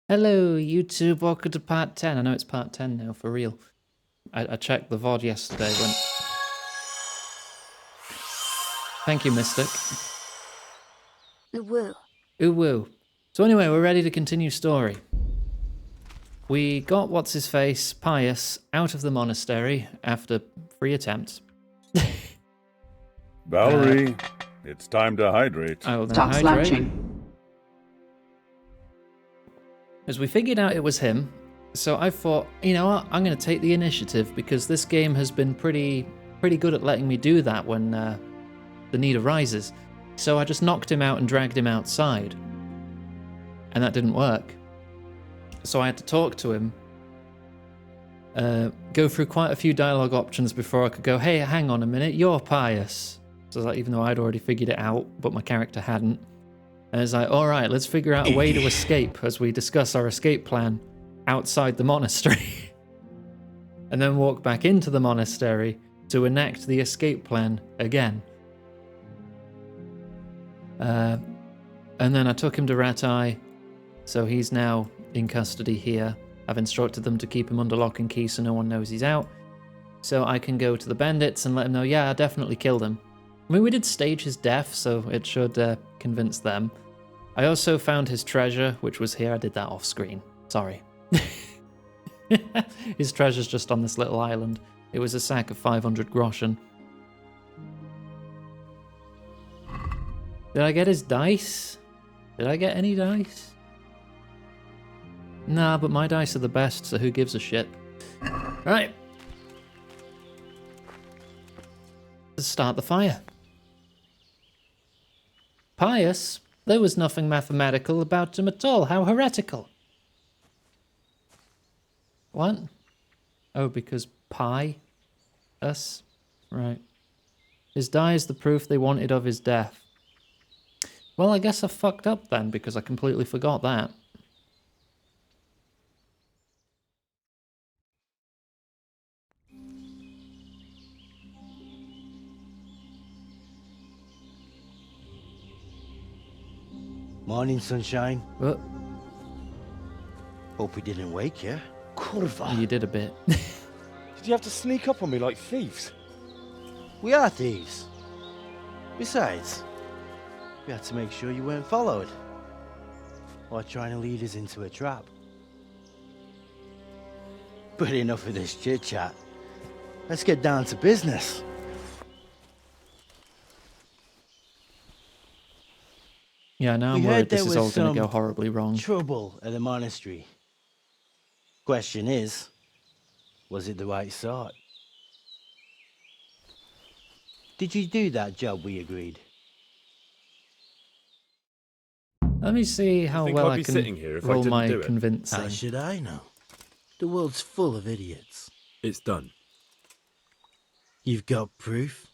Hello, YouTube. Welcome to part 10. I know it's part 10 now, for real. I checked the VOD yesterday when... Thank you, Mystic. Woo. Ooh woo. So anyway, we're ready to continue story. We got what's-his-face, Pius, out of the monastery after 3 attempts. Valerie, it's time to hydrate. I will then Stop hydrate. slouching. As we figured out it was him, so I thought, you know what, I'm going to take the initiative because this game has been pretty good at letting me do that when the need arises. So I just knocked him out and dragged him outside. And that didn't work. So I had to talk to him, go through quite a few dialogue options before I could go, hey, hang on a minute, you're Pius. So like, even though I'd already figured it out, but my character hadn't. And it's like, all right, let's figure out a way to escape as we discuss our escape plan outside the monastery. And then walk back into the monastery to enact the escape plan again. And then I took him to Rat Eye, so he's now in custody here. I've instructed them to keep him under lock and key so no one knows he's out. So I can go to the bandits and let them know, yeah, I definitely killed him. I mean, we did stage his death, so it should convince them. I also found his treasure, which was here. I did that off screen. Sorry. His treasure's just on this little island. It was a sack of 500 groschen. Did I get his dice? Did I get any dice? Nah, but my dice are the best, so who gives a shit? Right. Let's start the fire. Pius? There was nothing mathematical about him at all. How heretical. What? Oh, because pi? Us? Right. His die is the proof they wanted of his death. Well, I guess I fucked up then, because I completely forgot that. Morning, sunshine. But Hope we didn't wake you. Kurva. you did a bit. Did you have to sneak up on me like thieves? We are thieves. Besides, we had to make sure you weren't followed. Or trying to lead us into a trap. But enough of this chit-chat. Let's get down to business. Yeah, now We I'm heard worried this there is all was going to go some horribly wrong. Trouble at the monastery. Question is, was it the right sort? Did you do that job we agreed? Let me see how think well I'd I be can sitting here if I roll didn't my do it? convincing. How should I know? The world's full of idiots. It's done. You've got proof?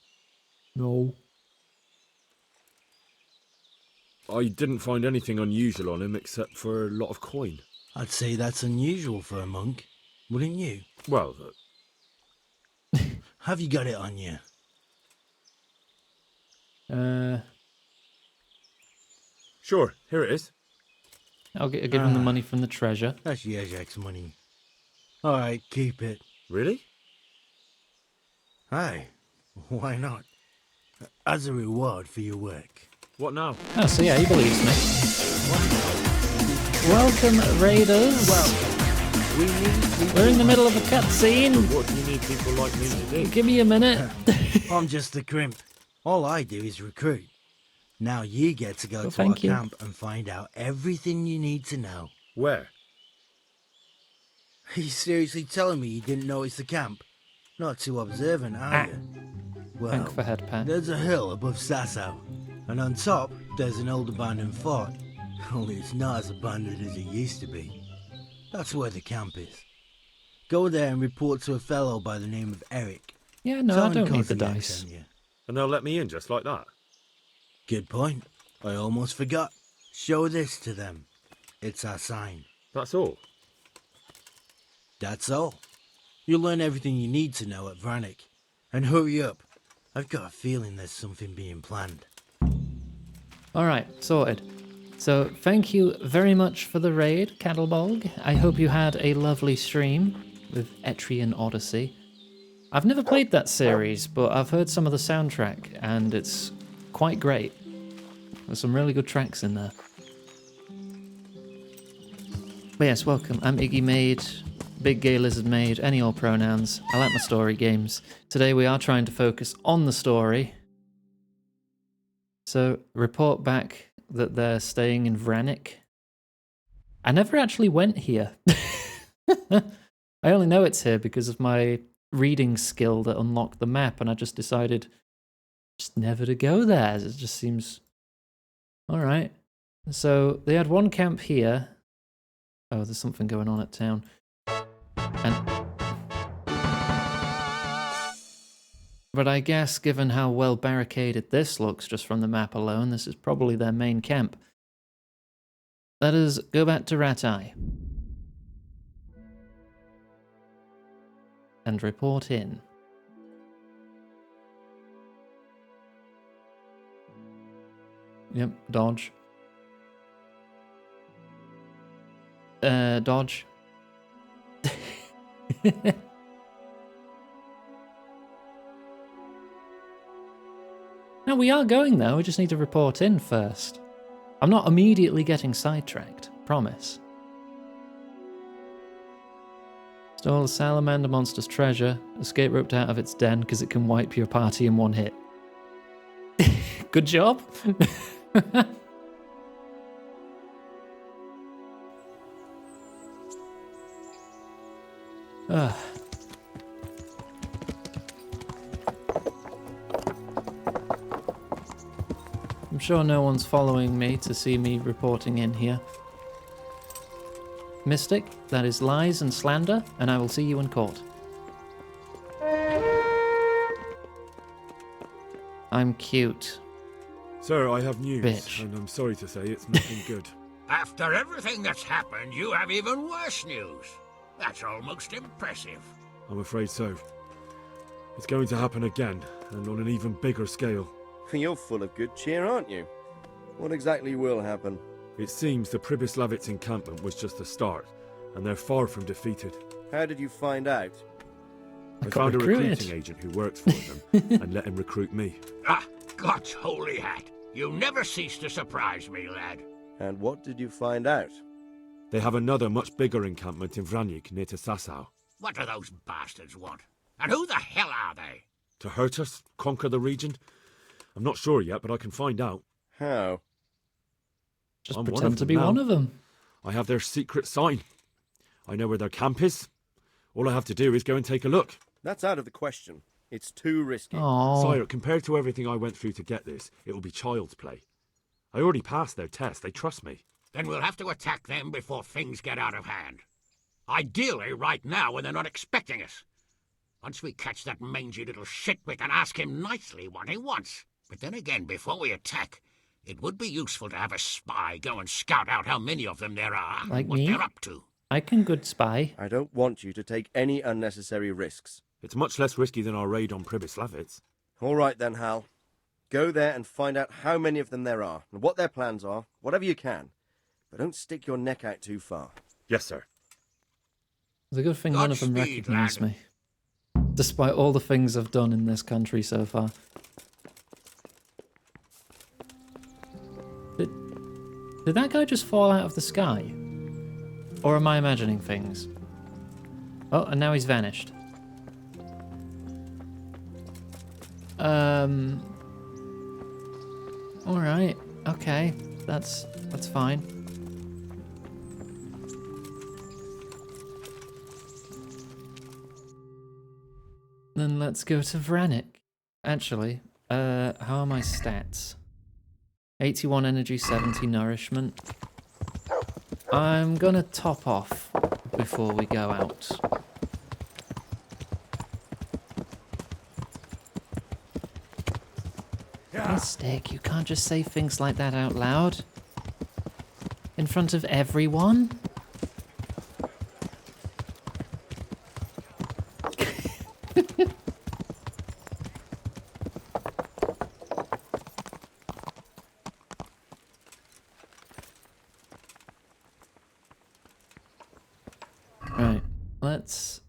No. I didn't find anything unusual on him except for a lot of coin. I'd say that's unusual for a monk, wouldn't you? Well, Have you got it on you? sure, here it is. I'll give him the money from the treasure. That's Yezek's money. Alright, keep it. Really? Aye, why not? As a reward for your work. What now? Oh, so yeah, he believes me. Welcome, Raiders. We need We're in the middle of a cutscene. What do you need people like me to do? Give me a minute. I'm just the crimp. All I do is recruit. Now you get to go Well, to our thank you. camp and find out everything you need to know. Where? Are you seriously telling me you didn't notice the camp? Not too observant, are you? Well, Thank for head pat. there's a hill above Sasau, and on top there's an old abandoned fort. Only it's not as abandoned as it used to be. That's where the camp is. Go there and report to a fellow by the name of Eric. Yeah, no, Tell I him don't need the Constantine dice. sent you. And they'll let me in just like that? Good point. I almost forgot. Show this to them. It's our sign. That's all. That's all. You'll learn everything you need to know at Vranik. And hurry up. I've got a feeling there's something being planned. All right, sorted. So thank you very much for the raid, Cattlebolg. I hope you had a lovely stream with Etrian Odyssey. I've never played that series, but I've heard some of the soundtrack, and it's quite great. There's some really good tracks in there. But yes, welcome. I'm Iggy Maid, Big Gay Lizard Maid, any all pronouns. I like my story games. Today we are trying to focus on the story. So, report back that they're staying in Vranik. I never actually went here. I only know it's here because of my reading skill that unlocked the map, and I just decided just never to go there. It just seems... Alright. So, they had one camp here. Oh, there's something going on at town. But I guess, given how well barricaded this looks just from the map alone, this is probably their main camp. Let us go back to Ratai. And report in. Yep, dodge. Dodge. No, we are going though, we just need to report in first. I'm not immediately getting sidetracked, promise. Stole a salamander monster's treasure, escape roped out of its den because it can wipe your party in one hit. Good job. I'm sure no one's following me to see me reporting in here. Mystic, that is lies and slander, and I will see you in court. I'm cute. Sir, I have news, Bitch. and I'm sorry to say it's nothing good. After everything that's happened, you have even worse news. That's almost impressive. I'm afraid so. It's going to happen again, and on an even bigger scale. You're full of good cheer, aren't you? What exactly will happen? It seems the Pribyslavitz encampment was just the start, and they're far from defeated. How did you find out? I got found a recruited. recruiting agent who works for them, and let him recruit me. Ah, God's holy hat. You never cease to surprise me, lad. And what did you find out? They have another much bigger encampment in Vranik near to Sasau. What do those bastards want? And who the hell are they? To hurt us? Conquer the region? I'm not sure yet, but I can find out. How? Just I'm one pretend of to them be now. one of them. I have their secret sign. I know where their camp is. All I have to do is go and take a look. That's out of the question. It's too risky. Aww. Sire, compared to everything I went through to get this, it will be child's play. I already passed their test. They trust me. Then we'll have to attack them before things get out of hand. Ideally, right now when they're not expecting us. Once we catch that mangy little shit, we can ask him nicely what he wants. But then again, before we attack, it would be useful to have a spy go and scout out how many of them there are Like and what me? they're up to. I can good spy. I don't want you to take any unnecessary risks. It's much less risky than our raid on Pribyslavitz. All right then, Hal. Go there and find out how many of them there are, and what their plans are, whatever you can. But don't stick your neck out too far. Yes, sir. It's a good thing none of them Godspeed, recognise lad. me. Despite all the things I've done in this country so far. Did that guy just fall out of the sky? Or am I imagining things? Oh, and now he's vanished. Alright, okay. That's fine. Then let's go to Vranik. Actually, how are my stats? 81 energy, 70 nourishment. I'm gonna top off before we go out. Mystic, you can't just say things like that out loud. In front of everyone? let's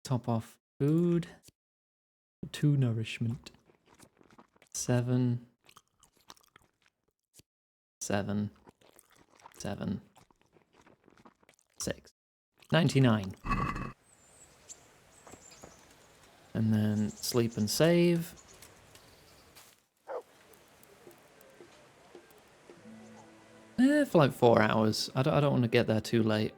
top off food. 2 nourishment. 7. 7. 7. 6. 99. And then sleep and save. For like 4 hours. I don't want to get there too late.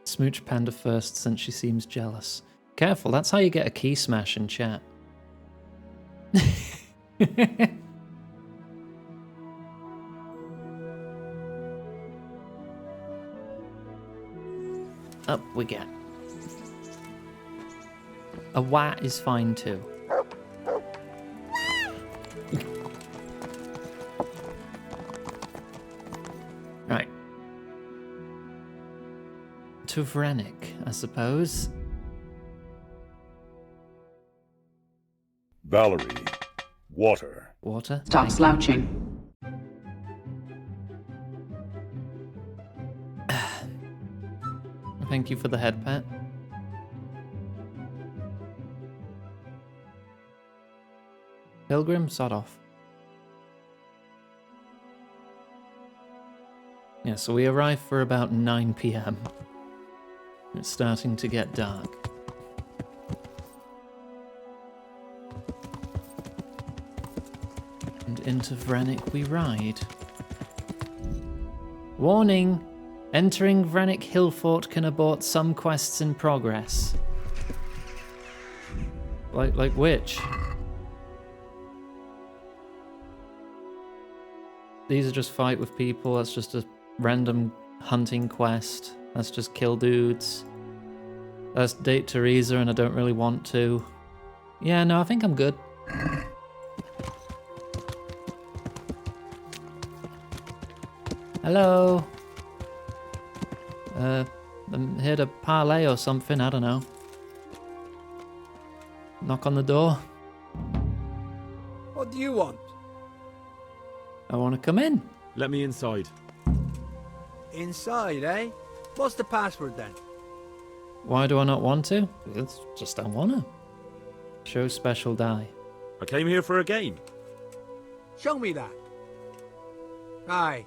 Smooch Panda first since she seems jealous. Careful, that's how you get a key smash in chat. Up we get. A wat is fine too. Right. To Vrenic, I suppose. Valerie, water. Water? Stop slouching. Thank you for the head pat. Pilgrim, sod off. Yeah, so we arrive for about 9 PM. It's starting to get dark. And into Vrenic we ride. Warning! Entering Vrenic Hill Fort can abort some quests in progress. Like which? These are just fight with people, that's just a random hunting quest. That's just kill dudes. That's date Teresa and I don't really want to. Yeah, no, I think I'm good. Hello? I'm here to parlay or something, I don't know. Knock on the door. What do you want? I want to come in. Let me inside. Inside, eh? What's the password then? Why do I not want to? It's just I want to. Show special die. I came here for a game. Show me that. Aye.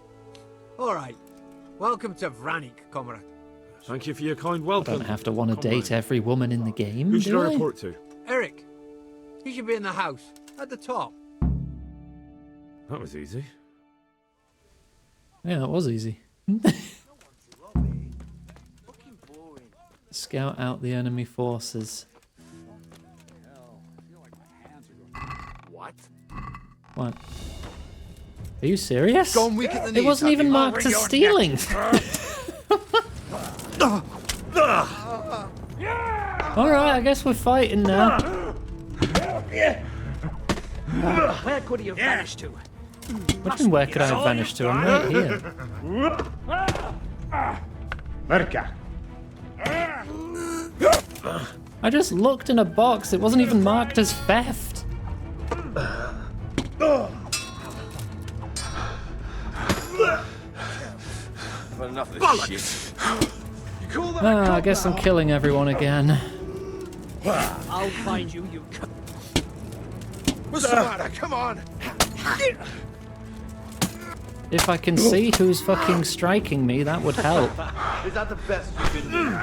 Alright. Welcome to Vrenic, comrade. Thank you for your kind I welcome. don't have to want to date Comrade. every woman in the game, Who should do I I? report to? Eric. He should be in the house. At the top. That was easy. Yeah, that was easy. Scout out the enemy forces. What? What? Are you serious? Gone weak at the It knees, wasn't even have you? marked as stealing. Alright, I guess we're fighting now. Where could he have vanished to? What do you mean, where could I have vanished to? I'm right here. I just looked in a box. It wasn't even marked as theft. Enough of this shit. I guess I'm killing everyone again. I'll find you, you c- What's the matter? Come on! If I can see who's fucking striking me, that would help. Is that the best you can do?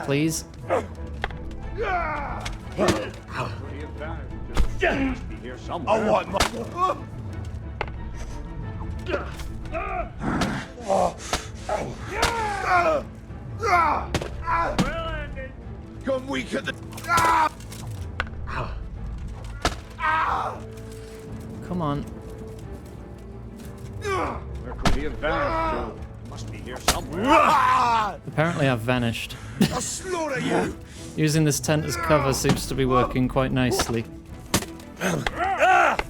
Please. I want my... Gone weak at the... Come on. Where could he have vanished to? Must be here somewhere. Apparently I've vanished. I'll slaughter you! Using this tent as cover seems to be working quite nicely.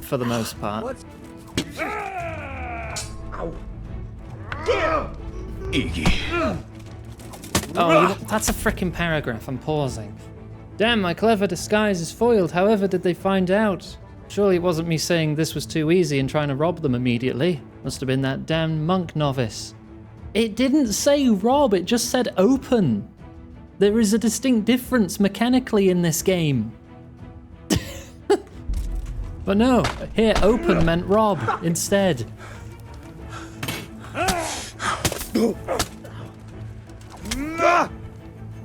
For the most part. Iggy. Oh, that's a freaking paragraph. I'm pausing. Damn, my clever disguise is foiled. However did they find out? Surely it wasn't me saying this was too easy and trying to rob them immediately. Must have been that damn monk novice. It didn't say rob, it just said open. There is a distinct difference mechanically in this game. But no, here open meant rob instead.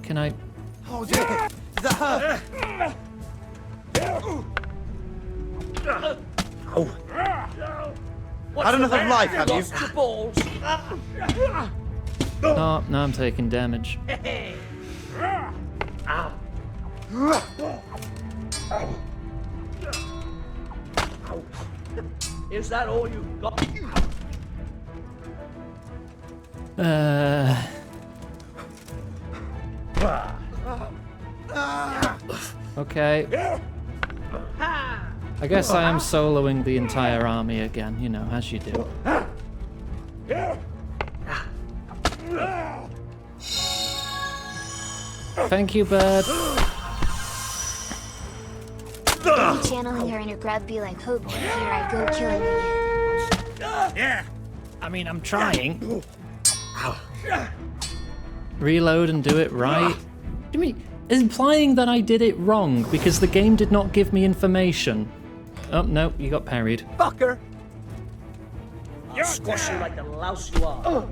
Can I... Oh, dear. Is that her? Had enough of life, have you? Oh, now I'm taking damage. Is that all you've got? Okay. I guess I am soloing the entire army again, you know, as you do. Thank you, bird. I'm channeling her inner gravity like hope, and here I go killing again. I mean, I'm trying. Reload and do it right. You mean implying that I did it wrong because the game did not give me information? Oh no, you got parried. Fucker! I'll squash you like the louse you are.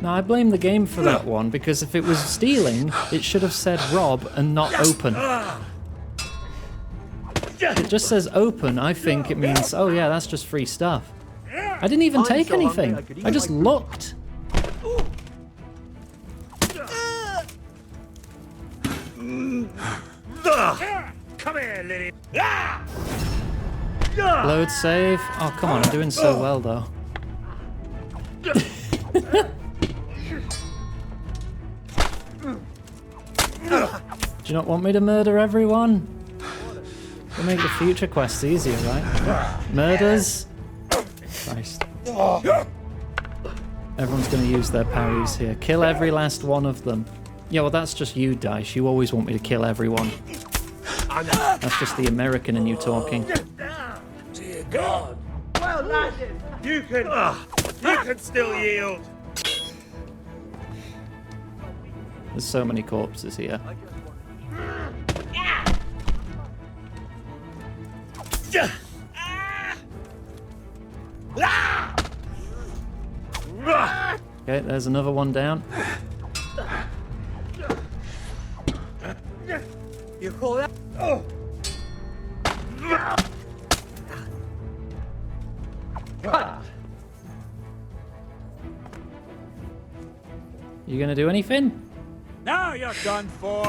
No, I blame the game for that one because if it was stealing, it should have said rob and not open. It just says open. I think it means, oh yeah, that's just free stuff. I didn't even take anything. I just looked. Come here, Lily. Load save. Oh, come on, I'm doing so well though. Do you not want me to murder everyone? We'll make the future quests easier, right? Murders? Christ. Everyone's gonna use their parries here. Kill every last one of them. Yeah, well that's just you, Dice. You always want me to kill everyone. That's just the American in you talking. Dear God. Well landed. You can still yield. There's so many corpses here. Okay, there's another one down. You call that? You gonna do anything? Now you're done for.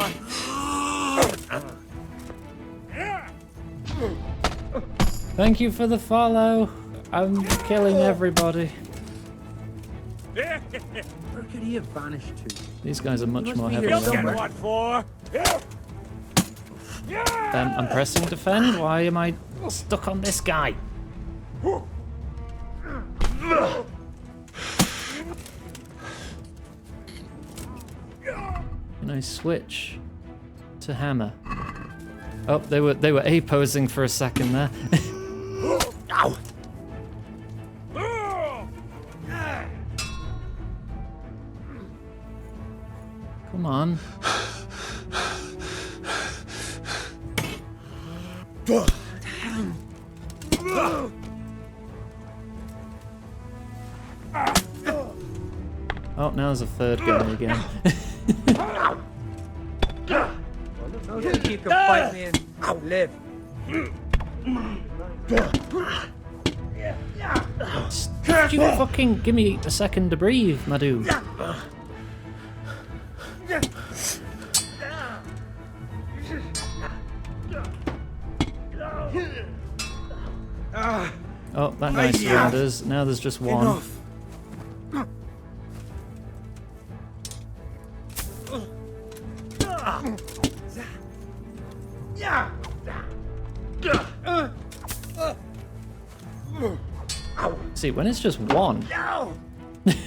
Thank you for the follow. I'm killing everybody. Where could he have vanished to? These guys are much more heavy here than me. What for? I'm pressing defend. Why am I stuck on this guy? Can I switch to hammer? Oh, they were A-posing for a second there. Come on. Oh, now there's a third guy again. No, you can fight me and live. Could you fucking give me a second to breathe, my dude? Oh, that guy surrenders. Now there's just one. See, when it's just one,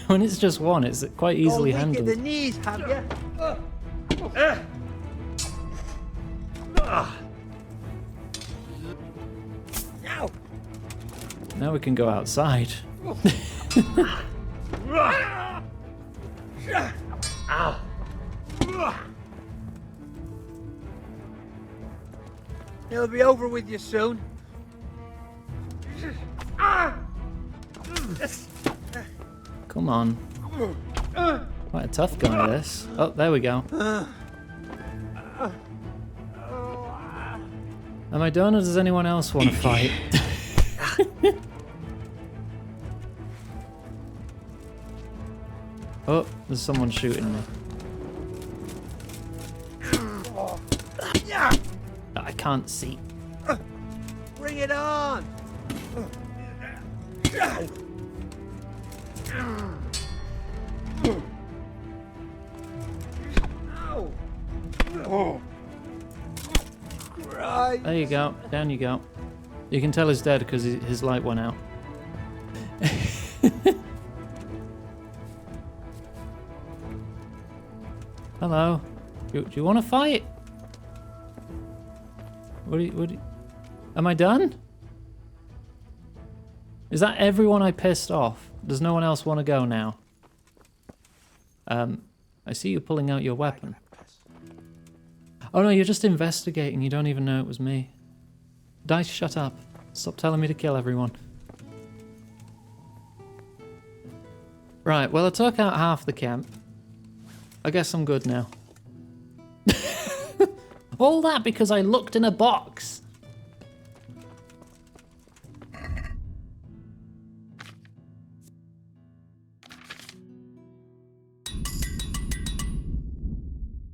when it's just one, it's quite easily Weak at handled. the knees, have you? Now we can go outside. It'll be over with you soon. Come on. Quite a tough guy, this. Oh, there we go. Am I done, or does anyone else want to fight? Oh, there's someone shooting me. I can't see. Bring it on! Christ. There you go. Down you go. You can tell he's dead because his light went out. Hello. Do you want to fight? What do you... Am I done? Is that everyone I pissed off? Does no one else want to go now? I see you pulling out your weapon. Oh no, you're just investigating. You don't even know it was me. Dice, shut up. Stop telling me to kill everyone. Right, well I took out half the camp. I guess I'm good now. All that because I looked in a box.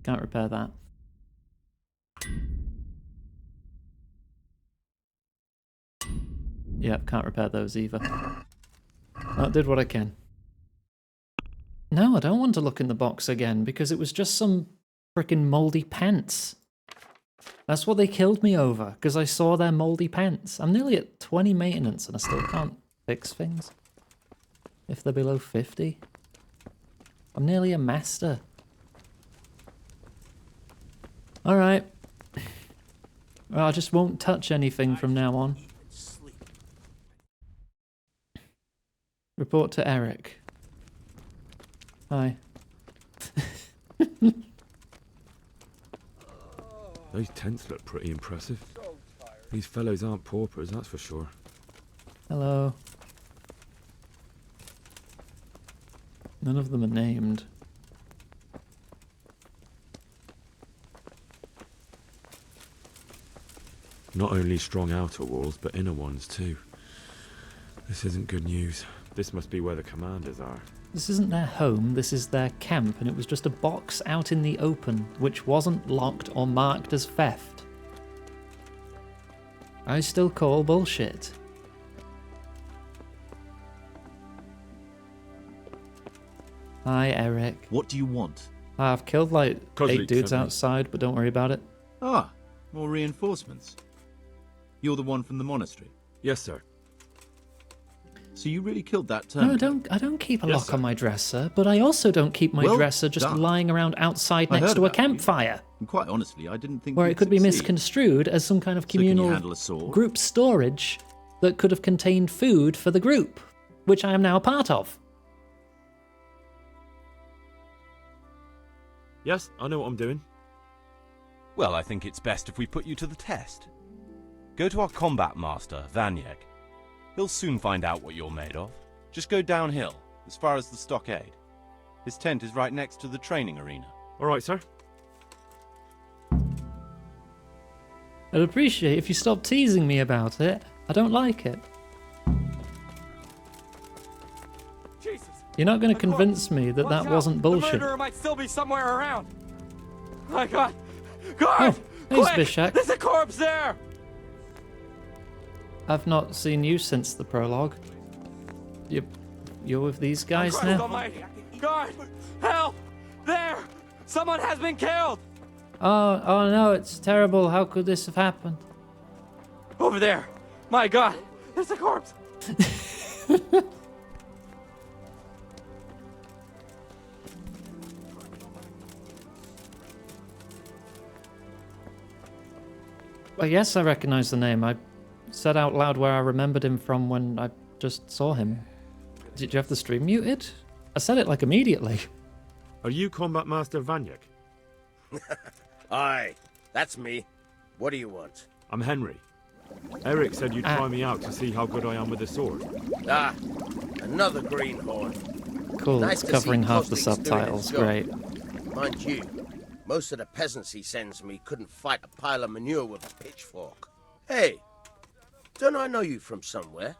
Can't repair that. Yep, can't repair those either. I did what I can. No, I don't want to look in the box again because it was just some frickin' mouldy pants. That's what they killed me over, because I saw their mouldy pants. I'm nearly at 20 maintenance and I still can't fix things. If they're below 50. I'm nearly a master. Alright. Well, I just won't touch anything from now on. Report to Eric. Hi. Those tents look pretty impressive. These fellows aren't paupers, that's for sure. Hello. None of them are named. Not only strong outer walls, but inner ones too. This isn't good news. This must be where the commanders are. This isn't their home, this is their camp, and it was just a box out in the open, which wasn't locked or marked as theft. I still call bullshit. Hi, Eric. What do you want? I've killed like Kozlik 8 dudes sent me. outside, but don't worry about it. Ah, more reinforcements. You're the one from the monastery. Yes, sir. So you really killed that No, termite? I don't keep a Yes, lock sir. on my dresser, but I also don't keep my Well dresser just done. lying around outside I next heard to a about you. campfire, And quite honestly, I didn't think where you'd it could be succeed. misconstrued as some kind of So can you communal handle a sword? group storage that could have contained food for the group, which I am now a part of. Yes, I know what I'm doing. Well, I think it's best if we put you to the test. Go to our combat master, Vanyeg. He'll soon find out what you're made of. Just go downhill, as far as the stockade. His tent is right next to the training arena. All right, sir. I'd appreciate if you stop teasing me about it. I don't like it. Jesus. You're not going to convince me that that wasn't The bullshit. murderer might still be somewhere around. My God. Guard! hey, Quick! Zbyszek. There's a corpse there! I've not seen you since the prologue. You're with these guys Christ now? almighty. Guard! Help! There! Someone has been killed! Oh no, it's terrible. How could this have happened? Over there! My God! There's a corpse! Well, yes, I recognize the name. I said out loud where I remembered him from when I just saw him. Did you have the stream muted? I said it like immediately. Are you Combat Master Vanyek? Aye, that's me. What do you want? I'm Henry. Eric said you'd try me out to see how good I am with the sword. Ah, another greenhorn. Cool, Nice it's to covering see half the Kostik's doing his subtitles. job. Great. Mind you, most of the peasants he sends me couldn't fight a pile of manure with a pitchfork. Hey, don't I know you from somewhere?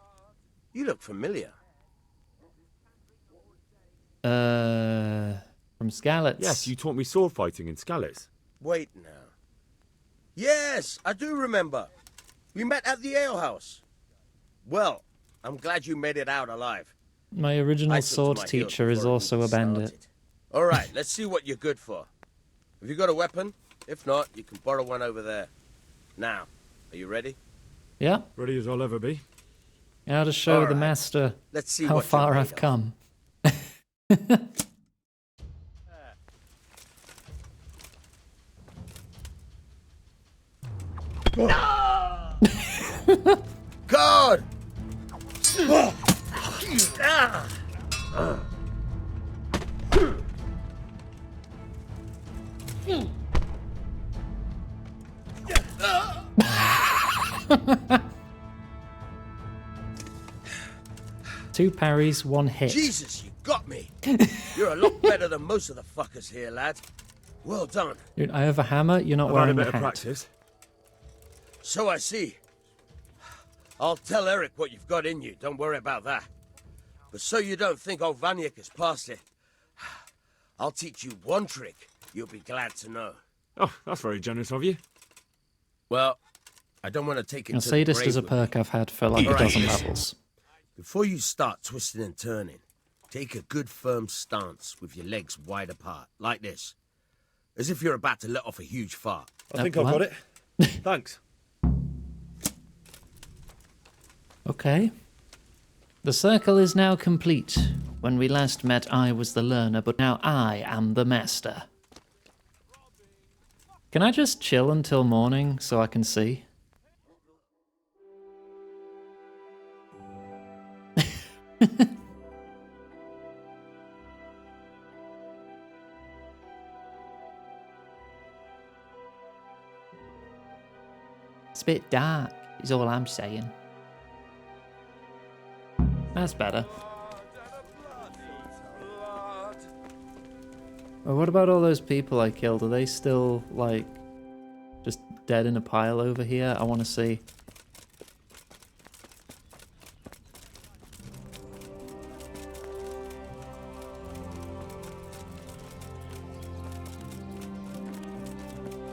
You look familiar. From Skalitz. Yes, you taught me sword fighting in Skalitz. Wait now. Yes, I do remember. We met at the alehouse. Well, I'm glad you made it out alive. My original sword teacher is also a bandit. All right, let's see what you're good for. Have you got a weapon? If not, you can borrow one over there. Now, are you ready? Yeah. Ready as I'll ever be. How to show All the right. master Let's see how what you're far made I've of. come. God! Two parries, one hit. Jesus, you got me. You're a lot better than most of the fuckers here, lad. Well done. Dude, I have a hammer, you're not I've had a wearing bit the of hat. practice. So I see. I'll tell Eric what you've got in you. Don't worry about that. But so you don't think old Vanyek has passed it, I'll teach you one trick you'll be glad to know. Oh, that's very generous of you. Well, I don't want to take it Now, to the sadist grave is a with me. perk I've had for like a All right, dozen listen. levels. Before you start twisting and turning, take a good firm stance with your legs wide apart, like this. As if you're about to let off a huge fart. I think I've what? got it. Thanks. Okay. The circle is now complete. When we last met, I was the learner, but now I am the master. Can I just chill until morning so I can see? It's a bit dark, is all I'm saying. That's better. Well, what about all those people I killed? Are they still, like, just dead in a pile over here? I want to see.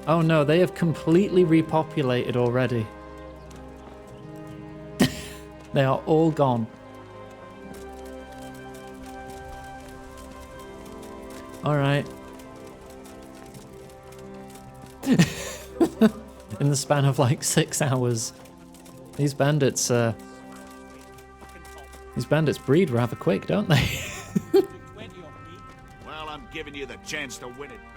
Oh no, they have completely repopulated already. They are all gone. Alright. In the span of like 6 hours. These bandits breed rather quick, don't they? Well, I'm giving you the chance to win it back.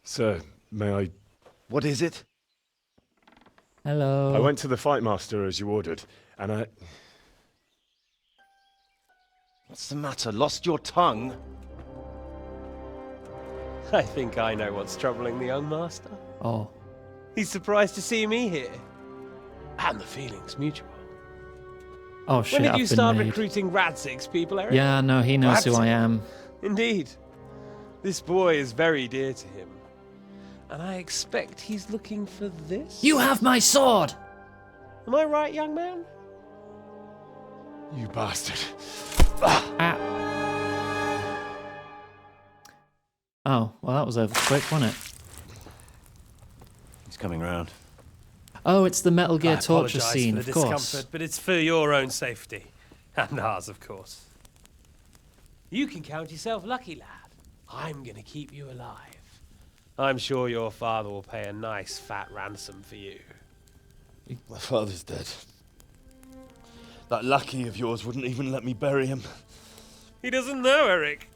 Sir, may I... What is it? Hello. I went to the fight master as you ordered, and I... What's the matter? Lost your tongue? I think I know what's troubling the young master. Oh. He's surprised to see me here. And the feeling's mutual. Oh shit, When did I've you been start made. recruiting Radzig's people, Eric? Yeah, no, he knows who I am. Indeed. This boy is very dear to him. And I expect he's looking for this? You have my sword! Am I right, young man? You bastard. Ah. Oh, well that was over quick, wasn't it? He's coming round. Oh, it's the Metal Gear I torture apologise scene, for of the course. discomfort, but it's for your own safety. And ours, of course. You can count yourself lucky, lad. I'm gonna keep you alive. I'm sure your father will pay a nice fat ransom for you. My father's dead. That lackey of yours wouldn't even let me bury him. He doesn't know, Eric.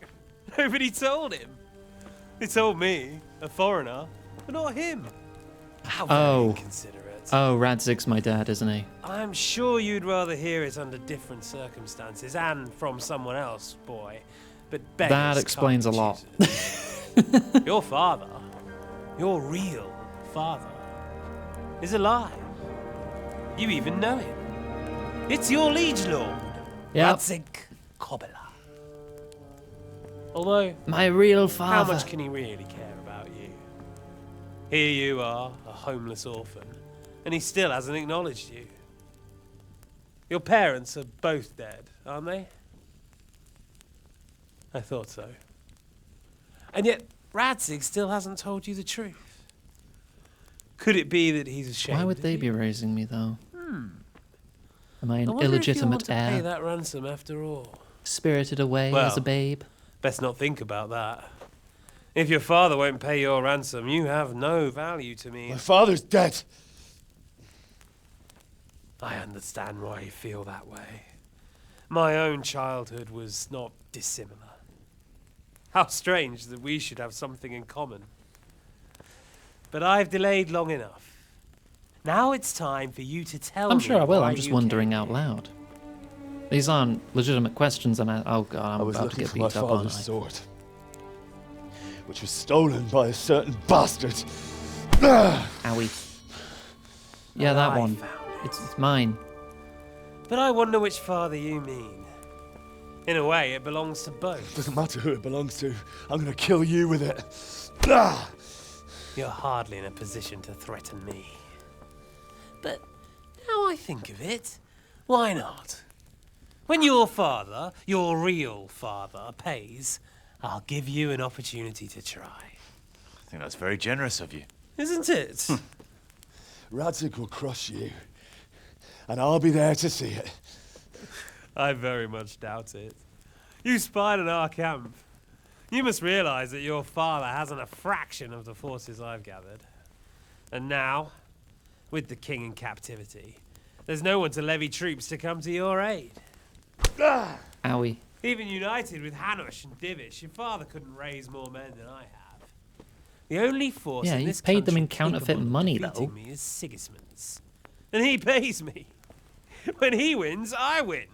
Nobody told him. He told me, a foreigner, but not him. How very inconsiderate. Oh, Radzig's my dad, isn't he? I'm sure you'd rather hear it under different circumstances and from someone else, boy. But that explains a lot. Your father, your real father, is alive. You even know him. It's your liege lord, Radzig Kobyla. Although, my real father. How much can he really care about you? Here you are, a homeless orphan, and he still hasn't acknowledged you. Your parents are both dead, aren't they? I thought so. And yet, Radzig still hasn't told you the truth. Could it be that he's ashamed? Why would they be raising me, though? Am I an wonder illegitimate if you want heir? to pay that ransom after all. Spirited away as a babe? Best not think about that. If your father won't pay your ransom, you have no value to me. My father's dead. I understand why you feel that way. My own childhood was not dissimilar. How strange that we should have something in common. But I've delayed long enough. Now it's time for you to tell me. I'm sure I will. why I'm just you wondering came out here. loud. These aren't legitimate questions, and oh god, I'm was about to looking get for my beat up, aren't father's I? sword, which was stolen by a certain bastard. Owie. Yeah, And that I one. found It's mine. But I wonder which father you mean. In a way, it belongs to both. Doesn't matter who it belongs to. I'm gonna kill you with it. You're hardly in a position to threaten me. But now I think of it, why not? When your father, your real father, pays, I'll give you an opportunity to try. I think that's very generous of you. Isn't it? Radzig will crush you, and I'll be there to see it. I very much doubt it. You spied on our camp. You must realize that your father hasn't a fraction of the forces I've gathered. And now, with the king in captivity, there's no one to levy troops to come to your aid. Owie. Even united with Hanush and Divish, your father couldn't raise more men than I have. The only force Yeah, in you this paid them in country counterfeit capable of money, defeating though. me is Sigismund's. And he pays me. When he wins, I win.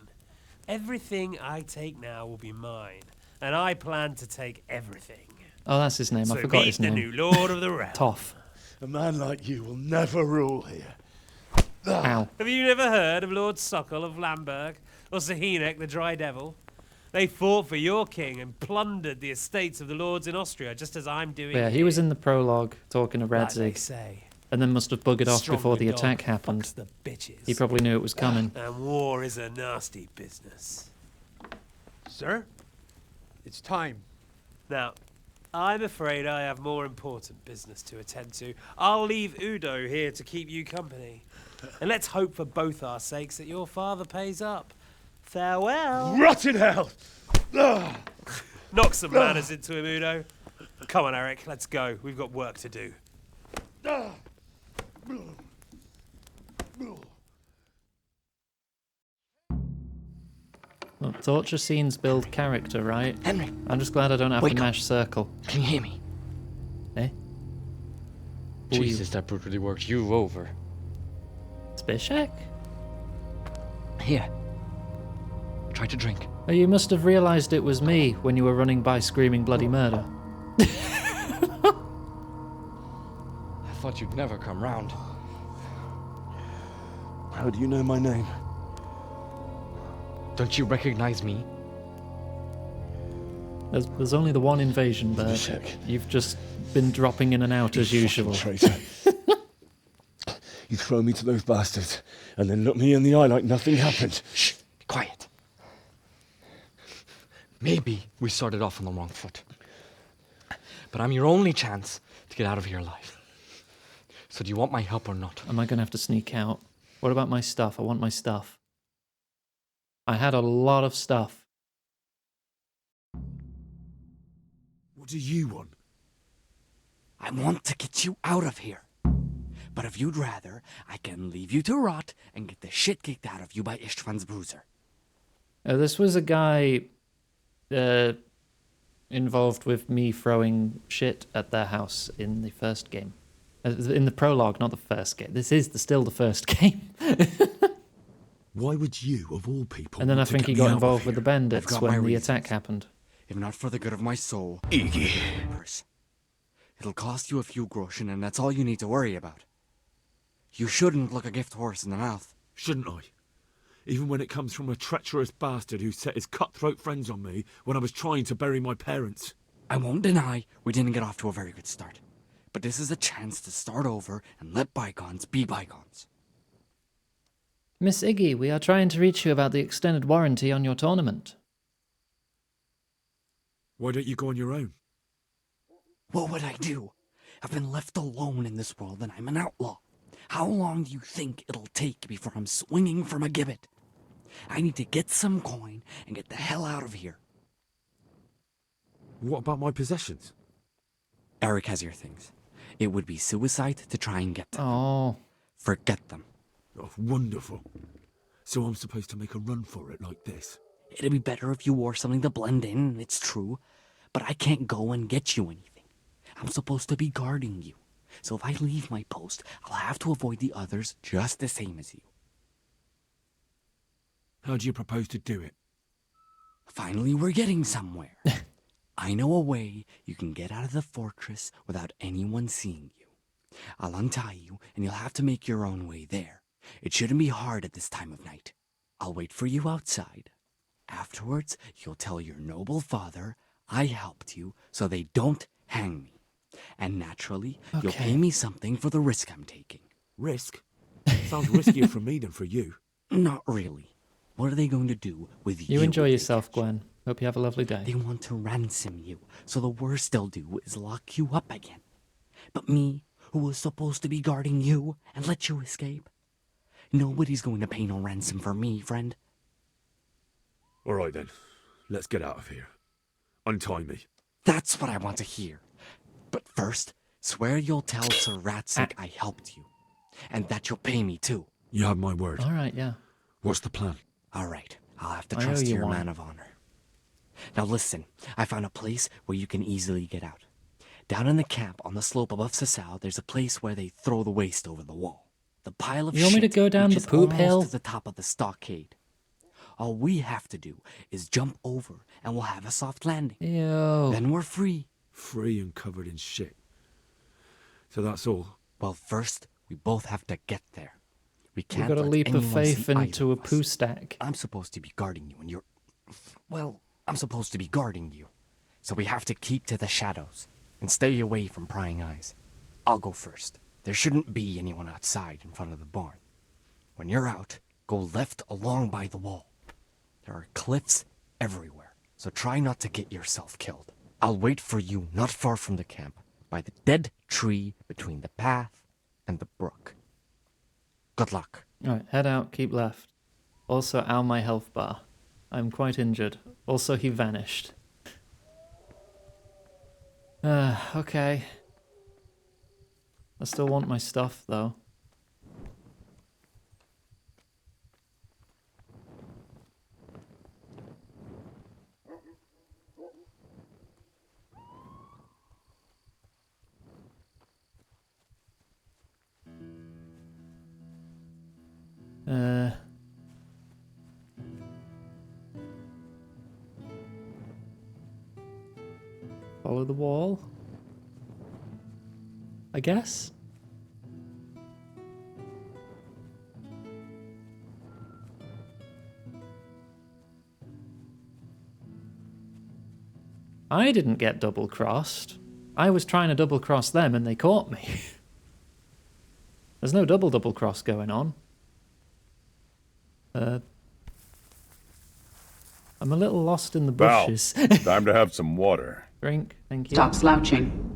Everything I take now will be mine, and I plan to take everything. Oh, that's his name. So I forgot meet his the name. new lord of the realm. Toff. A man like you will never rule here. Ow. Have you never heard of Lord Sokol of Lamberg, or Sahinek the Dry Devil? They fought for your king and plundered the estates of the lords in Austria, just as I'm doing Yeah, he here. was in the prologue talking to Like they Radzig, say. and then must have buggered off Stronger before the dog attack happened. fucks the bitches. He probably knew it was coming. And war is a nasty business. Sir? It's time. Now, I'm afraid I have more important business to attend to. I'll leave Udo here to keep you company. And let's hope for both our sakes that your father pays up. Farewell. Rot in hell! Knock some manners into him, Udo. Come on, Eric, let's go. We've got work to do. Well, torture scenes build character, right? Henry. I'm just glad I don't have Wake to up. mash circle. Can you hear me? Eh? Who are you? Jesus, that brutally worked you over. Spishak? Here. Try to drink. Oh, you must have realised it was me when you were running by screaming bloody murder. I thought you'd never come round. How do you know my name? Don't you recognize me? There's only the one invasion, Bert. Spishak. You've just been dropping in and out as usual. Traitor. You throw me to those bastards, and then look me in the eye like nothing happened. Shh! Be quiet. Maybe we started off on the wrong foot. But I'm your only chance to get out of here alive. So do you want my help or not? Am I going to have to sneak out? What about my stuff? I want my stuff. I had a lot of stuff. What do you want? I want to get you out of here. But if you'd rather, I can leave you to rot and get the shit kicked out of you by Istvan's bruiser. This was a guy involved with me throwing shit at their house in the first game. In the prologue, not the first game. This is still the first game. Why would you, of all people, And then I want to think get he me got out of involved with here? the I've bandits got my when the reasons. attack happened. If not for the good of my soul, Iggy. purse. It'll cost you a few groschen, and that's all you need to worry about. You shouldn't look a gift horse in the mouth. Shouldn't I? Even when it comes from a treacherous bastard who set his cutthroat friends on me when I was trying to bury my parents. I won't deny we didn't get off to a very good start. But this is a chance to start over and let bygones be bygones. Miss Iggy, we are trying to reach you about the extended warranty on your tournament. Why don't you go on your own? What would I do? I've been left alone in this world and I'm an outlaw. How long do you think it'll take before I'm swinging from a gibbet? I need to get some coin and get the hell out of here. What about my possessions? Eric has your things. It would be suicide to try and get them. Oh. Forget them. Oh, wonderful. So I'm supposed to make a run for it like this? It'd be better if you wore something to blend in, it's true. But I can't go and get you anything. I'm supposed to be guarding you. So if I leave my post, I'll have to avoid the others just the same as you. How do you propose to do it? Finally, we're getting somewhere. I know a way you can get out of the fortress without anyone seeing you. I'll untie you, and you'll have to make your own way there. It shouldn't be hard at this time of night. I'll wait for you outside. Afterwards, you'll tell your noble father I helped you so they don't hang me. And naturally, you'll pay me something for the risk I'm taking. Risk? Sounds riskier for me than for you. Not really. What are they going to do with you? You enjoy yourself, Gwen. Hope you have a lovely day. They want to ransom you, so the worst they'll do is lock you up again. But me, who was supposed to be guarding you and let you escape? Nobody's going to pay no ransom for me, friend. All right then, let's get out of here. Untie me. That's what I want to hear. But first, swear you'll tell Sir Ratsik I helped you. And that you'll pay me too. You have my word. All right, yeah. What's the plan? All right, I'll have to I owe trust you your one. man of honor. Now listen, I found a place where you can easily get out. Down in the camp on the slope above Sasau, there's a place where they throw the waste over the wall. The pile of You want me to shit go down the reaches poop almost hill? to the top of the stockade. All we have to do is jump over and we'll have a soft landing. Ew. Then we're free. Free and covered in shit. So that's all? Well, first, we both have to get there. We We've can't got a let leap of anyone faith see either into a of us. poo stack. I'm supposed to be guarding you and you're... Well, I'm supposed to be guarding you. So we have to keep to the shadows and stay away from prying eyes. I'll go first. There shouldn't be anyone outside in front of the barn. When you're out, go left along by the wall. There are cliffs everywhere, so try not to get yourself killed. I'll wait for you not far from the camp, by the dead tree between the path and the brook. Good luck. Alright, head out, keep left. Also, ow my health bar. I'm quite injured. Also, he vanished. Okay. I still want my stuff, though. Follow the wall, I guess. I didn't get double-crossed. I was trying to double-cross them and they caught me. There's no double-cross going on. I'm a little lost in the Val, bushes. time to have some water. Drink, thank you. Stop slouching.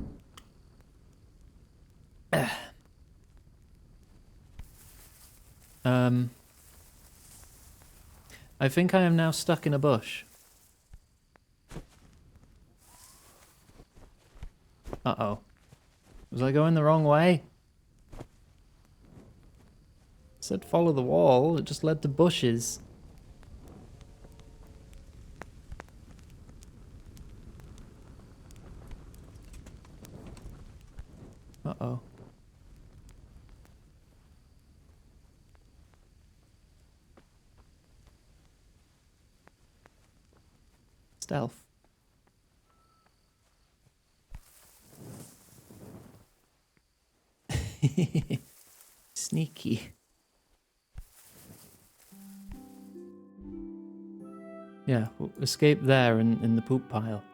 I think I am now stuck in a bush. Uh-oh. Was I going the wrong way? said follow the wall, it just led to bushes. Uh-oh. Stealth. Sneaky. Yeah, we'll escape there in the poop pile.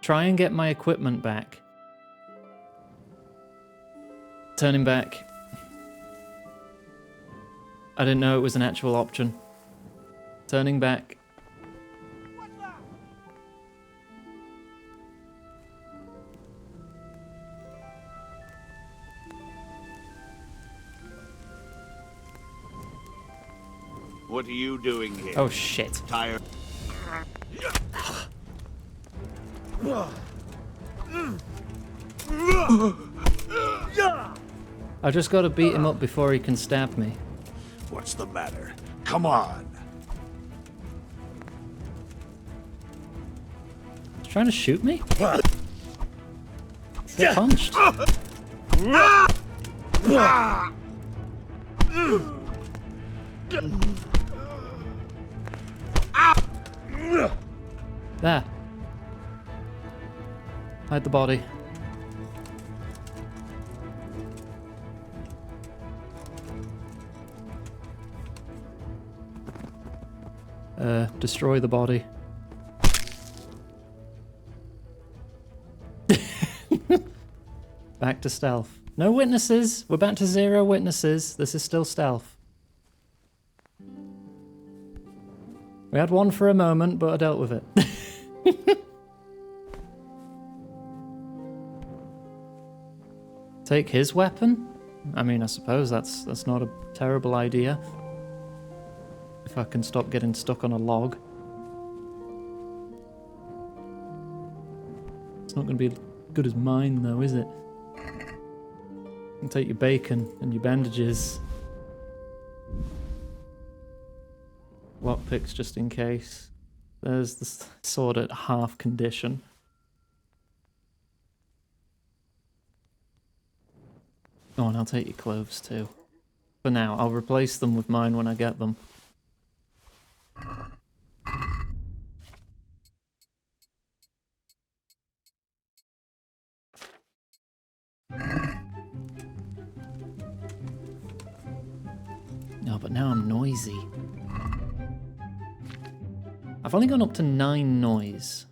Try and get my equipment back. Turning back. I didn't know it was an actual option. Turning back. What are you doing here? Oh shit. Tired? I just gotta beat him up before he can stab me. What's the matter? Come on. He's trying to shoot me? Get punched. There. Hide the body. Destroy the body. Back to stealth. No witnesses. We're back to 0 witnesses. This is still stealth. We had one for a moment, but I dealt with it. Take his weapon? I mean, I suppose that's not a terrible idea. If I can stop getting stuck on a log. It's not going to be as good as mine, though, is it? You can take your bacon and your bandages. Lockpicks just in case. There's the sword at half condition. Oh, and I'll take your clothes too. For now, I'll replace them with mine when I get them. No, but now I'm noisy. I've only gone up to 9 noise.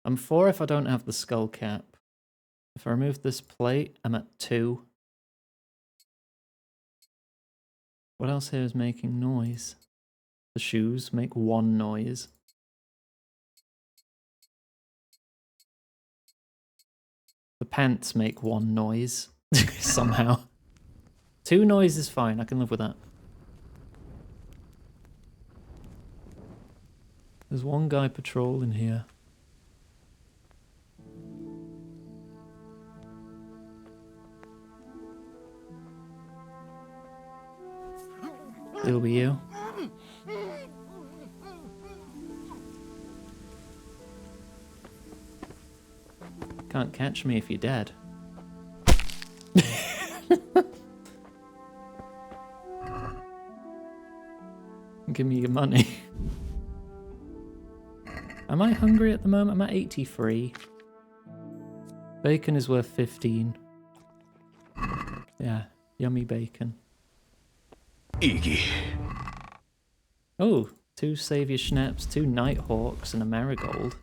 I'm 4 if I don't have the skull cap. If I remove this plate, I'm at 2. What else here is making noise? The shoes make 1 noise. The pants make 1 noise. Somehow. 2 noise is fine, I can live with that. There's one guy patrolling here. It'll be you. Can't catch me if you're dead. Give me your money. Am I hungry at the moment? I'm at 83. Bacon is worth 15. Yeah, yummy bacon. Iggy. Oh, 2 Saviour Schnaps, 2 Nighthawks, and a Marigold.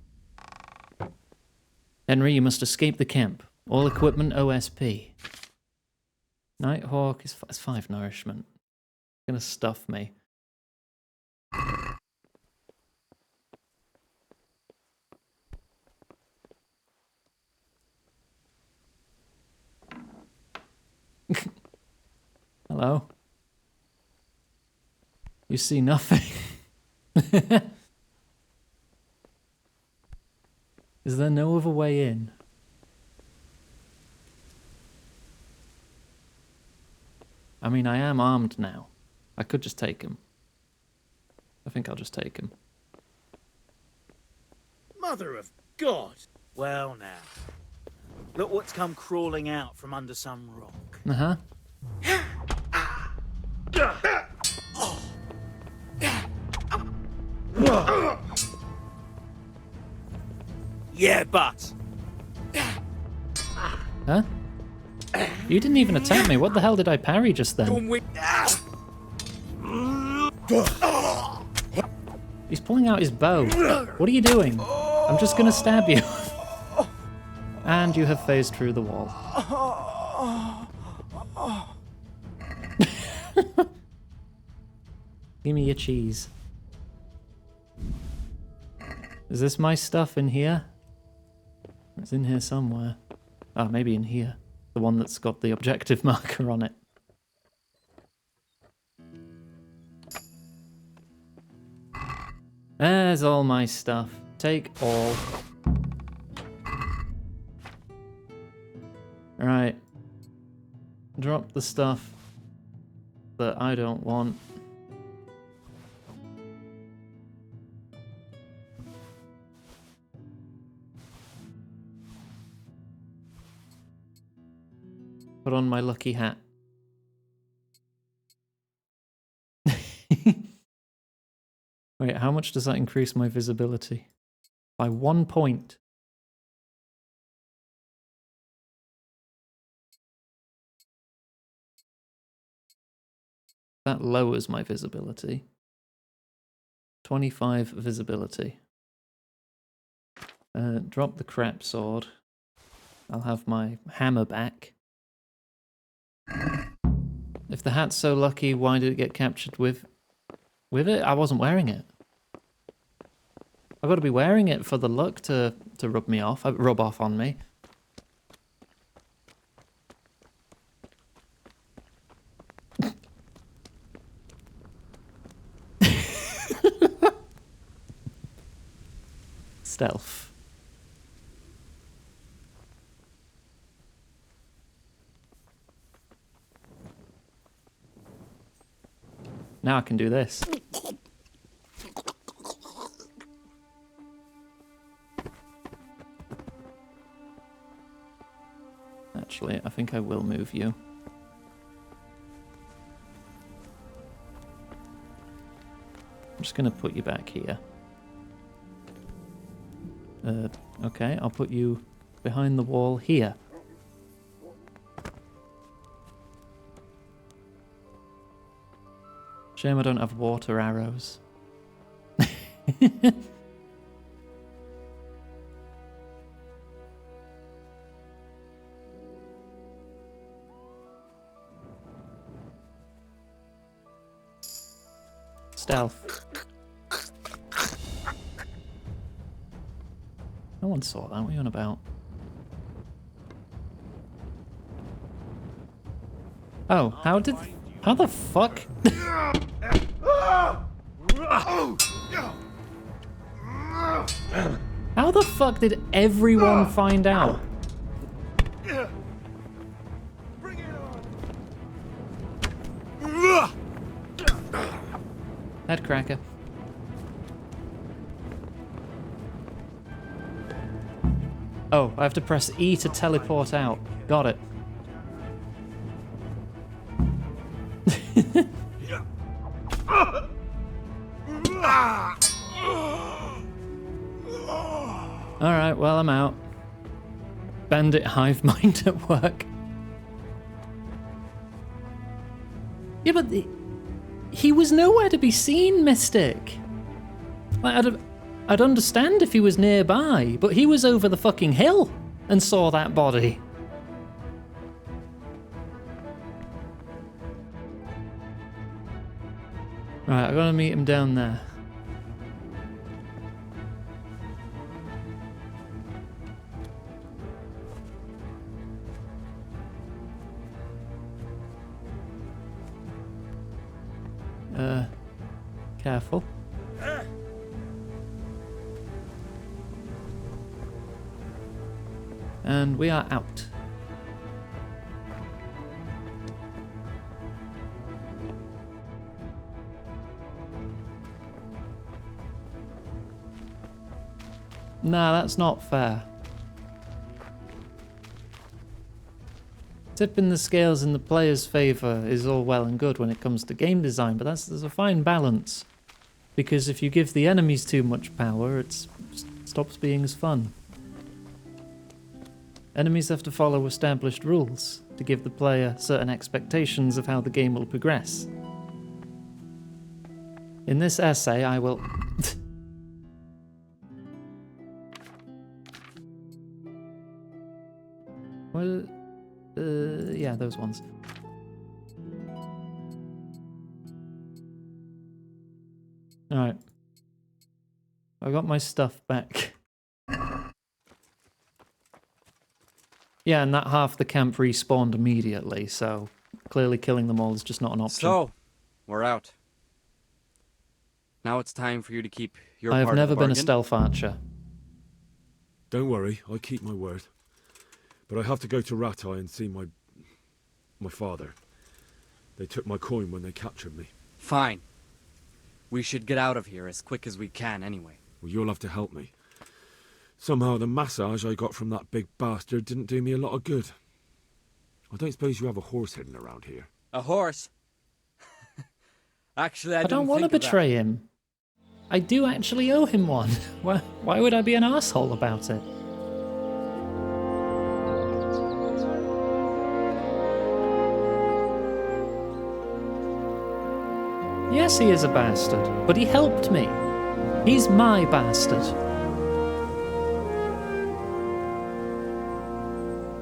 Henry, you must escape the camp. All equipment OSP. Nighthawk is 5 nourishment. Gonna stuff me. Hello? You see nothing. Is there no other way in? I mean, I am armed now. I could just take him. I think I'll just take him. Mother of God! Well now, look what's come crawling out from under some rock. Uh-huh. Yeah, but... Huh? You didn't even attack me. What the hell did I parry just then? He's pulling out his bow. What are you doing? I'm just gonna stab you. And you have phased through the wall. Give me your cheese. Is this my stuff in here? It's in here somewhere. Oh, maybe in here. The one that's got the objective marker on it. There's all my stuff. Take all. Right. Drop the stuff that I don't want. Put on my lucky hat. Wait, how much does that increase my visibility? By 1 point. That lowers my visibility. 25 visibility. Drop the crap sword. I'll have my hammer back. If the hat's so lucky, why did it get captured with it? I wasn't wearing it. I've got to be wearing it for the luck to rub me off, rub off on me. Stealth. Now I can do this. Actually, I think I will move you. I'm just going to put you back here. Okay, I'll put you behind the wall here. Shame I don't have water arrows. Stealth. No one saw that. What are you on about? Oh, how the fuck? How the fuck did everyone find out? Head cracker. Oh, I have to press E to teleport out. Got it. Alright, well, I'm out. Bandit hive mind at work. Yeah, but he was nowhere to be seen, Mystic. Like, I'd understand if he was nearby, but he was over the fucking hill and saw that body. Right, I gotta meet him down there. Careful. And we are out. Nah, that's not fair. Tipping the scales in the player's favour is all well and good when it comes to game design, but there's a fine balance. Because if you give the enemies too much power, it stops being as fun. Enemies have to follow established rules to give the player certain expectations of how the game will progress. In this essay, I will... Well, yeah, those ones. Alright. I got my stuff back. Yeah, and that half the camp respawned immediately, so clearly killing them all is just not an option. So, we're out. Now it's time for you to keep your I have part of never the been a bargain. stealth archer. Don't worry, I keep my word. But I have to go to Ratai and see my father. They took my coin when they captured me. Fine. We should get out of here as quick as we can anyway. Well, you'll have to help me. Somehow the massage I got from that big bastard didn't do me a lot of good. I don't suppose you have a horse hidden around here. A horse? Actually, I don't want to betray him. I do actually owe him one. Why would I be an asshole about it? Yes, he is a bastard, but he helped me. He's my bastard.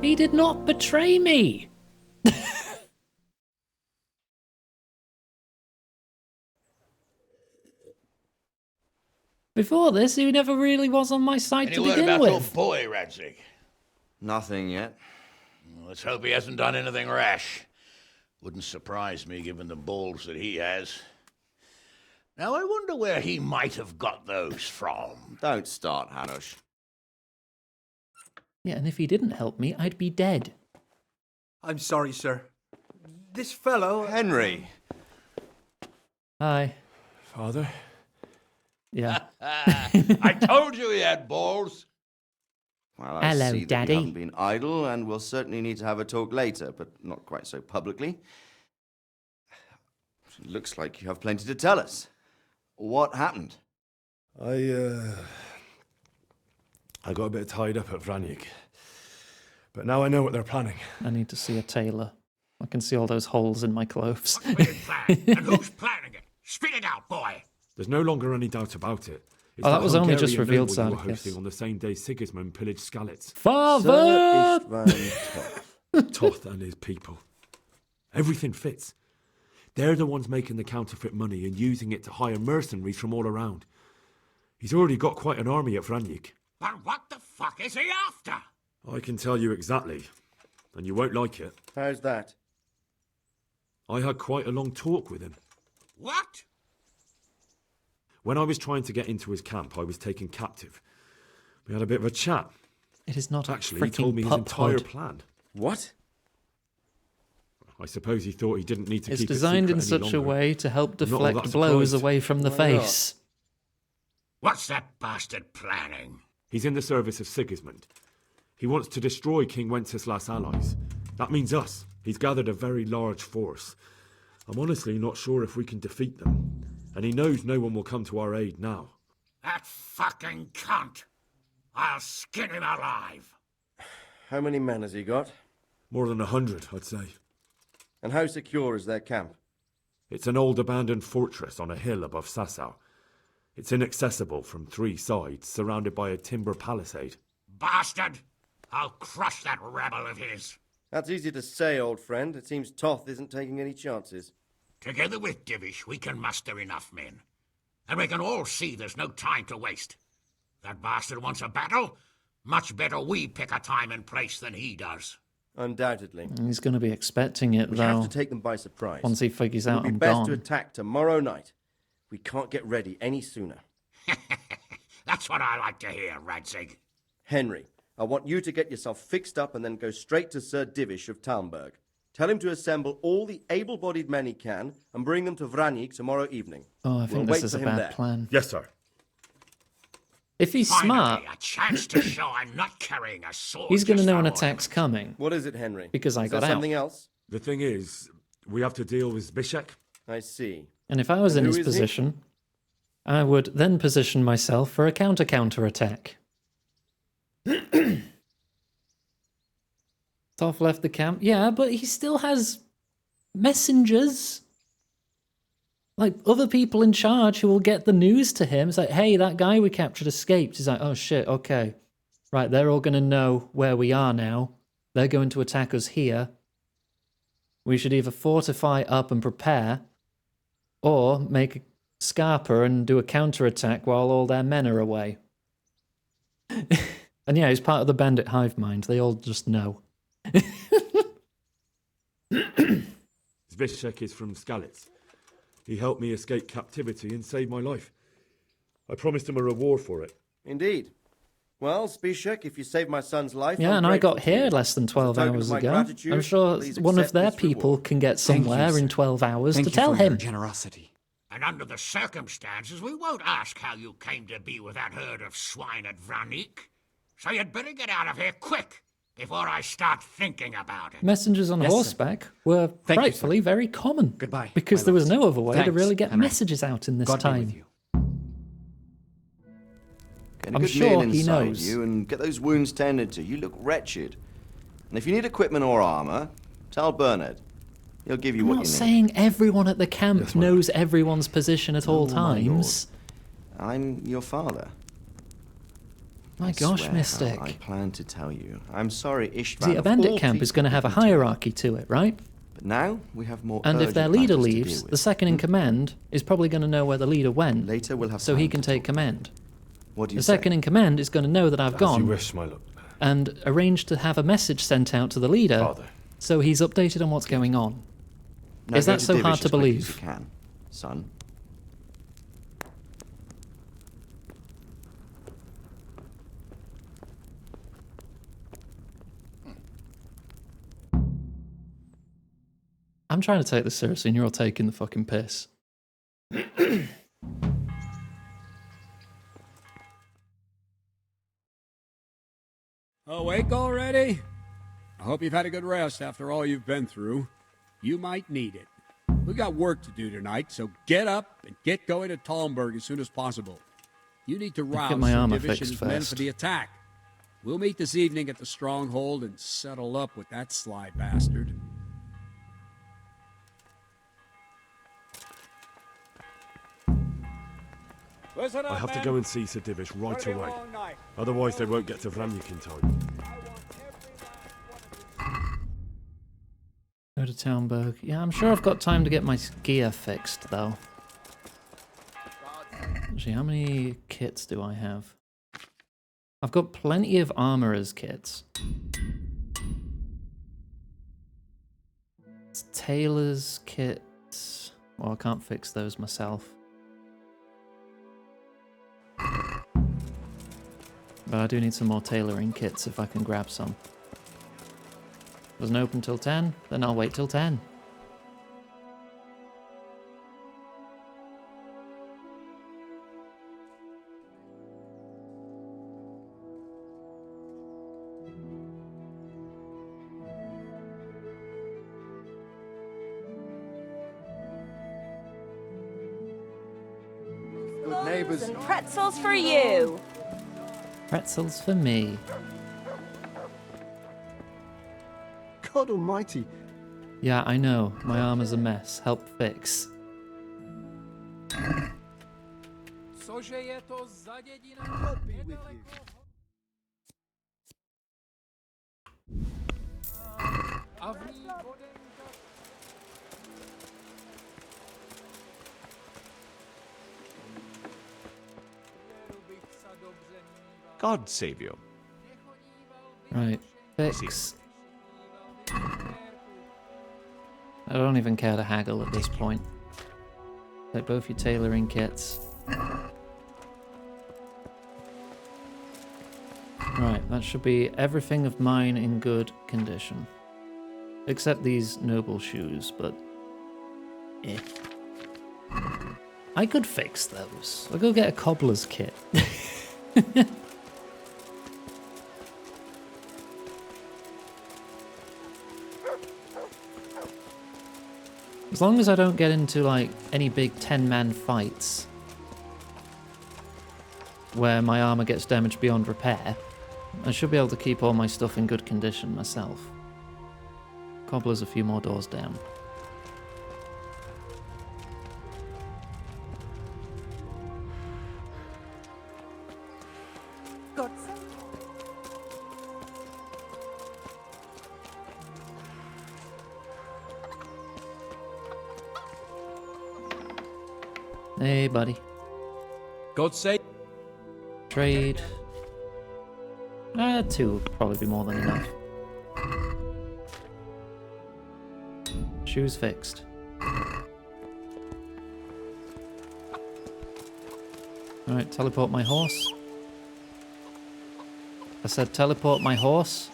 He did not betray me. Before this, he never really was on my side Any to word begin about with. old boy, Radzig? Nothing yet. Let's hope he hasn't done anything rash. Wouldn't surprise me given the balls that he has. Now I wonder where he might have got those from. Don't start, Hanush. Yeah, and if he didn't help me, I'd be dead. I'm sorry, sir. This fellow... Henry! Hi. Father? Yeah. I told you he had balls. Well, I Hello, see that Daddy. you haven't been idle, and we'll certainly need to have a talk later, but not quite so publicly. It looks like you have plenty to tell us. What happened? I got a bit tied up at Vranyik. But now I know what they're planning. I need to see a tailor. I can see all those holes in my clothes. What's being planned? And who's planning it? Spit it out, boy. There's no longer any doubt about it. It's Oh, that was only just Hungarian revealed, noble you were Sarkis. hosting on the same day Sigismund pillaged Skalitz. Father! Toth and his people. Everything fits. They're the ones making the counterfeit money and using it to hire mercenaries from all around. He's already got quite an army at Vranyik. But what the fuck is he after? I can tell you exactly, and you won't like it. How's that? I had quite a long talk with him. What? When I was trying to get into his camp, I was taken captive. We had a bit of a chat. It is not Actually, a he told me freaking his pup entire pod. plan. What? I suppose he thought he didn't need to It's keep designed it in secret any such a longer. way to help I'm not all deflect that blows surprised. away from the Why face. What's that bastard planning? He's in the service of Sigismund. He wants to destroy King Wenceslas' allies. That means us. He's gathered a very large force. I'm honestly not sure if we can defeat them. And he knows no one will come to our aid now. That fucking cunt. I'll skin him alive. How many men has he got? More than 100, I'd say. And how secure is their camp? It's an old abandoned fortress on a hill above Sassau. It's inaccessible from 3 sides, surrounded by a timber palisade. Bastard! I'll crush that rebel of his. That's easy to say, old friend. It seems Toth isn't taking any chances. Together with Divish, we can muster enough men. And we can all see there's no time to waste. That bastard wants a battle? Much better we pick a time and place than he does. Undoubtedly. He's going to be expecting it, We though. have to take them by surprise. Once he figures It out would be I'm best gone. to attack tomorrow night. We can't get ready any sooner. That's what I like to hear, Radzig. Henry, I want you to get yourself fixed up and then go straight to Sir Divish of Talmberg. Tell him to assemble all the able-bodied men he can and bring them to Vranyik tomorrow evening. Oh, I We'll think wait this is for a him bad there. plan. Yes, sir. If he's Finally, smart, a chance to show I'm not carrying a sword. he's going to just know for an ornament. attack's coming. What is it, Henry? Because I Is got there out. something else? The thing is, we have to deal with Zbyszek. I see. And if I was And in who his is he? position, I would then position myself for a counter attack. Toph left the camp. Yeah, but he still has messengers. Like, other people in charge who will get the news to him. It's like, hey, that guy we captured escaped. He's like, oh shit, okay. Right, they're all going to know where we are now. They're going to attack us here. We should either fortify up and prepare, or make a scarper and do a counterattack while all their men are away. And yeah, he's part of the bandit hive mind. They all just know. Zbyszek is from Skalitz. He helped me escape captivity and saved my life. I promised him a reward for it. Indeed. Well, Zbyszek, if you saved my son's life, Yeah, I'm and I grateful got to you. here less than 12 As a token hours of my ago. gratitude, I'm sure please one of accept their this people reward. can get Thank you, somewhere sir. in 12 hours Thank to you tell for your him. generosity. And under the circumstances, we won't ask how you came to be with that herd of swine at Vranik. So you'd better get out of here quick, before I start thinking about it. Messengers on Yes, sir. horseback were Thank you, rightfully very common. Goodbye, Because my there was lords. no other way to Thanks, really get Henry. messages out in this God be time. with you. Get a I'm good sure meal he inside knows. you and get those wounds tended to. You look wretched. And if you need equipment or armor, tell Bernard. He'll give you I'm what not you need. saying everyone at the camp knows everyone's position at all Oh, my lord. times. I'm your father. My I gosh, swear how Mystic. I plan to tell you. I'm sorry, Ishvan. See, a of bandit all camp is people going to have a beat you. hierarchy to it, right? But now we have more And if their urgent leader matters to deal leaves, with. the second in command is probably going to know where the leader went, Later we'll have so he time can to take command. What do you The say? second in command is going to know that I've As you gone wish, my lord. and arrange to have a message sent out to the leader, Father. so he's updated on what's going on. Now Is go that so hard Divish to as quick as believe? you can, son. I'm trying to take this seriously, and you're all taking the fucking piss. Awake already? I hope you've had a good rest after all you've been through. You might need it. We got work to do tonight, so get up and get going to Talmberg as soon as possible. You need to rouse my Sir armor Divish and fixed his men first. for the attack. We'll meet this evening at the stronghold and settle up with that sly bastard. Listen up, I have to men. go and see Sir Divish right It's gonna be a away. long night. Otherwise they won't get to Vranjik in time. Go to Townberg. Yeah, I'm sure I've got time to get my gear fixed, though. Actually, how many kits do I have? I've got plenty of armorer's kits. It's tailor's kits. Well, I can't fix those myself. But I do need some more tailoring kits if I can grab some. Doesn't open till 10? Then I'll wait till 10. Good neighbors. And pretzels for you. Pretzels for me. God almighty. Yeah, I know. My armor's a mess. Help fix. God save you. Right. Fix. I don't even care to haggle at this point. Take both your tailoring kits. Right, that should be everything of mine in good condition. Except these noble shoes, but... eh. I could fix those. I'll go get a cobbler's kit. As long as I don't get into, like, any big 10-man fights where my armor gets damaged beyond repair, I should be able to keep all my stuff in good condition myself. Cobbler's a few more doors down. Hey, buddy. God save. Trade. 2 would probably be more than enough. Shoes fixed. Alright, teleport my horse. I said teleport my horse.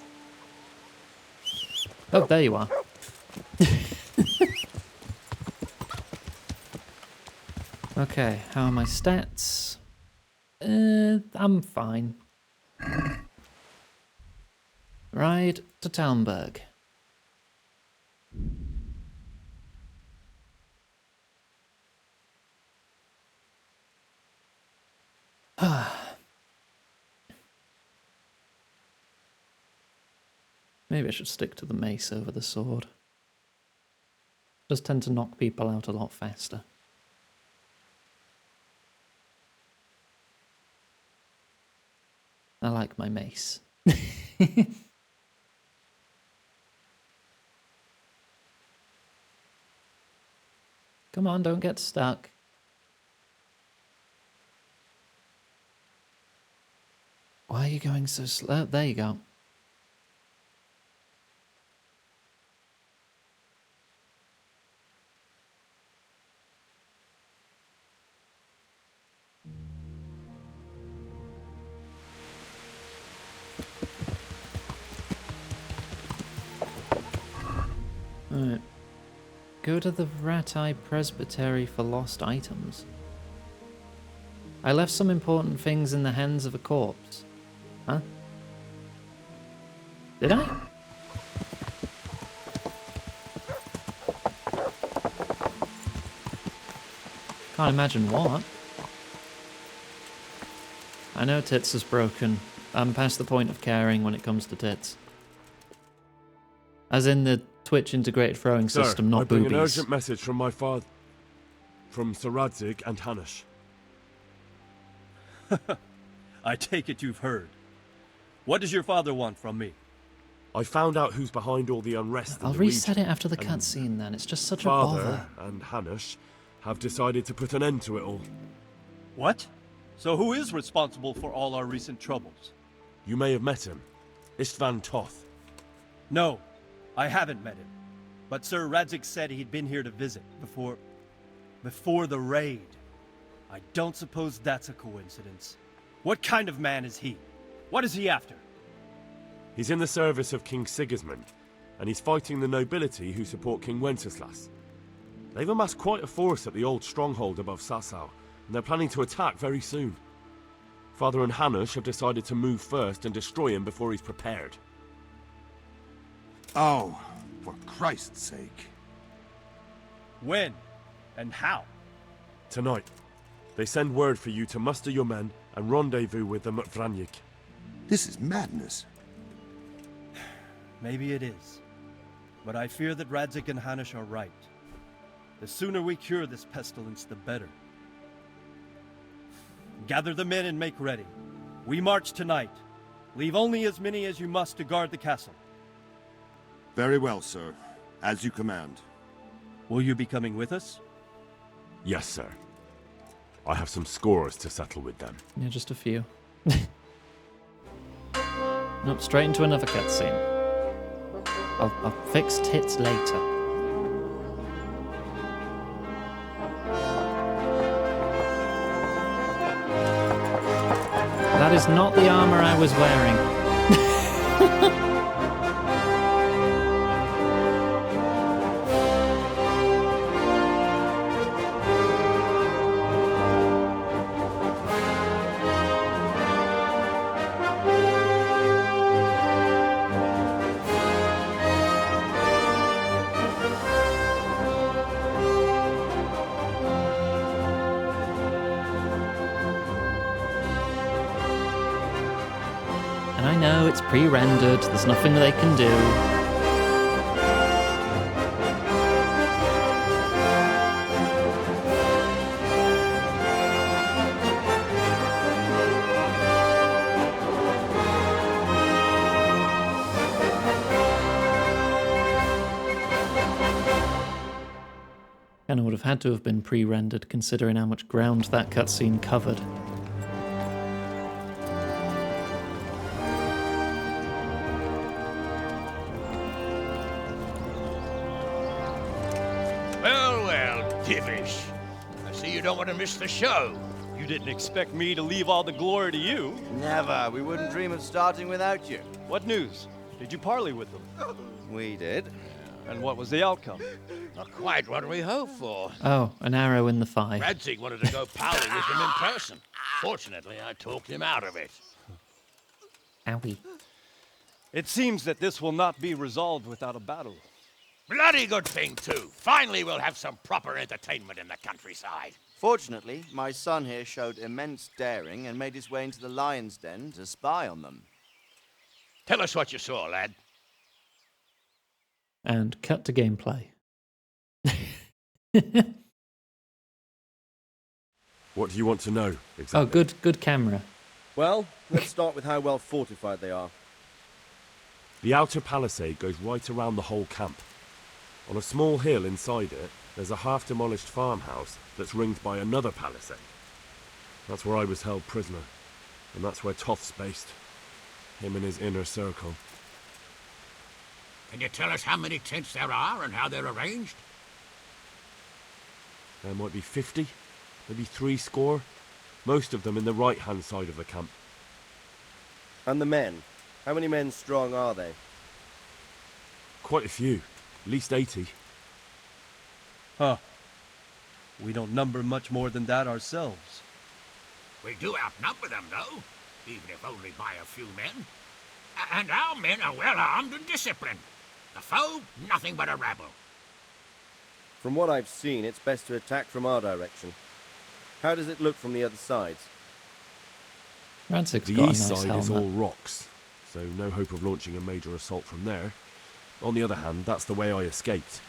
Oh, there you are. Okay, how are my stats? I'm fine. Ride to Talmberg. Maybe I should stick to the mace over the sword. Does tend to knock people out a lot faster. I like my mace. Come on, don't get stuck. Why are you going so slow? There you go. Alright. Go to the Rat-Eye Presbytery for lost items. I left some important things in the hands of a corpse. Huh? Did I? Can't imagine what. I know Tits is broken. I'm past the point of caring when it comes to Tits. As in the Twitch integrated throwing system, not I bring boobies. an urgent message from my father, from Sir Radzig and Hanush. I take it you've heard. What does your father want from me? I found out who's behind all the unrest. I'll reset it after the cutscene then. It's just such a bother. Father and Hanush have decided to put an end to it all. What? So who is responsible for all our recent troubles? You may have met him. Istvan Toth. No, I haven't met him. But Sir Radzig said he'd been here to visit before the raid. I don't suppose that's a coincidence. What kind of man is he? What is he after? He's in the service of King Sigismund, and he's fighting the nobility who support King Wenceslas. They've amassed quite a force at the old stronghold above Sasau, and they're planning to attack very soon. Father and Hanush have decided to move first and destroy him before he's prepared. Oh, for Christ's sake. When? And how? Tonight. They send word for you to muster your men and rendezvous with them at Vranyik. This is madness. Maybe it is. But I fear that Radzig and Hanush are right. The sooner we cure this pestilence, the better. Gather the men and make ready. We march tonight. Leave only as many as you must to guard the castle. Very well, sir. As you command. Will you be coming with us? Yes, sir. I have some scores to settle with them. Yeah, just a few. Nope, straight into another cutscene. I'll fix Tits later. That is not the armor I was wearing. I know it's pre-rendered. There's nothing they can do. Kind of would have had to have been pre-rendered considering how much ground that cutscene covered. Well, Divish. I see you don't want to miss the show. You didn't expect me to leave all the glory to you. Never. We wouldn't dream of starting without you. What news? Did you parley with them? We did. And what was the outcome? Not quite what we hoped for. Oh, an arrow in the thigh. Radzig wanted to go pally with him in person. Fortunately, I talked him out of it. Owie. It seems that this will not be resolved without a battle. Bloody good thing, too. Finally, we'll have some proper entertainment in the countryside. Fortunately, my son here showed immense daring and made his way into the lion's den to spy on them. Tell us what you saw, lad. And cut to gameplay. What do you want to know exactly? Oh, good camera. Well, let's start with how well fortified they are. The outer palisade goes right around the whole camp. On a small hill inside it, there's a half-demolished farmhouse that's ringed by another palisade. That's where I was held prisoner, and that's where Toth's based. Him and his inner circle. Can you tell us how many tents there are and how they're arranged? There might be 50, maybe 70. Most of them in the right-hand side of the camp. And the men? How many men strong are they? Quite a few. At least 80. Huh. We don't number much more than that ourselves. We do outnumber them, though, even if only by a few men. And our men are well armed and disciplined. The foe, nothing but a rabble. From what I've seen, it's best to attack from our direction. How does it look from the other sides? Radzig's the got a east nice side helmet. is all rocks, so no hope of launching a major assault from there. On the other hand, that's the way I escaped.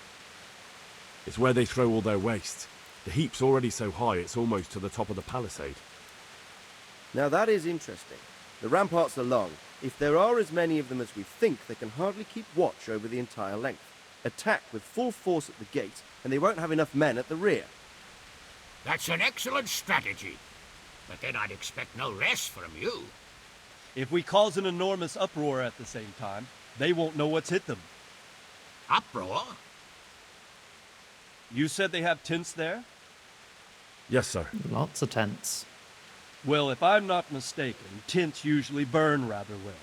It's where they throw all their waste. The heap's already so high it's almost to the top of the palisade. Now that is interesting. The ramparts are long. If there are as many of them as we think, they can hardly keep watch over the entire length. Attack with full force at the gate, and they won't have enough men at the rear. That's an excellent strategy. But then I'd expect no less from you. If we cause an enormous uproar at the same time, they won't know what's hit them. Uproar? You said they have tents there? Yes, sir. Lots of tents. Well, if I'm not mistaken, tents usually burn rather well.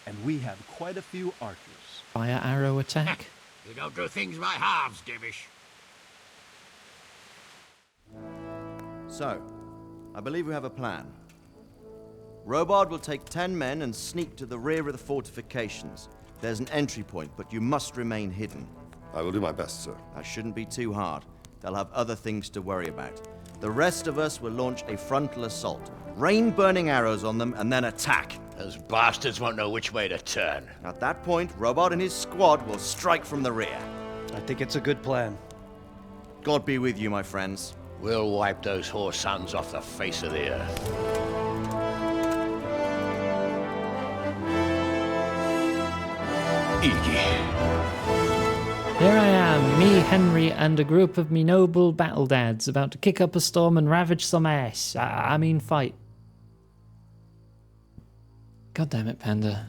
And we have quite a few archers. Fire arrow attack. You don't do things by halves, Divish. So, I believe we have a plan. Robard will take 10 men and sneak to the rear of the fortifications. There's an entry point, but you must remain hidden. I will do my best, sir. That shouldn't be too hard. They'll have other things to worry about. The rest of us will launch a frontal assault, rain burning arrows on them, and then attack. Those bastards won't know which way to turn. At that point, Robard and his squad will strike from the rear. I think it's a good plan. God be with you, my friends. We'll wipe those whore sons off the face of the earth. Here I am, me, Henry, and a group of me noble battle dads, about to kick up a storm and ravage some ass. I mean fight. God damn it, Panda.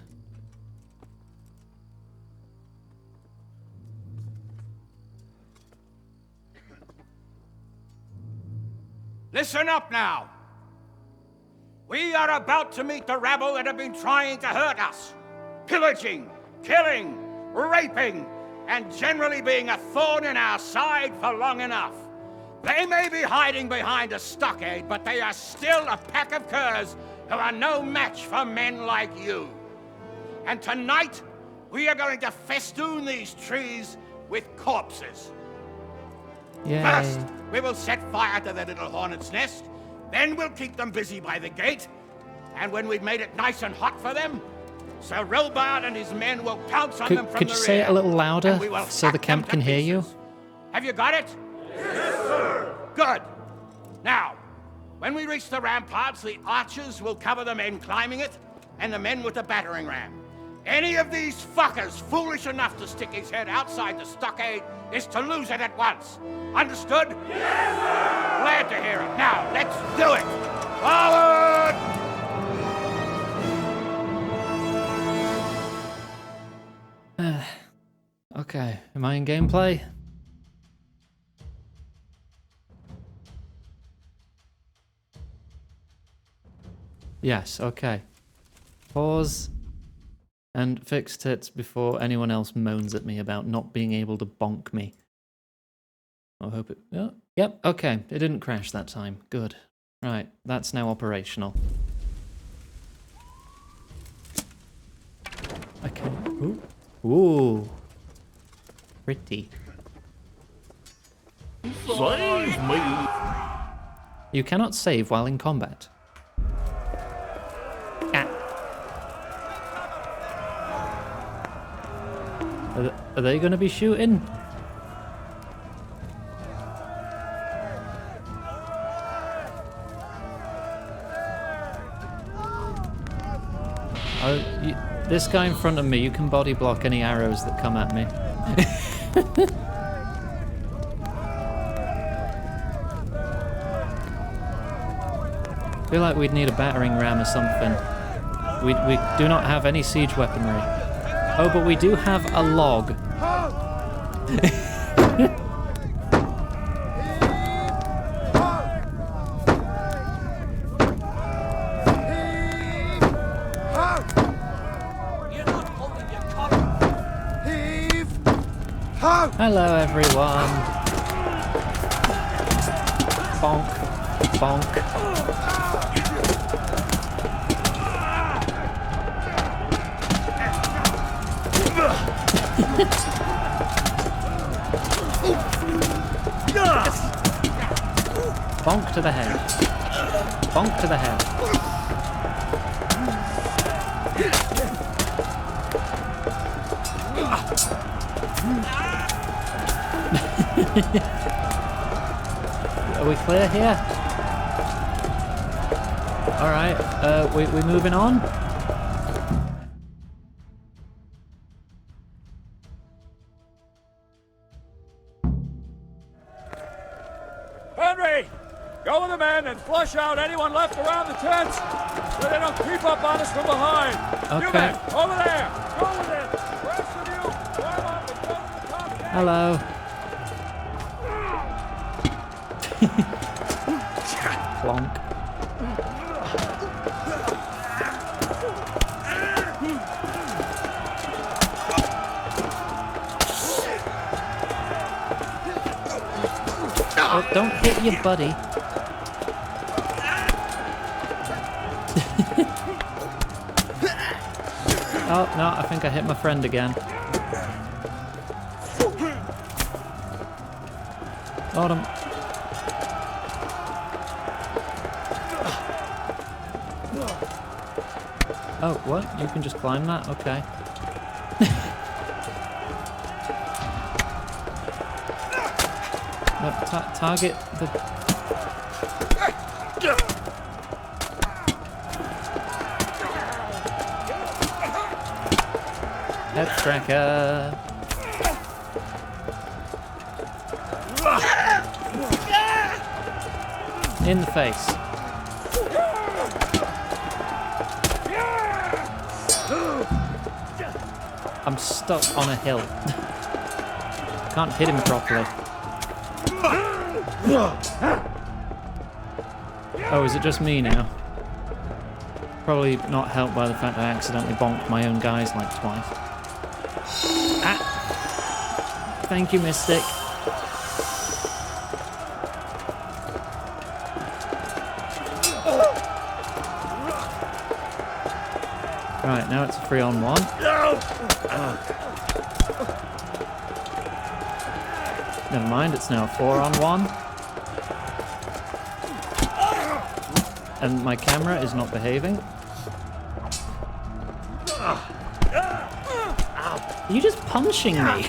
Listen up now. We are about to meet the rabble that have been trying to hurt us. Pillaging, killing, raping, and generally being a thorn in our side for long enough. They may be hiding behind a stockade, but they are still a pack of curs who are no match for men like you. And tonight, we are going to festoon these trees with corpses. Yay. First, we will set fire to their little hornet's nest. Then we'll keep them busy by the gate. And when we've made it nice and hot for them, Sir Robard and his men will pounce on them from Could the you rear. say it a little louder and we will so the hack camp them can to hear you? pieces. Have you got it? Yes, sir. Good. Now, when we reach the ramparts, the archers will cover the men climbing it, and the men with the battering ram. Any of these fuckers foolish enough to stick his head outside the stockade is to lose it at once. Understood? Yes, sir! Glad to hear it. Now, let's do it! Forward! Okay, am I in gameplay? Yes, okay. Pause and fix tits before anyone else moans at me about not being able to bonk me. I hope it... Oh, yep, okay. It didn't crash that time. Good. Right, that's now operational. Okay. Ooh. Ooh. Pretty. Save me! You cannot save while in combat. Ah. Are they going to be shooting? This guy in front of me, you can body block any arrows that come at me. I feel like we'd need a battering ram or something. We do not have any siege weaponry. Oh, but we do have a log. Hello, everyone. Bonk. Bonk. Bonk to the head. Bonk to the head. Are we clear here? Alright, we moving on? Henry! Go with the men and flush out anyone left around the tents so they don't creep up on us from behind. Okay. You men, over there! Go with it! The rest of you, climb up and go to the top gate! Hello. Plonk. Oh, don't hit your buddy. Oh, no, I think I hit my friend again. Got him. Oh, what? You can just climb that? Okay. No, target the... Head cracker. In the face. I'm stuck on a hill. Can't hit him properly. Oh, is it just me now? Probably not helped by the fact I accidentally bonked my own guys like twice. Ah! Thank you, Mystic. Right, now it's a 3-on-1. Never mind, it's now a 4-on-1. And my camera is not behaving. you just punching me?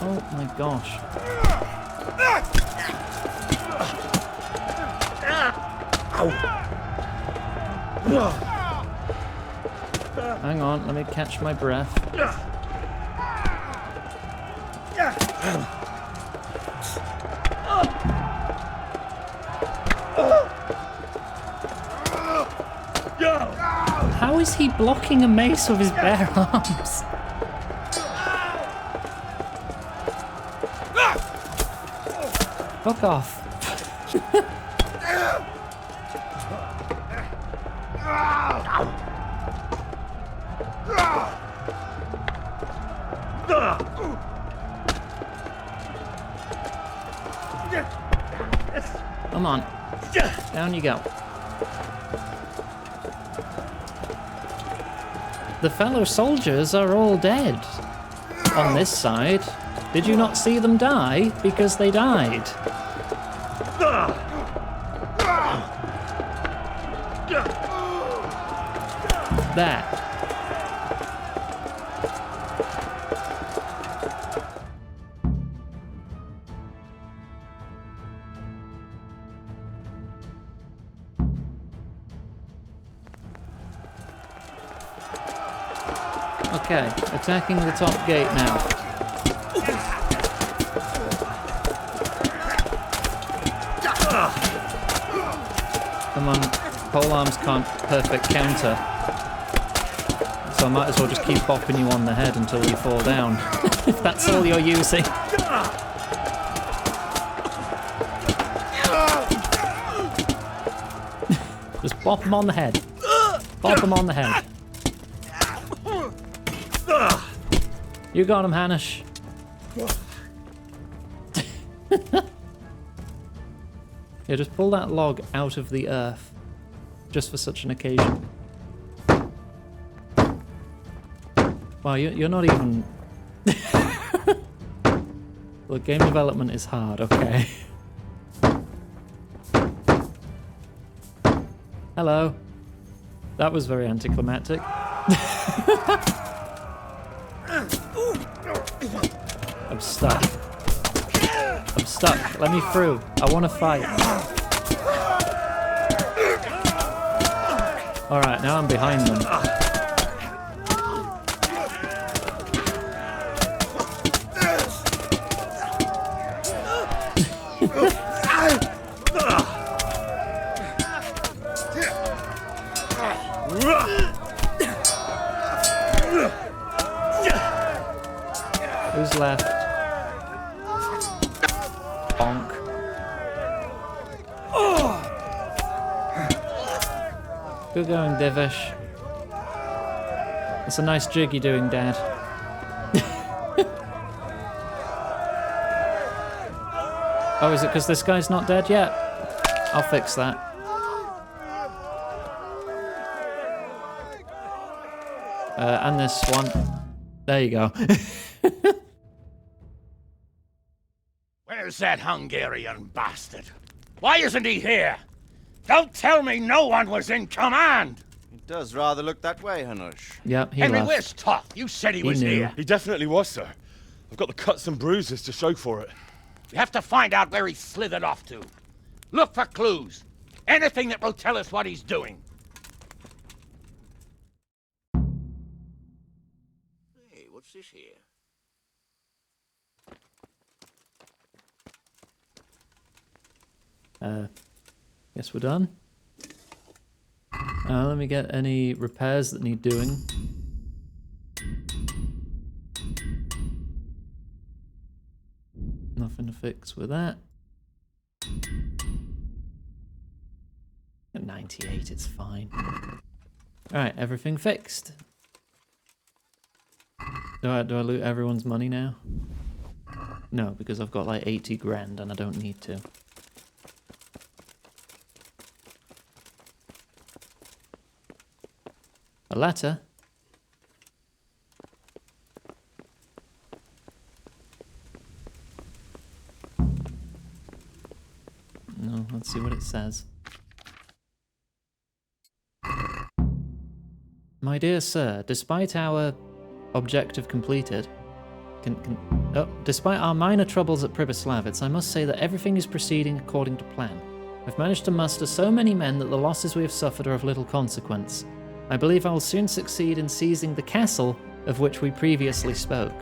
Oh my gosh. Hang on, let me catch my breath. How is he blocking a mace with his bare arms? Fuck off. Come on. Down you go. The fellow soldiers are all dead. On this side. Did you not see them die? Because they died. There. Okay, attacking the top gate now. Come on, polearms can't perfect counter. So I might as well just keep bopping you on the head until you fall down. If that's all you're using. Just bop him on the head. Bop him on the head. You got him, Hanish. Yeah, just pull that log out of the earth. Just for such an occasion. Wow, you're not even... Look, game development is hard, okay. Hello. That was very anticlimactic. I'm stuck. I'm stuck. Let me through. I want to fight. Alright, now I'm behind them. Who's left? Bonk. Good going, Divish. It's a nice jig you're doing, Dad. Oh, is it because this guy's not dead yet? I'll fix that. And this one. There you go. Where's that Hungarian bastard? Why isn't he here? Don't tell me no one was in command! It does rather look that way, Hanush. Yep, he Henry, left. where's Toth? You said he was knew. here. He definitely was, sir. I've got the cuts and bruises to show for it. We have to find out where he slithered off to. Look for clues. Anything that will tell us what he's doing. Hey, what's this here? Guess we're done. Let me get any repairs that need doing. Nothing to fix with that. At 98, it's fine. Alright, everything fixed. Do I loot everyone's money now? No, because I've got like 80 grand and I don't need to. A letter? says. My dear sir, despite our objective completed, despite our minor troubles at Pribyslavitz, I must say that everything is proceeding according to plan. We've managed to muster so many men that the losses we have suffered are of little consequence. I believe I will soon succeed in seizing the castle of which we previously spoke.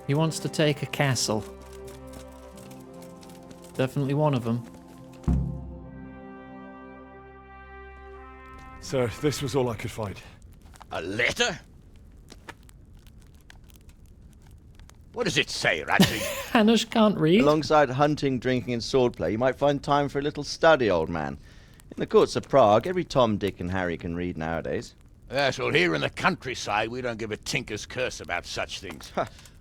He wants to take a castle. Definitely one of them. Sir, this was all I could find. A letter? What does it say, Ratsy? Hanush can't read. Alongside hunting, drinking, and swordplay, you might find time for a little study, old man. In the courts of Prague, every Tom, Dick, and Harry can read nowadays. Yes, well, here in the countryside, we don't give a tinker's curse about such things.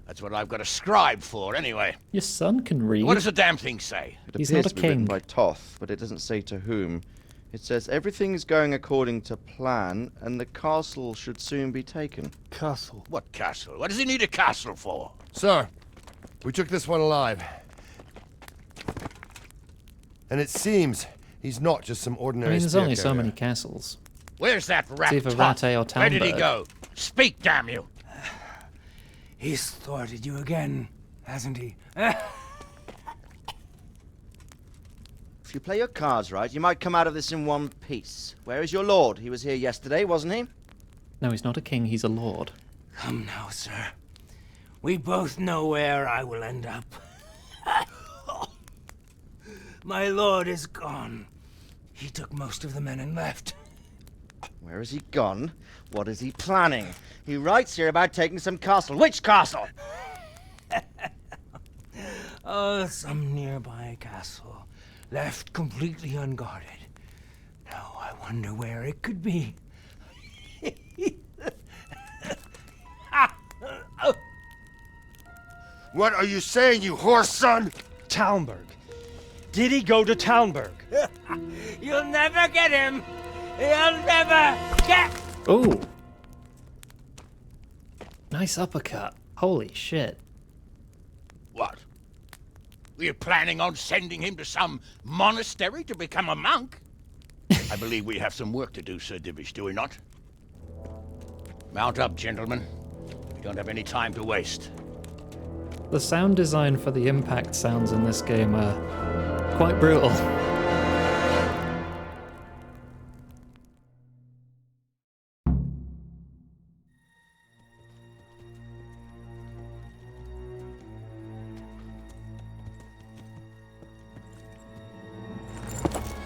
That's what I've got a scribe for, anyway. Your son can read. What does the damn thing say? It He's appears not a to be written king. by Toth, but it doesn't say to whom. It says everything is going according to plan, and the castle should soon be taken. Castle? What castle? What does he need a castle for? Sir, we took this one alive. And it seems he's not just some I ordinary mean, there's spear only so carrier. many castles. Where's that rat? It's either Tot? Rattay or Where did he Talmberg. go? Speak, damn you! He's thwarted you again, hasn't he? If you play your cards right, you might come out of this in one piece. Where is your lord? He was here yesterday, wasn't he? No, he's not a king, he's a lord. Come now, sir. We both know where I will end up. My lord is gone. He took most of the men and left. Where has he gone? What is he planning? He writes here about taking some castle. Which castle? Oh, some nearby castle, left completely unguarded. Now I wonder where it could be. What are you saying, you horse son? Talmberg. Did he go to Talmberg? You'll never get him. You'll never get. Oh! Nice uppercut. Holy shit. What? Were you planning on sending him to some monastery to become a monk? I believe we have some work to do, Sir Divish, do we not? Mount up, gentlemen. We don't have any time to waste. The sound design for the impact sounds in this game are quite brutal.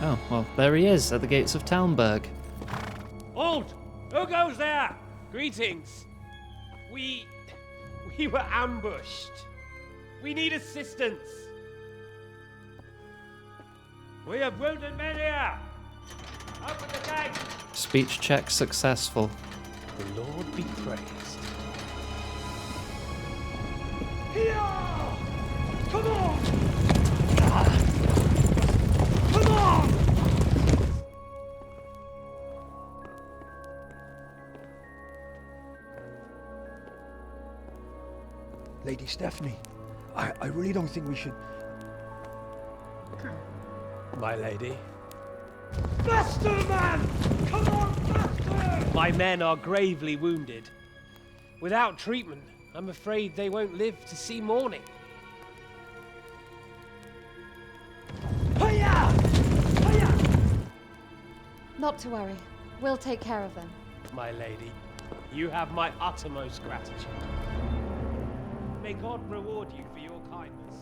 Oh, well, there he is at the gates of Talmberg. Halt! Who goes there? Greetings. We were ambushed. We need assistance. We have wounded men here. Open the gate. Speech check successful. The Lord be praised. Here! Come on! Come on! Lady Stephanie, I really don't think we should... My lady. Faster, man! Come on, faster! My men are gravely wounded. Without treatment, I'm afraid they won't live to see morning. Hiya! Hiya! Not to worry. We'll take care of them. My lady, you have my uttermost gratitude. May God reward you for your kindness.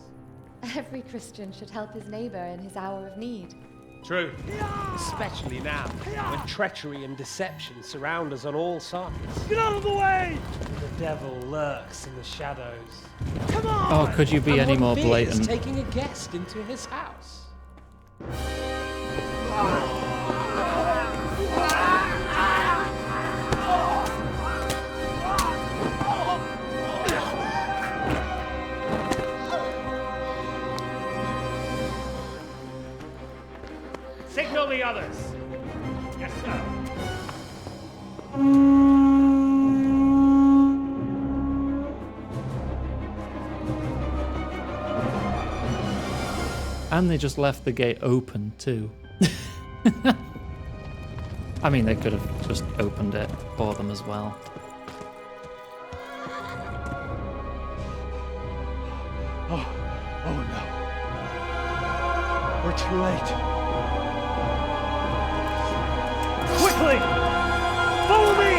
Every Christian should help his neighbor in his hour of need. True. Especially now, when treachery and deception surround us on all sides. Get out of the way! The devil lurks in the shadows. Come on! Oh, could you be And any one more fears blatant? taking a guest into his house. Signal the others. Yes, sir. And they just left the gate open too. I mean, they could have just opened it for them as well. Oh no. We're too late. Quickly! Follow me!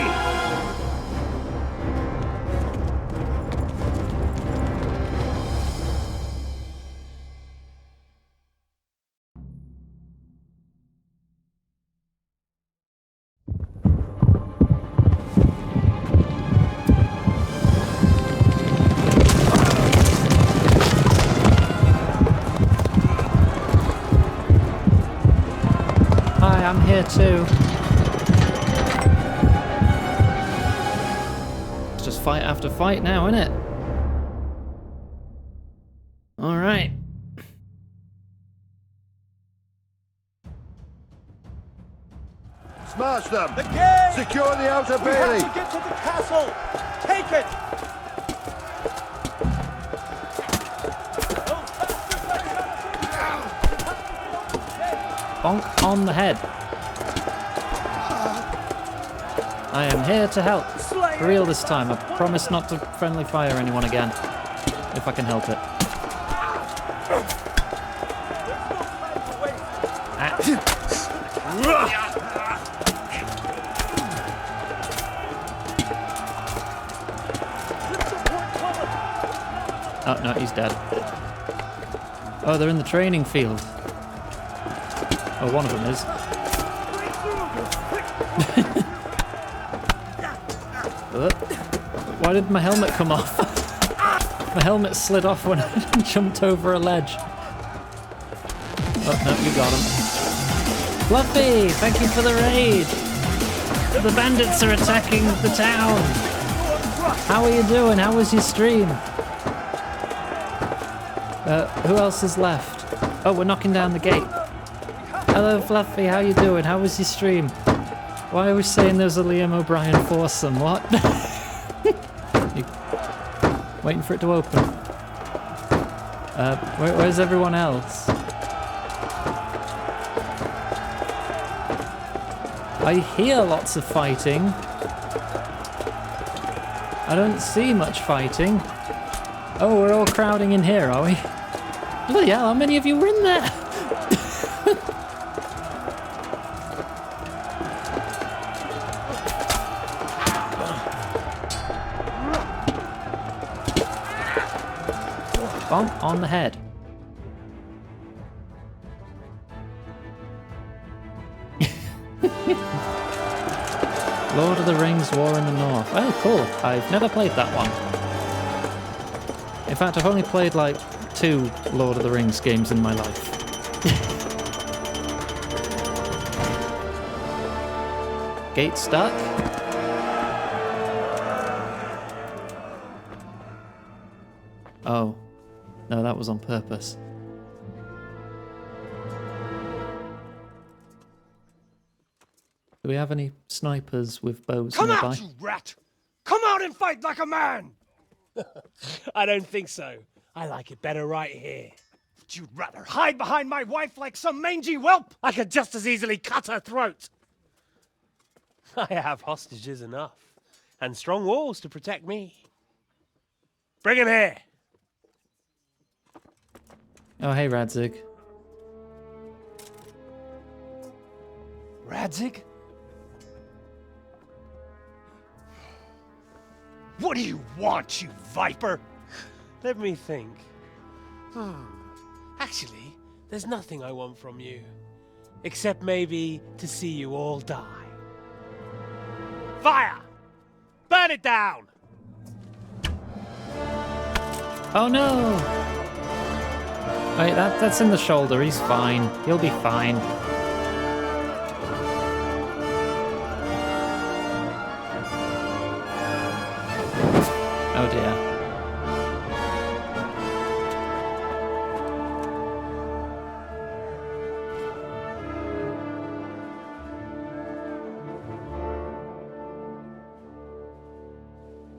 Hi, I'm here too. It's just fight after fight now, isn't it? Alright. Smash them! The gate! Secure the outer We bailey! have to get to the castle! Take it! Bonk on the head. I am here to help. For real this time. I promise not to friendly fire anyone again. If I can help it. Oh, no, he's dead. Oh, they're in the training field. Oh, one of them is. Why did my helmet come off? My helmet slid off when I jumped over a ledge. Oh, no, you got him. Fluffy, thank you for the raid. The bandits are attacking the town. How are you doing? How was your stream? Who else is left? Oh, we're knocking down the gate. Hello, Fluffy. How you doing? How was your stream? Why are we saying there's a Liam O'Brien foursome? What? Waiting for it to open. Where's everyone else? I hear lots of fighting. I don't see much fighting. Oh, we're all crowding in here, are we? Bloody hell, how many of you were in there? Bonk on the head. Lord of the Rings War in the North. Oh, cool. I've never played that one. In fact, I've only played like 2 Lord of the Rings games in my life. Gate stuck. Oh. No, that was on purpose. Do we have any snipers with bows Come nearby? out, you rat! Come out and fight like a man! I don't think so. I like it better right here. Would you rather hide behind my wife like some mangy whelp? I could just as easily cut her throat. I have hostages enough, and strong walls to protect me. Bring him here. Oh, hey, Radzig. Radzig? What do you want, you viper? Let me think. Actually, there's nothing I want from you. Except maybe to see you all die. Fire! Burn it down! Oh no! Wait, that's in the shoulder. He's fine. He'll be fine. Oh dear.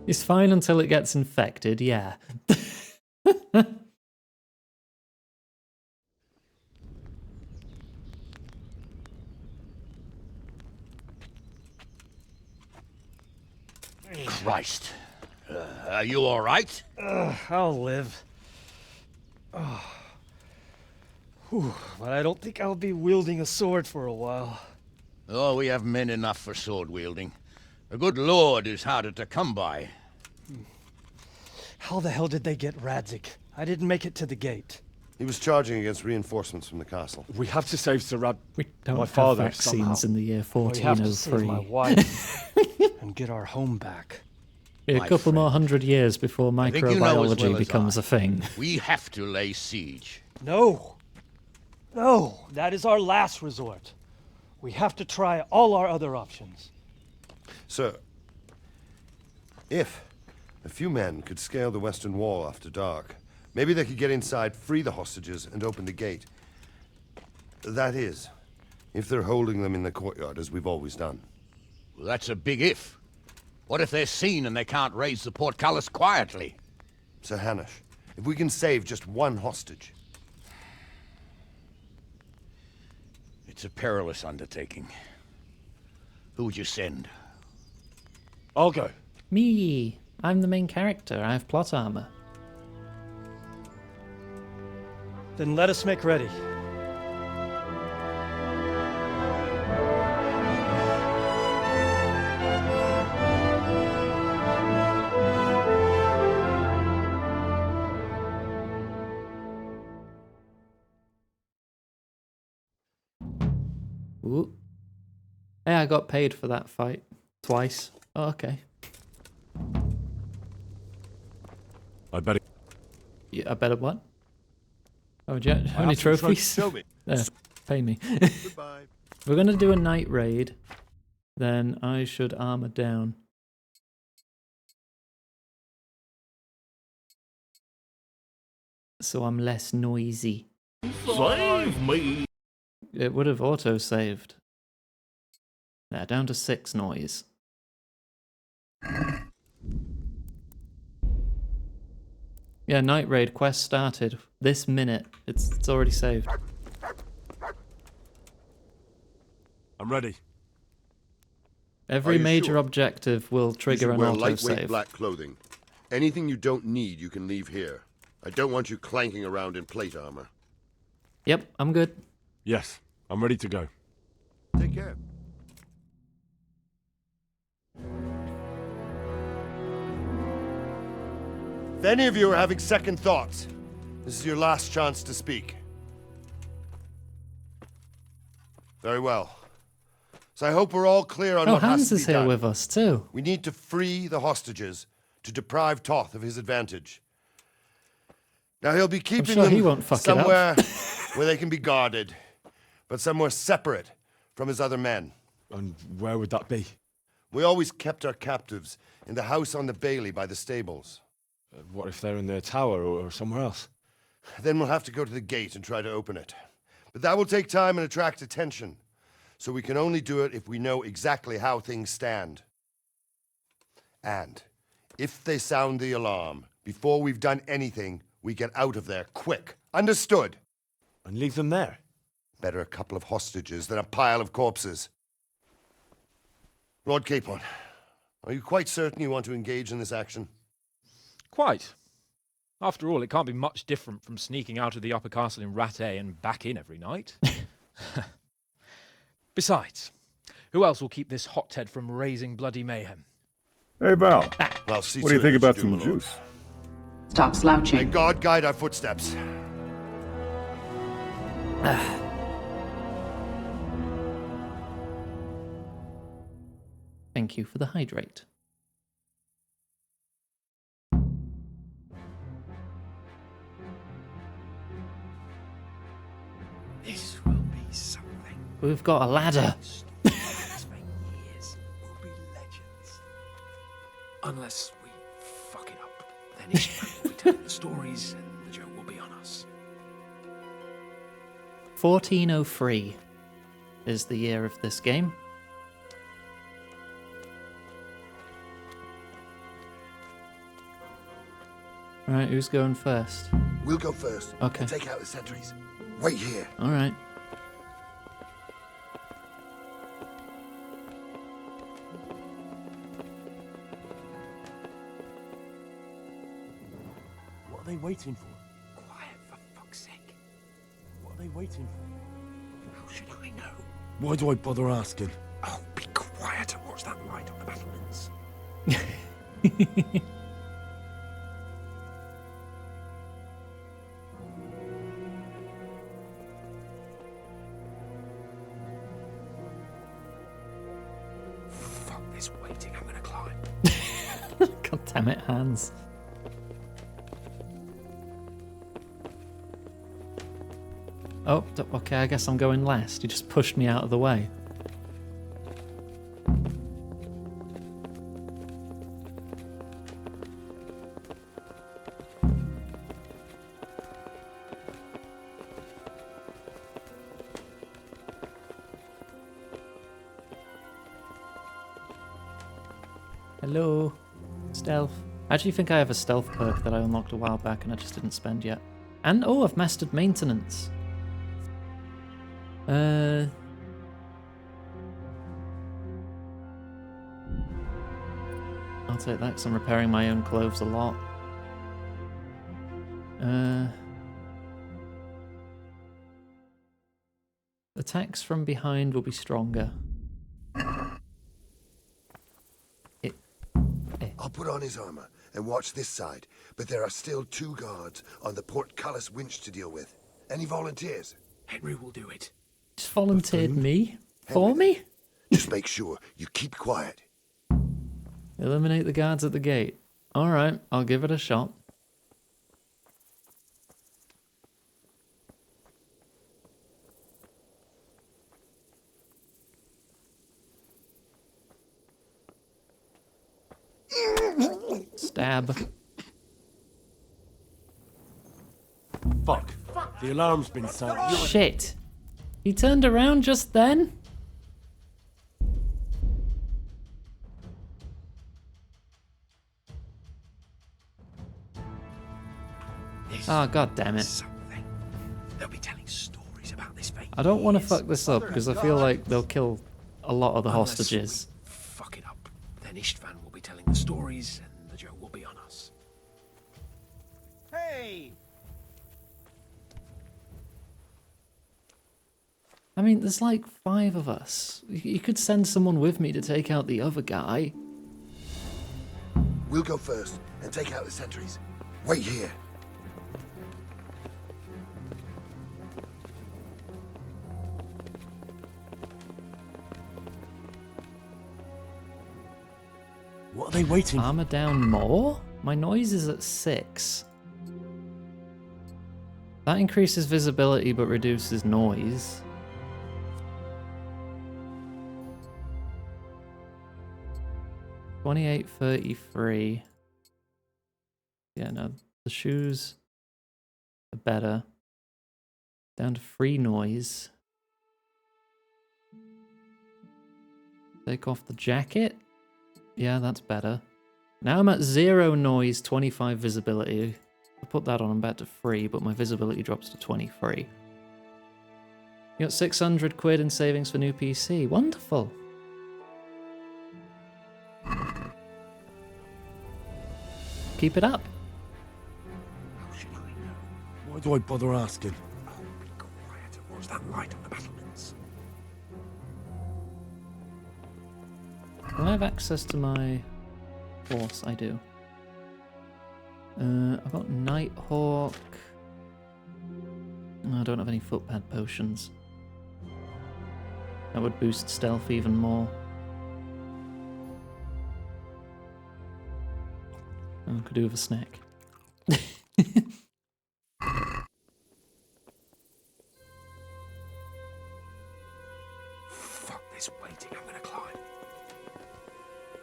He's fine until it gets infected, yeah. Christ. Are you all right? I'll live. Whew, but I don't think I'll be wielding a sword for a while. Oh, we have men enough for sword wielding. The good Lord is harder to come by. How the hell did they get Radzik? I didn't make it to the gate. He was charging against reinforcements from the castle. We have to save Sir Rad... We don't my have father vaccines somehow. in the year We have to save 1403. my wife and get our home back. A couple more hundred years before think microbiology you know as well as becomes I. a thing. We have to lay siege. No! No! That is our last resort. We have to try all our other options. Sir, if a few men could scale the western wall after dark, maybe they could get inside, free the hostages, and open the gate. That is, if they're holding them in the courtyard, as we've always done. Well, that's a big if. What if they're seen and they can't raise the portcullis quietly? Sir Hanush, if we can save just one hostage. It's a perilous undertaking. Who would you send? I'll go. Me. I'm the main character. I have plot armor. Then let us make ready. Ooh. Hey, I got paid for that fight. Twice. Oh, okay. I better... Yeah, I better what? Oh, do you have any have some trophies? show me. Pay me. Goodbye. We're going to do a night raid. Then I should armor down. So I'm less noisy. Save me! It would have auto-saved. There, down to 6 noise. Yeah, night raid quest started this minute. It's already saved. I'm ready. Every you major sure? objective will You trigger should an wear lightweight autosave. black clothing. Anything you don't need, you can leave here. I don't want you clanking around in plate armor. Yep, I'm good. Yes, I'm ready to go. Take care. If any of you are having second thoughts, this is your last chance to speak. Very well. So I hope we're all clear on Oh, what has Hans to be is here done. with us too. We need to free the hostages to deprive Toth of his advantage. Now he'll be keeping sure them he won't fuck it up. somewhere where they can be guarded, but somewhere separate from his other men. And where would that be? We always kept our captives in the house on the Bailey by the stables. What if they're in their tower or somewhere else? Then we'll have to go to the gate and try to open it. But that will take time and attract attention. So we can only do it if we know exactly how things stand. And if they sound the alarm, before we've done anything, we get out of there quick. Understood? And leave them there? Better a couple of hostages than a pile of corpses. Lord Capon, are you quite certain you want to engage in this action? Quite. After all, it can't be much different from sneaking out of the upper castle in Rattay and back in every night. Besides, who else will keep this hothead from raising bloody mayhem? Hey, Val. Well, see What do you to it think that about you do, some my lord. juice? Stop slouching. May God guide our footsteps. Thank you for the hydrate. This will be something. We've got a ladder. Stories for years will be legends. Unless we fuck it up, then Ishmael will be telling the stories and the joke will be on us. 1403 is the year of this game. Alright, who's going first? We'll go first. Okay. And take out the sentries. Wait here. Alright. waiting for? Quiet, for fuck's sake. What are they waiting for? How should I know? Why do I bother asking? Oh, be quiet and watch that light on the battlements. Fuck this waiting, I'm gonna climb. God damn it, Hans. Oh, okay, I guess I'm going last. He just pushed me out of the way. Hello. Stealth. I actually think I have a stealth perk that I unlocked a while back and I just didn't spend yet. And, oh, I've mastered maintenance. I'll take that because I'm repairing my own clothes a lot. Attacks from behind will be stronger. I'll put on his armor and watch this side, but there are still 2 guards on the portcullis winch to deal with. Any volunteers? Henry will do it. Just volunteered me? For me? Just make sure you keep quiet. Eliminate the guards at the gate. Alright, I'll give it a shot. Stab. Fuck. The alarm's been sounded. Shit. He turned around just then? Oh, god damn it. Something. They'll be telling stories about this for I don't want to years. fuck this up because I feel like they'll kill a lot of the Unless hostages. we fuck it up. Then Istvan will be telling the stories and the joke will be on us. Hey! I mean, there's like 5 of us. You could send someone with me to take out the other guy. We'll go first and take out the sentries. Wait here. What are they waiting for? Armor down more? My noise is at 6. That increases visibility but reduces noise. $28.33. Yeah, no, the shoes are better. Down to 3 noise. Take off the jacket. Yeah, that's better. Now I'm at 0 noise, 25 visibility. I put that on, I'm back to 3, but my visibility drops to 23. You got 600 quid in savings for new PC. Wonderful. Keep it up. Why do I bother asking? Oh, be quiet and watch that light on the battlements. Do I have access to my horse? I do. I've got Nighthawk. I don't have any footpad potions. That would boost stealth even more. I could do with a snack. Fuck this waiting, I'm gonna climb.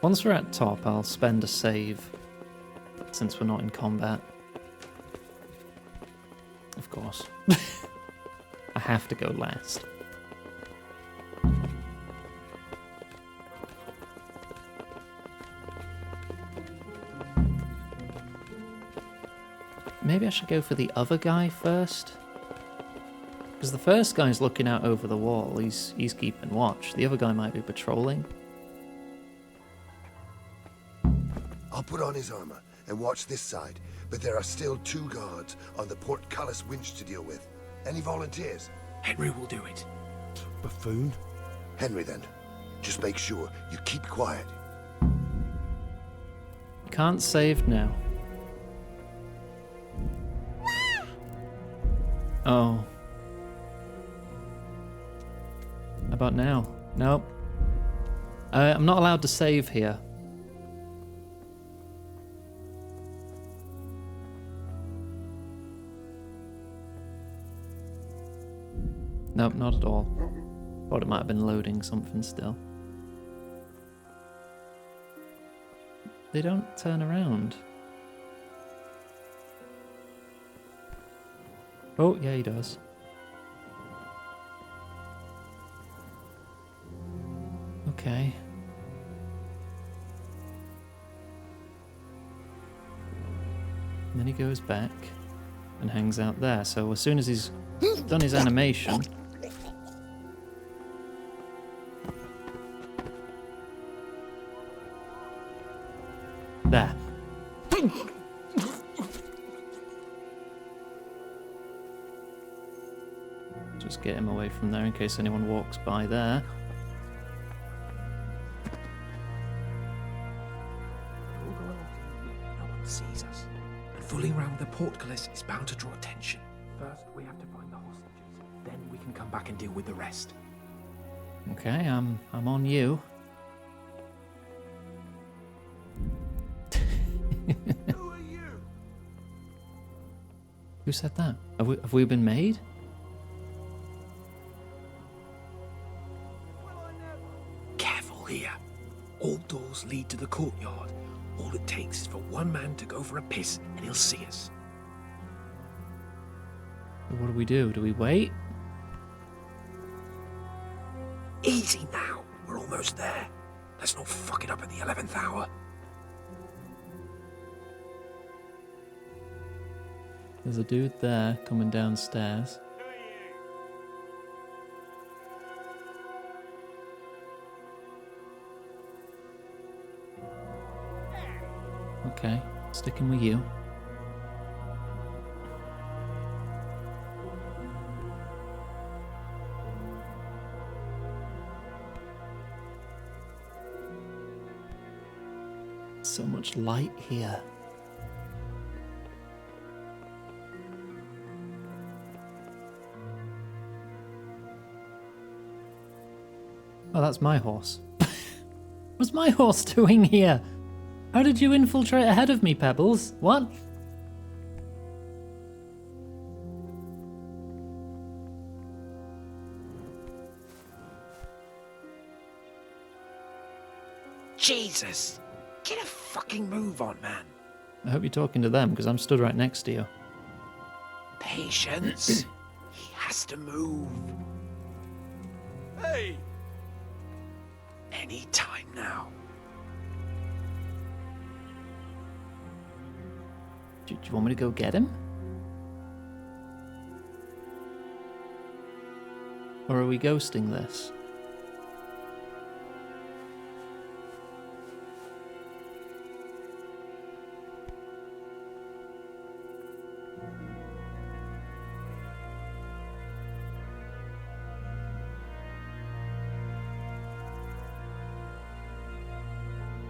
Once we're at top, I'll spend a save, since we're not in combat. Of course. I have to go last. Maybe I should go for the other guy first? Because the first guy's looking out over the wall, he's keeping watch. The other guy might be patrolling. I'll put on his armor and watch this side, but there are still 2 guards on the portcullis winch to deal with. Any volunteers? Henry will do it. Buffoon? Henry, then. Just make sure you keep quiet. Can't save now. Oh. How about now? Nope. I'm not allowed to save here. Nope, not at all. Thought it might have been loading something still. They don't turn around. Oh, yeah, he does. Okay. And then he goes back and hangs out there. So as soon as he's done his animation... There. Just get him away from there in case anyone walks by there. No one sees us. And fooling around with the portcullis is bound to draw attention. First, we have to find the hostages. Then we can come back and deal with the rest. Okay, I'm on you. Who are you? Who said that? Have we been made? Careful here. All doors lead to the courtyard. All it takes is for one man to go for a piss and he'll see us. What do we do? Do we wait? Easy now. We're almost there. Let's not fuck it up at the 11th hour. There's a dude there coming downstairs. Okay, sticking with you. So much light here. Oh, that's my horse. What's my horse doing here? How did you infiltrate ahead of me, Pebbles? What? Jesus! Get a fucking move on, man. I hope you're talking to them, because I'm stood right next to you. Patience. He has to move. Hey! Any time now. Do you want me to go get him? Or are we ghosting this?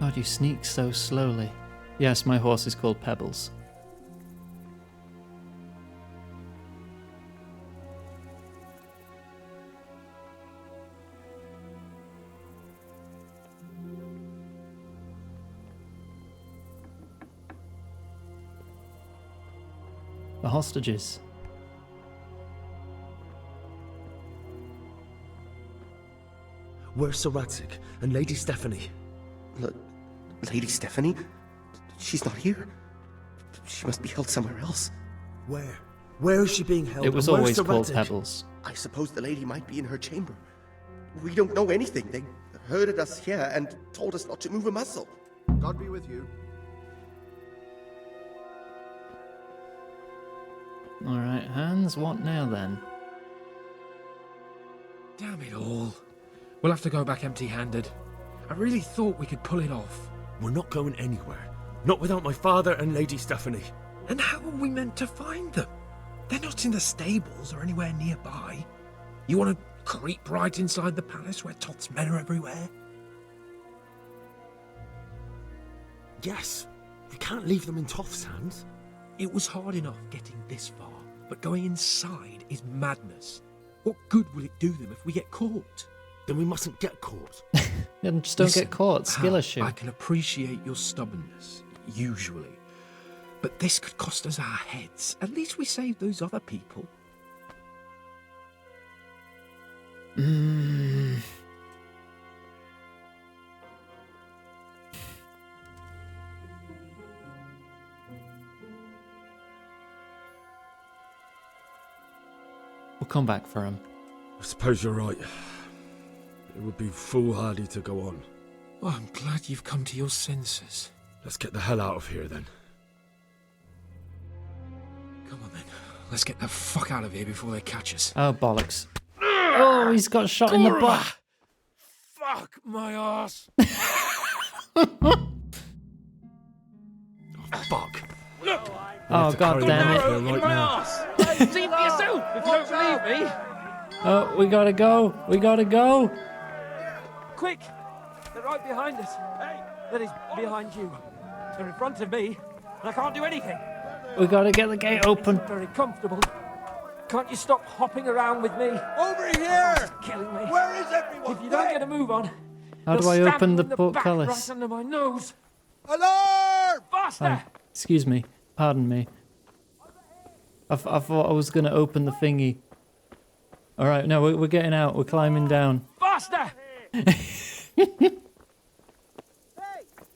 God, you sneak so slowly. Yes, my horse is called Pebbles. The hostages. Where's Sir Radzik and Lady Stephanie? Lady Stephanie? She's not here. She must be held somewhere else. Where? Where is she being held? It was and where's always Sir called Radzik? Pebbles. I suppose the lady might be in her chamber. We don't know anything. They herded us here and told us not to move a muscle. God be with you. Alright, Hans, what now then? Damn it all. We'll have to go back empty-handed. I really thought we could pull it off. We're not going anywhere. Not without my father and Lady Stephanie. And how are we meant to find them? They're not in the stables or anywhere nearby. You want to creep right inside the palace where Toth's men are everywhere? Yes. We can't leave them in Toth's hands. It was hard enough getting this far, but going inside is madness. What good will it do them if we get caught? Then we mustn't get caught. And just don't get caught. Skill issue. I can appreciate your stubbornness, usually. But this could cost us our heads. At least we saved those other people. We'll come back for him. I suppose you're right. It would be foolhardy to go on. Well, I'm glad you've come to your senses. Let's get the hell out of here then. Come on then. Let's get the fuck out of here before they catch us. Oh, bollocks. Oh, he's got shot in the butt. Fuck my ass. Oh, fuck. Look. Oh, god damn it. Right now. See for yourself if you don't believe me. Oh, we gotta go. We gotta go. Quick! They're right behind us. Hey! That is, behind you. They're in front of me, and I can't do anything. We gotta get the gate open. It's very comfortable. Can't you stop hopping around with me? Over here! It's killing me. Where is everyone? If you don't get a move on, How do they'll I stab open me the in back portcullis? right under my nose. Alarm! Faster! Oh, excuse me. Pardon me. I thought I was gonna open the thingy. Alright, no, we're getting out. We're climbing down. Faster!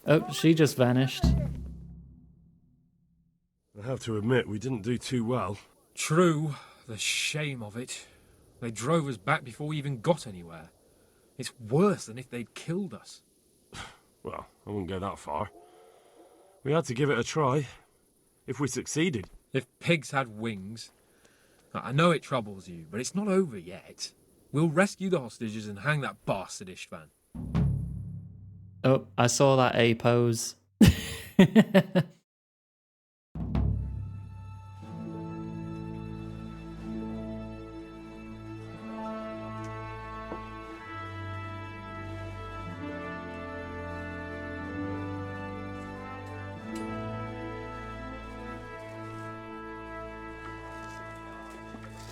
Oh, she just vanished. I have to admit, we didn't do too well. True. The shame of it. They drove us back before we even got anywhere. It's worse than if they'd killed us. Well, I wouldn't go that far. We had to give it a try. If we succeeded. If pigs had wings... I know it troubles you, but it's not over yet. We'll rescue the hostages and hang that bastard Istvan. Oh, I saw that A pose.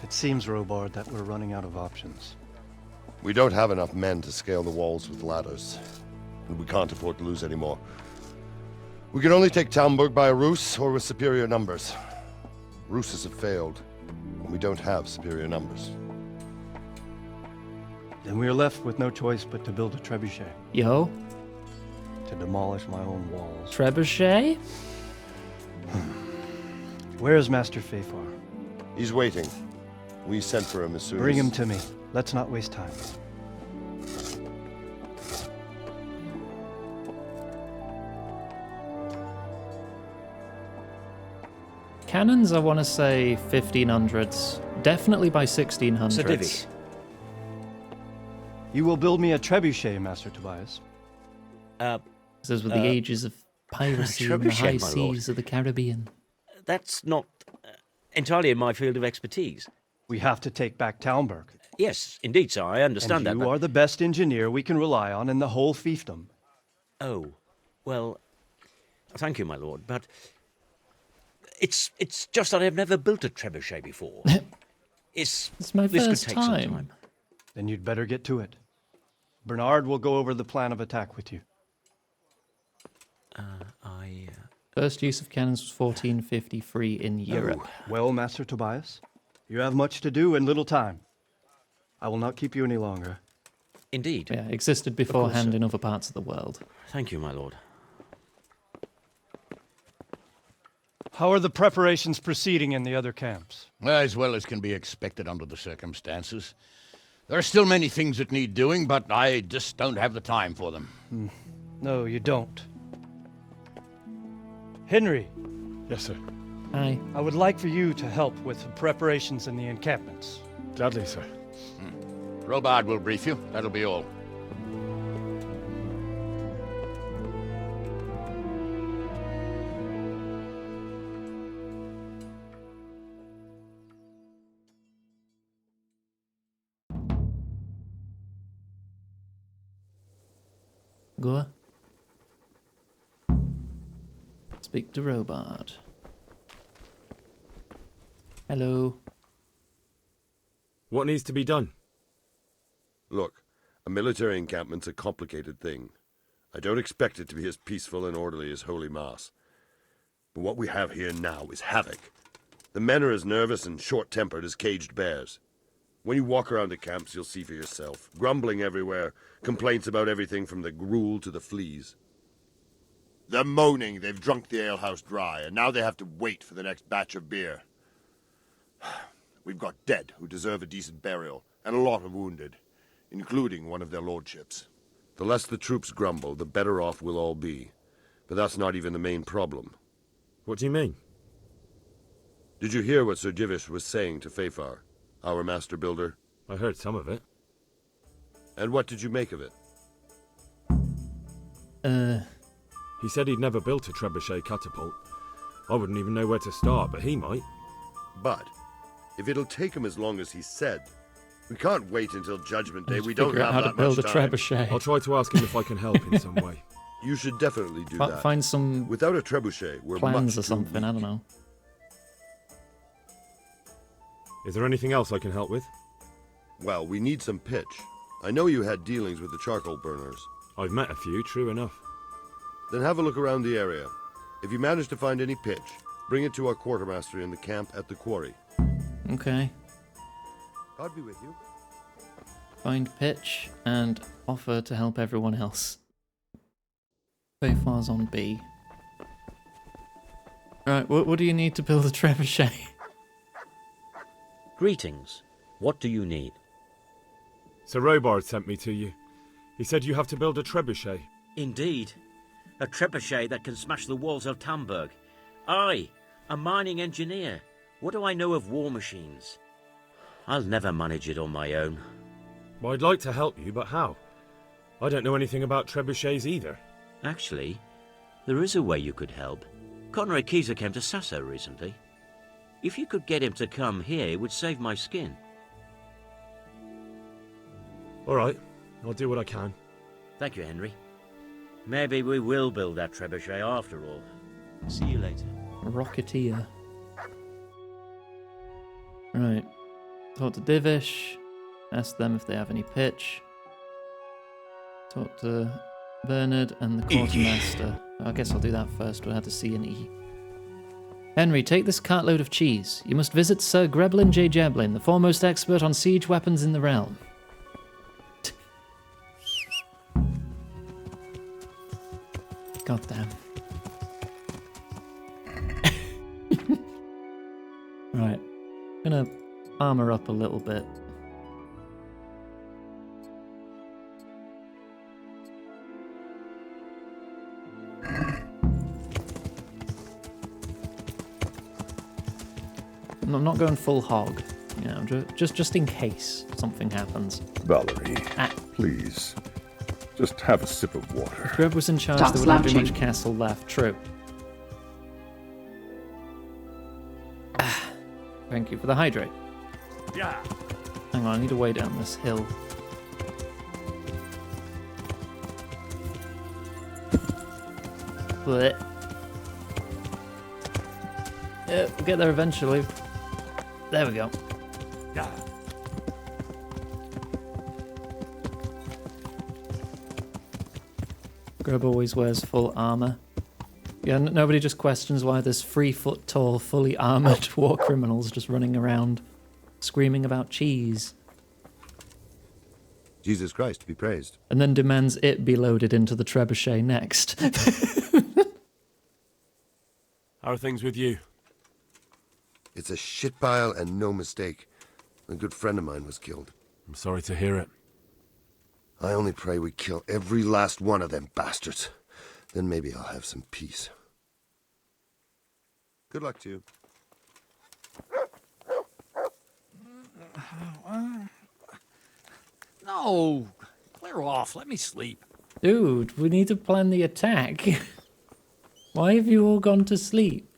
It seems, Robard, that we're running out of options. We don't have enough men to scale the walls with ladders, and we can't afford to lose any more. We can only take Talmberg by a ruse or with superior numbers. Ruses have failed, and we don't have superior numbers. Then we are left with no choice but to build a trebuchet. Yo. To demolish my own walls. Trebuchet? Where is Master Fafar? He's waiting. We sent for him as soon as... Bring him to me. Let's not waste time. Cannons, I want to say 1500s. Definitely by 1600s. Sir Divvy. You will build me a trebuchet, Master Tobias. This is with the ages of piracy in the trebuchet, high my lord. seas of the Caribbean. That's not entirely in my field of expertise. We have to take back Talmberg. Yes, indeed, sir. I understand and that. you are the best engineer we can rely on in the whole fiefdom. Oh, well, thank you, my lord, but it's just that I've never built a trebuchet before. It's my this first could take time. some time. Then you'd better get to it. Bernard will go over the plan of attack with you. First use of cannons was 1453 in Europe. Oh, well, Master Tobias, you have much to do and little time. I will not keep you any longer. Indeed. Yeah, existed beforehand in other parts of the world. Thank you, my lord. How are the preparations proceeding in the other camps? As well as can be expected under the circumstances. There are still many things that need doing, but I just don't have the time for them. No, you don't. Henry. Yes, sir. Aye. I would like for you to help with the preparations in the encampments. Gladly, sir. Robard will brief you. That'll be all. Go. Speak to Robard. Hello. What needs to be done? Look, a military encampment's a complicated thing. I don't expect it to be as peaceful and orderly as Holy Mass. But what we have here now is havoc. The men are as nervous and short-tempered as caged bears. When you walk around the camps, you'll see for yourself. Grumbling everywhere, complaints about everything from the gruel to the fleas. They're moaning they've drunk the alehouse dry, and now they have to wait for the next batch of beer. We've got dead who deserve a decent burial, and a lot of wounded, including one of their lordships. The less the troops grumble, the better off we'll all be. But that's not even the main problem. What do you mean? Did you hear what Sir Divish was saying to Fafar, our master builder? I heard some of it. And what did you make of it? He said he'd never built a trebuchet catapult. I wouldn't even know where to start, but he might. But if it'll take him as long as he said, we can't wait until Judgment Day. We don't have that much time. Trebuchet. I'll try to ask him if I can help in some way. You should definitely do that. Find some without a trebuchet, we're plans much or something. too I don't know. Is there anything else I can help with? Well, we need some pitch. I know you had dealings with the charcoal burners. I've met a few, true enough. Then have a look around the area. If you manage to find any pitch, bring it to our quartermaster in the camp at the quarry. Okay. God be with you. Find pitch and offer to help everyone else. Fafar's on B. Right, what do you need to build a trebuchet? Greetings. What do you need? Sir Robard sent me to you. He said you have to build a trebuchet. Indeed. A trebuchet that can smash the walls of Tamburg. I, a mining engineer. What do I know of war machines? I'll never manage it on my own. Well, I'd like to help you, but how? I don't know anything about trebuchets either. Actually, there is a way you could help. Conrad Keyser came to Sasso recently. If you could get him to come here, it would save my skin. All right, I'll do what I can. Thank you, Henry. Maybe we will build that trebuchet after all. See you later. Rocketeer. Right. Talk to Divish. Ask them if they have any pitch. Talk to Bernard and the quartermaster. I guess I'll do that first. We'll have to C and E. Henry, take this cartload of cheese. You must visit Sir Greblin J. Jablin, the foremost expert on siege weapons in the realm. Goddamn. Right. Gonna armor up a little bit. I'm not going full hog, you know, just in case something happens. Valerie, please, just have a sip of water. If Greb was in charge, Stop there wouldn't be slouching. much castle left. True. Thank you for the hydrate. Yeah. Hang on, I need to way down this hill. Blech. Yeah, we'll get there eventually. There we go. Yeah. Grub always wears full armor. Yeah, nobody just questions why there's 3-foot-tall, fully armored war criminals just running around screaming about cheese. Jesus Christ be praised. And then demands it be loaded into the trebuchet next. How are things with you? It's a shit pile and no mistake. A good friend of mine was killed. I'm sorry to hear it. I only pray we kill every last one of them bastards. Then maybe I'll have some peace. Good luck to you. No, clear off. Let me sleep. Dude, we need to plan the attack. Why have you all gone to sleep?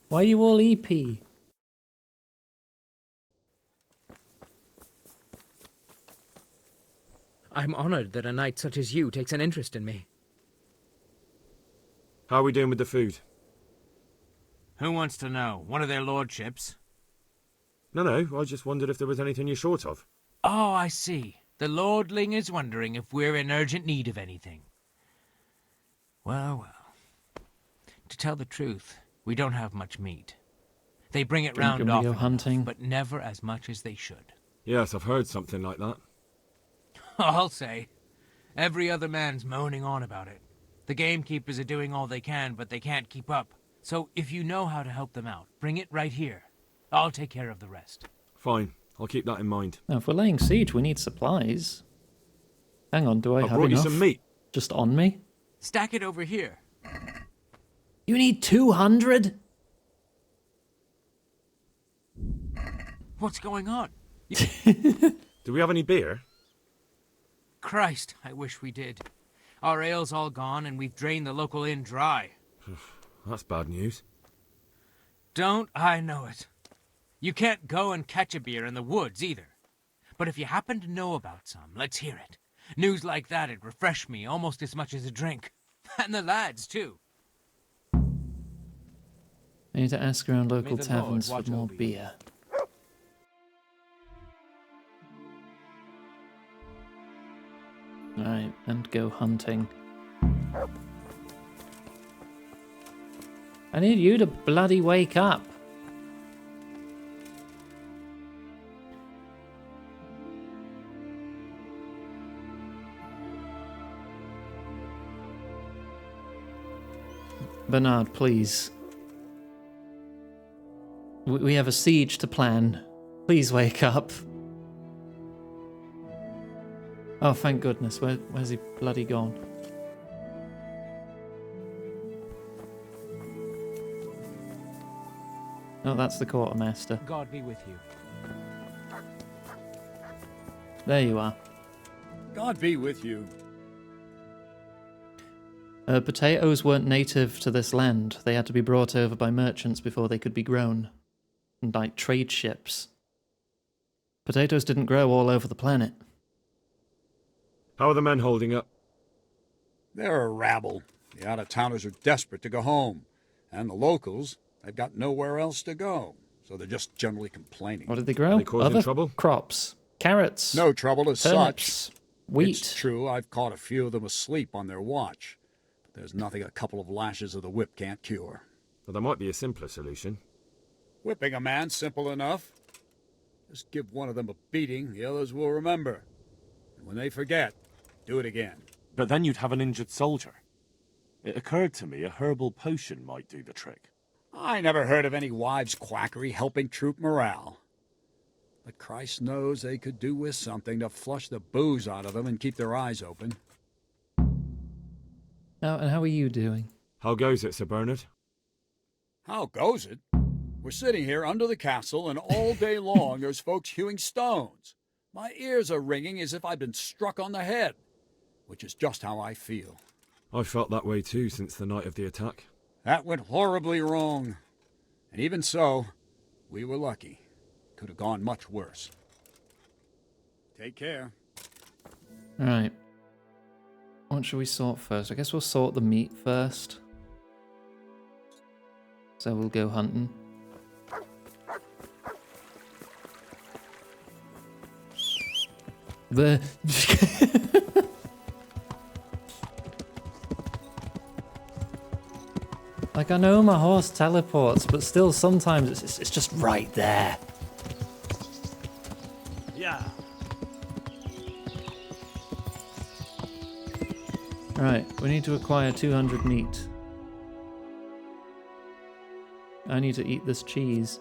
Why are you all EP? I'm honored that a knight such as you takes an interest in me. How are we doing with the food? Who wants to know? One of their lordships? No, I just wondered if there was anything you're short of. Oh, I see. The lordling is wondering if we're in urgent need of anything. Well. To tell the truth, we don't have much meat. They bring it round often enough, hunting, but never as much as they should. Yes, I've heard something like that. I'll say. Every other man's moaning on about it. The gamekeepers are doing all they can, but they can't keep up. So if you know how to help them out, bring it right here. I'll take care of the rest. Fine, I'll keep that in mind. Now, if we're laying siege, we need supplies. Hang on, do I have brought enough? You some meat. Just on me? Stack it over here. You need 200? What's going on? Do we have any beer? Christ, I wish we did. Our ale's all gone, and we've drained the local inn dry. That's bad news. Don't I know it? You can't go and catch a beer in the woods, either. But if you happen to know about some, let's hear it. News like that'd refresh me almost as much as a drink. And the lads, too. I need to ask around local the taverns Lord for more watch over you. beer. Alright, and go hunting. I need you to bloody wake up. Bernard, please. We have a siege to plan. Please wake up. Oh, thank goodness. Where's he bloody gone? Oh, that's the quartermaster. God be with you. There you are. God be with you. Potatoes weren't native to this land. They had to be brought over by merchants before they could be grown. And like trade ships. Potatoes didn't grow all over the planet. How are the men holding up? They're a rabble. The out-of-towners are desperate to go home. And the locals, they've got nowhere else to go. So they're just generally complaining. What did they grow? Are they causing trouble? Crops. Carrots. No trouble as turnips, such. Wheat. It's true, I've caught a few of them asleep on their watch. But there's nothing a couple of lashes of the whip can't cure. Well, there might be a simpler solution. Whipping a man, simple enough. Just give one of them a beating, the others will remember. And when they forget, do it again. But then you'd have an injured soldier. It occurred to me a herbal potion might do the trick. I never heard of any wives' quackery helping troop morale. But Christ knows they could do with something to flush the booze out of them and keep their eyes open. Now, and how are you doing? How goes it, Sir Bernard? How goes it? We're sitting here under the castle, and all day long there's folks hewing stones. My ears are ringing as if I'd been struck on the head, which is just how I feel. I've felt that way too since the night of the attack. That went horribly wrong. And even so, we were lucky. Could have gone much worse. Take care. Alright. What should we sort first? I guess we'll sort the meat first. So we'll go hunting. Like, I know my horse teleports, but still sometimes it's just right there. Yeah. Right, we need to acquire 200 meat. I need to eat this cheese.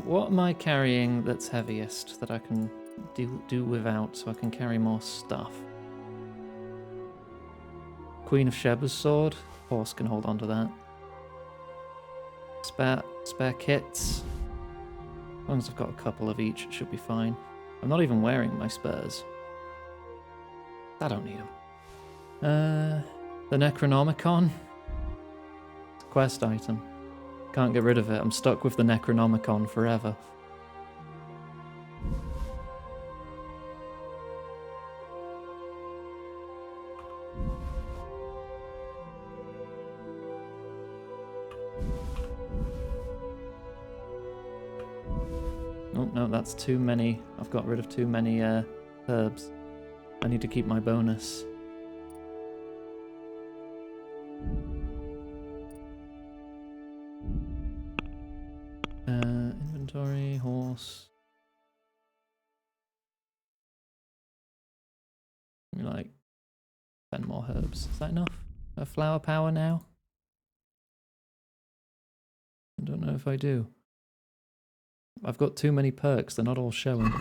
What am I carrying that's heaviest that I can do without so I can carry more stuff? Queen of Sheba's sword. Horse can hold on to that. Spare kits. As long as I've got a couple of each, it should be fine. I'm not even wearing my spurs. I don't need them. The Necronomicon. It's a quest item. Can't get rid of it. I'm stuck with the Necronomicon forever. Oh, no, that's too many. I've got rid of too many herbs. I need to keep my bonus. Inventory, horse. Give me like 10 more herbs. Is that enough? A flower power now? I don't know if I do. I've got too many perks, they're not all showing.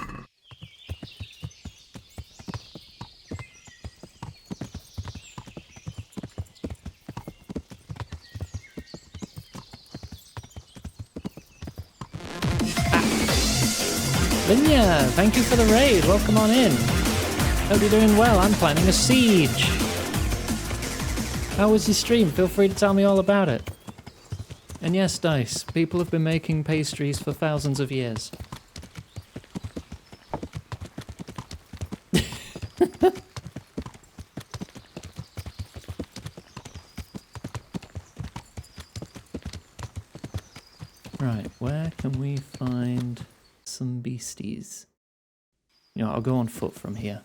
Linya, thank you for the raid. Welcome on in. Hope you're doing well. I'm planning a siege. How was your stream? Feel free to tell me all about it. And yes, Dice, people have been making pastries for thousands of years. Right, where can we find some beasties? You know, I'll go on foot from here.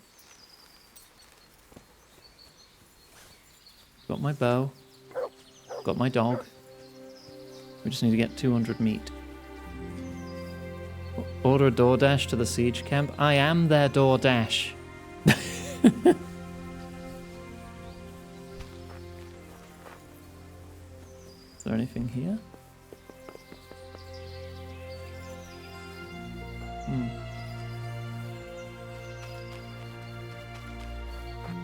Got my bow. Got my dog. We just need to get 200 meat. Order a DoorDash to the siege camp. I am their DoorDash. Is there anything here?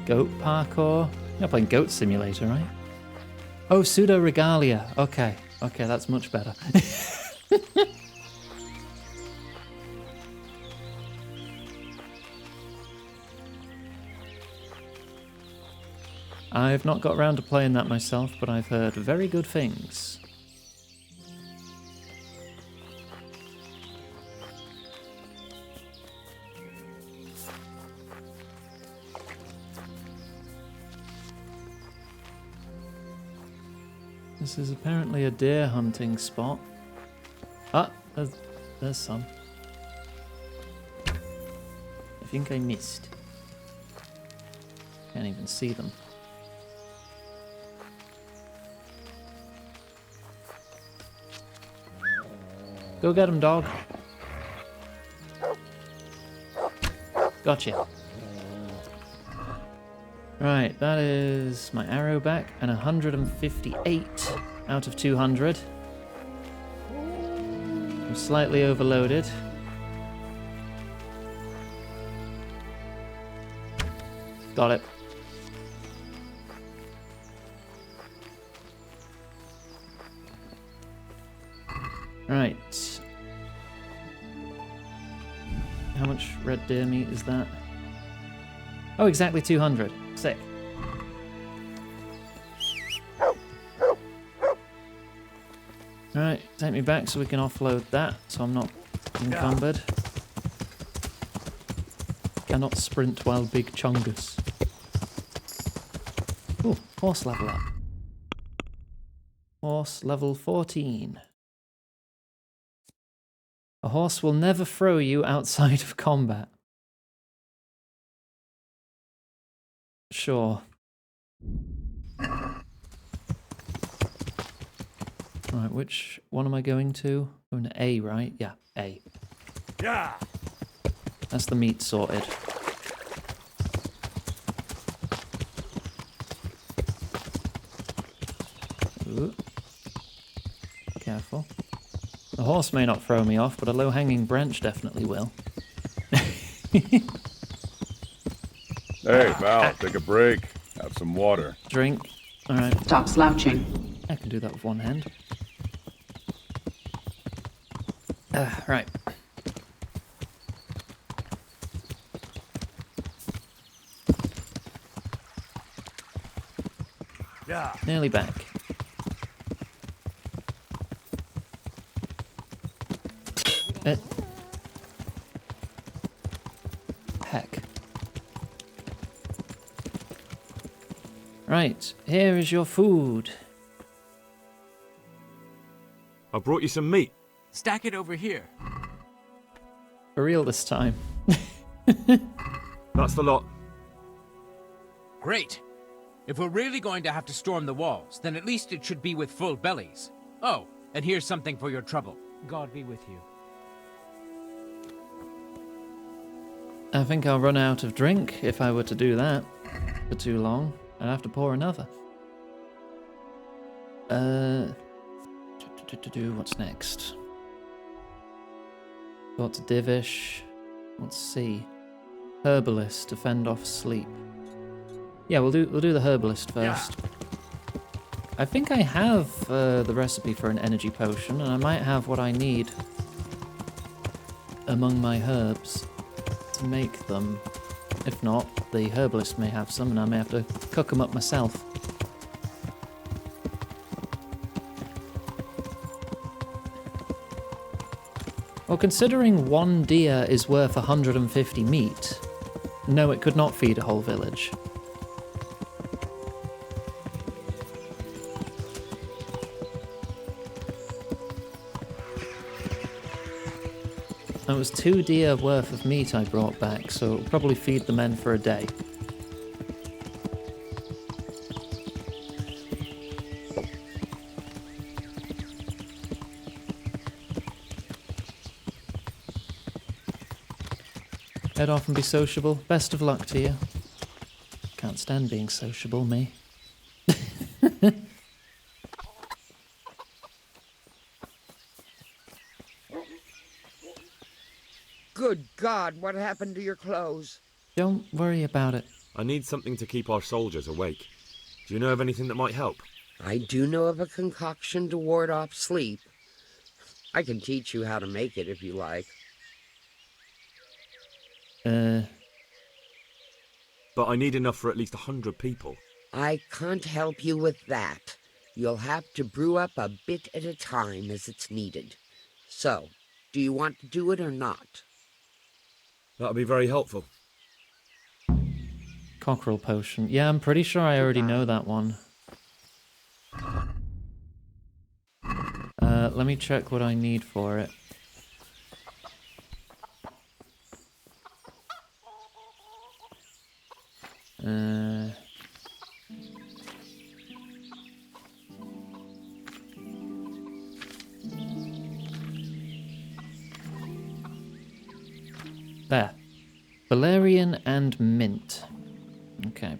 Goat parkour? You're playing Goat Simulator, right? Oh, Pseudo Regalia. Okay, okay, that's much better. I've not got around to playing that myself, but I've heard very good things. This is apparently a deer hunting spot. Ah, there's some. I think I missed. Can't even see them. Go get him, dog. Gotcha. Right, that is my arrow back, and 158 out of 200. I'm slightly overloaded. Got it. Right. How much red deer meat is that? Oh, exactly 200. Sick. Alright, take me back so we can offload that, so I'm not encumbered. Cannot sprint while big chungus. Ooh, horse level up. Horse level 14. A horse will never throw you outside of combat. Sure. Right, which one am I going to? Going to A, right? Yeah, A. Yeah. That's the meat sorted. Ooh. Careful. The horse may not throw me off, but a low-hanging branch definitely will. Hey, Val, take a break. Have some water. Drink. Alright. Stop slouching. I can do that with one hand. Right. Yeah. Nearly back. Heck. Right, here is your food. I brought you some meat. Stack it over here. For real this time. That's the lot. Great. If we're really going to have to storm the walls, then at least it should be with full bellies. Oh, and here's something for your trouble. God be with you. I think I'll run out of drink if I were to do that for too long. I'd have to pour another. What's next? Got Divish. Let's see. Herbalist to fend off sleep. Yeah, we'll do the herbalist first. Yeah. I think I have the recipe for an energy potion, and I might have what I need among my herbs to make them. If not, the herbalist may have some, and I may have to cook them up myself. Well, considering one deer is worth 150 meat, no, it could not feed a whole village. It was 2 deer worth of meat I brought back, so it'll probably feed the men for a day. Head off and be sociable. Best of luck to you. Can't stand being sociable, me. Good God, what happened to your clothes? Don't worry about it. I need something to keep our soldiers awake. Do you know of anything that might help? I do know of a concoction to ward off sleep. I can teach you how to make it if you like. But I need enough for at least 100 people. I can't help you with that. You'll have to brew up a bit at a time as it's needed. So, do you want to do it or not? That'll be very helpful. Cockerel potion. Yeah, I'm pretty sure I already know that one. Let me check what I need for it. There. Valerian and mint. Okay.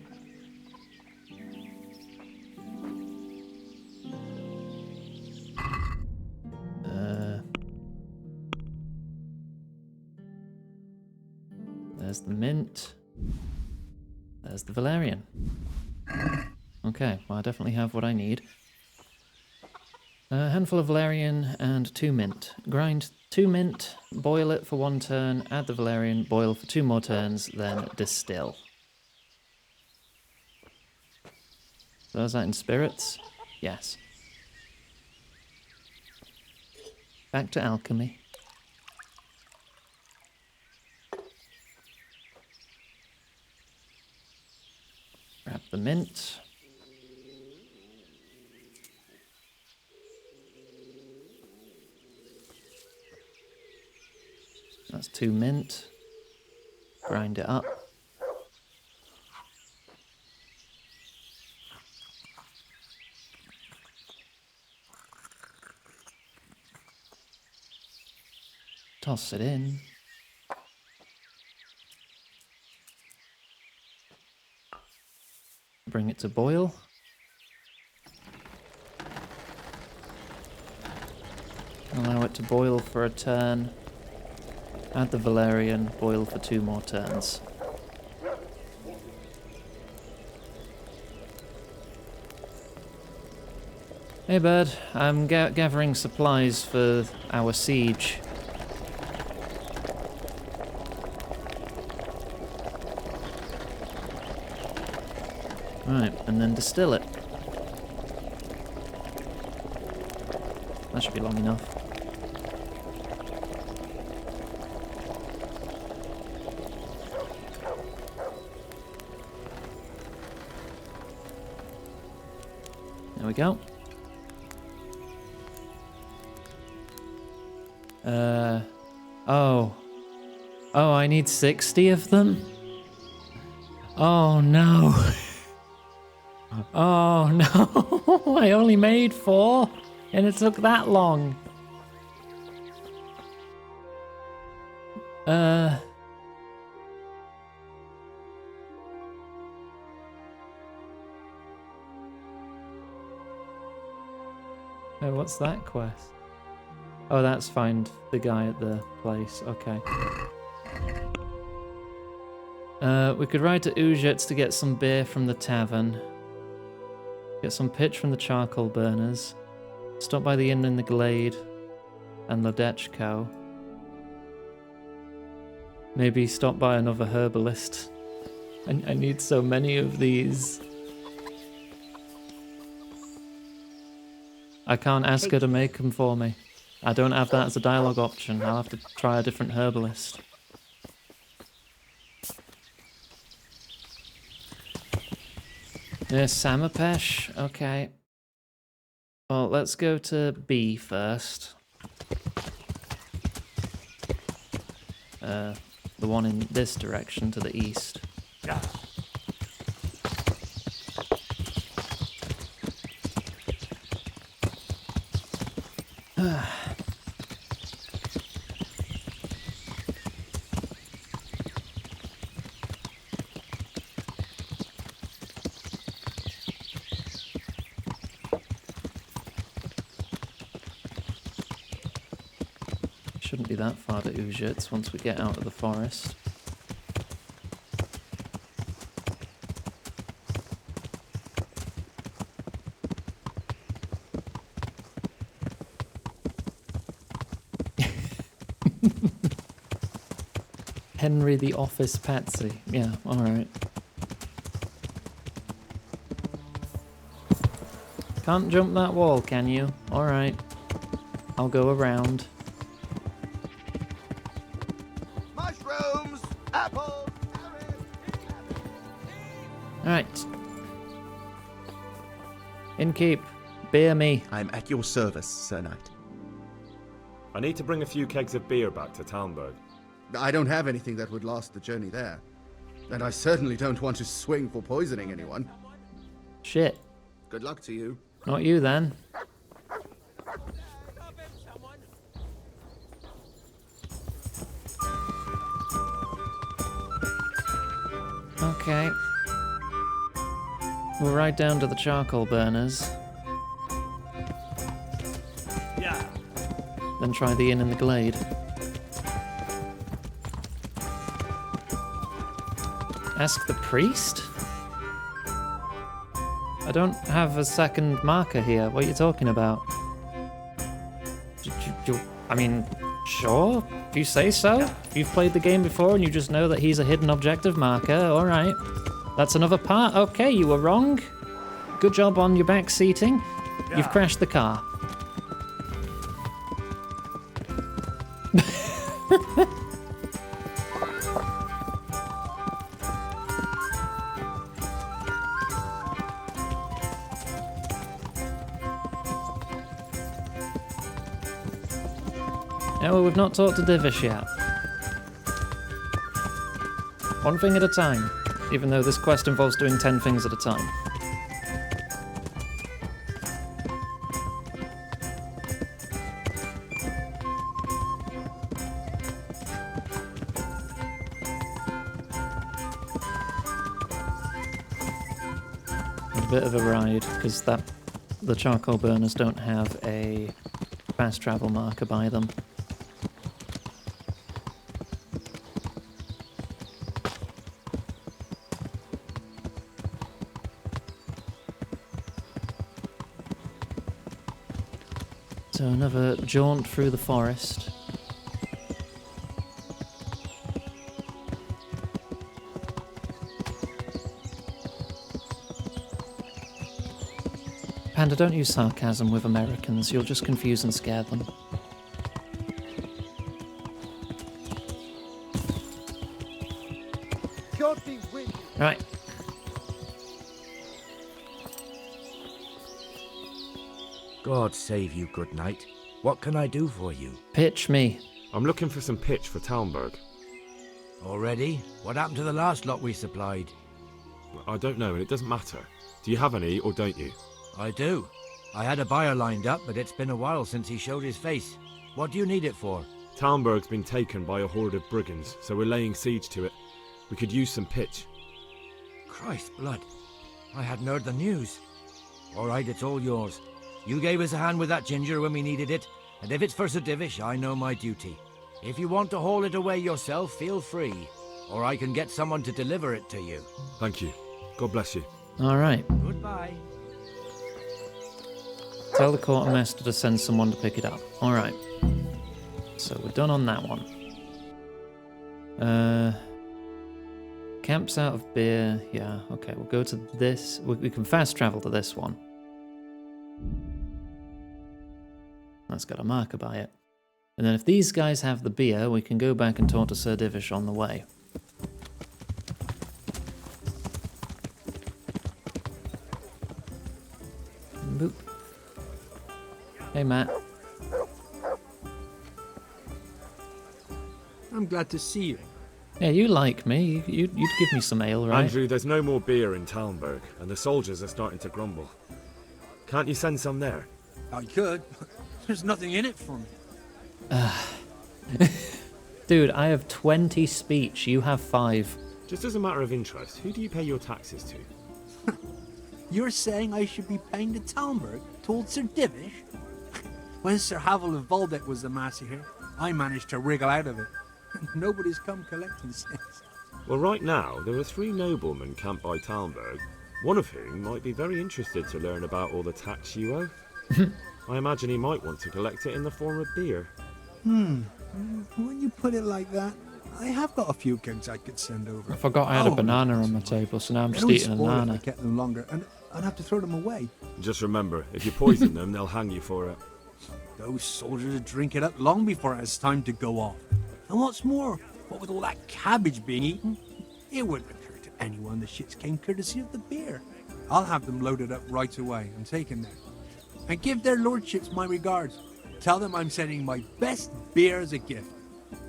There's the mint. There's the Valerian. Okay, well I definitely have what I need. A handful of Valerian and 2 mint. Grind 2 mint, boil it for 1 turn, add the Valerian, boil for 2 more turns, then distill. So is that in spirits? Yes. Back to alchemy. Grab the mint. That's 2 mint. Grind it up. Toss it in. Bring it to boil. Allow it to boil for a turn. Add the Valerian, boil for 2 more turns. Hey bird, I'm gathering supplies for our siege. Right, and then distill it. That should be long enough. There we go. Oh. Oh, I need 60 of them? Oh no. Oh no. I only made 4 and it took that long. Oh, what's that quest? Oh, that's find the guy at the place. Okay. We could ride to Uzhitz to get some beer from the tavern. Get some pitch from the charcoal burners. Stop by the inn in the glade and Ladechko. Maybe stop by another herbalist. I need so many of these. I can't ask her to make them for me. I don't have that as a dialogue option. I'll have to try a different herbalist. Yeah, Samapesh? Okay. Well, let's go to B first. The one in this direction to the east. Shouldn't be that far to Uzhitz once we get out of the forest. Henry the Office Patsy. Yeah, alright. Can't jump that wall, can you? Alright. I'll go around. Mushrooms! Apples! Alright. Innkeep, beer me. I'm at your service, Sir Knight. I need to bring a few kegs of beer back to Talmberg. I don't have anything that would last the journey there. And I certainly don't want to swing for poisoning anyone. Shit. Good luck to you. Not you then. Okay. We'll ride down to the charcoal burners. Yeah. Then try the inn in the glade. Ask the priest? I don't have a second marker here. What are you talking about? I mean, sure, if you say so. If you've played the game before and you just know that he's a hidden objective marker, alright. That's another part. Okay, you were wrong. Good job on your back seating. Yeah. You've crashed the car. Yeah, well, we've not talked to Divish yet. One thing at a time, even though this quest involves doing 10 things at a time. A bit of a ride, because the charcoal burners don't have a fast travel marker by them. So another jaunt through the forest. Panda, don't use sarcasm with Americans. You'll just confuse and scare them. God be with you. Right. God save you, good knight. What can I do for you? Pitch me. I'm looking for some pitch for Talmberg. Already? What happened to the last lot we supplied? I don't know, and it doesn't matter. Do you have any, or don't you? I do. I had a buyer lined up, but it's been a while since he showed his face. What do you need it for? Talmberg's been taken by a horde of brigands, so we're laying siege to it. We could use some pitch. Christ blood. I hadn't heard the news. All right, it's all yours. You gave us a hand with that ginger when we needed it, and if it's for Sir Divish, I know my duty. If you want to haul it away yourself, feel free, or I can get someone to deliver it to you. Thank you. God bless you. All right. Goodbye. Tell the quartermaster to send someone to pick it up. All right. So we're done on that one. Camps out of beer. Yeah, okay. We'll go to this. We can fast travel to this one. That's got a marker by it. And then if these guys have the beer, we can go back and talk to Sir Divish on the way. Boop. Hey, Matt. I'm glad to see you. Yeah, you like me. You'd give me some ale, right? Andrew, there's no more beer in Talmberg, and the soldiers are starting to grumble. Can't you send some there? I could. There's nothing in it for me. Dude, I have 20 speech. You have 5. Just as a matter of interest, who do you pay your taxes to? You're saying I should be paying to Talmberg, told Sir Divish? When Sir Havel of Waldeck was the master here, I managed to wriggle out of it. Nobody's come collecting since. Well, right now, there are 3 noblemen camped by Talmberg, one of whom might be very interested to learn about all the tax you owe. I imagine he might want to collect it in the form of beer. When you put it like that, I have got a few kegs I could send over. I forgot I had a banana on my table, so now I'm just eating a banana. I kept them longer, and I'd have to throw them away. Just remember, if you poison them, they'll hang you for it. Those soldiers would drink it up long before it has time to go off. And what's more, what with all that cabbage being eaten, it wouldn't occur to anyone the shits came courtesy of the beer. I'll have them loaded up right away and taken there. And give their lordships my regards. Tell them I'm sending my best beer as a gift.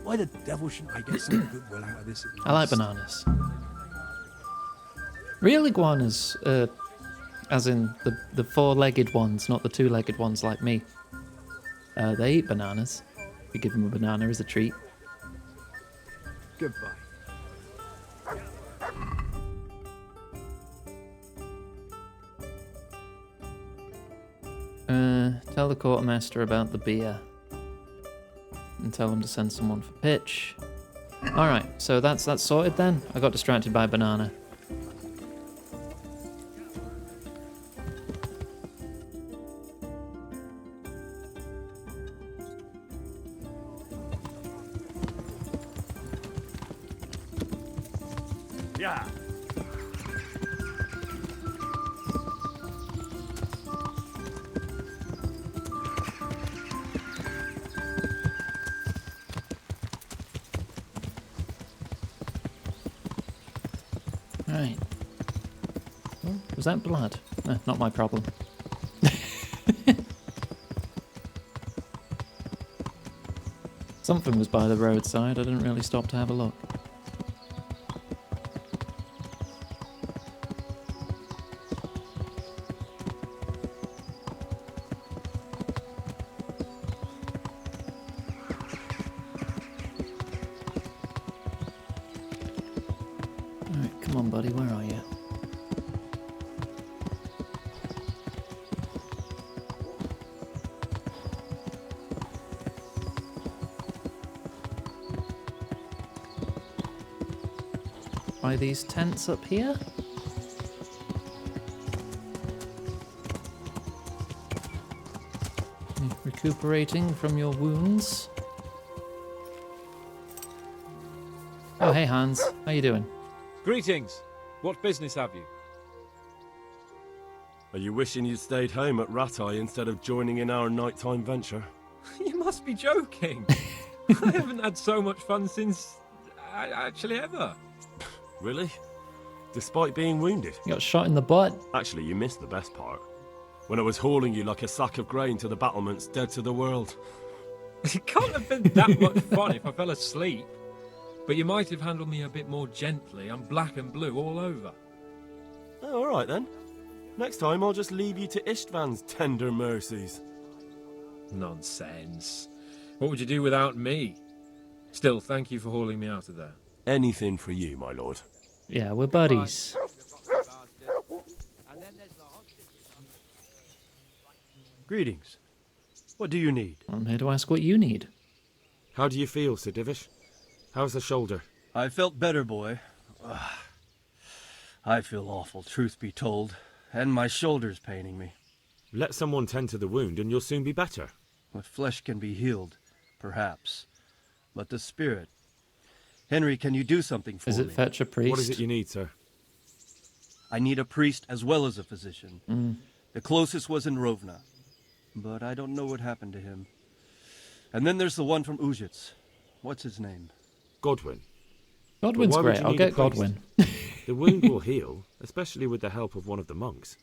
Why the devil shouldn't I get some goodwill out of this? I like bananas. Real iguanas, as in the 4-legged ones, not the 2-legged ones like me. They eat bananas. You give them a banana as a treat. Goodbye. Tell the quartermaster about the beer. And tell him to send someone for pitch. Alright, so that's sorted then? I got distracted by a banana. Yeah. Right. Oh, was that blood? Not my problem. Something was by the roadside. I didn't really stop to have a look. Come on, buddy, where are you? Are these tents up here? Recuperating from your wounds? Oh, hey Hans, how you doing? Greetings. What business have you? Are you wishing you'd stayed home at Ratai instead of joining in our nighttime venture? You must be joking. I haven't had so much fun since... actually ever. Really? Despite being wounded? You got shot in the butt? Actually, you missed the best part. When I was hauling you like a sack of grain to the battlements dead to the world. It can't have been that much fun if I fell asleep. But you might have handled me a bit more gently. I'm black and blue all over. Oh, all right then. Next time I'll just leave you to Istvan's tender mercies. Nonsense. What would you do without me? Still, thank you for hauling me out of there. Anything for you, my lord. Yeah, we're buddies. Greetings. What do you need? I'm here to ask what you need. How do you feel, Sir Divish? How's the shoulder? I felt better, boy. I feel awful, truth be told, and my shoulder's paining me. Let someone tend to the wound and you'll soon be better. The flesh can be healed, perhaps, but the spirit... Henry, can you do something for me? Is it fetch a priest? What is it you need, sir? I need a priest as well as a physician. Mm. The closest was in Rovna, but I don't know what happened to him. And then there's the one from Ujits. What's his name? Godwin. Godwin's great. I'll get Godwin. The wound will heal, especially with the help of one of the monks.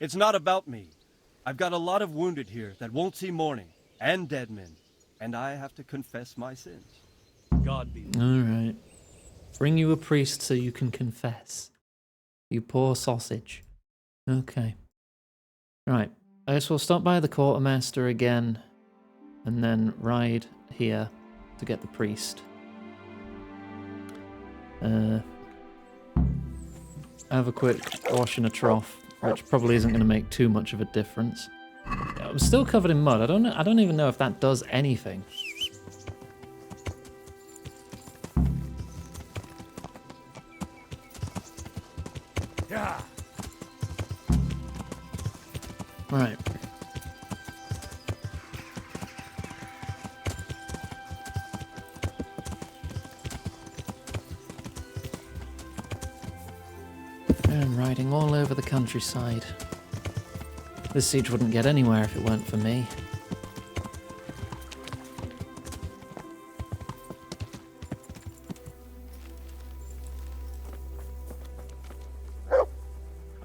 It's not about me. I've got a lot of wounded here that won't see morning, and dead men, and I have to confess my sins. God be with you. All right. Bring you a priest so you can confess. You poor sausage. Okay. Right. I guess we'll stop by the quartermaster again, and then ride here to get the priest. Have a quick wash in a trough, which probably isn't going to make too much of a difference. I'm still covered in mud. I don't even know if that does anything. Yeah. Right. I'm riding all over the countryside. This siege wouldn't get anywhere if it weren't for me.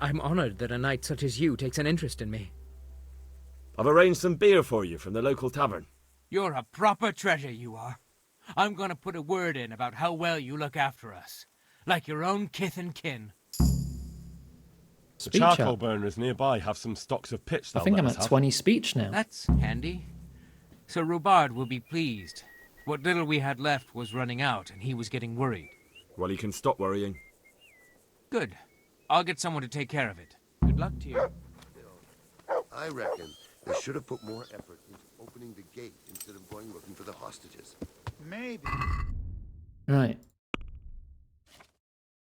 I'm honored that a knight such as you takes an interest in me. I've arranged some beer for you from the local tavern. You're a proper treasure, you are. I'm gonna put a word in about how well you look after us. Like your own kith and kin. The charcoal burners nearby have some stocks of pitch. I think I'm at 20 speech now. That's handy. Sir Rubard will be pleased. What little we had left was running out, and he was getting worried. Well, you can stop worrying. Good. I'll get someone to take care of it. Good luck to you. I reckon they should have put more effort into opening the gate instead of going looking for the hostages. Maybe. Right.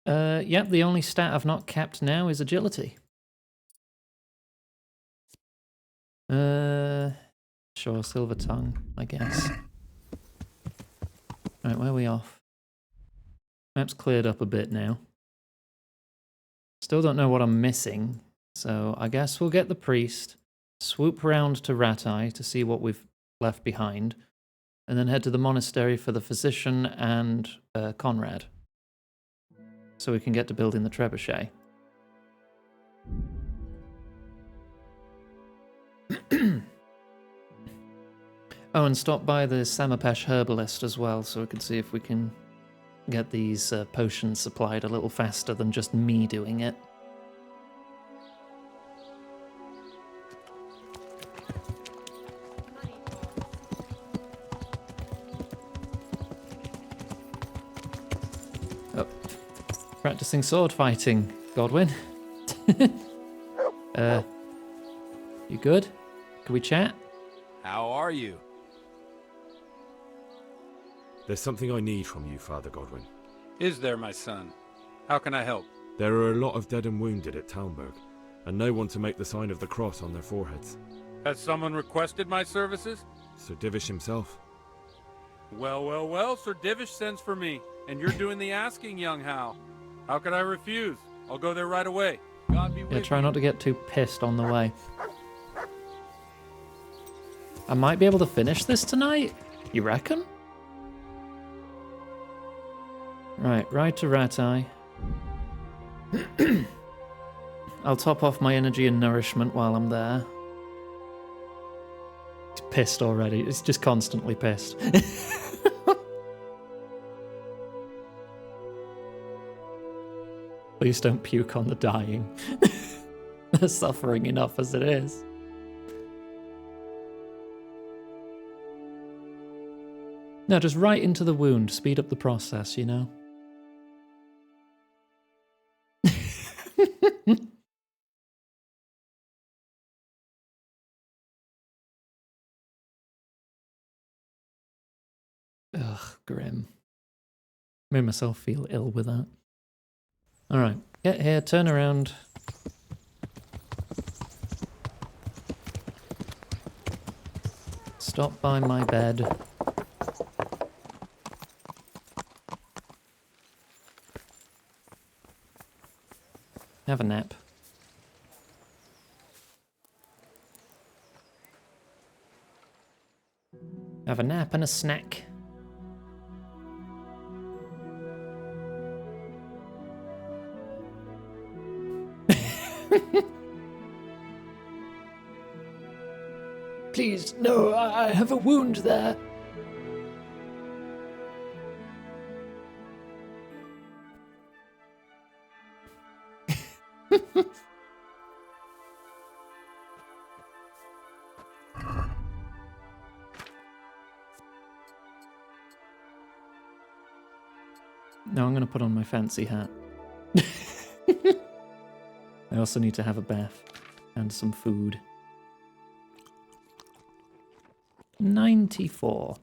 Yep, the only stat I've not kept now is agility. Sure, silver tongue, I guess. Right, where are we off? Map's cleared up a bit now. Still don't know what I'm missing, so I guess we'll get the priest, swoop round to Ratai to see what we've left behind, and then head to the monastery for the physician and Conrad, so we can get to building the trebuchet. Oh, and stop by the Samapesh herbalist as well, so we can see if we can get these potions supplied a little faster than just me doing it. Oh, practicing sword fighting, Godwin. You good? Can we chat? How are you? There's something I need from you, Father Godwin. Is there, my son? How can I help? There are a lot of dead and wounded at Talmberg, and no one to make the sign of the cross on their foreheads. Has someone requested my services? Sir Divish himself. Well, well, well, Sir Divish sends for me, and you're doing the asking, young Hal. How could I refuse? I'll go there right away. God be with Yeah, try not to get too pissed on the way. I might be able to finish this tonight? You reckon? Right, ride to Ratai. I'll top off my energy and nourishment while I'm there. He's pissed already. It's just constantly pissed. Please don't puke on the dying. They're suffering enough as it is. No, just right into the wound. Speed up the process, you know? Ugh, grim. Made myself feel ill with that. Alright, get here, turn around. Stop by my bed. Have a nap. Have a nap and a snack. Please, no, I have a wound there. Now I'm going to put on my fancy hat. I also need to have a bath and some food. 94.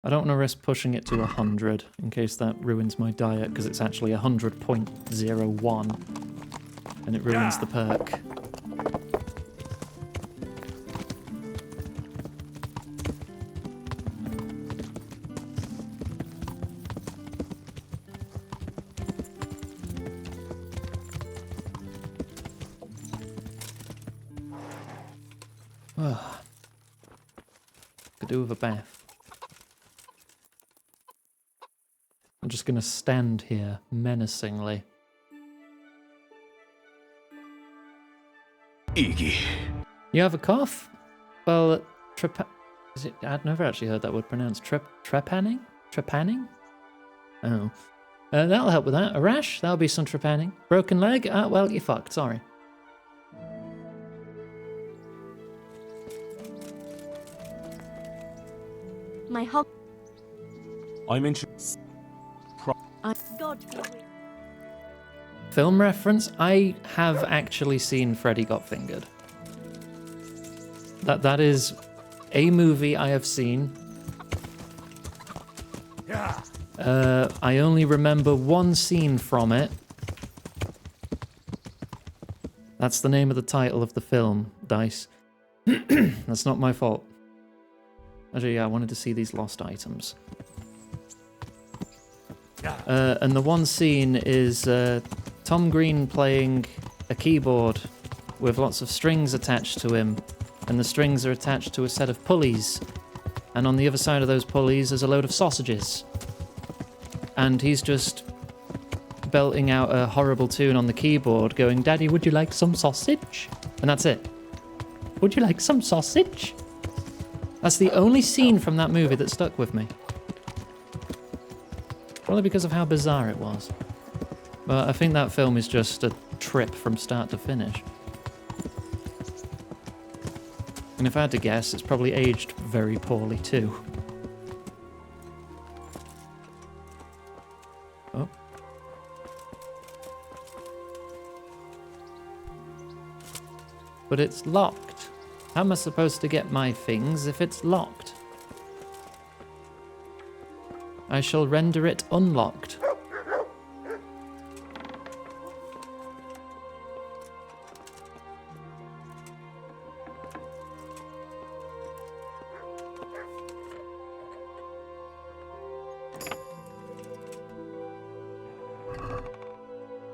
I don't want to risk pushing it to 100 in case that ruins my diet, because it's actually 100.01 and it ruins the perk. Could do with a bath. I'm just gonna stand here menacingly. Iggy. You have a cough? Well, is it? I'd never actually heard that word pronounced. Trepanning? Trepanning? Oh. That'll help with that. A rash? That'll be some trepanning. Broken leg? Well, you're fucked. Sorry. My hub. I'm interested. God. Film reference? I have actually seen Freddy Got Fingered. That is a movie I have seen. I only remember one scene from it. That's the name of the title of the film, Dice. That's not my fault. Actually, yeah, I wanted to see these lost items. And the one scene is Tom Green playing a keyboard with lots of strings attached to him, and the strings are attached to a set of pulleys, and on the other side of those pulleys is a load of sausages. And he's just belting out a horrible tune on the keyboard, going, "Daddy, would you like some sausage?" And that's it. Would you like some sausage? That's the only scene from that movie that stuck with me. Probably because of how bizarre it was. But I think that film is just a trip from start to finish. And if I had to guess, it's probably aged very poorly too. Oh. But it's locked. How am I supposed to get my things if it's locked? I shall render it unlocked.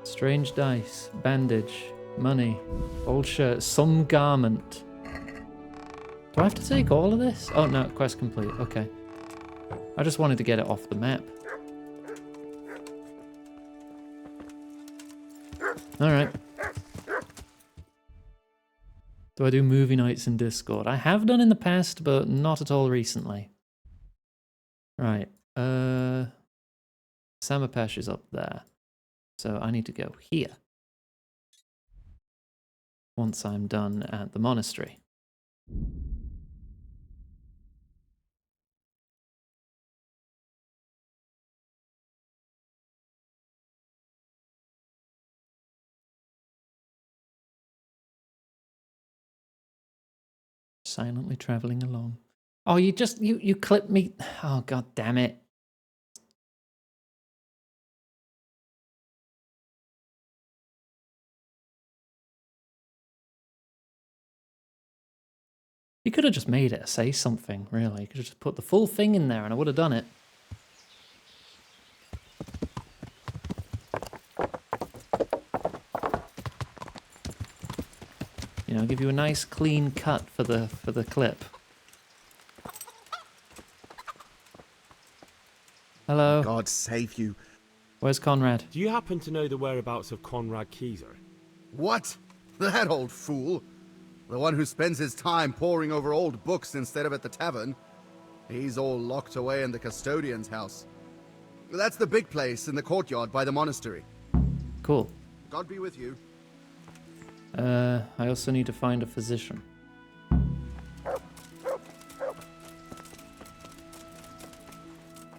Strange dice, bandage, money, old shirt, some garment. Do I have to take all of this? Oh no, quest complete, okay. I just wanted to get it off the map. Alright. Do I do movie nights in Discord? I have done in the past, but not at all recently. Right. Samapesh is up there. So I need to go here. Once I'm done at the monastery. Silently traveling along. Oh, you clipped me. Oh, god damn it. You could have just made it say something, really. You could have just put the full thing in there and I would have done it. You know, give you a nice clean cut for the clip. Hello. God save you. Where's Conrad? Do you happen to know the whereabouts of Conrad Keyser? What? That old fool? The one who spends his time poring over old books instead of at the tavern? He's all locked away in the custodian's house. That's the big place in the courtyard by the monastery. Cool. God be with you. I also need to find a physician.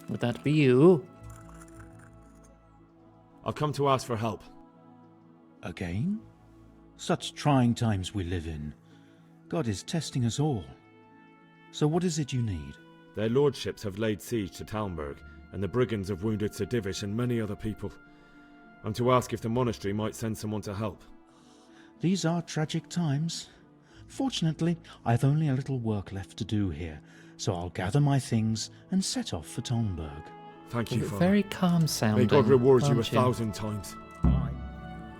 Would that be you? I've come to ask for help. Again? Such trying times we live in. God is testing us all. So what is it you need? Their lordships have laid siege to Talmberg, and the brigands have wounded Sir Divish and many other people. I'm to ask if the monastery might send someone to help. These are tragic times. Fortunately, I've only a little work left to do here, so I'll gather my things and set off for Talmberg. Thank you, Father. Very calm sounding. May God reward you 1,000 times.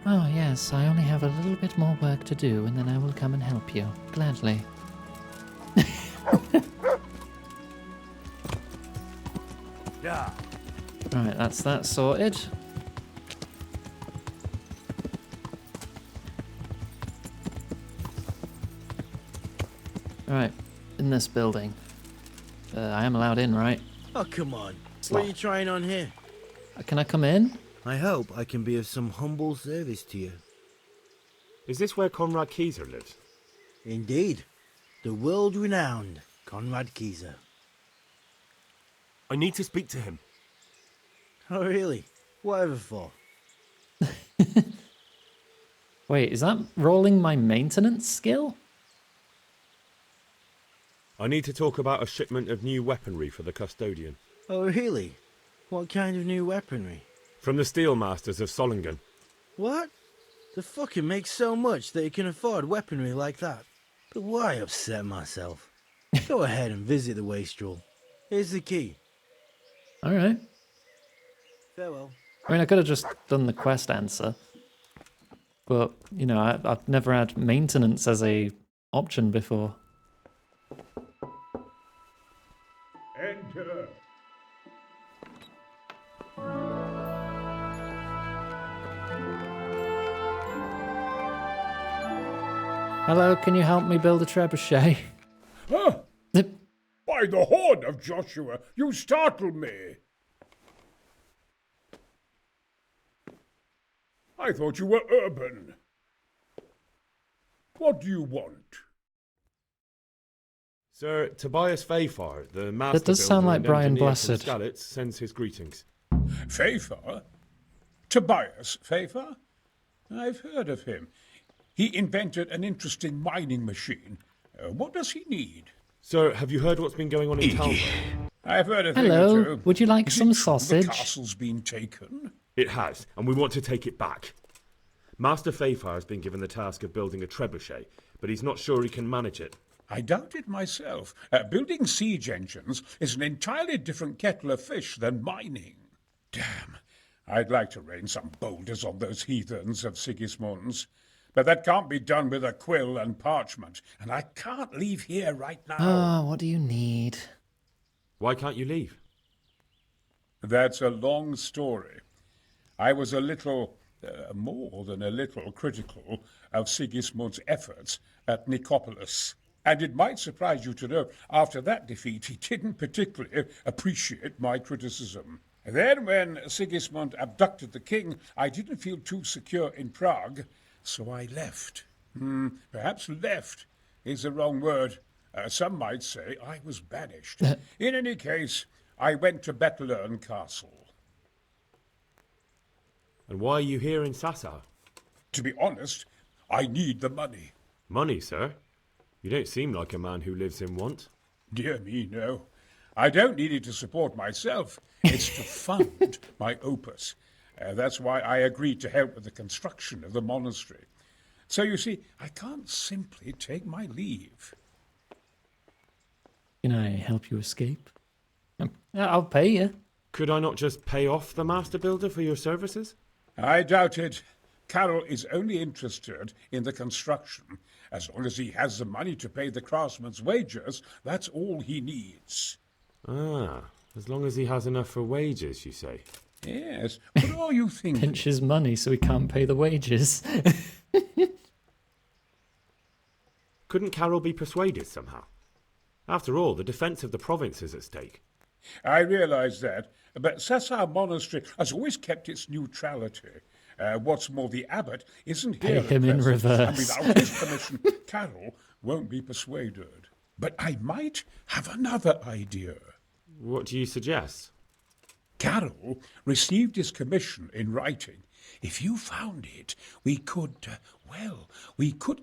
Oh yes, I only have a little bit more work to do and then I will come and help you. Gladly. Yeah. Right, that's that sorted. Alright, in this building. I am allowed in, right? Oh, come on. It's What are locked. you trying on here? Can I come in? I hope I can be of some humble service to you. Is this where Conrad Keyser lives? Indeed. The world-renowned Conrad Keyser. I need to speak to him. Oh, really? Whatever for? Wait, is that rolling my maintenance skill? I need to talk about a shipment of new weaponry for the custodian. Oh, really? What kind of new weaponry? From the Steelmasters of Solingen. What? The fucker makes so much that he can afford weaponry like that. But why upset myself? Go ahead and visit the wastrel. Here's the key. Alright. Farewell. I mean, I could have just done the quest answer. But, you know, I've never had maintenance as a option before. Enter. Hello, can you help me build a trebuchet? Huh? By the horn of Joshua, you startled me. I thought you were urban. What do you want? Sir Tobias Fayfar, the master That does sound builder like and Brian engineer from Blessed. Skalitz, sends his greetings. Fayfar? Tobias Fayfar? I've heard of him. He invented an interesting mining machine. What does he need? Sir, have you heard what's been going on in Talmberg? I've heard a thing or Hello, two. would you like Is some it true sausage? The castle's been taken. It has, and we want to take it back. Master Fayfar has been given the task of building a trebuchet, but he's not sure he can manage it. I doubt it myself. Building siege engines is an entirely different kettle of fish than mining. Damn, I'd like to rain some boulders on those heathens of Sigismund's. But that can't be done with a quill and parchment, and I can't leave here right now. Ah, what do you need? Why can't you leave? That's a long story. I was a little, more than a little, critical of Sigismund's efforts at Nicopolis. And it might surprise you to know, after that defeat, he didn't particularly appreciate my criticism. Then, when Sigismund abducted the king, I didn't feel too secure in Prague, so I left. Perhaps left is the wrong word. Some might say I was banished. In any case, I went to Bettelern Castle. And why are you here in Sasau? To be honest, I need the money. Money, sir? You don't seem like a man who lives in want. Dear me, no. I don't need it to support myself. It's to fund my opus. That's why I agreed to help with the construction of the monastery. So you see, I can't simply take my leave. Can I help you escape? I'll pay you. Could I not just pay off the master builder for your services? I doubt it. Carol is only interested in the construction. As long as he has the money to pay the craftsmen's wages, that's all he needs. Ah, as long as he has enough for wages, you say? Yes. What are you thinking? Pinch his money so he can't pay the wages. Couldn't Carol be persuaded somehow? After all, the defence of the province is at stake. I realize that, but Sasau Monastery has always kept its neutrality. What's more, the abbot isn't here. Pay him in reverse. And without his permission, Carol won't be persuaded. But I might have another idea. What do you suggest? Carol received his commission in writing. If you found it, we could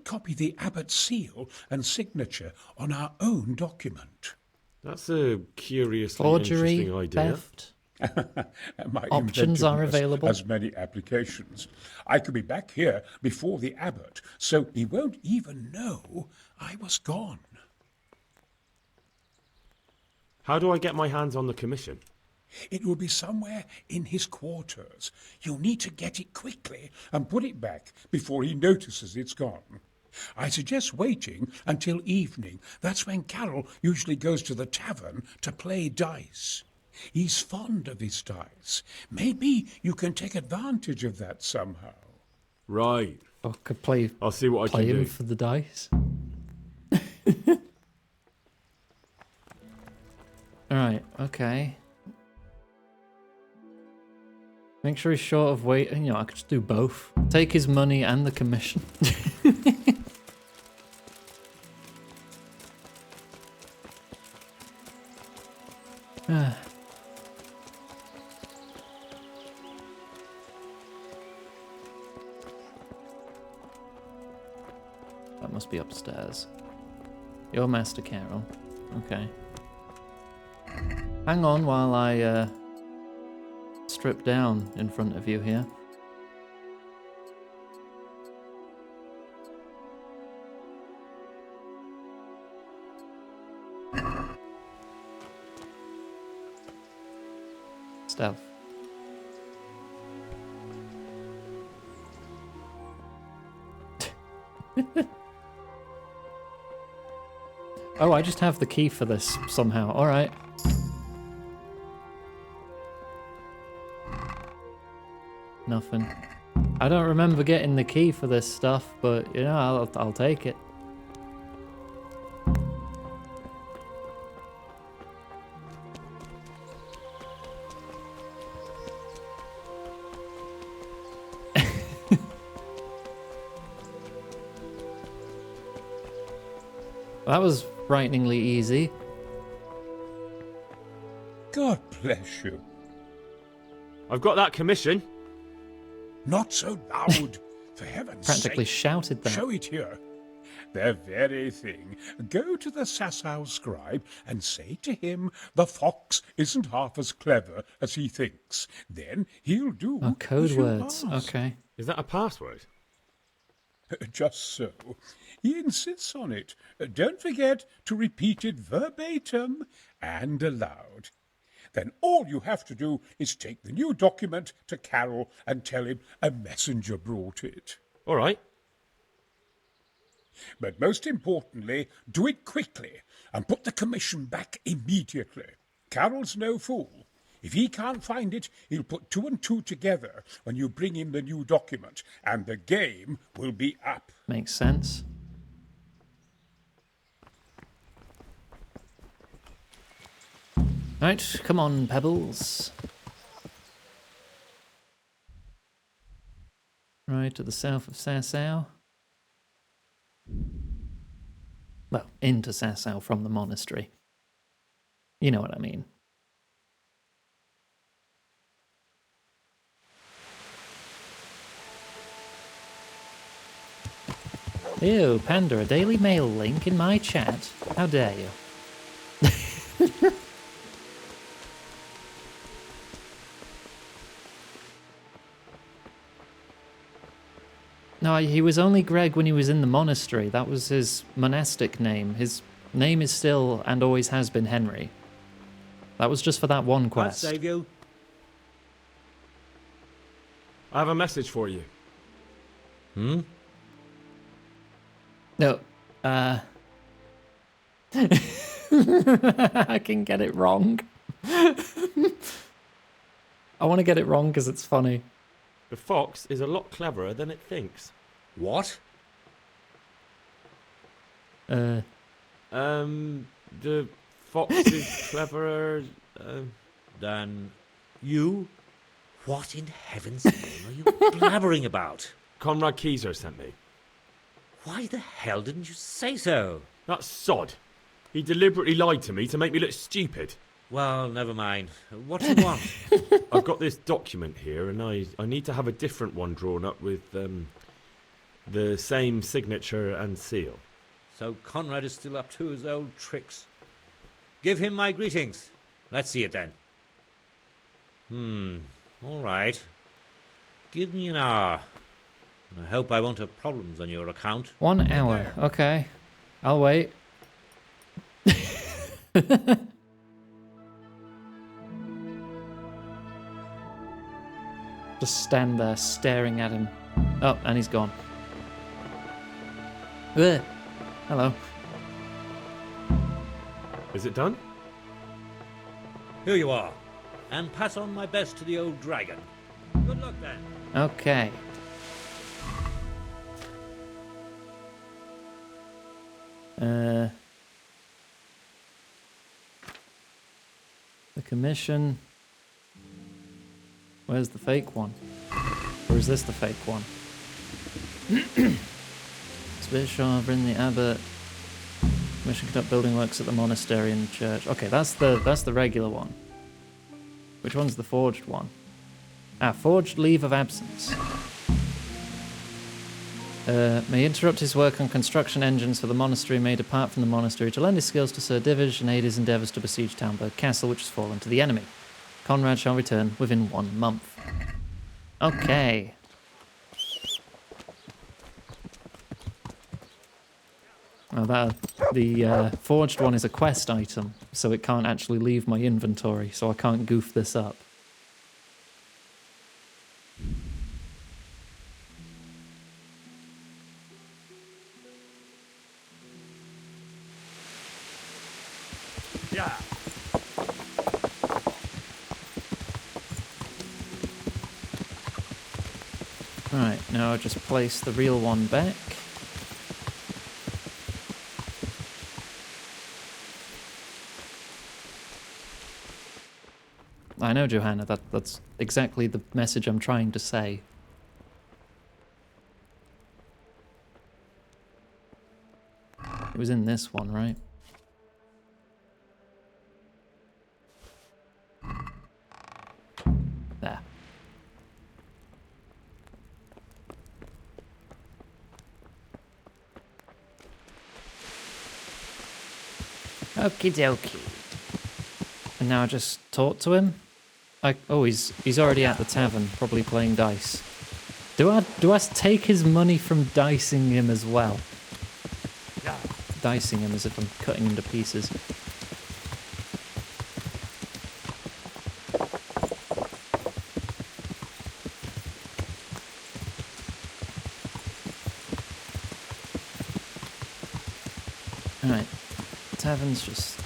copy the abbot's seal and signature on our own document. That's a curiously Forgery, interesting idea. theft. My Options are inventiveness available. has many applications. I could be back here before the abbot, so he won't even know I was gone. How do I get my hands on the commission? It will be somewhere in his quarters. You'll need to get it quickly and put it back before he notices it's gone. I suggest waiting until evening. That's when Carol usually goes to the tavern to play dice. He's fond of his dice. Maybe you can take advantage of that somehow. Right. I could play. I'll see what I play can him do. for the dice. All right. Okay. Make sure he's short of weight. You know, I could just do both. Take his money and the commission. That must be upstairs. Your Master Carol. Okay. Hang on while I strip down in front of you here. Stealth. Oh, I just have the key for this somehow. All right. Nothing. I don't remember getting the key for this stuff, but you know, I'll take it. That was frighteningly easy. God bless you. I've got that commission. Not so loud, for heaven's Practically sake. shouted that. Show it here. The very thing. Go to the Sasau scribe and say to him the fox isn't half as clever as he thinks. Then he'll do Oh, code as you words. ask. Okay. Is that a password? Just so. He insists on it. Don't forget to repeat it verbatim and aloud. Then all you have to do is take the new document to Carol and tell him a messenger brought it. All right. But most importantly, do it quickly and put the commission back immediately. Carol's no fool. If he can't find it, he'll put 2 and 2 together when you bring him the new document, and the game will be up. Makes sense. Right, come on, Pebbles. Right to the south of Sasau. Well, into Sasau from the monastery. You know what I mean. Ew, Panda, a Daily Mail link in my chat? How dare you? No, he was only Greg when he was in the monastery. That was his monastic name. His name is still and always has been Henry. That was just for that one quest. Save you. I have a message for you. Hmm? No, I can get it wrong. I want to get it wrong because it's funny. The fox is a lot cleverer than it thinks. What? The fox is cleverer than you? What in heaven's name are you blabbering about? Conrad Keyser sent me. Why the hell didn't you say so? That sod. He deliberately lied to me to make me look stupid. Well, never mind. What do you want? I've got this document here, and I need to have a different one drawn up with the same signature and seal. So Conrad is still up to his old tricks. Give him my greetings. Let's see it then. All right. Give me an hour. I hope I won't have problems on your account. 1 hour. Okay. I'll wait. Just stand there staring at him. Oh, and he's gone. Ugh. Hello. Is it done? Here you are. And pass on my best to the old dragon. Good luck then. Okay. The commission. Where's the fake one? Or is this the fake one? Bishop, bring the abbot. Commission conduct building works at the monastery and church. Okay, that's the regular one. Which one's the forged one? Ah, forged leave of absence. May interrupt his work on construction engines for the monastery, may depart from the monastery to lend his skills to Sir Divish and aid his endeavours to besiege Townburg Castle, which has fallen to the enemy. Conrad shall return within 1 month. Okay. Well, the forged one is a quest item, so it can't actually leave my inventory, so I can't goof this up. Yeah. Right, now I'll just place the real one back. I know, Johanna, that's exactly the message I'm trying to say. It was in this one, right? There. Okie dokie. And now I just talk to him? Oh, he's already at the tavern, probably playing dice. Do I take his money from dicing him as well? Dicing him as if I'm cutting him to pieces. Alright, the tavern's just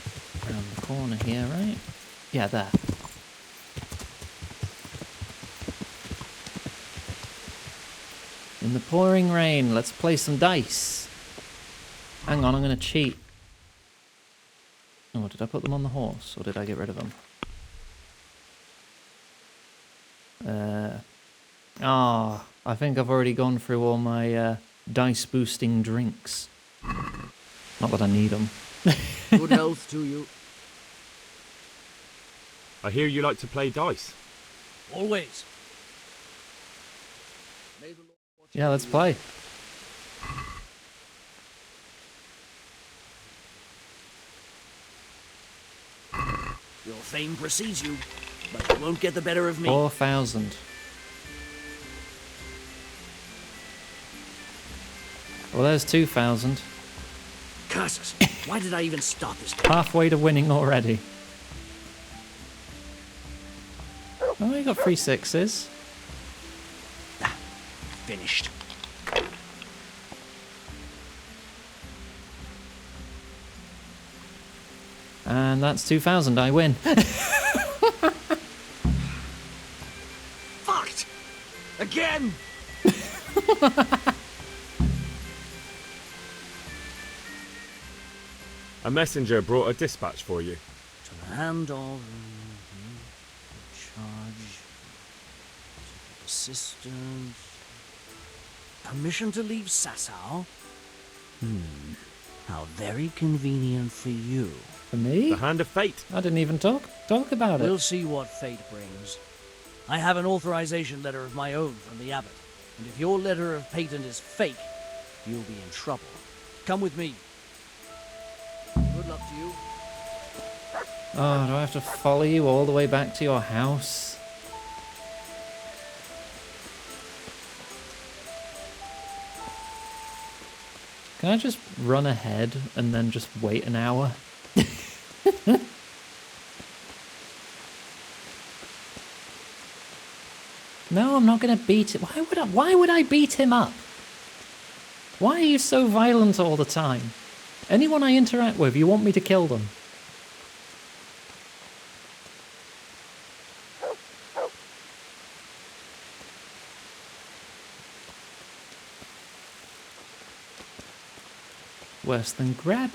around the corner here, right? Yeah, there. In the pouring rain, let's play some dice. Hang on, I'm going to cheat. Oh, did I put them on the horse, or did I get rid of them? I think I've already gone through all my dice boosting drinks. Not that I need them. Good health to you. I hear you like to play dice. Always. Yeah, let's play. Your fame precedes you, but you won't get the better of me. 4,000. Well, there's 2,000. Curses! Why did I even start this game? Halfway to winning already. Oh, you got 3 6s. Finished. And that's 2,000. I win. Fucked! Again! A messenger brought a dispatch for you. To the hand of... charge... assistant... Permission to leave Sasau? How very convenient for you. For me? The hand of fate. I didn't even talk about it. We'll see what fate brings. I have an authorization letter of my own from the abbot, and if your letter of patent is fake, you'll be in trouble. Come with me. Good luck to you. Oh, do I have to follow you all the way back to your house? Can I just run ahead and then just wait an hour? No, I'm not gonna beat it. Why would I beat him up? Why are you so violent all the time? Anyone I interact with, you want me to kill them. Worse than grab.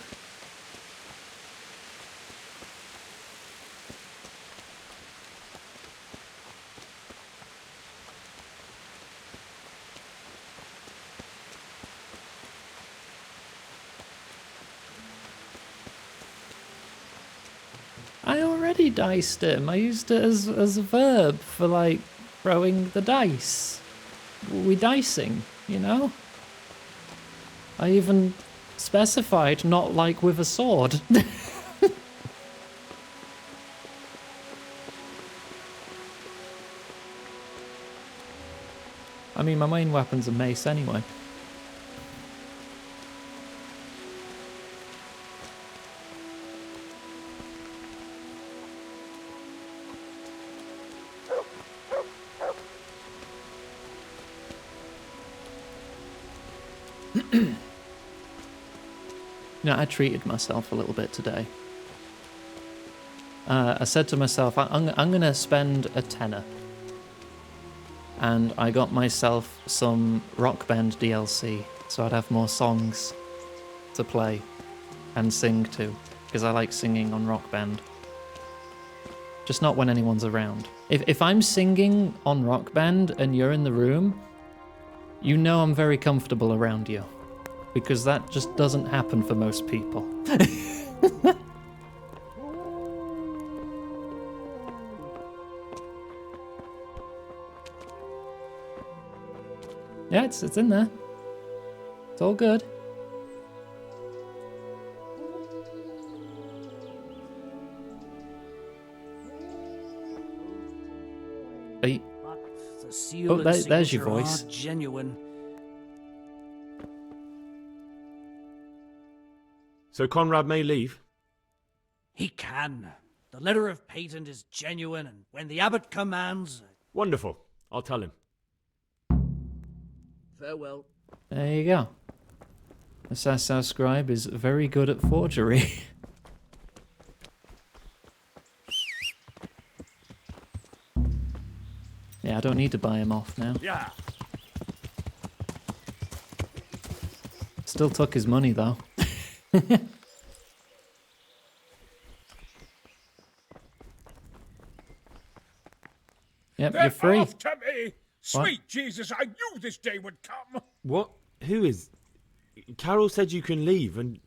I already diced him. I used it as a verb for, like, throwing the dice. We dicing, you know? I even specified not like with a sword. I mean, my main weapon's a mace anyway. You know, I treated myself a little bit today. I said to myself, I'm going to spend a tenner. And I got myself some Rock Band DLC, so I'd have more songs to play and sing to, because I like singing on Rock Band. Just not when anyone's around. If I'm singing on Rock Band and you're in the room, you know I'm very comfortable around you. Because that just doesn't happen for most people. Yeah, it's in there. It's all good. The seal Oh, and there's your signature are voice. genuine. So Conrad may leave? He can. The letter of patent is genuine, and when the abbot commands... Wonderful. I'll tell him. Farewell. There you go. The Sasau scribe is very good at forgery. Yeah, I don't need to buy him off now. Yeah. Still took his money though. Yep, They're you're free. after me! Sweet Jesus, I knew this day would come. What? Who is... Carol said you can leave and...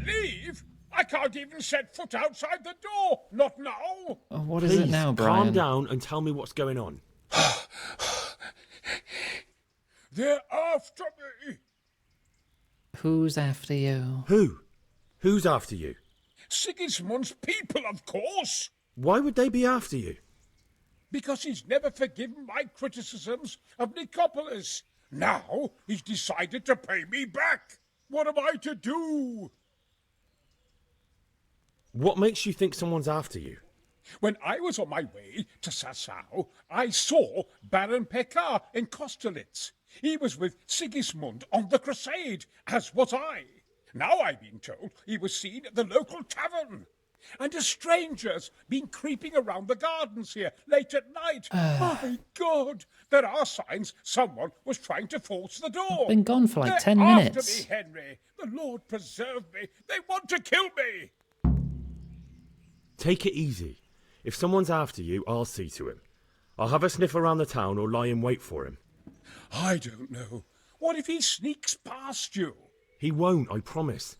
Leave? I can't even set foot outside the door. Not now. Oh, what is it now, Brian? Calm down and tell me what's going on. They're after me. Who's after you? Who? Who's after you? Sigismund's people, of course. Why would they be after you? Because he's never forgiven my criticisms of Nicopolis. Now he's decided to pay me back. What am I to do? What makes you think someone's after you? When I was on my way to Sassau, I saw Baron Pekar in Kostelitz. He was with Sigismund on the crusade, as was I. Now I've been told he was seen at the local tavern. And a stranger's been creeping around the gardens here late at night. My God! There are signs someone was trying to force the door. I've been gone for like They're 10 after minutes. me, Henry. The Lord preserve me. They want to kill me. Take it easy. If someone's after you, I'll see to him. I'll have a sniff around the town or lie in wait for him. I don't know. What if he sneaks past you? He won't, I promise.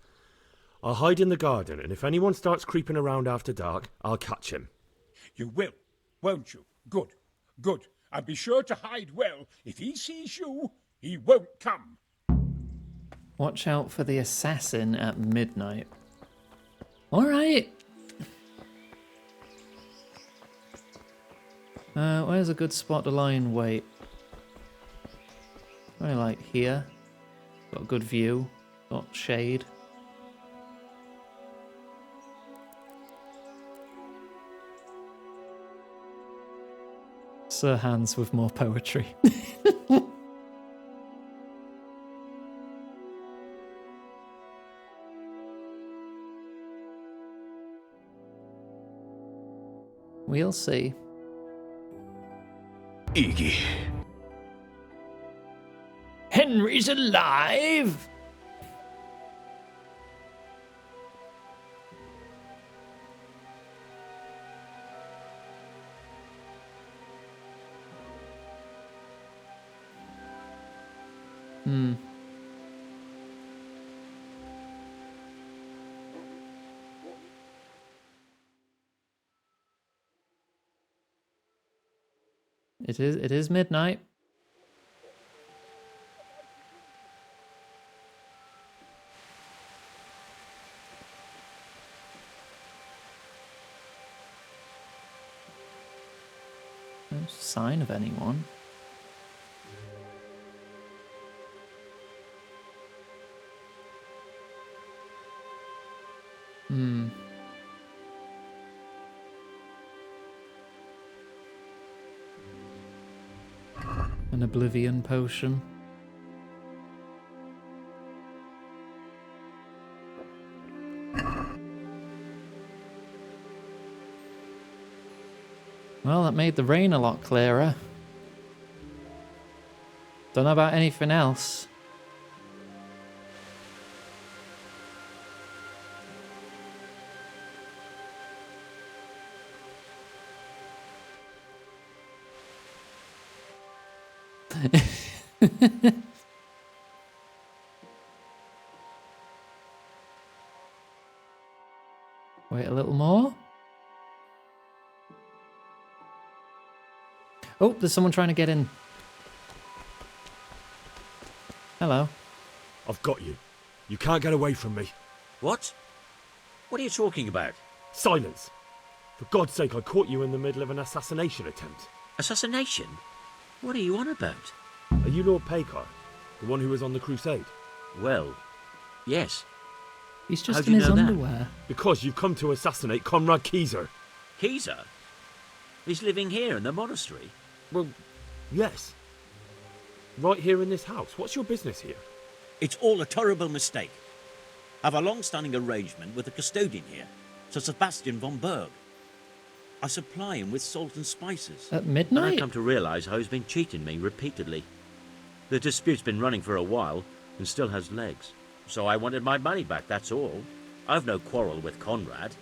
I'll hide in the garden, and if anyone starts creeping around after dark, I'll catch him. You will, won't you? Good, good. And be sure to hide well. If he sees you, he won't come. Watch out for the assassin at midnight. Alright. Where's a good spot to lie in wait? Probably like here. Got a good view. Got shade. Sir Hans with more poetry. We'll see. Iggy. Henry's alive! It is midnight. No sign of anyone. An oblivion potion. Well, that made the rain a lot clearer. Don't know about anything else. Wait a little more. Oh, there's someone trying to get in. Hello. I've got you. You can't get away from me. What? What are you talking about? Silence! For God's sake, I caught you in the middle of an assassination attempt. Assassination? What are you on about? Are you Lord Pekar? The one who was on the crusade? Well, yes. He's just How'd in you his know that? underwear. Because you've come to assassinate Conrad Kieser. Kieser? He's living here in the monastery? Well, yes. Right here in this house. What's your business here? It's all a terrible mistake. I've a long-standing arrangement with the custodian here, Sir Sebastian von Berg. I supply him with salt and spices. At And midnight? I come to realise how he's been cheating me repeatedly. The dispute's been running for a while and still has legs. So I wanted my money back, that's all. I've no quarrel with Conrad.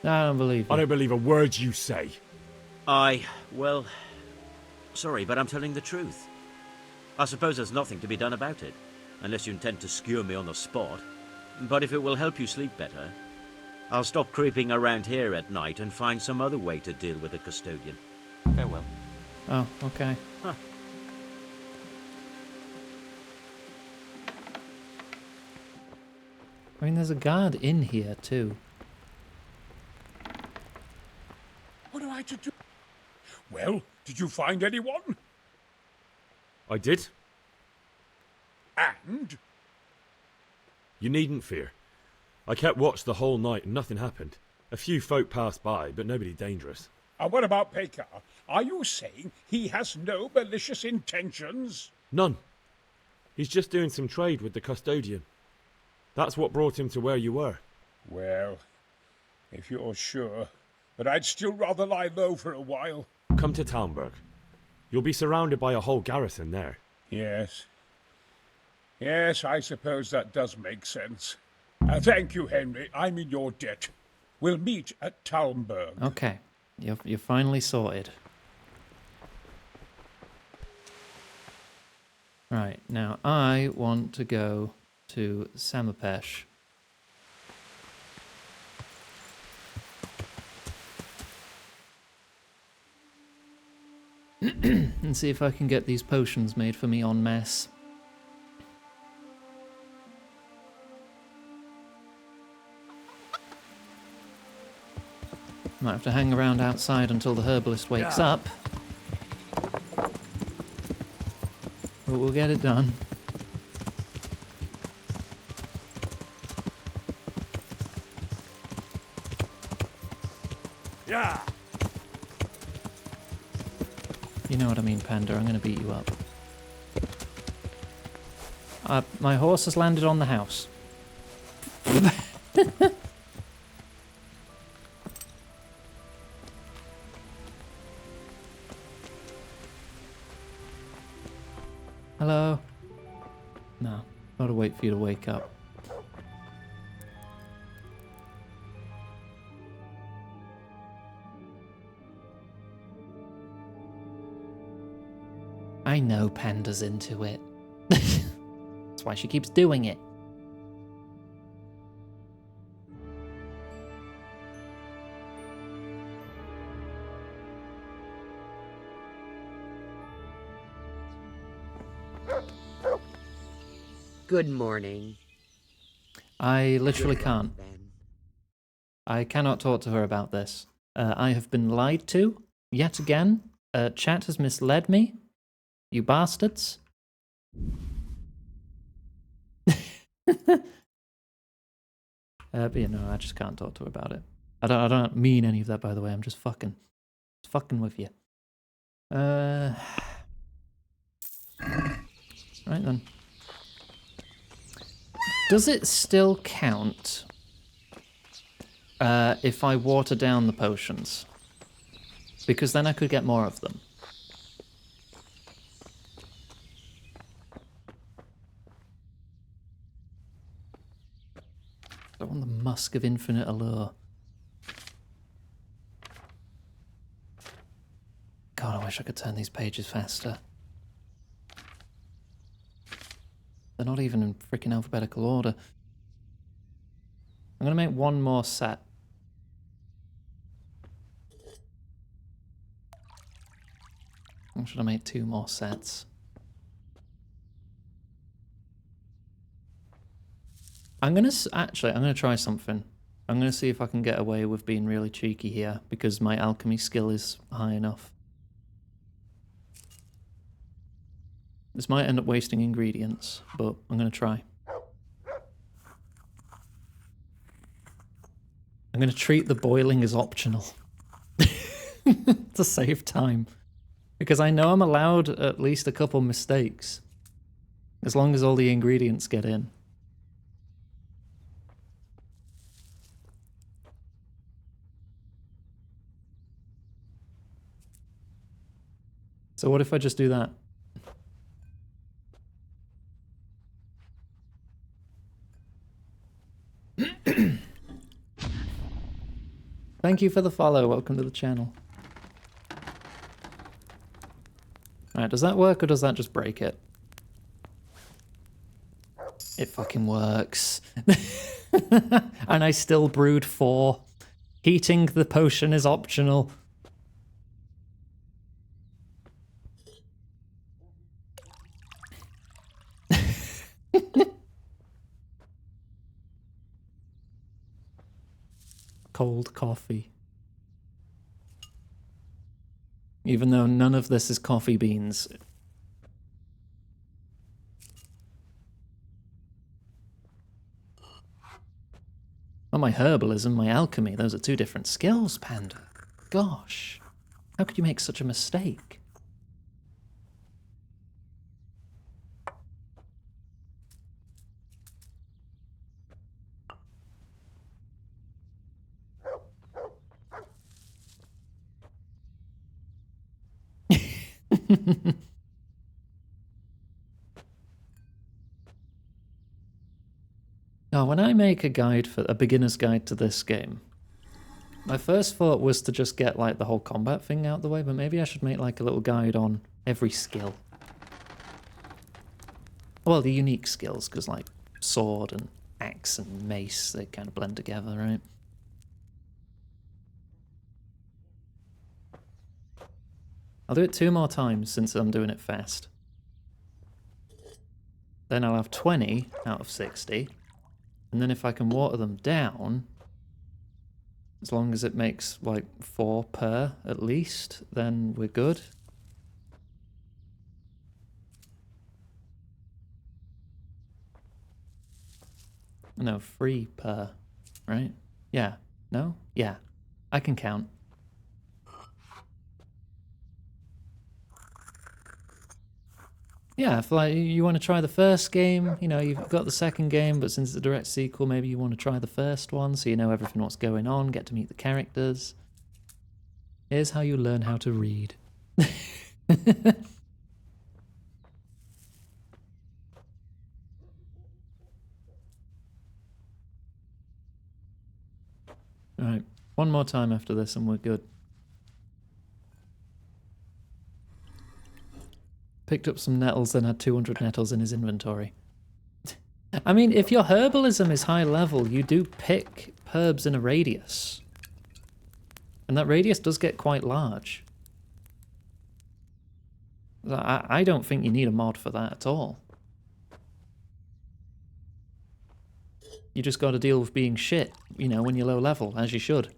I don't believe you. I don't believe a word you say. Well, Sorry, but I'm telling the truth. I suppose there's nothing to be done about it, unless you intend to skewer me on the spot. But if it will help you sleep better, I'll stop creeping around here at night and find some other way to deal with the custodian. Farewell. Oh, okay. Huh. I mean, there's a guard in here, too. What am I to do? Well, did you find anyone? I did. And? You needn't fear. I kept watch the whole night and nothing happened. A few folk passed by, but nobody dangerous. And what about Pekar? Are you saying he has no malicious intentions? None. He's just doing some trade with the custodian. That's what brought him to where you were. Well, if you're sure, but I'd still rather lie low for a while. Come to Talmberg. You'll be surrounded by a whole garrison there. Yes. Yes, I suppose that does make sense. Thank you, Henry. I'm in your debt. We'll meet at Talmberg. Okay. You're finally sorted. Right, now I want to go to Samapesh. And see if I can get these potions made for me en masse. Might have to hang around outside until the herbalist wakes up. But we'll get it done. Yeah. You know what I mean, Panda. I'm going to beat you up. My horse has landed on the house. Hello? No, gotta wait for you to wake up. I know Panda's into it. That's why she keeps doing it. Good morning. I literally can't. I cannot talk to her about this. I have been lied to, yet again. Chat has misled me. You bastards. But you know, I just can't talk to her about it. I don't mean any of that, by the way. I'm just fucking with you. Right then. Does it still count if I water down the potions? Because then I could get more of them. I want the Musk of Infinite Allure. God, I wish I could turn these pages faster. They're not even in freaking alphabetical order. I'm gonna make one more set. Or should I make 2 more sets? I'm gonna try something. I'm gonna see if I can get away with being really cheeky here, because my alchemy skill is high enough. This might end up wasting ingredients, but I'm gonna try. I'm gonna treat the boiling as optional. To save time. Because I know I'm allowed at least a couple mistakes. As long as all the ingredients get in. So what if I just do that? Thank you for the follow. Welcome to the channel. Alright, does that work or does that just break it? It fucking works. And I still brewed 4. Heating the potion is optional. Cold coffee. Even though none of this is coffee beans. Well, my herbalism, my alchemy, those are 2 different skills, Panda. Gosh. How could you make such a mistake? Now, when I make a guide for a beginner's guide to this game, my first thought was to just get like the whole combat thing out the way, but maybe I should make like a little guide on every skill. Well, the unique skills, because like sword and axe and mace, they kind of blend together, right? I'll do it 2 more times since I'm doing it fast. Then I'll have 20 out of 60. And then if I can water them down, as long as it makes like 4 per at least, then we're good. No, 3 per, right? Yeah. No? Yeah. I can count. Yeah, if like you want to try the first game, you know, you've got the second game, but since it's a direct sequel, maybe you want to try the first one so you know everything what's going on, get to meet the characters. Here's how you learn how to read. Alright, 1 more time after this and we're good. Picked up some nettles, then had 200 nettles in his inventory. I mean, if your herbalism is high level, you do pick herbs in a radius. And that radius does get quite large. I don't think you need a mod for that at all. You just got to deal with being shit, you know, when you're low level, as you should.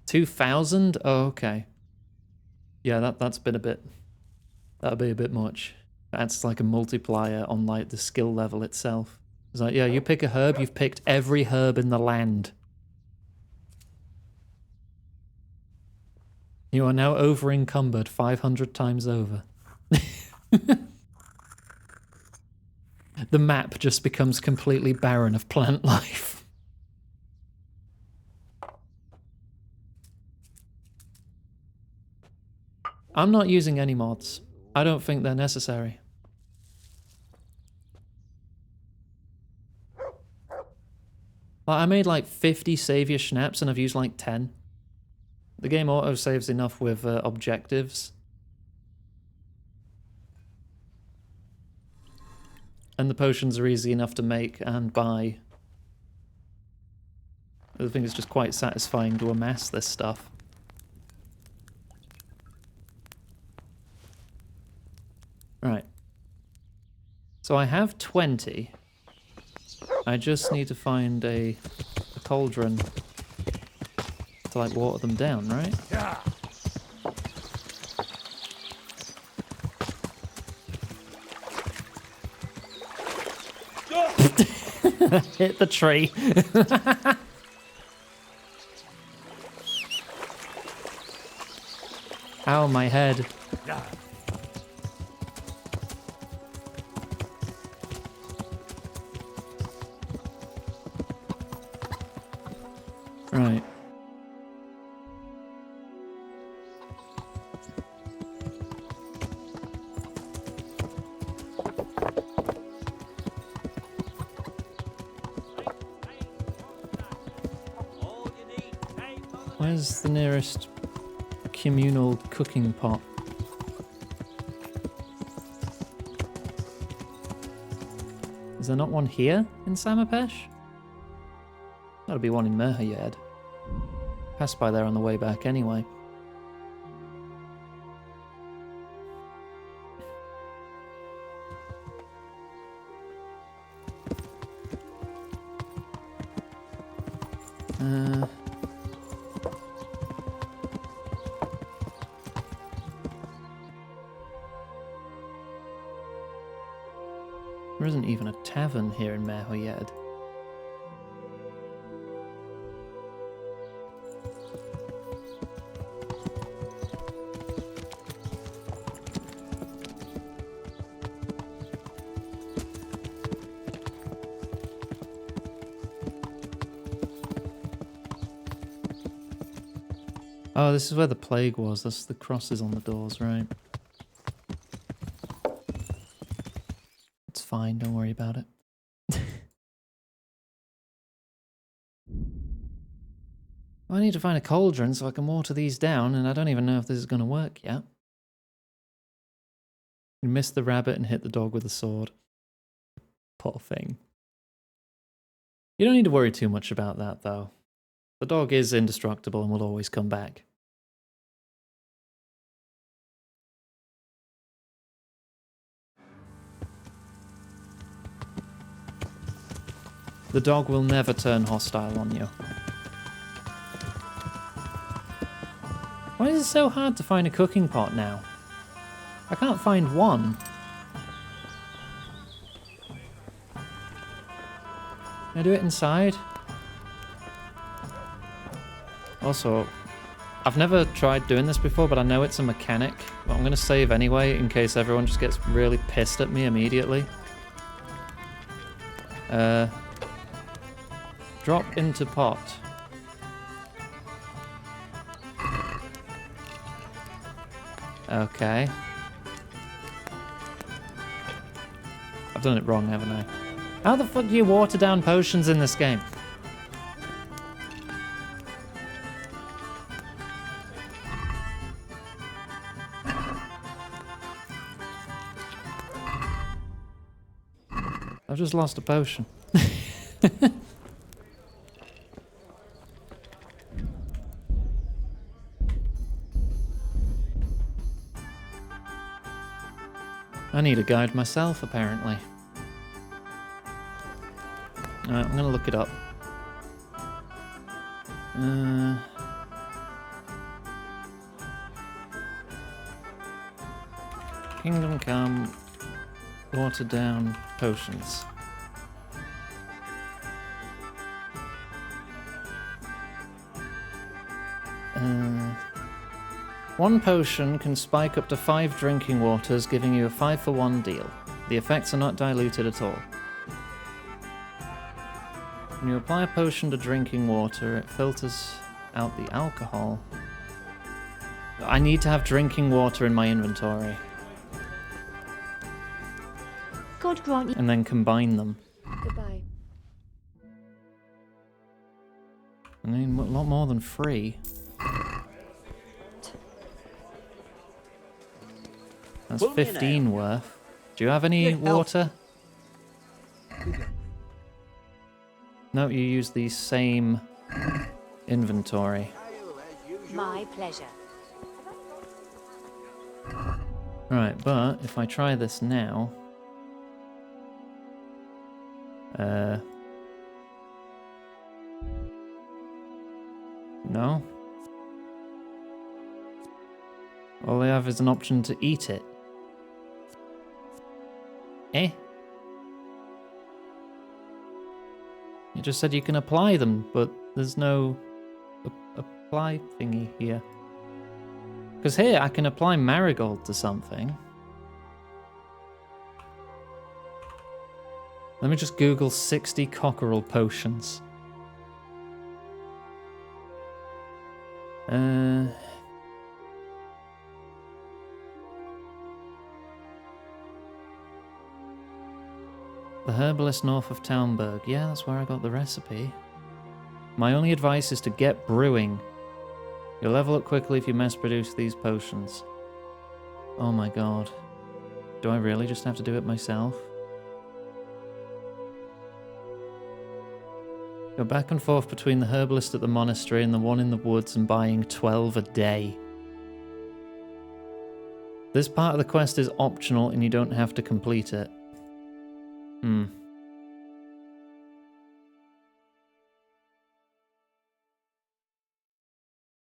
2,000? Oh, okay. Yeah, that's been a bit... That'd be a bit much. That's like a multiplier on like the skill level itself. It's like, yeah, you pick a herb, you've picked every herb in the land. You are now over encumbered 500 times over. The map just becomes completely barren of plant life. I'm not using any mods. I don't think they're necessary. I made like 50 savior snaps and I've used like 10. The game auto-saves enough with objectives. And the potions are easy enough to make and buy. I think it's just quite satisfying to amass this stuff. Right. So I have 20. I just need to find a cauldron to like water them down, right? Yeah. Hit the tree. Ow, my head. Yeah. Right. Where's the nearest communal cooking pot? Is there not one here in Samapesh? Gotta be one in Merhayed. Passed by there on the way back anyway. There isn't even a tavern here in Merhayed. Oh, this is where the plague was. That's the crosses on the doors, right? It's fine, don't worry about it. I need to find a cauldron so I can water these down, and I don't even know if this is going to work yet. You missed the rabbit and hit the dog with a sword. Poor thing. You don't need to worry too much about that, though. The dog is indestructible and will always come back. The dog will never turn hostile on you. Why is it so hard to find a cooking pot now? I can't find one. Can I do it inside? Also, I've never tried doing this before, but I know it's a mechanic. But I'm going to save anyway, in case everyone just gets really pissed at me immediately. Drop into pot. Okay. I've done it wrong, haven't I? How the fuck do you water down potions in this game? I've just lost a potion. I need a guide myself, apparently. Alright, I'm gonna look it up. Kingdom Come, water down potions. One potion can spike up to 5 drinking waters, giving you a 5-for-1 deal. The effects are not diluted at all. When you apply a potion to drinking water, it filters out the alcohol. I need to have drinking water in my inventory. God grant you. And then combine them. Goodbye. I mean, a lot more than 3. That's 15 worth. Do you have any water? No, you use the same inventory. My pleasure. Right, but if I try this now... No? All I have is an option to eat it. Eh? You just said you can apply them, but there's no apply thingy here. Because here I can apply marigold to something. Let me just Google 60 cockerel potions. The herbalist north of Townburg. Yeah, that's where I got the recipe. My only advice is to get brewing. You'll level up quickly if you mass produce these potions. Oh my god. Do I really just have to do it myself? Go back and forth between the herbalist at the monastery and the one in the woods and buying 12 a day. This part of the quest is optional and you don't have to complete it.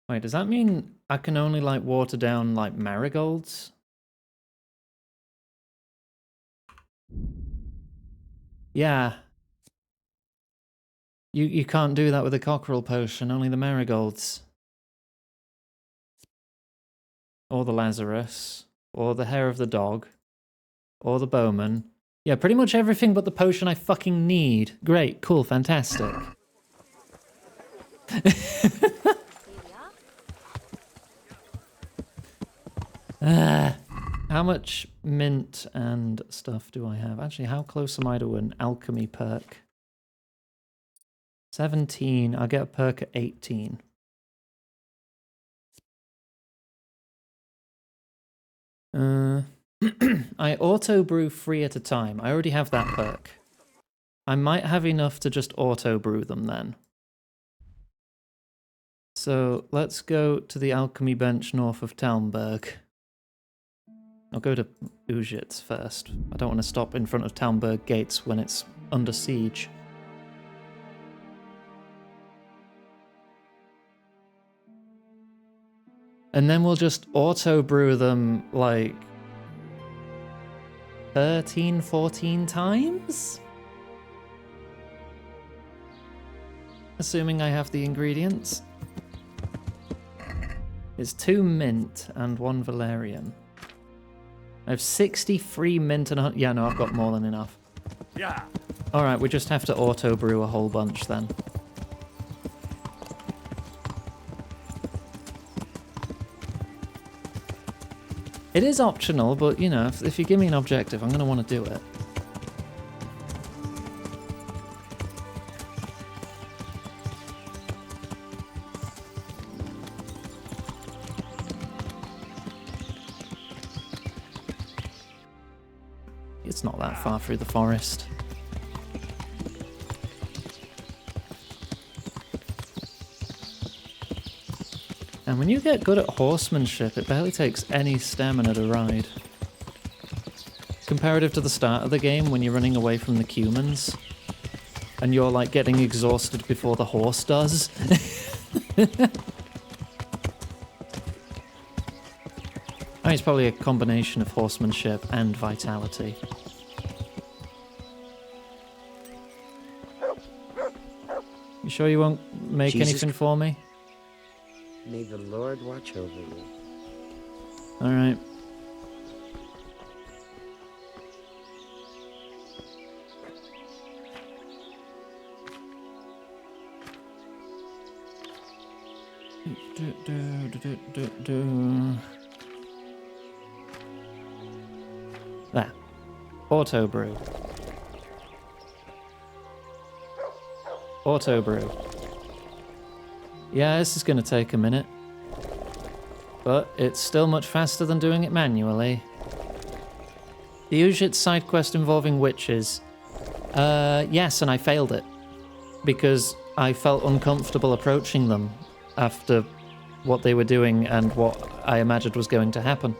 Wait, does that mean I can only, like, water down, like, marigolds? Yeah. You can't do that with a cockerel potion, only the marigolds. Or the Lazarus. Or the hair of the dog. Or the bowman. Yeah, pretty much everything but the potion I fucking need. Great, cool, fantastic. How much mint and stuff do I have? Actually, how close am I to an alchemy perk? 17. I'll get a perk at 18. I auto brew 3 at a time. I already have that perk. I might have enough to just auto brew them then. So let's go to the alchemy bench north of Talmberg. I'll go to Ujitz first. I don't want to stop in front of Talmberg gates when it's under siege. And then we'll just auto brew them like 13, 14 times? Assuming I have the ingredients. It's 2 mint and 1 valerian. I have 63 mint and... Yeah, no, I've got more than enough. Yeah. Alright, we just have to auto brew a whole bunch then. It is optional, but, you know, if you give me an objective, I'm going to want to do it. It's not that far through the forest. And when you get good at horsemanship, it barely takes any stamina to ride. Comparative to the start of the game, when you're running away from the cumans, and you're like getting exhausted before the horse does. I mean, it's probably a combination of horsemanship and vitality. You sure you won't make anything for me? May the Lord watch over you. Alright. There. Auto brew. Auto brew. Yeah, this is going to take a minute. But it's still much faster than doing it manually. The Ujit side quest involving witches. Yes, and I failed it. Because I felt uncomfortable approaching them after what they were doing and what I imagined was going to happen.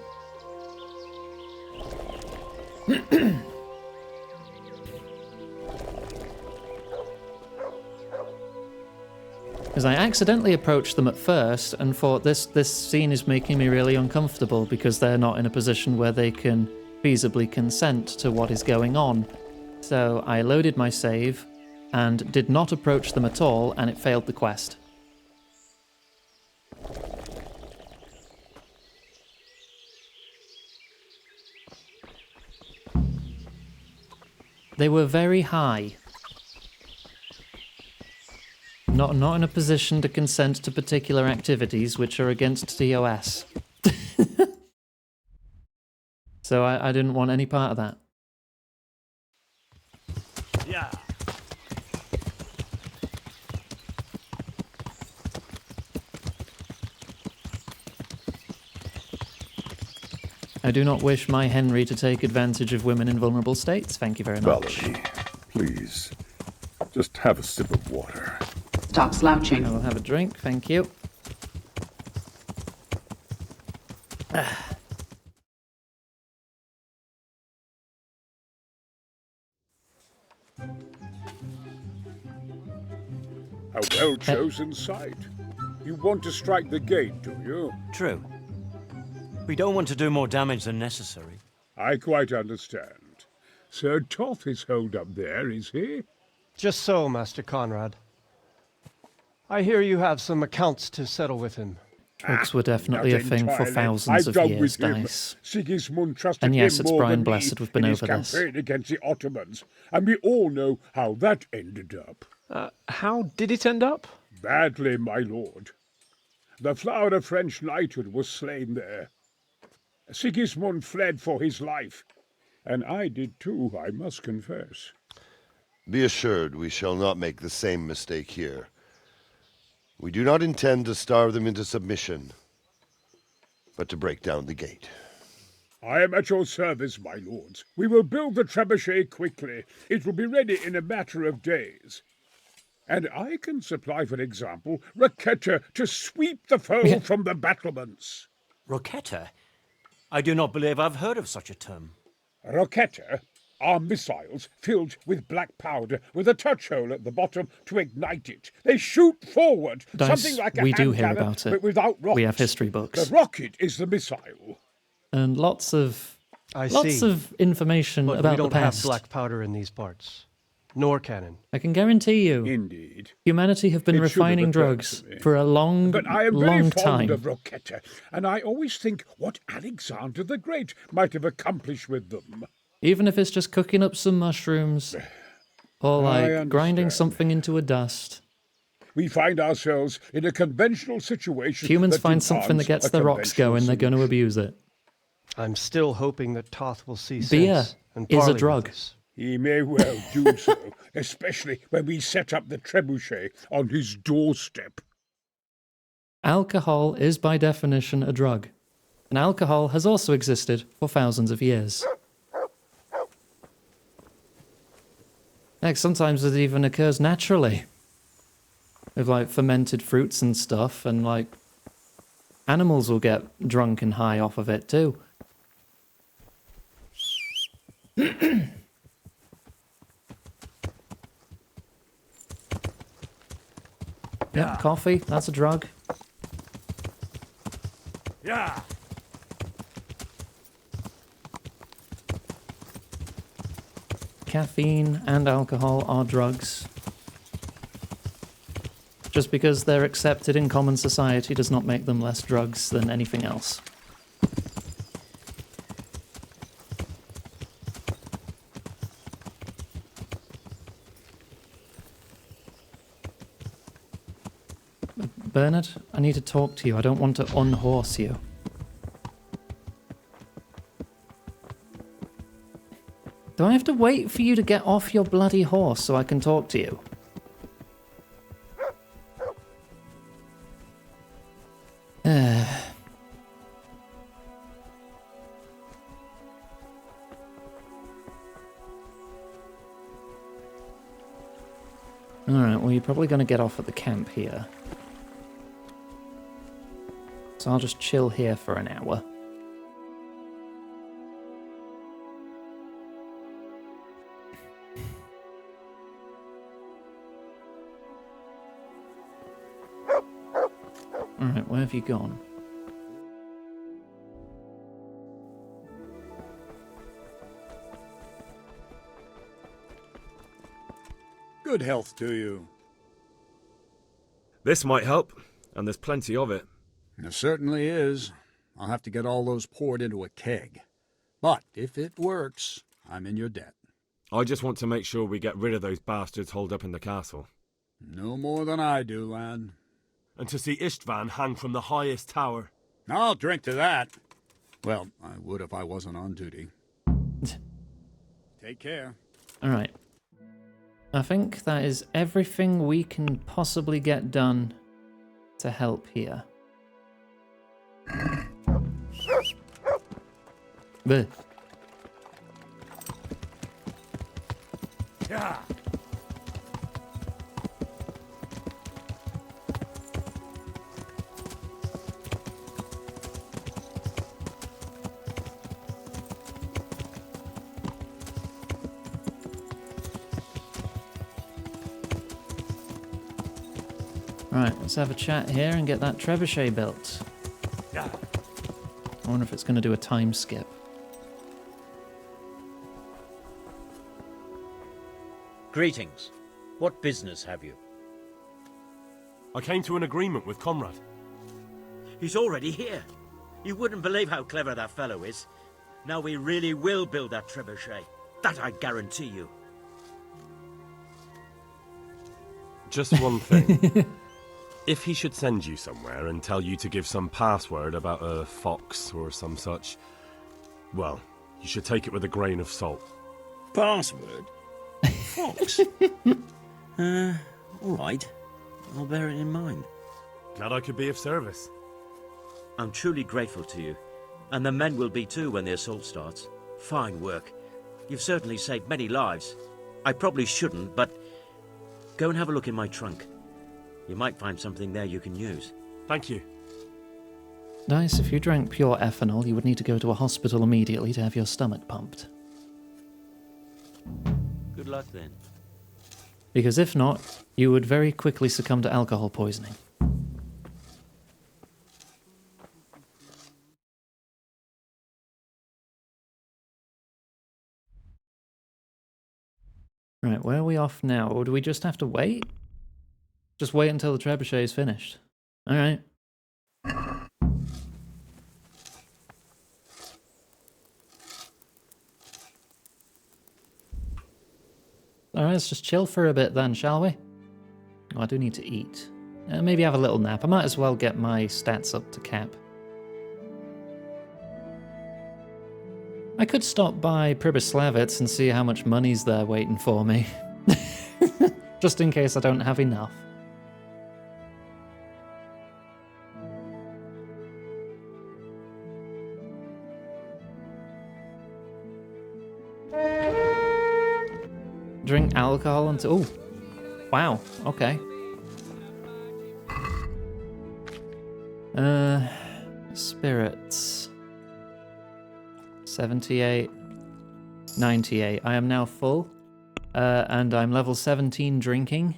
Because I accidentally approached them at first and thought this scene is making me really uncomfortable because they're not in a position where they can feasibly consent to what is going on. So I loaded my save and did not approach them at all, and it failed the quest. They were very high. Not in a position to consent to particular activities which are against TOS. So I didn't want any part of that. Yeah. I do not wish my Henry to take advantage of women in vulnerable states. Thank you very much. Valerie, please. Just have a sip of water. Stop slouching. I will have a drink, thank you. A well-chosen site. You want to strike the gate, do you? True. We don't want to do more damage than necessary. I quite understand. Sir Toth is holed up there, is he? Just so, Master Conrad. I hear you have some accounts to settle with him. Drugs were definitely a Not thing for entirely. thousands I've of done years, with him. Dice. Sigismund trusted And yes, him it's more Brian than Blessed me we've been in his over this. campaign against the Ottomans, and we all know how that ended up. How did it end up? Badly, my lord. The flower of French knighthood was slain there. Sigismund fled for his life, and I did too, I must confess. Be assured we shall not make the same mistake here. We do not intend to starve them into submission, but to break down the gate. I am at your service, my lords. We will build the trebuchet quickly. It will be ready in a matter of days. And I can supply, for example, Roquetta to sweep the foe from the battlements. Roquetta? I do not believe I've heard of such a term. Roquetta are missiles filled with black powder with a touch hole at the bottom to ignite it. They shoot forward, Dice, something like a we hand do hear cannon, about it. but without rockets. We have history books. The rocket is the missile. And lots of information But about we don't the past. have black powder in these parts, nor cannon. I can guarantee you, Indeed, humanity have been It should have refining occurred drugs to me. for a long, But I am very long fond time. of Roquetta, and I always think what Alexander the Great might have accomplished with them. Even if it's just cooking up some mushrooms, or I like grinding understand. something into a dust. We find ourselves in a conventional situation. If humans that find something that demands gets a the rocks conventional going, they're going to abuse it. I'm still hoping that Toth will see Beer sense and is a parley with drug. us. He may well do so, especially when we set up the trebuchet on his doorstep. Alcohol is by definition a drug, and alcohol has also existed for thousands of years. Heck, sometimes it even occurs naturally, with like fermented fruits and stuff, and like animals will get drunk and high off of it too. Yeah, coffee, that's a drug. Yeah. Caffeine and alcohol are drugs. Just because they're accepted in common society does not make them less drugs than anything else. Bernard, I need to talk to you. I don't want to unhorse you. Do I have to wait for you to get off your bloody horse so I can talk to you? Alright, well, you're probably going to get off at the camp here. So I'll just chill here for an hour. Alright, where have you gone? Good health to you. This might help, and there's plenty of it. There certainly is. I'll have to get all those poured into a keg. But if it works, I'm in your debt. I just want to make sure we get rid of those bastards holed up in the castle. No more than I do, lad. And to see Istvan hang from the highest tower. I'll drink to that. Well, I would if I wasn't on duty. Take care. Alright. I think that is everything we can possibly get done to help here. Bleh. Right, let's have a chat here and get that trebuchet built. Yeah. I wonder if it's going to do a time skip. Greetings. What business have you? I came to an agreement with Conrad. He's already here. You wouldn't believe how clever that fellow is. Now we really will build that trebuchet. That I guarantee you. Just one thing. If he should send you somewhere and tell you to give some password about a fox or some such, well, you should take it with a grain of salt. Password? Fox? All right. I'll bear it in mind. Glad I could be of service. I'm truly grateful to you. And the men will be too when the assault starts. Fine work. You've certainly saved many lives. I probably shouldn't, but go and have a look in my trunk. You might find something there you can use. Thank you. Nice, if you drank pure ethanol, you would need to go to a hospital immediately to have your stomach pumped. Good luck then. Because if not, you would very quickly succumb to alcohol poisoning. Right, where are we off now? Or do we just have to wait? Just wait until the trebuchet is finished. Alright. Alright, let's just chill for a bit then, shall we? Oh, I do need to eat. Maybe have a little nap. I might as well get my stats up to cap. I could stop by Pribyslavitz and see how much money's there waiting for me. Just in case I don't have enough. Drink alcohol until... Oh, wow, okay. Spirits. 78. 98. I am now full. And I'm level 17 drinking.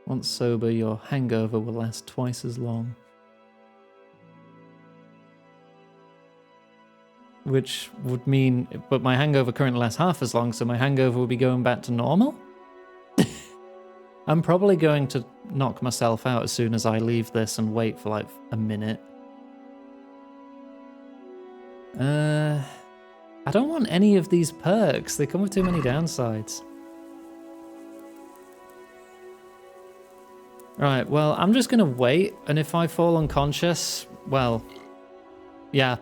Once sober, your hangover will last twice as long. Which would mean, but my hangover currently lasts half as long, so my hangover will be going back to normal? I'm probably going to knock myself out as soon as I leave this and wait for like a minute. I don't want any of these perks. They come with too many downsides. Right, well, I'm just going to wait, and if I fall unconscious, well, yeah.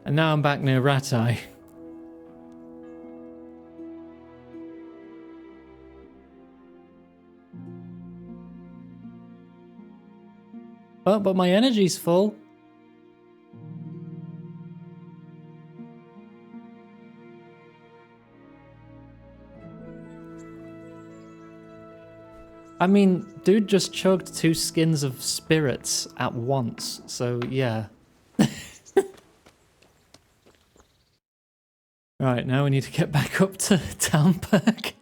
And now I'm back near Ratai. Oh, but my energy's full. I mean, dude just chugged 2 skins of spirits at once, so yeah. Right, now we need to get back up to Talmberg.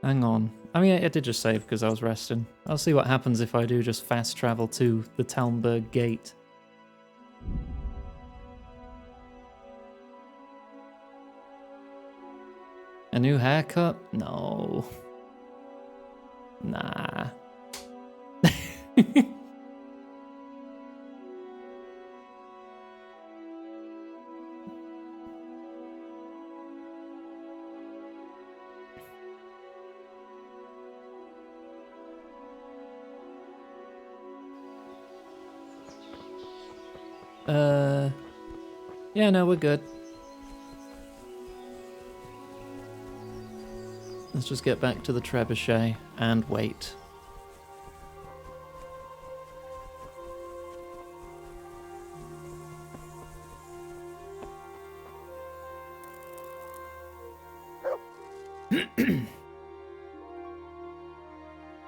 Hang on. I mean, I did just save because I was resting. I'll see what happens if I do just fast travel to the Talmberg gate. A new haircut? No. Nah. Yeah, no, we're good. Let's just get back to the trebuchet and wait.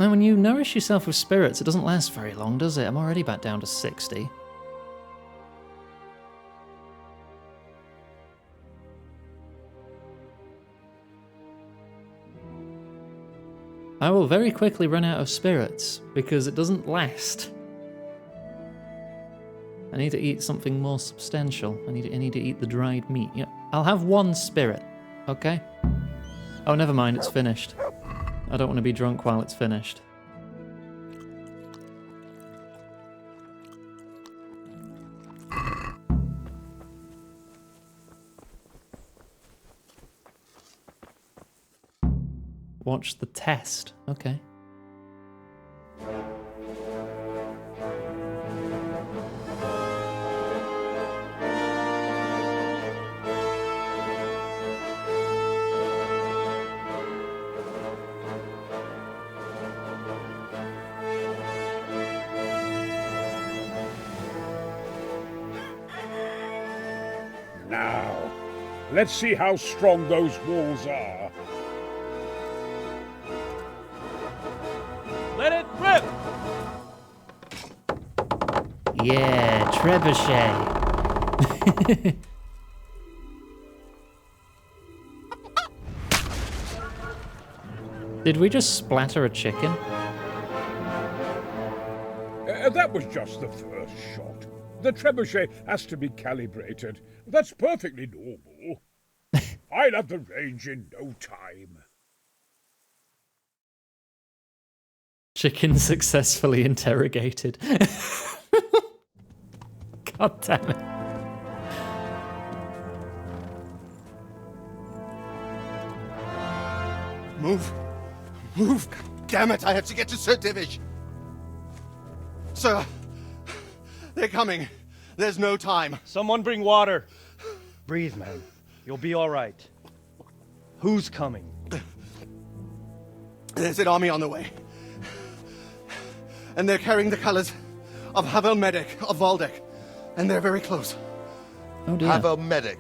And when you nourish yourself with spirits, it doesn't last very long, does it? I'm already back down to 60. I will very quickly run out of spirits because it doesn't last. I need to eat something more substantial. I need to eat the dried meat. Yeah, I'll have 1 spirit, okay? Oh, never mind, it's finished. I don't want to be drunk while it's finished. Watch the test. Okay. Now, let's see how strong those walls are. Let it rip! Yeah, trebuchet. Did we just splatter a chicken? That was just the first shot. The trebuchet has to be calibrated. That's perfectly normal. I'll have the range in no time. Chicken successfully interrogated. God damn it. Move! Move! Damn it, I have to get to Sir Divish! Sir! They're coming. There's no time. Someone bring water. Breathe, man. You'll be all right. Who's coming? There's an army on the way. And they're carrying the colors of Havel Medic of Valdek. And they're very close. Oh dear. Havel Medic.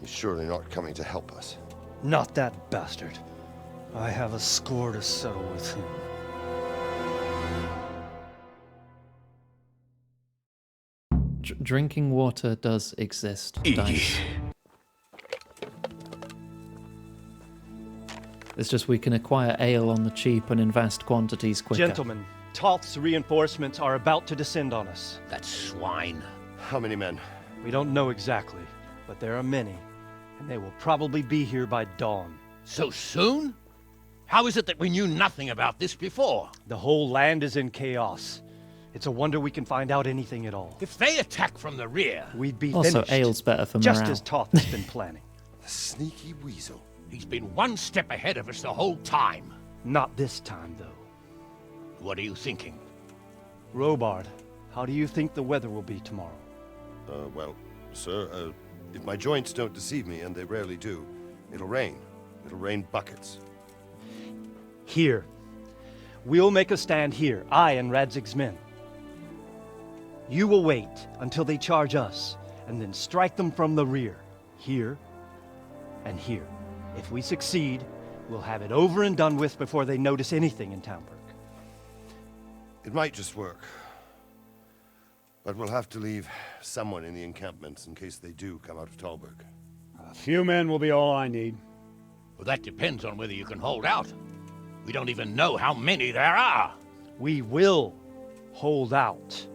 He's surely not coming to help us. Not that bastard. I have a score to settle with him. Drinking water does exist. Dice. It's just we can acquire ale on the cheap and in vast quantities quicker. Gentlemen, Toth's reinforcements are about to descend on us. That swine. How many men? We don't know exactly, but there are many, and they will probably be here by dawn. So soon? How is it that we knew nothing about this before? The whole land is in chaos. It's a wonder we can find out anything at all. If they attack from the rear, we'd be also, finished. ale's better for morale. Just as Toth has been planning. The sneaky weasel. He's been one step ahead of us the whole time. Not this time, though. What are you thinking? Robard, how do you think the weather will be tomorrow? Well, sir, if my joints don't deceive me, and they rarely do, it'll rain. It'll rain buckets. Here. We'll make a stand here, I and Radzig's men. You will wait until they charge us, and then strike them from the rear. Here and here. If we succeed, we'll have it over and done with before they notice anything in Townburg. It might just work. But we'll have to leave someone in the encampments in case they do come out of Talberg. A few men will be all I need. Well, that depends on whether you can hold out. We don't even know how many there are. We will hold out.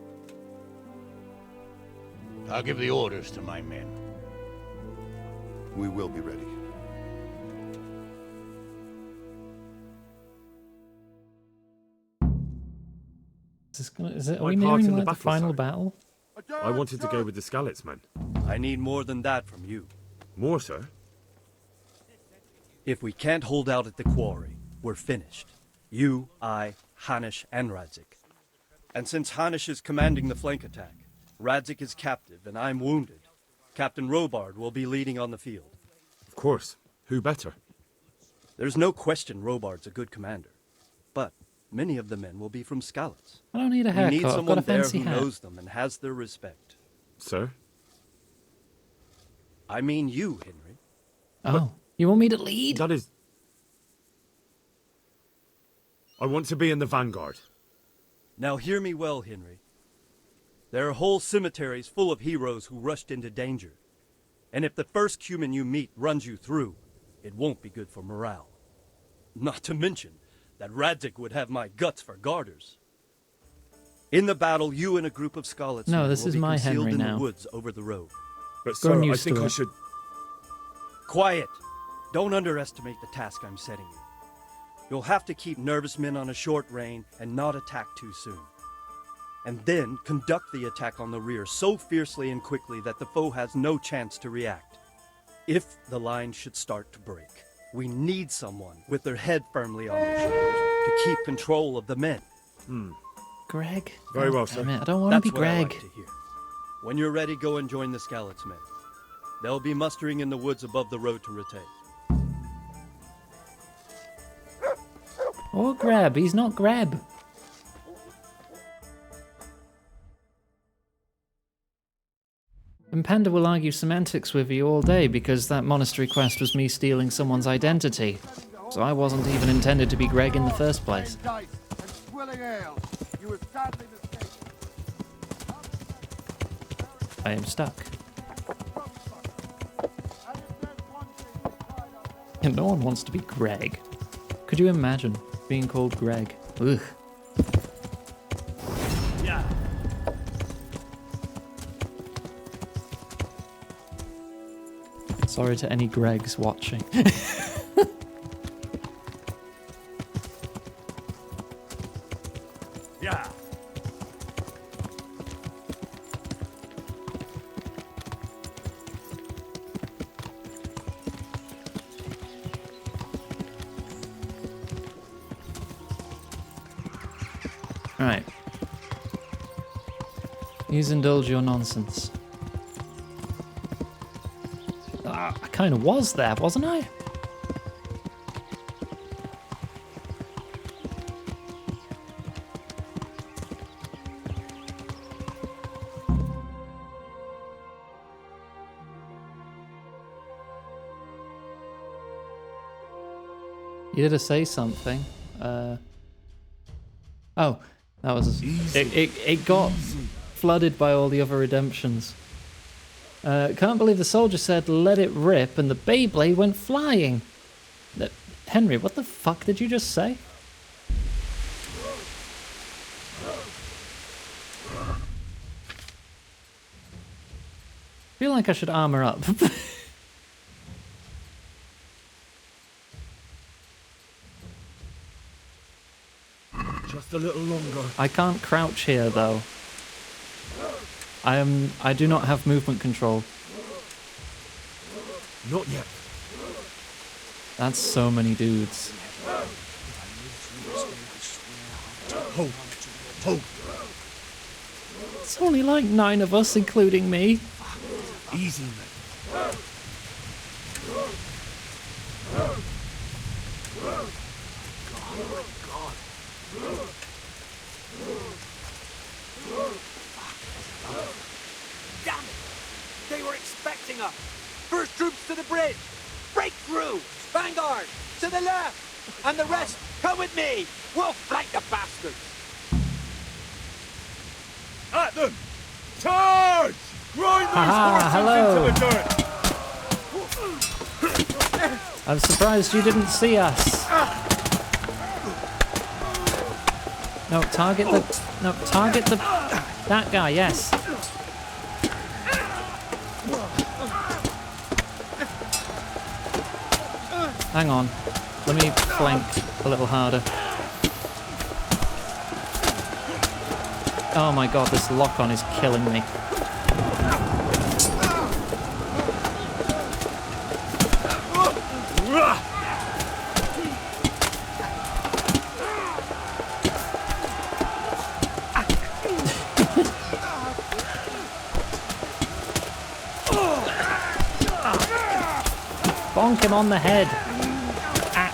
I'll give the orders to my men. We will be ready. Are we nearing like the final battle? I wanted to go with the Skalitz men. I need more than that from you. More, sir? If we can't hold out at the quarry, we're finished. You, I, Hanish, and Radzik. And since Hanish is commanding the flank attack, Radzik is captive and I'm wounded, Captain Robard will be leading on the field. Of course. Who better? There's no question Robard's a good commander. But many of the men will be from Skalitz. I don't need a haircut. We need I've someone got a there fancy who hat. knows them and has their respect. Sir? I mean you, Henry. Oh, you want me to lead? That is... I want to be in the vanguard. Now hear me well, Henry. There are whole cemeteries full of heroes who rushed into danger. And if the first human you meet runs you through, it won't be good for morale. Not to mention that Radzig would have my guts for garters. In the battle, you and a group of Scarlets No, this will is be my concealed Henry in now. the woods over the road. But Grown sir, I used think to I it. should... Quiet! Don't underestimate the task I'm setting you. You'll have to keep nervous men on a short rein and not attack too soon. And then conduct the attack on the rear so fiercely and quickly that the foe has no chance to react. If the line should start to break, we need someone with their head firmly on their shoulders to keep control of the men. Greg? Very well, Damn sir. it, I don't want to be That's what I Greg. like to hear. When you're ready, go and join the Skalitz men. They'll be mustering in the woods above the road to Rete. Or Greb, he's not Greb. And Panda will argue semantics with you all day because that monastery quest was me stealing someone's identity. So I wasn't even intended to be Greg in the first place. I am stuck. And no one wants to be Greg. Could you imagine being called Greg? Ugh. Yeah. Sorry to any Gregs watching. Yeah. Right. Please indulge your nonsense. I kind of was there, wasn't I? You did say something. Oh, that was it got flooded by all the other redemptions. Can't believe the soldier said let it rip and the Beyblade went flying. Henry, what the fuck did you just say? I feel like I should armor up. Just a little longer. I can't crouch here though. I do not have movement control. Not yet. That's so many dudes. Hold. Hold. It's only like 9 of us, including me. Easy, man. Damn it! They were expecting us! First troops to the bridge! Break through! Vanguard! To the left! And the rest, come with me! We'll flank the bastards! At them! Charge! Grind those Haha, horses hello. into the dirt! I'm surprised you didn't see us. No, target the that guy, yes. Hang on. Let me flank a little harder. Oh my god, this lock-on is killing me. Bonk him on the head. Ah.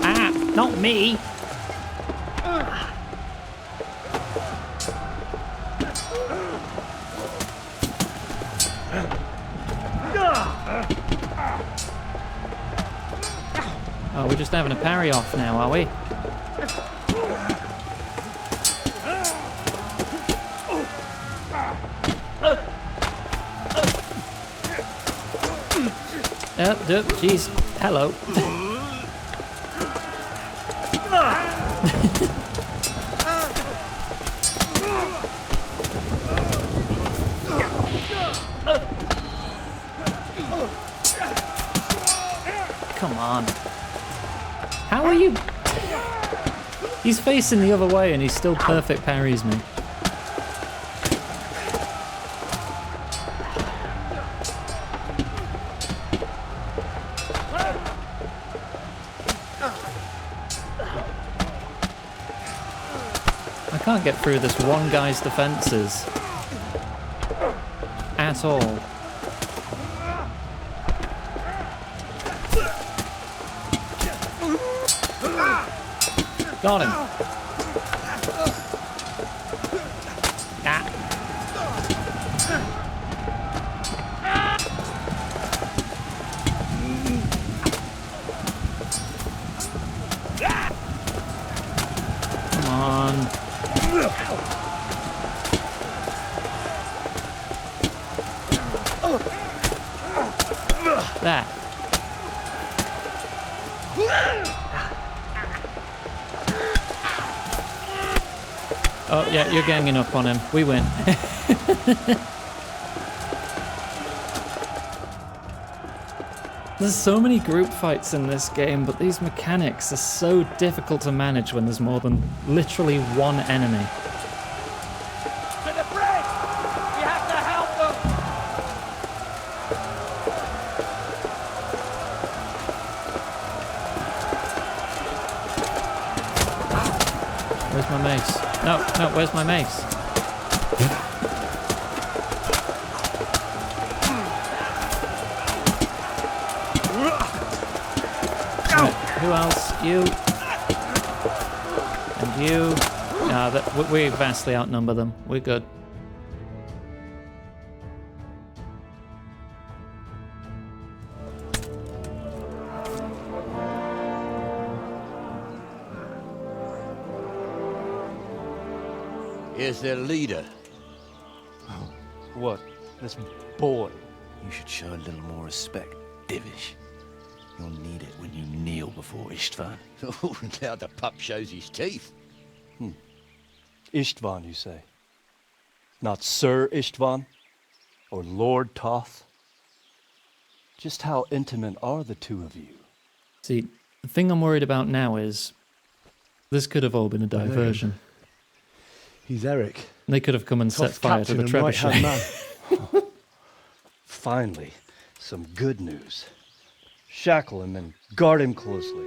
Ah, not me. Oh, we're just having a parry off now, are we? Jeez. Hello. Come on. How are you? He's facing the other way and he still perfect parries me. I can't get through this one guy's defenses at all. Got him. Ah. Come on. That. Oh, yeah, you're ganging up on him. We win. There's so many group fights in this game, but these mechanics are so difficult to manage when there's more than literally one enemy. To the bridge! We have to help them! Where's my mace? No, where's my mace? Right, who else? You. And you. Nah, we vastly outnumber them. We're good. Here's their leader. What? This boy? You should show a little more respect, Divish. You'll need it when you kneel before Istvan. Oh, now the pup shows his teeth. Istvan, you say? Not Sir Istvan? Or Lord Toth? Just how intimate are the two of you? See, the thing I'm worried about now is this could have all been a diversion. He's Eric. They could have come and set fire to the trebuchet. Finally, some good news. Shackle him and guard him closely.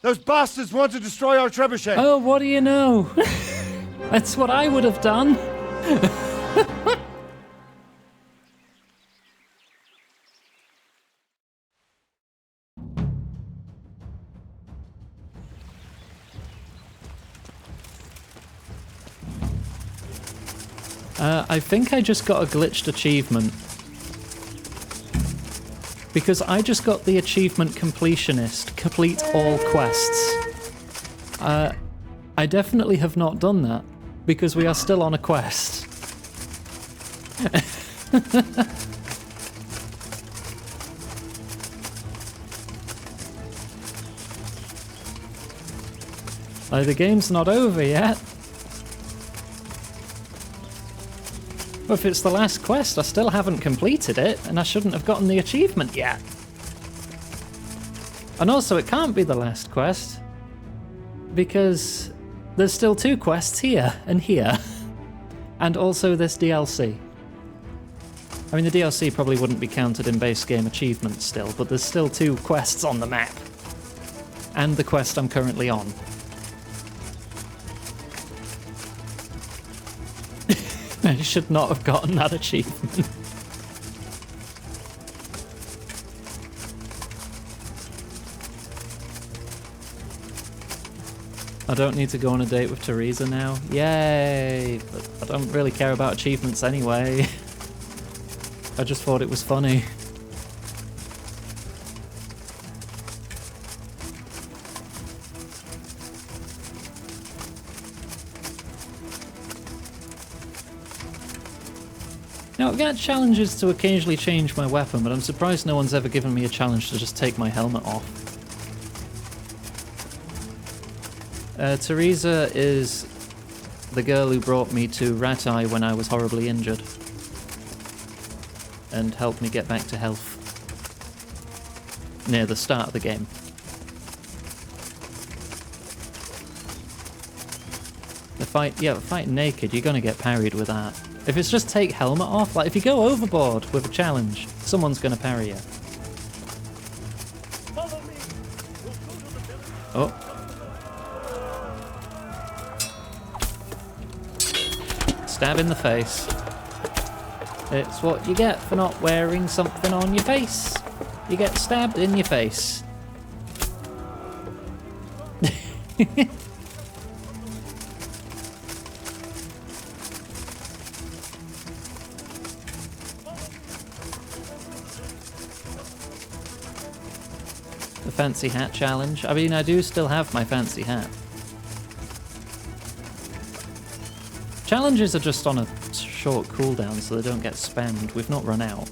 Those bastards want to destroy our trebuchet! Oh, what do you know? That's what I would have done. I think I just got a glitched achievement. Because I just got the achievement completionist, complete all quests. I definitely have not done that, because we are still on a quest. The game's not over yet. But if it's the last quest, I still haven't completed it, and I shouldn't have gotten the achievement yet. And also, it can't be the last quest, because there's still 2 quests here and here, and also this DLC. I mean, the DLC probably wouldn't be counted in base game achievements still, but there's still 2 quests on the map, and the quest I'm currently on. I should not have gotten that achievement. I don't need to go on a date with Teresa now. Yay! But I don't really care about achievements anyway. I just thought it was funny. Now, I've got challenges to occasionally change my weapon, but I'm surprised no one's ever given me a challenge to just take my helmet off. Teresa is the girl who brought me to Rat-Eye when I was horribly injured and helped me get back to health near the start of the game. The fight naked, you're gonna get parried with that. If it's just take helmet off, like if you go overboard with a challenge, someone's gonna parry you. Oh. Stab in the face. It's what you get for not wearing something on your face. You get stabbed in your face. The fancy hat challenge. I mean, I do still have my fancy hat. Challenges are just on a short cooldown so they don't get spammed. We've not run out.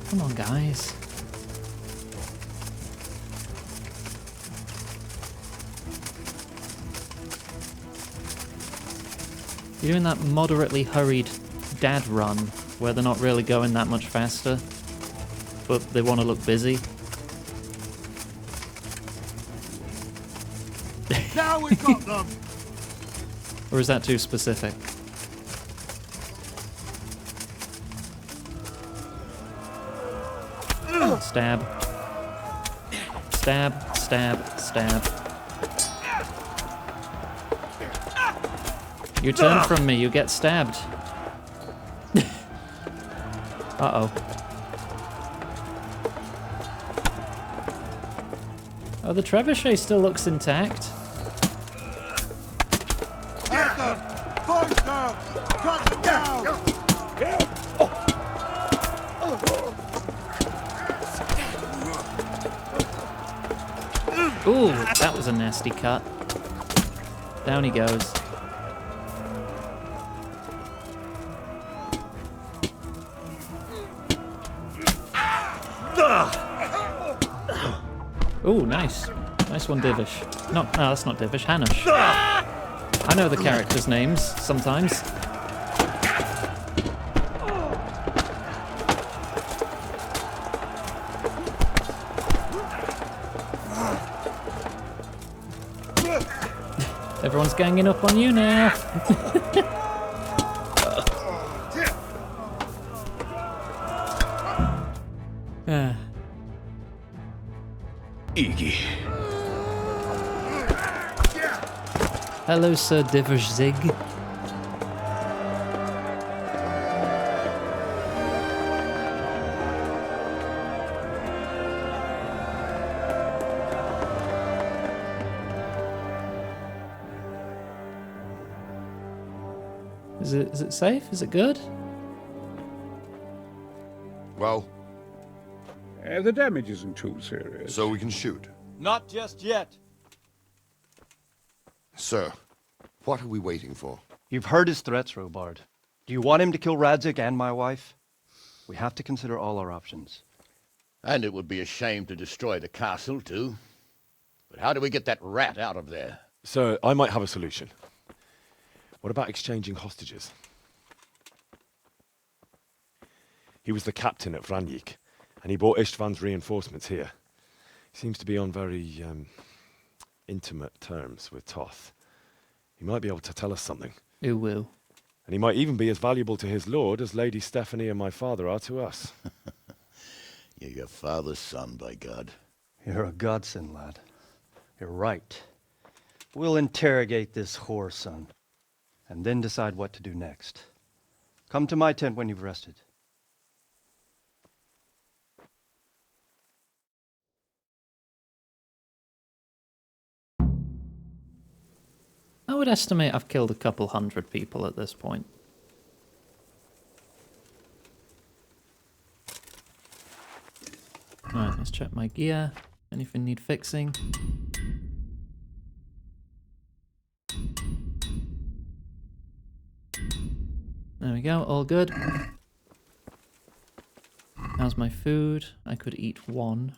Come on, guys. You're doing that moderately hurried dad run where they're not really going that much faster, but they want to look busy. Now we've got them! Or is that too specific? Stab. Stab, stab, stab. You turn from me, you get stabbed. Uh-oh. Oh, the trebuchet still looks intact. Get them! Push them! Cut them down! Ooh, that was a nasty cut. Down he goes. Ooh, nice. Nice one, Divish. No, that's not Divish. Hanush. I know the characters' names, sometimes. Everyone's ganging up on you now. Iggy. Hello, Sir Divish Zig. Is it safe? Is it good? Well? The damage isn't too serious. So we can shoot. Not just yet. Sir, what are we waiting for? You've heard his threats, Robard. Do you want him to kill Radzig and my wife? We have to consider all our options. And it would be a shame to destroy the castle, too. But how do we get that rat out of there? Sir, I might have a solution. What about exchanging hostages? He was the captain at Vranjik, and he brought Istvan's reinforcements here. He seems to be on very intimate terms with Toth. He might be able to tell us something. Who will? And he might even be as valuable to his lord as Lady Stephanie and my father are to us. You're your father's son, by God. You're a godsend, lad. You're right. We'll interrogate this whore, son, and then decide what to do next. Come to my tent when you've rested. I would estimate I've killed a couple hundred people at this point. Alright, let's check my gear. Anything need fixing? There we go, all good. How's my food? I could eat one.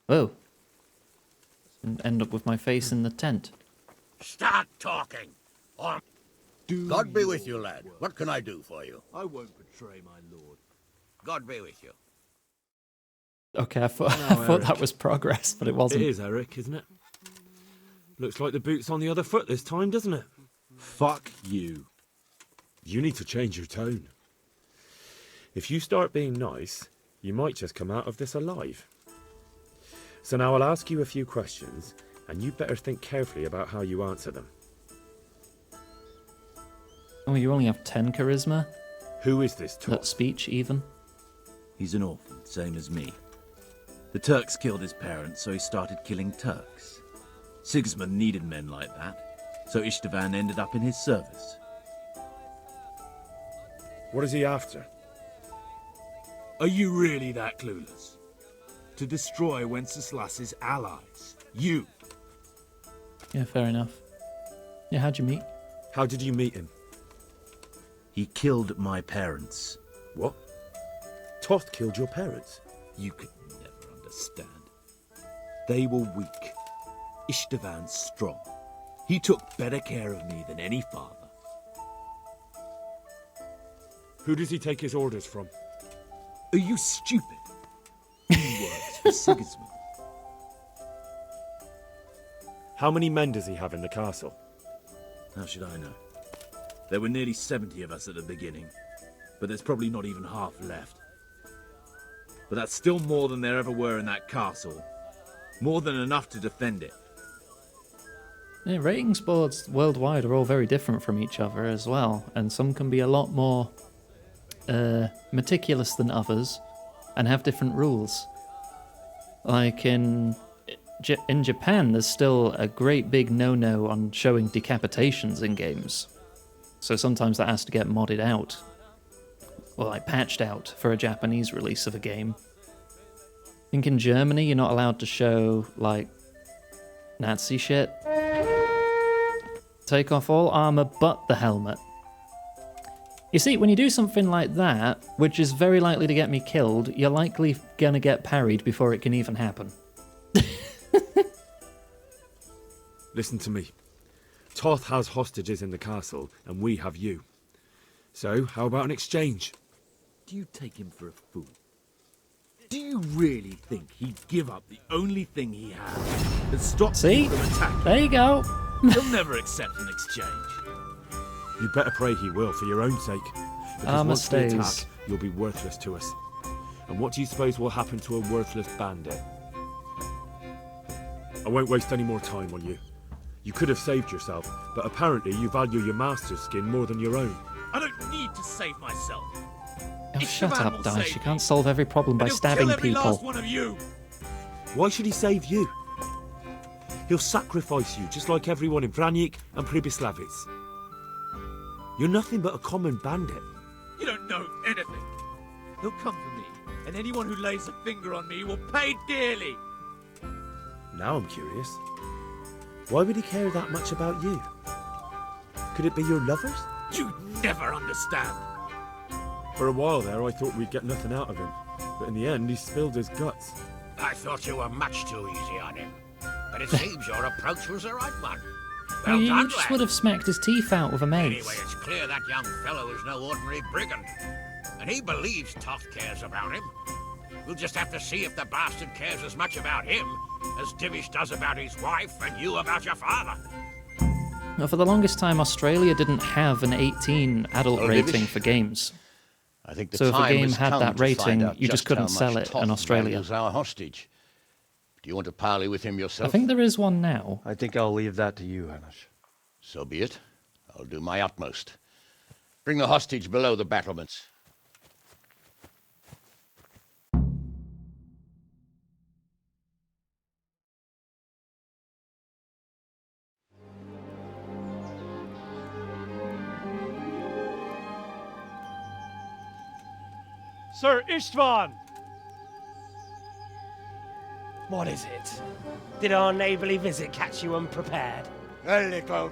Whoa. And end up with my face in the tent. Start talking, or... God be with you, lad. What can I do for you? I won't betray my lord. God be with you. Okay, I thought that was progress, but it wasn't. It is, Eric, isn't it? Looks like the boot's on the other foot this time, doesn't it? Fuck you. You need to change your tone. If you start being nice, you might just come out of this alive. So now I'll ask you a few questions, and you better think carefully about how you answer them. Oh, you only have 10 charisma? Who is this Toth? Not speech, even? He's an orphan, same as me. The Turks killed his parents, so he started killing Turks. Sigismund needed men like that, so Istvan ended up in his service. What is he after? Are you really that clueless? To destroy Wenceslas's allies. You. Yeah, fair enough. Yeah, how'd you meet? How did you meet him? He killed my parents. What? Toth killed your parents? You could never understand. They were weak. Istvan strong. He took better care of me than any father. Who does he take his orders from? Are you stupid? He works for Sigismund. How many men does he have in the castle? How should I know? There were nearly 70 of us at the beginning, but there's probably not even half left. But that's still more than there ever were in that castle. More than enough to defend it. Yeah, ratings boards worldwide are all very different from each other as well, and some can be a lot more meticulous than others and have different rules. Like in Japan, there's still a great big no-no on showing decapitations in games. So sometimes that has to get modded out. Or like patched out for a Japanese release of a game. I think in Germany you're not allowed to show like Nazi shit. Take off all armor but the helmet. You see, when you do something like that, which is very likely to get me killed, you're likely gonna get parried before it can even happen. Listen to me. Toth has hostages in the castle, and we have you. So, how about an exchange? Do you take him for a fool? Do you really think he'd give up the only thing he has and stop See? them attacking? There you go. He'll never accept an exchange. You better pray he will, for your own sake. Because Armor once we stays. attack, you'll be worthless to us. And what do you suppose will happen to a worthless bandit? I won't waste any more time on you. You could have saved yourself, but apparently you value your master's skin more than your own. I don't need to save myself. Oh, shut up, Dice. You can't solve every problem by stabbing people. One of you. Why should he save you? He'll sacrifice you, just like everyone in Vranyik and Pribyslavitz. You're nothing but a common bandit. You don't know anything. He'll come for me, and anyone who lays a finger on me will pay dearly. Now I'm curious. Why would he care that much about you? Could it be your lovers? You'd never understand. For a while there, I thought we'd get nothing out of him. But in the end, he spilled his guts. I thought you were much too easy on him. But it seems your approach was the right one. Well You done, just lad. would have smacked his teeth out with a mace. Anyway, it's clear that young fellow is no ordinary brigand. And he believes Toth cares about him. We'll just have to see if the bastard cares as much about him as Divish does about his wife and you about your father. Now, for the longest time, Australia didn't have an 18 adult Oh, rating Divish? for games. I think the So if a time game has had come that to find rating, out you just couldn't how sell much it Toth in Australia. values our hostage. Do you want to parley with him I yourself? think there is one now. I think I'll leave that to you, Hanish. So be it. I'll do my utmost. Bring the hostage below the battlements. Sir Istvan! What is it? Did our neighbourly visit catch you unprepared? A little.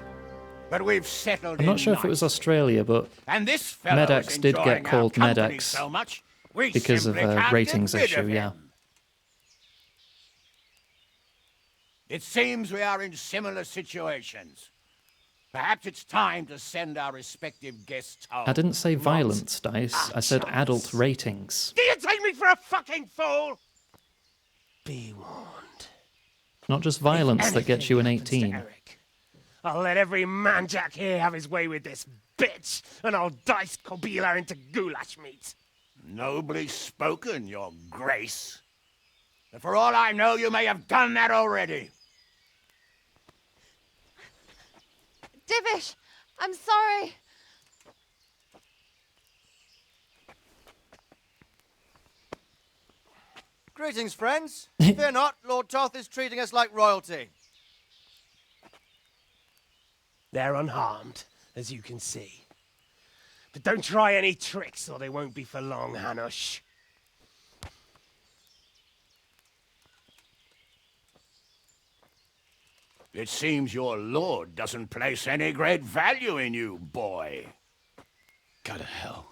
But we've settled I'm not sure if it was Australia, but And this fellow Medex is did get enjoying our called company Medex so much, we because of simply a can't get ratings rid issue, of yeah. him. It seems we are in similar situations. Perhaps it's time to send our respective guests home. I didn't say violence, Dice. I said adult ratings. Do you take me for a fucking fool? Be warned. Not just violence that gets you an 18. I'll let every manjack here have his way with this bitch, and I'll dice Kobila into goulash meat. Nobly spoken, your grace. But for all I know, you may have done that already. Divish, I'm sorry. Greetings, friends. Fear not, Lord Toth is treating us like royalty. They're unharmed, as you can see. But don't try any tricks, or they won't be for long, Hanush. It seems your lord doesn't place any great value in you, boy. Go to hell.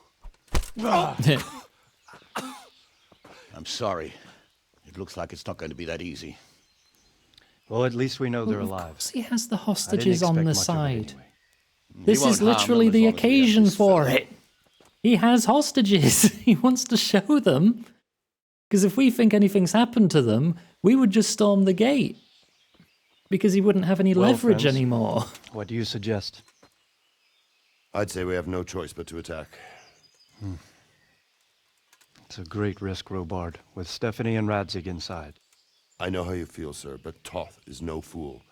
Oh. I'm sorry. It looks like it's not going to be that easy. Well, at least we know they're Of alive. course he has the I didn't hostages on expect the much of it side. anyway. This is literally the occasion for it. He has hostages. He wants to show them. Because if we think anything's happened to them, we would just storm the gate. Because he wouldn't have any Well, leverage friends, anymore. What do you suggest? I'd say we have no choice but to attack. It's a great risk, Robard, with Stephanie and Radzig inside. I know how you feel, sir, but Toth is no fool.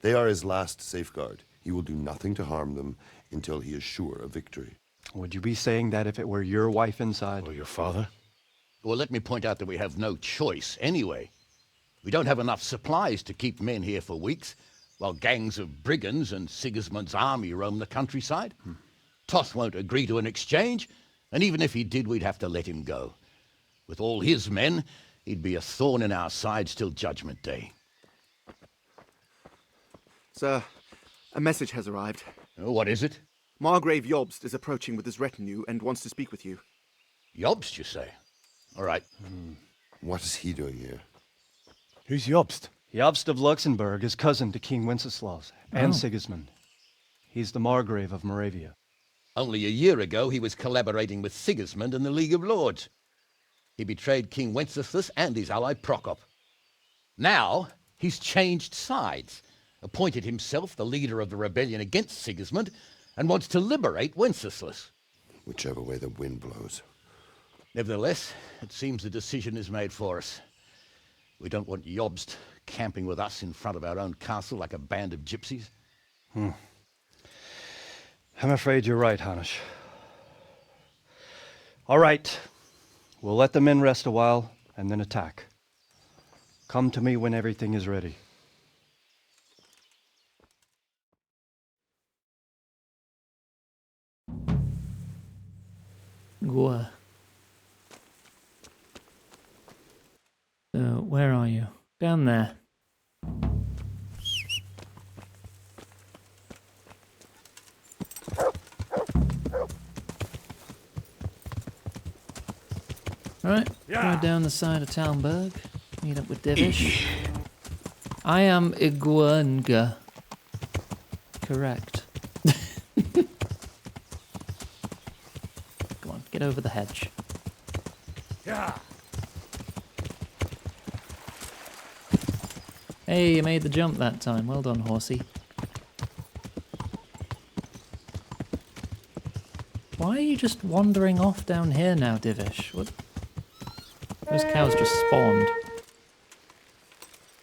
They are his last safeguard. He will do nothing to harm them until he is sure of victory. Would you be saying that if it were your wife inside? Or your father? Well, let me point out that we have no choice anyway. We don't have enough supplies to keep men here for weeks, while gangs of brigands and Sigismund's army roam the countryside. Toth won't agree to an exchange, and even if he did, we'd have to let him go. With all his men, he'd be a thorn in our sides till Judgment Day. Sir, a message has arrived. Oh, what is it? Margrave Jobst is approaching with his retinue and wants to speak with you. Jobst, you say? All right. What is he doing here? Who's Jobst? Jobst of Luxembourg is cousin to King Wenceslaus and Oh. Sigismund. He's the Margrave of Moravia. Only a year ago, he was collaborating with Sigismund and the League of Lords. He betrayed King Wenceslas and his ally Prokop. Now, he's changed sides, appointed himself the leader of the rebellion against Sigismund, and wants to liberate Wenceslas. Whichever way the wind blows. Nevertheless, it seems the decision is made for us. We don't want Jobst camping with us in front of our own castle like a band of gypsies. I'm afraid you're right, Hanush. All right. We'll let the men rest a while and then attack. Come to me when everything is ready. Gua. So, where are you? Down there. Alright, go down the side of Talmberg. Meet up with Divish. I am Iguanga. Correct. Come on, get over the hedge. Yeah. Hey, you made the jump that time. Well done, horsey. Why are you just wandering off down here now, Divish? What? Those cows just spawned.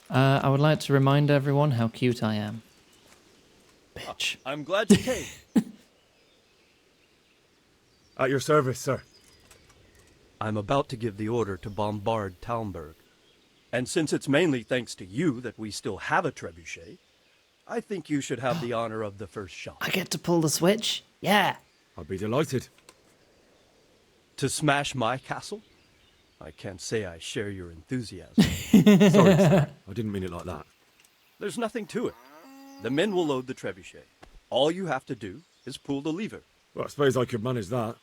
I would like to remind everyone how cute I am. Bitch. I'm glad you came. At your service, sir. I'm about to give the order to bombard Talmberg. And since it's mainly thanks to you that we still have a trebuchet, I think you should have the honor of the first shot. I get to pull the switch? Yeah. I'd be delighted. To smash my castle? I can't say I share your enthusiasm. Sorry, sir. I didn't mean it like that. There's nothing to it. The men will load the trebuchet. All you have to do is pull the lever. Well, I suppose I could manage that.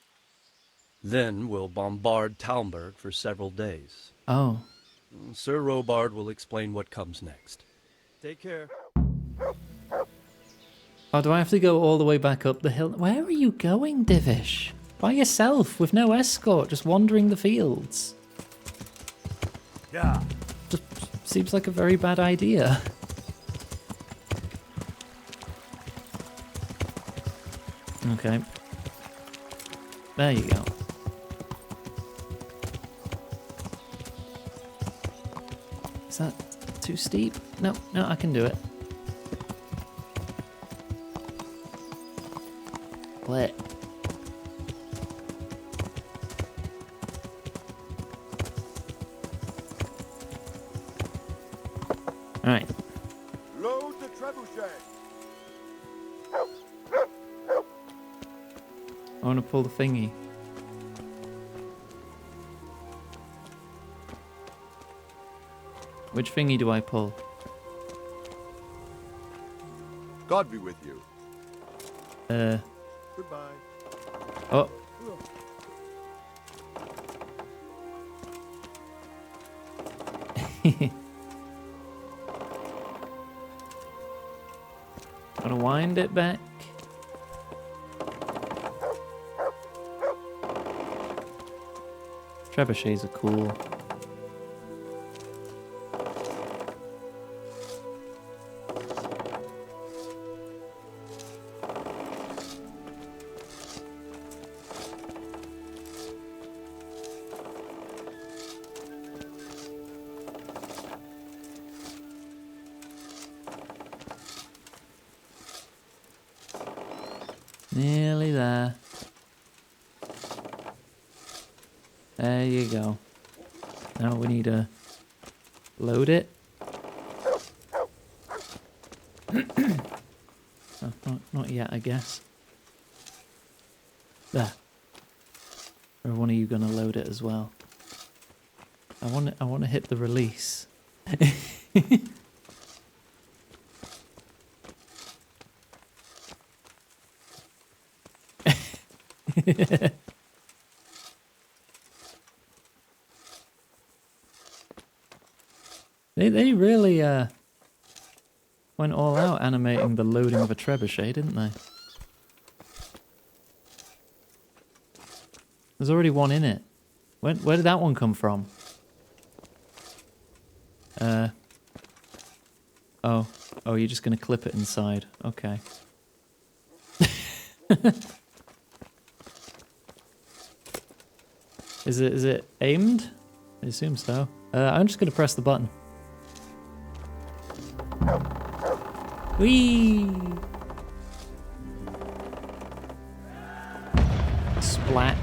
Then we'll bombard Talmberg for several days. Oh. Sir Robard will explain what comes next. Take care. Oh, do I have to go all the way back up the hill? Where are you going, Divish? By yourself, with no escort, just wandering the fields. Yeah. Just seems like a very bad idea. Okay. There you go. Is that too steep? No, no, I can do it. Lit. Alright. Load the trebuchet. I want to pull the thingy. Which thingy do I pull? God be with you. Goodbye. Oh. Gotta wind it back. Trebuchets are cool. Nearly there. There you go. Now we need to load it. Oh, not yet, I guess. There. Or are one of you gonna load it as well? I want to hit the release. They really went all out animating the loading of a trebuchet, didn't they? There's already one in it. Where did that one come from? Oh, you're just gonna clip it inside. Okay. Is it aimed? I assume so. I'm just gonna press the button. Whee! Splat.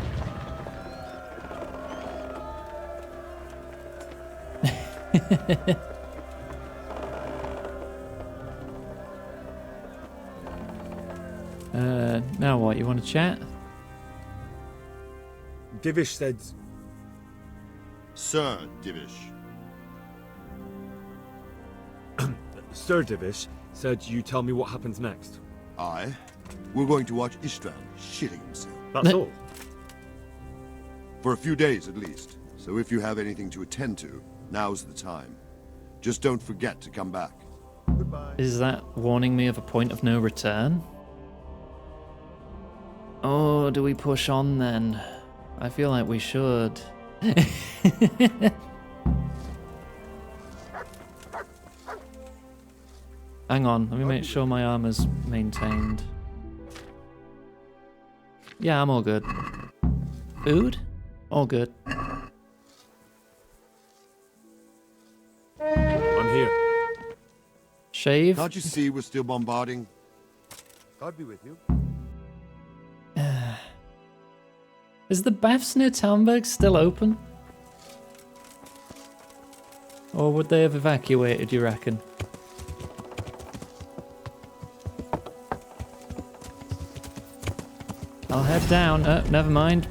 Now what? You want to chat? Divish said... Sir Divish. Sir Divish said you tell me what happens next. Aye. We're going to watch Istvan shitting himself. That's all. For a few days at least. So if you have anything to attend to, now's the time. Just don't forget to come back. Goodbye. Is that warning me of a point of no return? Oh, do we push on then? I feel like we should. Hang on, let me make sure my armor's maintained. Yeah, I'm all good. Food? All good. I'm here. Shave? Can't you see we're still bombarding? God be with you. Is the baths near Talmberg still open? Or would they have evacuated, you reckon? I'll head down. Never mind.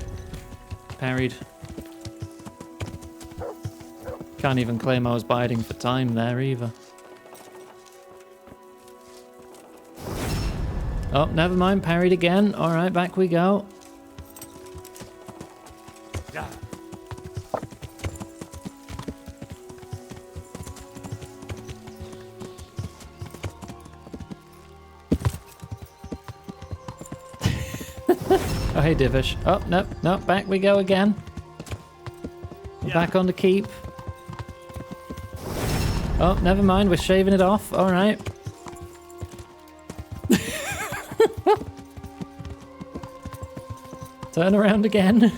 Parried. Can't even claim I was biding for time there either. Oh, never mind. Parried again. All right, back we go. Oh, hey, Divish. Oh, no, no, back we go again. We're back on the keep. Oh, never mind. We're shaving it off. All right. Turn around again.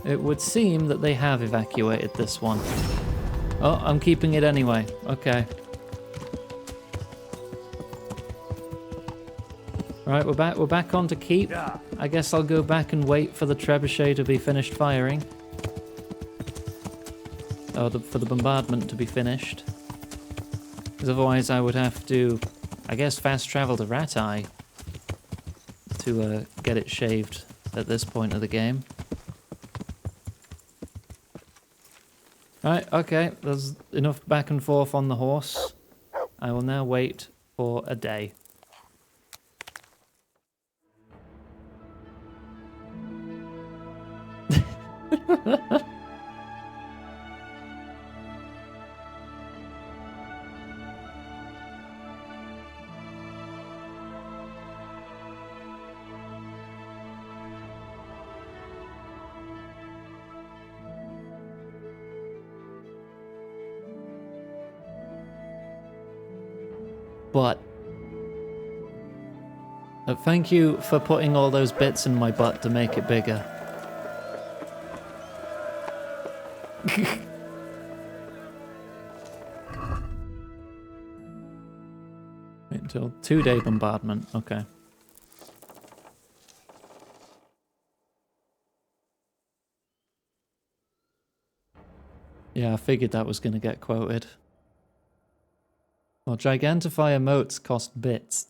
It would seem that they have evacuated this one. Oh, I'm keeping it anyway. Okay. Right, we're back on to keep. I guess I'll go back and wait for the trebuchet to be finished firing. Oh, for the bombardment to be finished. Because otherwise I would have to, I guess, fast travel to Ratai to get it shaved at this point of the game. Right, okay, there's enough back and forth on the horse. I will now wait for a day. But thank you for putting all those bits in my butt to make it bigger. Wait until 2-day bombardment. Okay. Yeah, I figured that was going to get quoted. Well, Gigantify emotes cost bits.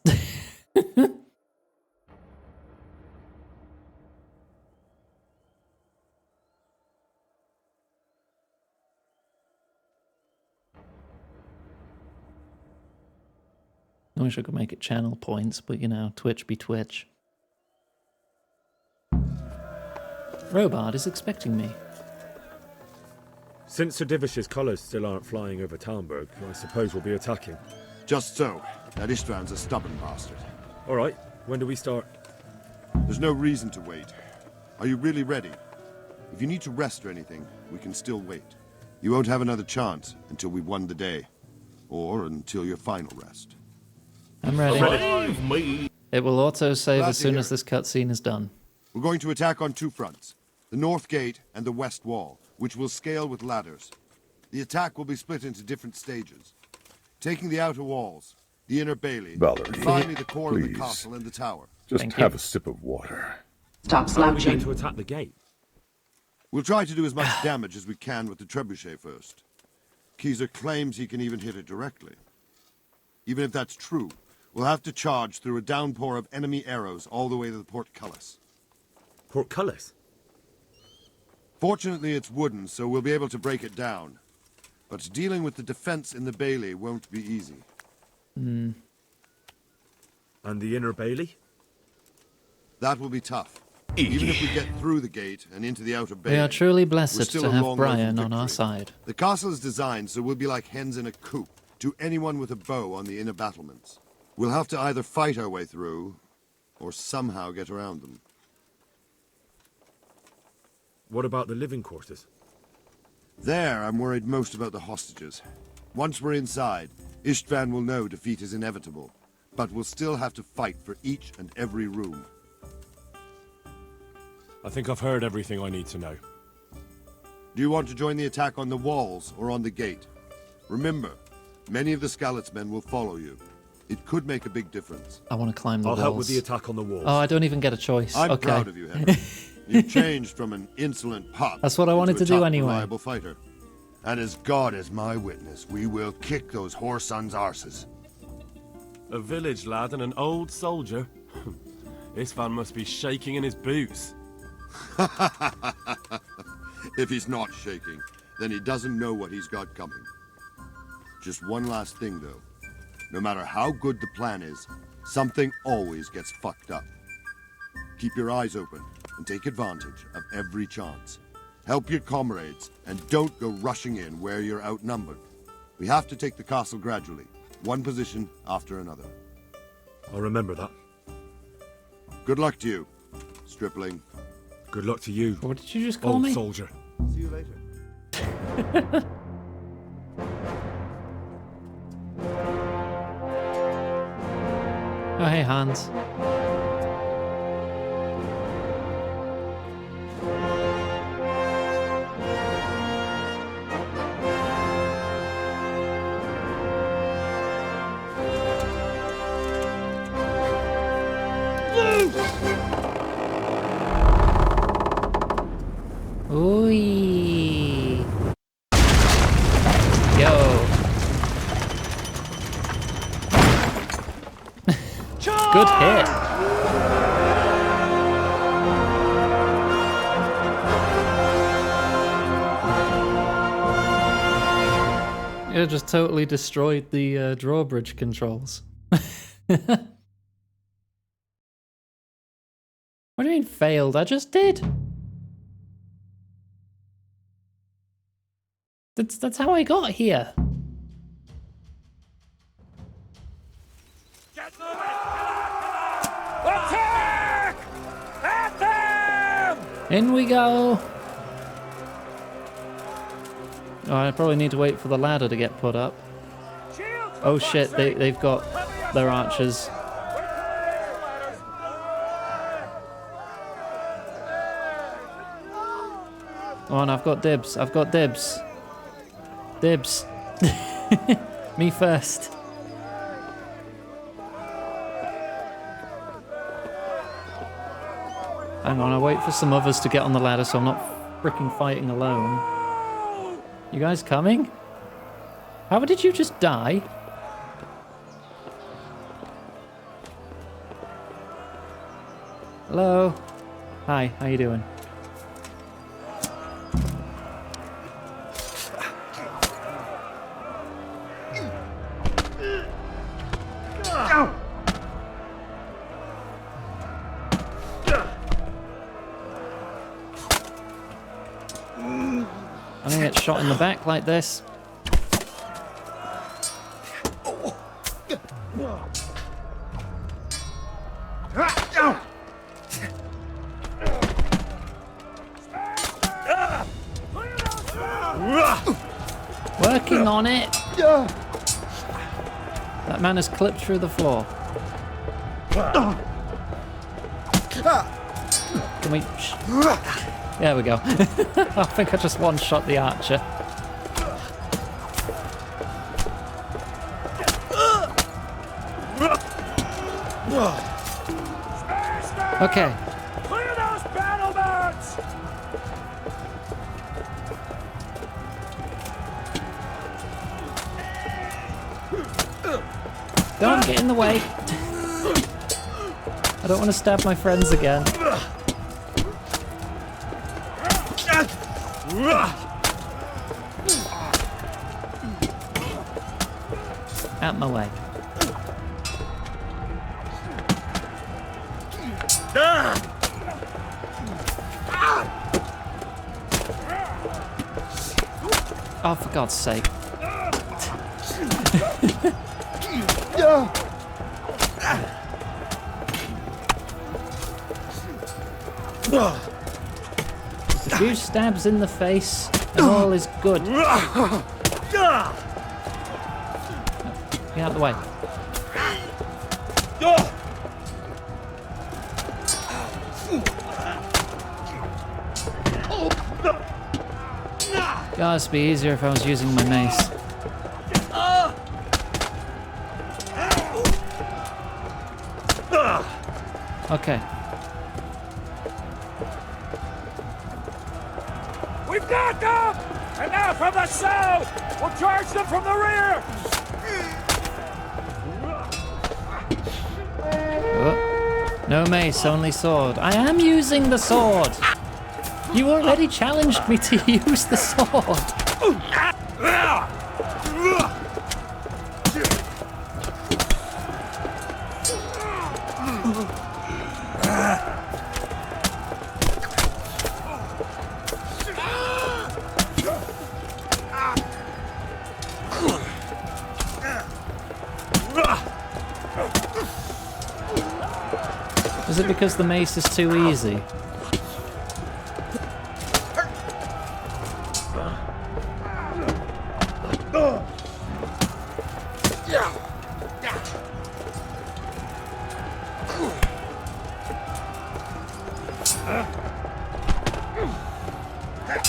I wish I could make it channel points, but you know, Twitch be Twitch. Robard is expecting me. Since Sir Divish's colours still aren't flying over Talmberg, I suppose we'll be attacking. Just so. That Istvand's a stubborn bastard. All right, when do we start? There's no reason to wait. Are you really ready? If you need to rest or anything, we can still wait. You won't have another chance until we've won the day. Or until your final rest. I'm ready. It will auto-save as soon as this cutscene is done. We're going to attack on two fronts. The north gate and the west wall, which will scale with ladders. The attack will be split into different stages. Taking the outer walls, the inner bailey, and finally the core of the castle and the tower. Just have a sip of water. Stop slouching. Are we going to attack the gate? We'll try to do as much damage as we can with the trebuchet first. Keezer claims he can even hit it directly. Even if that's true, we'll have to charge through a downpour of enemy arrows all the way to the portcullis. Portcullis? Fortunately, it's wooden, so we'll be able to break it down. But dealing with the defense in the bailey won't be easy. Hmm. And the inner bailey? That will be tough. Even if we get through the gate and into the outer bailey, We are truly we're blessed still to a have long way from Brian on our victory. side. The castle is designed so we'll be like hens in a coop to anyone with a bow on the inner battlements. We'll have to either fight our way through, or somehow get around them. What about the living quarters? There, I'm worried most about the hostages. Once we're inside, Istvan will know defeat is inevitable, but we'll still have to fight for each and every room. I think I've heard everything I need to know. Do you want to join the attack on the walls or on the gate? Remember, many of the Skalitz men will follow you. It could make a big difference. I want to climb the I'll walls. help with the attack on the walls. Oh, I don't even get a choice. I'm okay. proud of you, Henry. You've changed from an insolent pup That's what I wanted into to a do tough, anyway. reliable fighter. And as God is my witness, we will kick those whore sons' arses. A village lad and an old soldier. This van must be shaking in his boots. If he's not shaking, then he doesn't know what he's got coming. Just one last thing, though. No matter how good the plan is, something always gets fucked up. Keep your eyes open and take advantage of every chance. Help your comrades and don't go rushing in where you're outnumbered. We have to take the castle gradually, one position after another. I'll remember that. Good luck to you, stripling. Good luck to you. What did you just call old me? Soldier. See you later. Oh, hey, Hans. Ooh. Yo. Good hit. You just totally destroyed the drawbridge controls. What do you mean failed? I just did. That's how I got here. Attack! At them! In we go. Oh, I probably need to wait for the ladder to get put up. Oh shit, they've got their archers. Come on, I've got dibs. I've got dibs. Dibs. Me first. Hang on, I wait for some others to get on the ladder so I'm not freaking fighting alone. You guys coming? How did you just die? Hello? Hi, how you doing? I'm gonna get shot in the back like this. Working on it. That man has clipped through the floor. Can we... There we go. I think I just one-shot the archer. Okay. Clear those battlements! Don't get in the way. I don't want to stab my friends again. Out my way. Oh, for God's sake. A few stabs in the face and all is good. Get out of the way. God, it'd be easier if I was using my mace. Okay. We've got them! And now from the south! We'll charge them from the rear! No mace, only sword. I am using the sword! You already challenged me to use the sword! Is it because the mace is too easy?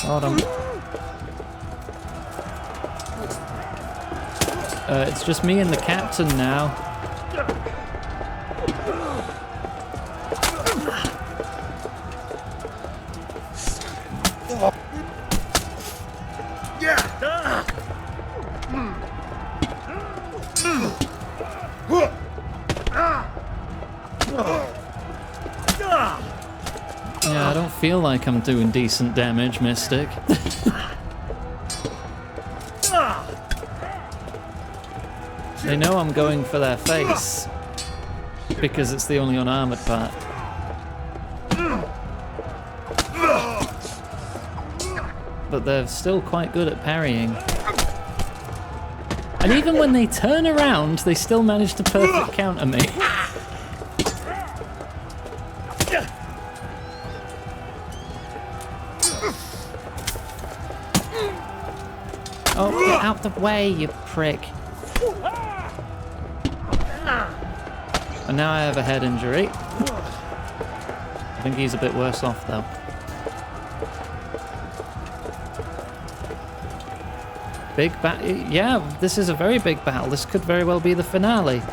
Hold on. It's just me and the captain now. Yeah, I don't feel like I'm doing decent damage, Mystic. They know I'm going for their face because it's the only unarmored part. But they're still quite good at parrying. And even when they turn around, they still manage to perfect counter me. Oh, get out the way, you prick. And now I have a head injury. I think he's a bit worse off, though. Big battle. Yeah, this is a very big battle. This could very well be the finale.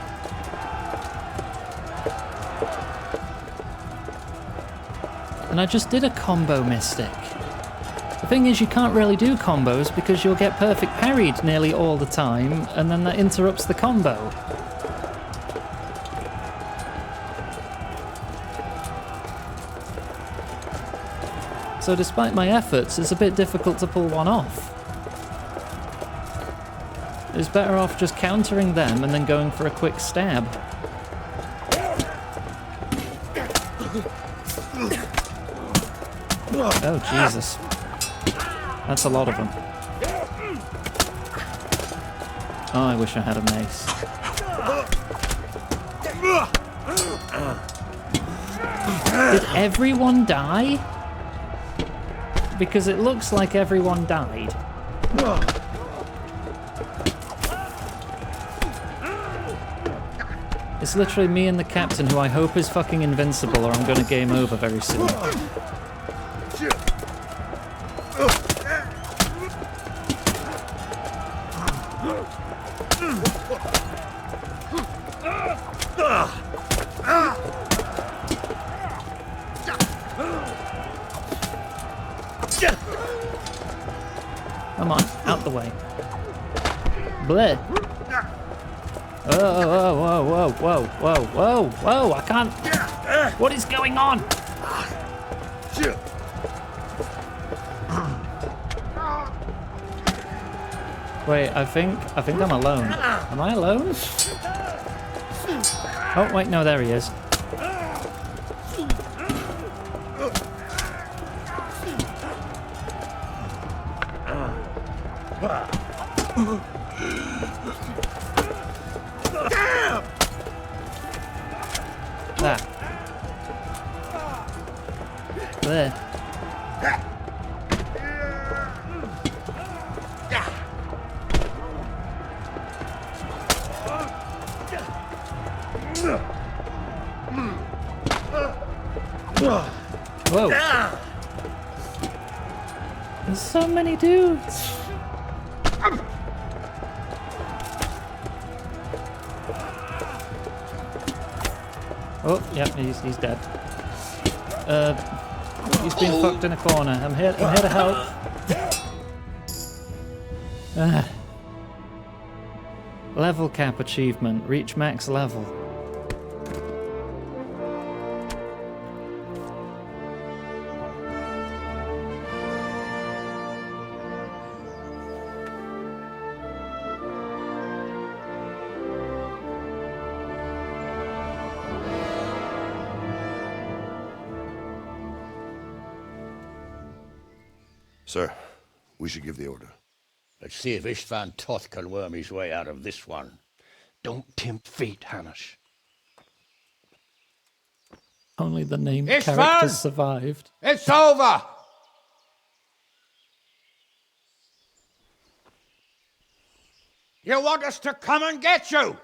And I just did a combo, Mystic. The thing is, you can't really do combos because you'll get perfect parried nearly all the time, and then that interrupts the combo. So despite my efforts, it's a bit difficult to pull one off. It's better off just countering them and then going for a quick stab. Oh, Jesus. That's a lot of them. Oh, I wish I had a mace. Did everyone die? Because it looks like everyone died. It's literally me and the captain, who I hope is fucking invincible, or I'm gonna game over very soon. Come on, out the way. Bleh. Oh, whoa, whoa, whoa, whoa, whoa, whoa, whoa, I can't. What is going on? Wait, I think I'm alone. Am I alone? Oh, wait, no, there he is. That. There. Whoa. There's so many dudes. Oh, yep, he's dead. He's been fucked in a corner. I'm here to help. Level cap achievement. Reach max level. Sir, we should give the order. Let's see if Istvan Toth can worm his way out of this one. Don't tempt fate, Hanush. Only the named It's characters fun. survived. It's over! You want us to come and get you?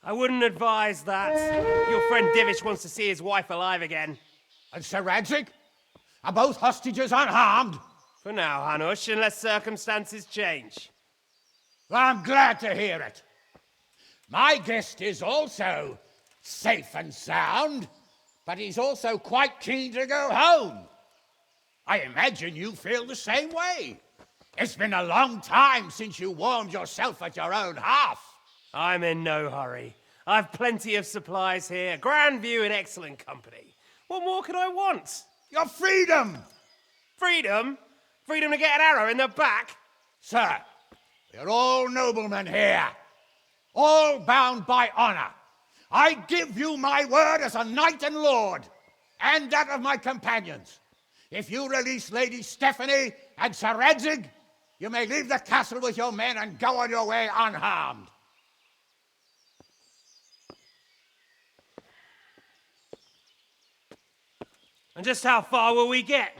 I wouldn't advise that. Your friend Divish wants to see his wife alive again. And Sir Radzig? Are both hostages unharmed? For now, Hanush, unless circumstances change. Well, I'm glad to hear it. My guest is also safe and sound, but he's also quite keen to go home. I imagine you feel the same way. It's been a long time since you warmed yourself at your own hearth. I'm in no hurry. I've plenty of supplies here, grand view and excellent company. What more could I want? Your freedom! Freedom? Freedom to get an arrow in the back? Sir, we're all noblemen here, all bound by honor. I give you my word as a knight and lord, and that of my companions. If you release Lady Stephanie and Sir Radzig, you may leave the castle with your men and go on your way unharmed. And just how far will we get?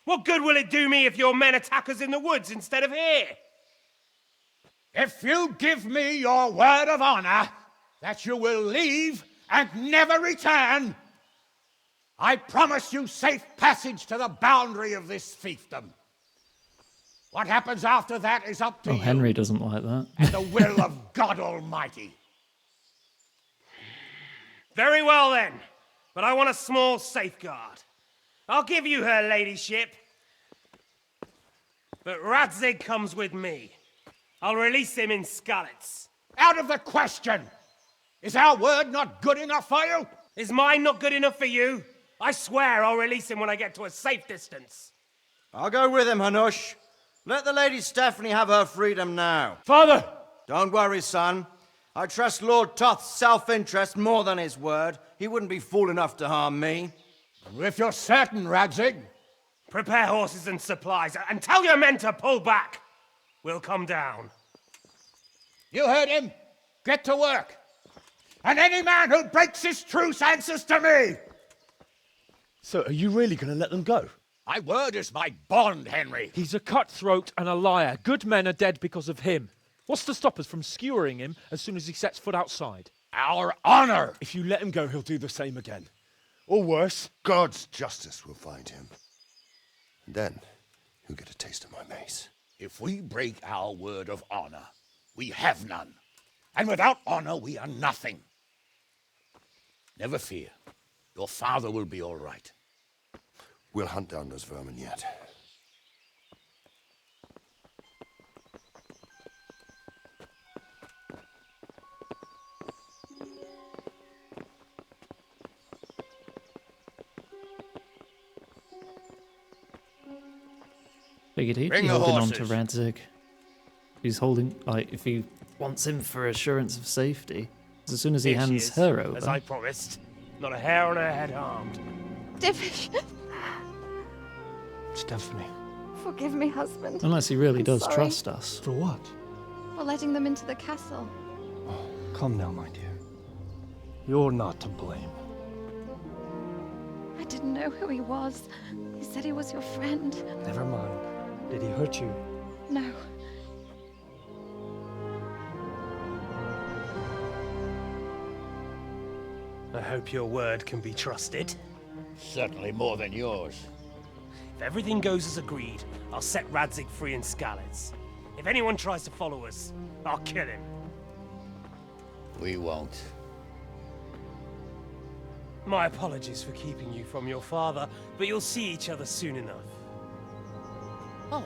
What good will it do me if your men attack us in the woods instead of here? If you give me your word of honor that you will leave and never return, I promise you safe passage to the boundary of this fiefdom. What happens after that is up to you Henry doesn't like that. and the will of God Almighty. Very well then, but I want a small safeguard. I'll give you her ladyship, but Radzig comes with me. I'll release him in Skalitz. Out of the question! Is our word not good enough for you? Is mine not good enough for you? I swear I'll release him when I get to a safe distance. I'll go with him, Hanush. Let the Lady Stephanie have her freedom now. Father! Don't worry, son. I trust Lord Toth's self-interest more than his word. He wouldn't be fool enough to harm me. If you're certain, Radzig. Prepare horses and supplies, and tell your men to pull back. We'll come down. You heard him. Get to work. And any man who breaks his truce answers to me. So are you really going to let them go? My word is my bond, Henry. He's a cutthroat and a liar. Good men are dead because of him. What's to stop us from skewering him as soon as he sets foot outside? Our honor! If you let him go, he'll do the same again. Or worse. God's justice will find him. And then he'll get a taste of my mace. If we break our word of honor, we have none. And without honor, we are nothing. Never fear. Your father will be all right. We'll hunt down those vermin yet. Figured he'd Bring be the holding on to horses. Radzig. He's holding, like, if he wants him for assurance of safety. 'Cause as soon as he Here she hands is, her over. as I promised. Not a hair on her head harmed. Divish, Stephanie. forgive me, husband. Unless he really I'm does sorry trust us. For what? For letting them into the castle. Come now, my dear. You're not to blame. I didn't know who he was. He said he was your friend. Never mind. Did he hurt you? No. I hope your word can be trusted. Certainly more than yours. If everything goes as agreed, I'll set Radzig free in Skalitz. If anyone tries to follow us, I'll kill him. We won't. My apologies for keeping you from your father, but you'll see each other soon enough. Oh,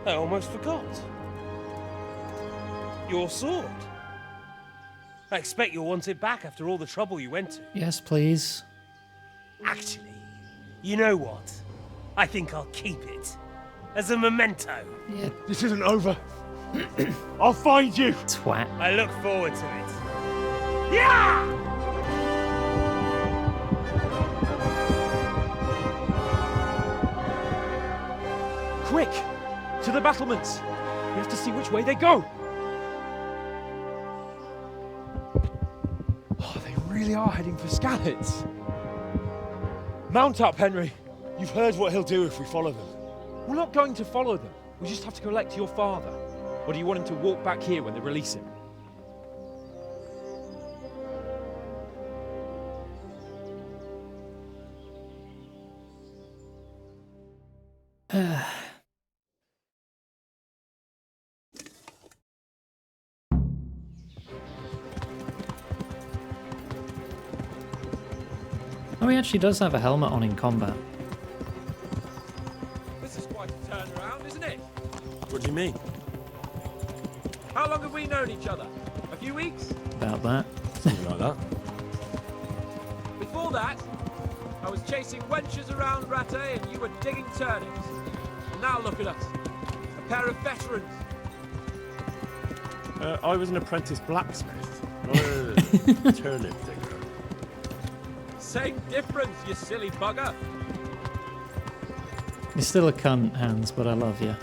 I almost forgot. Your sword. I expect you'll want it back after all the trouble you went to. Yes, please. Actually, you know what? I think I'll keep it. As a memento. Yeah. This isn't over. I'll find you. Twat. I look forward to it. Yeah! Quick! To the battlements! We have to see which way they go! Oh, they really are heading for Skalitz. Mount up, Henry. You've heard what he'll do if we follow them. We're not going to follow them. We just have to collect your father. Or do you want him to walk back here when they release him? Oh, he actually does have a helmet on in combat. This is quite a turnaround, isn't it? What do you mean? How long have we known each other? A few weeks? About that. Something like that. Before that, I was chasing wenches around Rattay and you were digging turnips. And now look at us. A pair of veterans. I was an apprentice blacksmith, not a turnip digger. Same difference, you silly bugger. You're still a cunt, Hans, but I love you.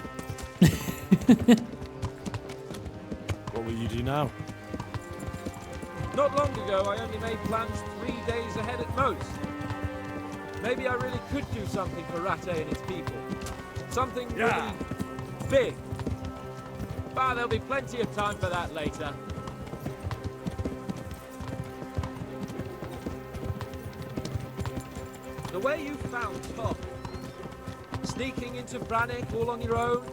What will you do now? Not long ago, I only made plans 3 days ahead at most. Maybe I really could do something for Rattay and its people. Something really big. But there'll be plenty of time for that later. The way you found Tom, sneaking into Brannick all on your own.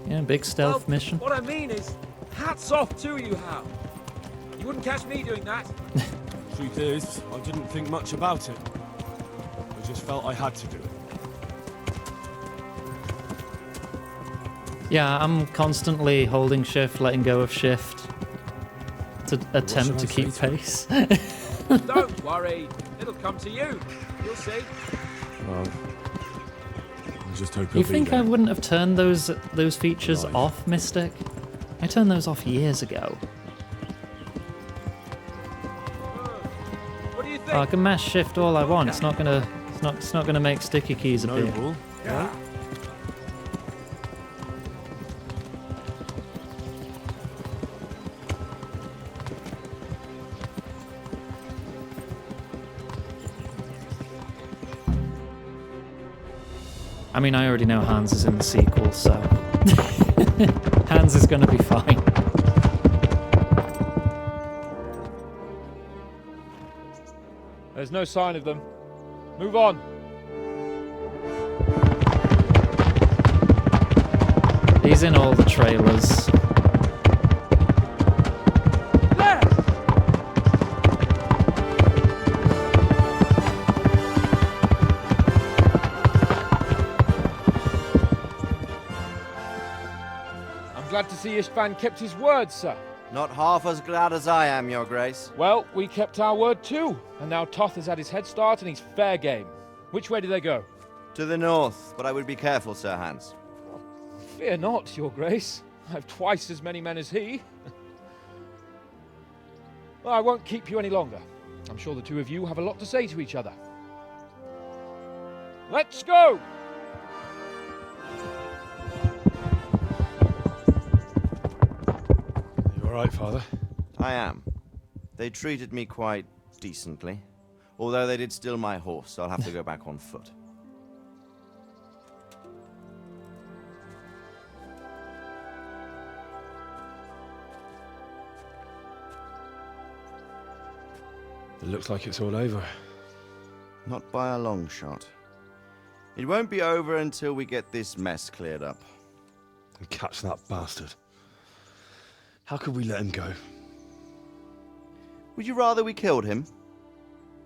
Yeah, big stealth mission. What I mean is, hats off to you, Hal. You wouldn't catch me doing that. Truth is, I didn't think much about it. I just felt I had to do it. Yeah, I'm constantly holding shift, letting go of shift to attempt to keep pace. Don't worry, it'll come to you. You'll see. Well, I just hope You think I wouldn't have turned those features off, Mystic? I turned those off years ago. What do you think? Oh, I can mash shift all I want. It's not gonna make sticky keys appear. Noble. Yeah. I mean, I already know Hans is in the sequel, so Hans is gonna be fine. There's no sign of them. Move on. He's in all the trailers. Glad to see Istvan kept his word, sir. Not half as glad as I am, Your Grace. Well, we kept our word too. And now Toth has had his head start and he's fair game. Which way do they go? To the north, but I would be careful, Sir Hans. Fear not, Your Grace. I have twice as many men as he. Well, I won't keep you any longer. I'm sure the two of you have a lot to say to each other. Let's go! All right, Father? I am. They treated me quite decently. Although they did steal my horse, so I'll have to go back on foot. It looks like it's all over. Not by a long shot. It won't be over until we get this mess cleared up. And catch that bastard. How could we let him go? Would you rather we killed him?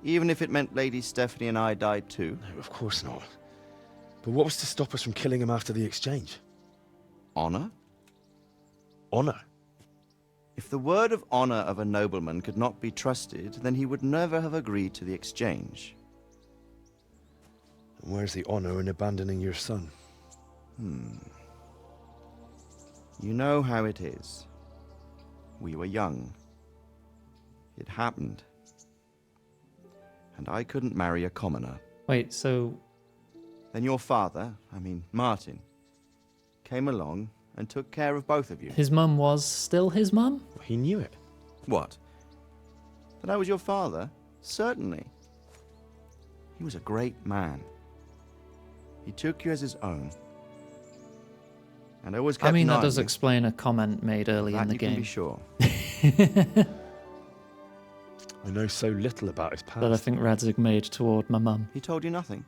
Even if it meant Lady Stephanie and I died too? No, of course not. But what was to stop us from killing him after the exchange? Honor? Honor? If the word of honor of a nobleman could not be trusted, then he would never have agreed to the exchange. And where's the honor in abandoning your son? You know how it is. We were young. It happened. And I couldn't marry a commoner. Wait, so... Then your father, I mean Martin, came along and took care of both of you. His mum was still his mum? He knew it. What? That I was your father? Certainly. He was a great man. He took you as his own. And I always kept I mean, an eye that on does you. explain a comment made early That in the you game. can be sure. I know so little about his past. That I think Radzig made toward my mum. He told you nothing?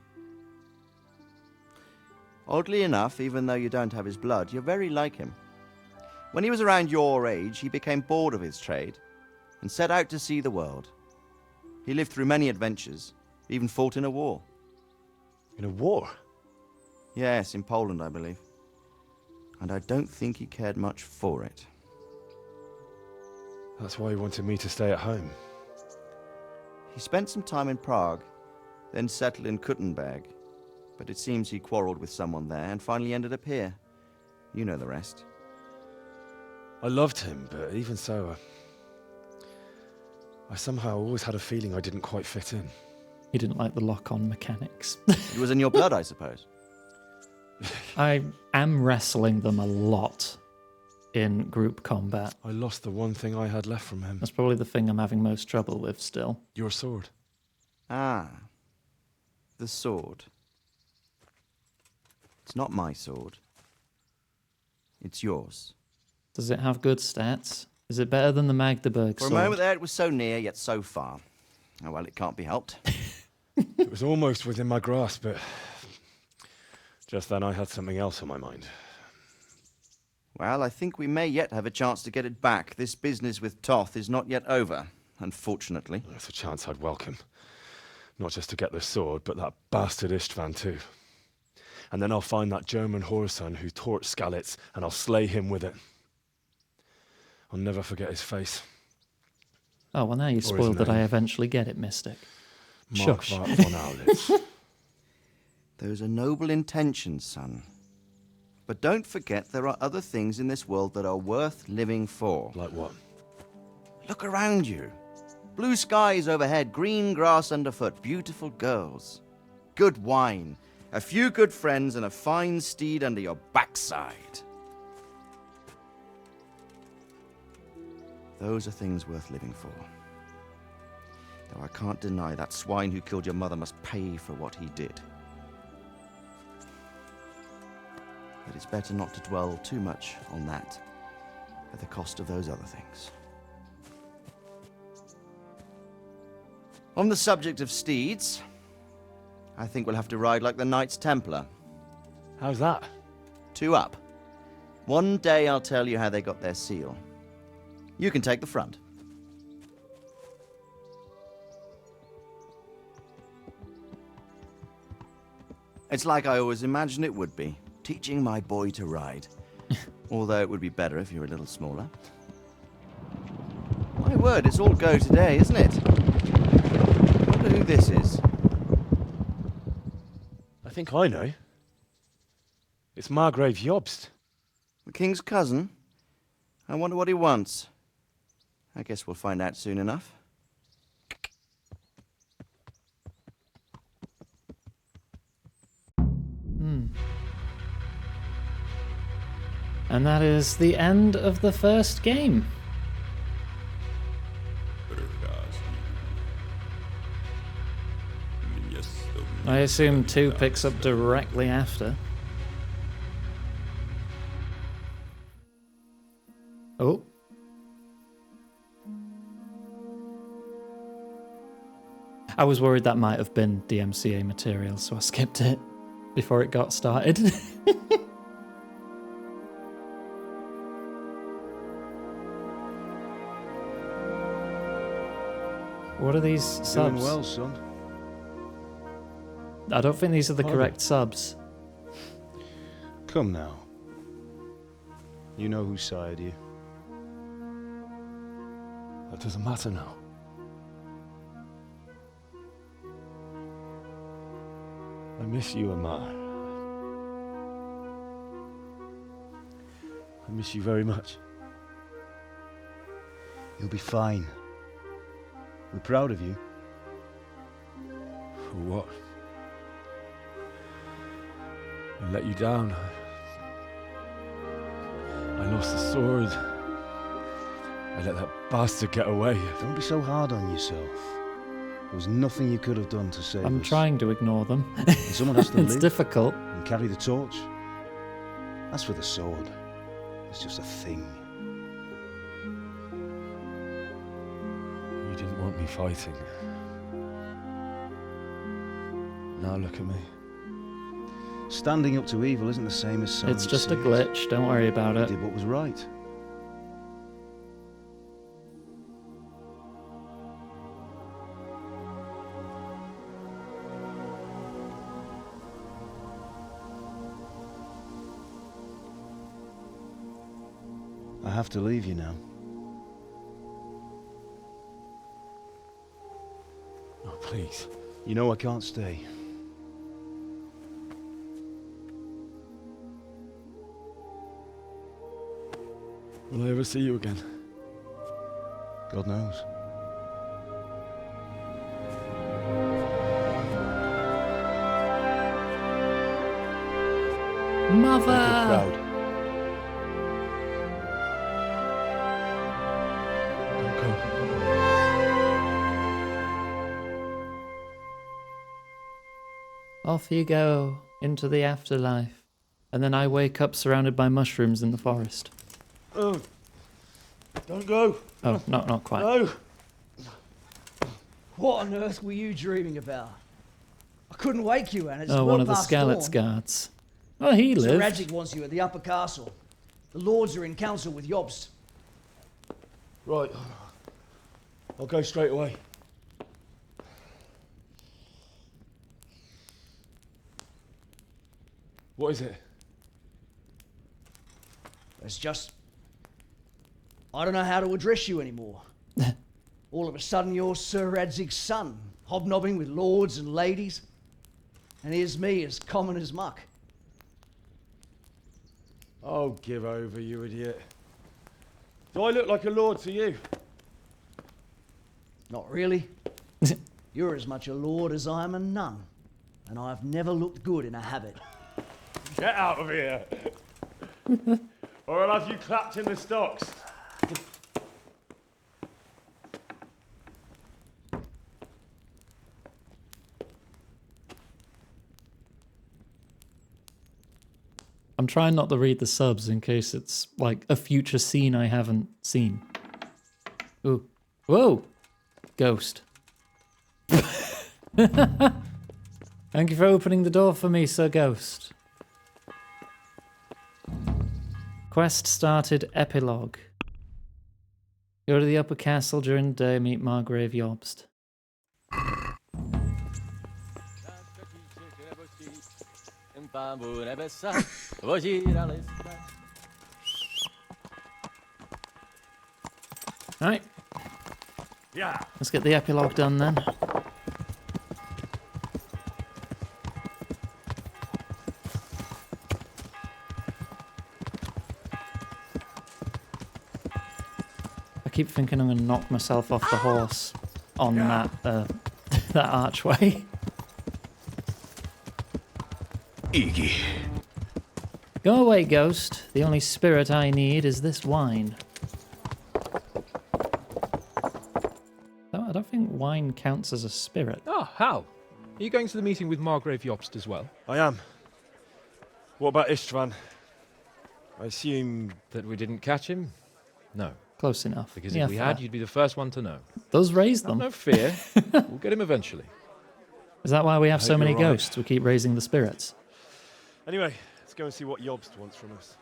Oddly enough, even though you don't have his blood, you're very like him. When he was around your age, he became bored of his trade and set out to see the world. He lived through many adventures, even fought in a war. In a war? Yes, in Poland, I believe. And I don't think he cared much for it. That's why he wanted me to stay at home. He spent some time in Prague, then settled in Kuttenberg. But it seems he quarreled with someone there and finally ended up here. You know the rest. I loved him, but even so, I somehow always had a feeling I didn't quite fit in. He didn't like the lock-on mechanics. It was in your blood, I suppose. I am wrestling them a lot in group combat. I lost the one thing I had left from him. That's probably the thing I'm having most trouble with still. Your sword. Ah. The sword. It's not my sword. It's yours. Does it have good stats? Is it better than the Magdeburg For a sword? moment there, it was so near, yet so far. Oh, well, it can't be helped. It was almost within my grasp, but just then I had something else on my mind. Well, I think we may yet have a chance to get it back. This business with Toth is not yet over, unfortunately. That's a chance I'd welcome. Not just to get the sword, but that bastard Istvan too. And then I'll find that German whoreson who torched Skalitz, and I'll slay him with it. I'll never forget his face. Oh, well, now you Or his spoiled that I name. eventually get it, Mystic. Mark Shush. von Aulitz. Those are noble intentions, son. But don't forget there are other things in this world that are worth living for. Like what? Look around you. Blue skies overhead, green grass underfoot, beautiful girls. Good wine, a few good friends, and a fine steed under your backside. Those are things worth living for. Though I can't deny that swine who killed your mother must pay for what he did. But it's better not to dwell too much on that at the cost of those other things. On the subject of steeds, I think we'll have to ride like the Knights Templar. How's that? 2 up. One day I'll tell you how they got their seal. You can take the front. It's like I always imagined it would be, teaching my boy to ride. Although it would be better if you were a little smaller. My word, it's all go today, isn't it? I wonder who this is. I think I know. It's Margrave Jobst. The king's cousin? I wonder what he wants. I guess we'll find out soon enough. And that is the end of the first game. I assume 2 picks up directly after. Oh. I was worried that might have been DMCA material, so I skipped it before it got started. What are these subs? Doing well, son. I don't think these are the Pardon? correct subs. Come now. You know whose side you. That doesn't matter now. I miss you, Amar. I miss you very much. You'll be fine. We're proud of you. For what? I let you down. I lost the sword. I let that bastard get away. Don't be so hard on yourself. There was nothing you could have done to save I'm us. trying to ignore them. And someone has to It's live difficult. and carry the torch. As for the sword, it's just a thing. You didn't want me fighting. Now look at me. Standing up to evil isn't the same as sowing It's just a seeds. glitch. Don't worry about You it. did what was right. I have to leave you now. Oh, please. You know I can't stay. Will I ever see you again? God knows. Mother! Proud. Off you go into the afterlife. And then I wake up surrounded by mushrooms in the forest. Oh, don't go. Oh, not quite. No. What on earth were you dreaming about? I couldn't wake you, and it's Oh, well one of the past Skalit's dawn. guards. Oh, he Sir lived. Radzig wants you at the upper castle. The lords are in council with Jobst. Right. I'll go straight away. What is it? It's just... I don't know how to address you anymore. All of a sudden you're Sir Radzig's son, hobnobbing with lords and ladies. And here's me, as common as muck. Oh, give over, you idiot. Do I look like a lord to you? Not really. You're as much a lord as I am a nun. And I've never looked good in a habit. Get out of here! Or I'll have you clapped in the stocks. I'm trying not to read the subs in case it's like a future scene I haven't seen. Ooh. Whoa! Ghost. Thank you for opening the door for me, Sir Ghost. Quest started epilogue. Go to the upper castle during the day, meet Margrave Jobst. Right. Yeah. Let's get the epilogue done then. I keep thinking I'm going to knock myself off the horse on that that archway. Iggy. Go away, ghost. The only spirit I need is this wine. No, I don't think wine counts as a spirit. Oh, Hal. Are you going to the meeting with Margrave Jobst as well? I am. What about Istvan? I assume that we didn't catch him? No. Close enough. Because Yeah, if we fair. had, you'd be the first one to know. Those raise them. No fear. We'll get him eventually. Is that why we have I so hope many you're right. ghosts? We keep raising the spirits. Anyway, let's go and see what Jobst wants from us.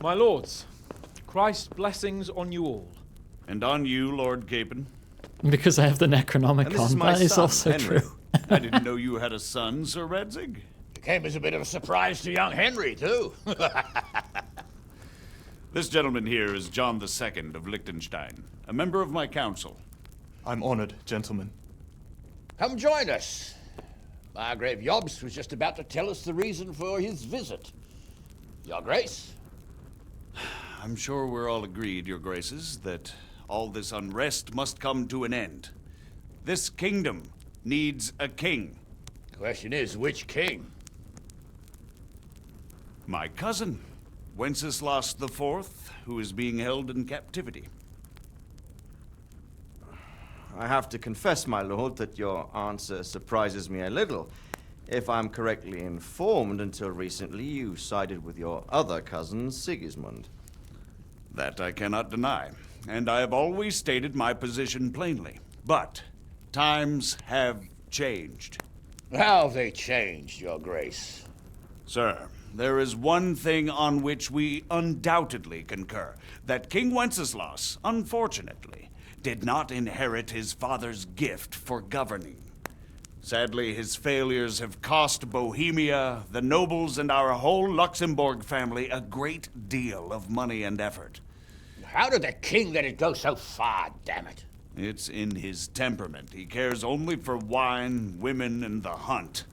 My lords, Christ's blessings on you all. And on you, Lord Capon. Because I have the And this Necronomicon. is my That is son, also Henry. true. I didn't know you had a son, Sir Radzig. It came as a bit of a surprise to young Henry, too. This gentleman here is John II of Liechtenstein, a member of my council. I'm honored, gentlemen. Come join us. Margrave Jobst was just about to tell us the reason for his visit. Your Grace? I'm sure we're all agreed, Your Graces, that all this unrest must come to an end. This kingdom needs a king. Question is, which king? My cousin, Wenceslas IV, who is being held in captivity. I have to confess, my lord, that your answer surprises me a little. If I'm correctly informed, until recently you sided with your other cousin, Sigismund. That I cannot deny, and I have always stated my position plainly. But times have changed. How have they changed, Your Grace? Sir, there is one thing on which we undoubtedly concur, that King Wenceslas, unfortunately, did not inherit his father's gift for governing. Sadly, his failures have cost Bohemia, the nobles, and our whole Luxembourg family a great deal of money and effort. How did the king let it go so far, damn it? It's in his temperament. He cares only for wine, women, and the hunt.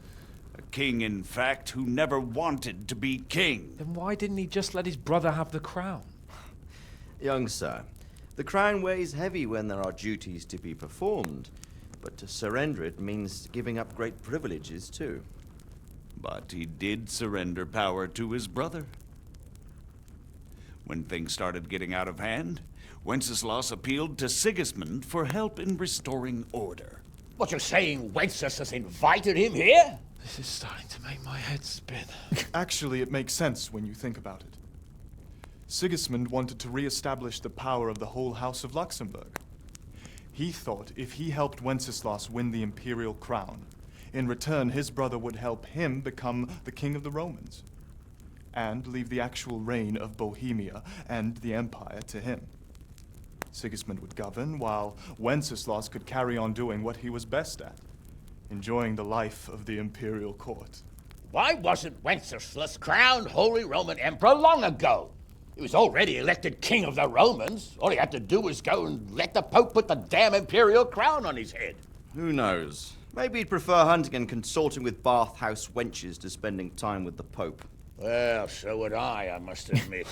A king, in fact, who never wanted to be king. Then why didn't he just let his brother have the crown? Young sir, the crown weighs heavy when there are duties to be performed, but to surrender it means giving up great privileges too. But he did surrender power to his brother. When things started getting out of hand, Wenceslas appealed to Sigismund for help in restoring order. What, you're saying Wenceslas invited him here? This is starting to make my head spin. Actually, it makes sense when you think about it. Sigismund wanted to re-establish the power of the whole House of Luxembourg. He thought if he helped Wenceslas win the imperial crown, in return his brother would help him become the king of the Romans, and leave the actual reign of Bohemia and the empire to him. Sigismund would govern, while Wenceslas could carry on doing what he was best at, enjoying the life of the imperial court. Why wasn't Wenceslas crowned Holy Roman Emperor long ago? He was already elected king of the Romans. All he had to do was go and let the Pope put the damn imperial crown on his head. Who knows? Maybe he'd prefer hunting and consorting with bathhouse wenches to spending time with the Pope. Well, so would I must admit.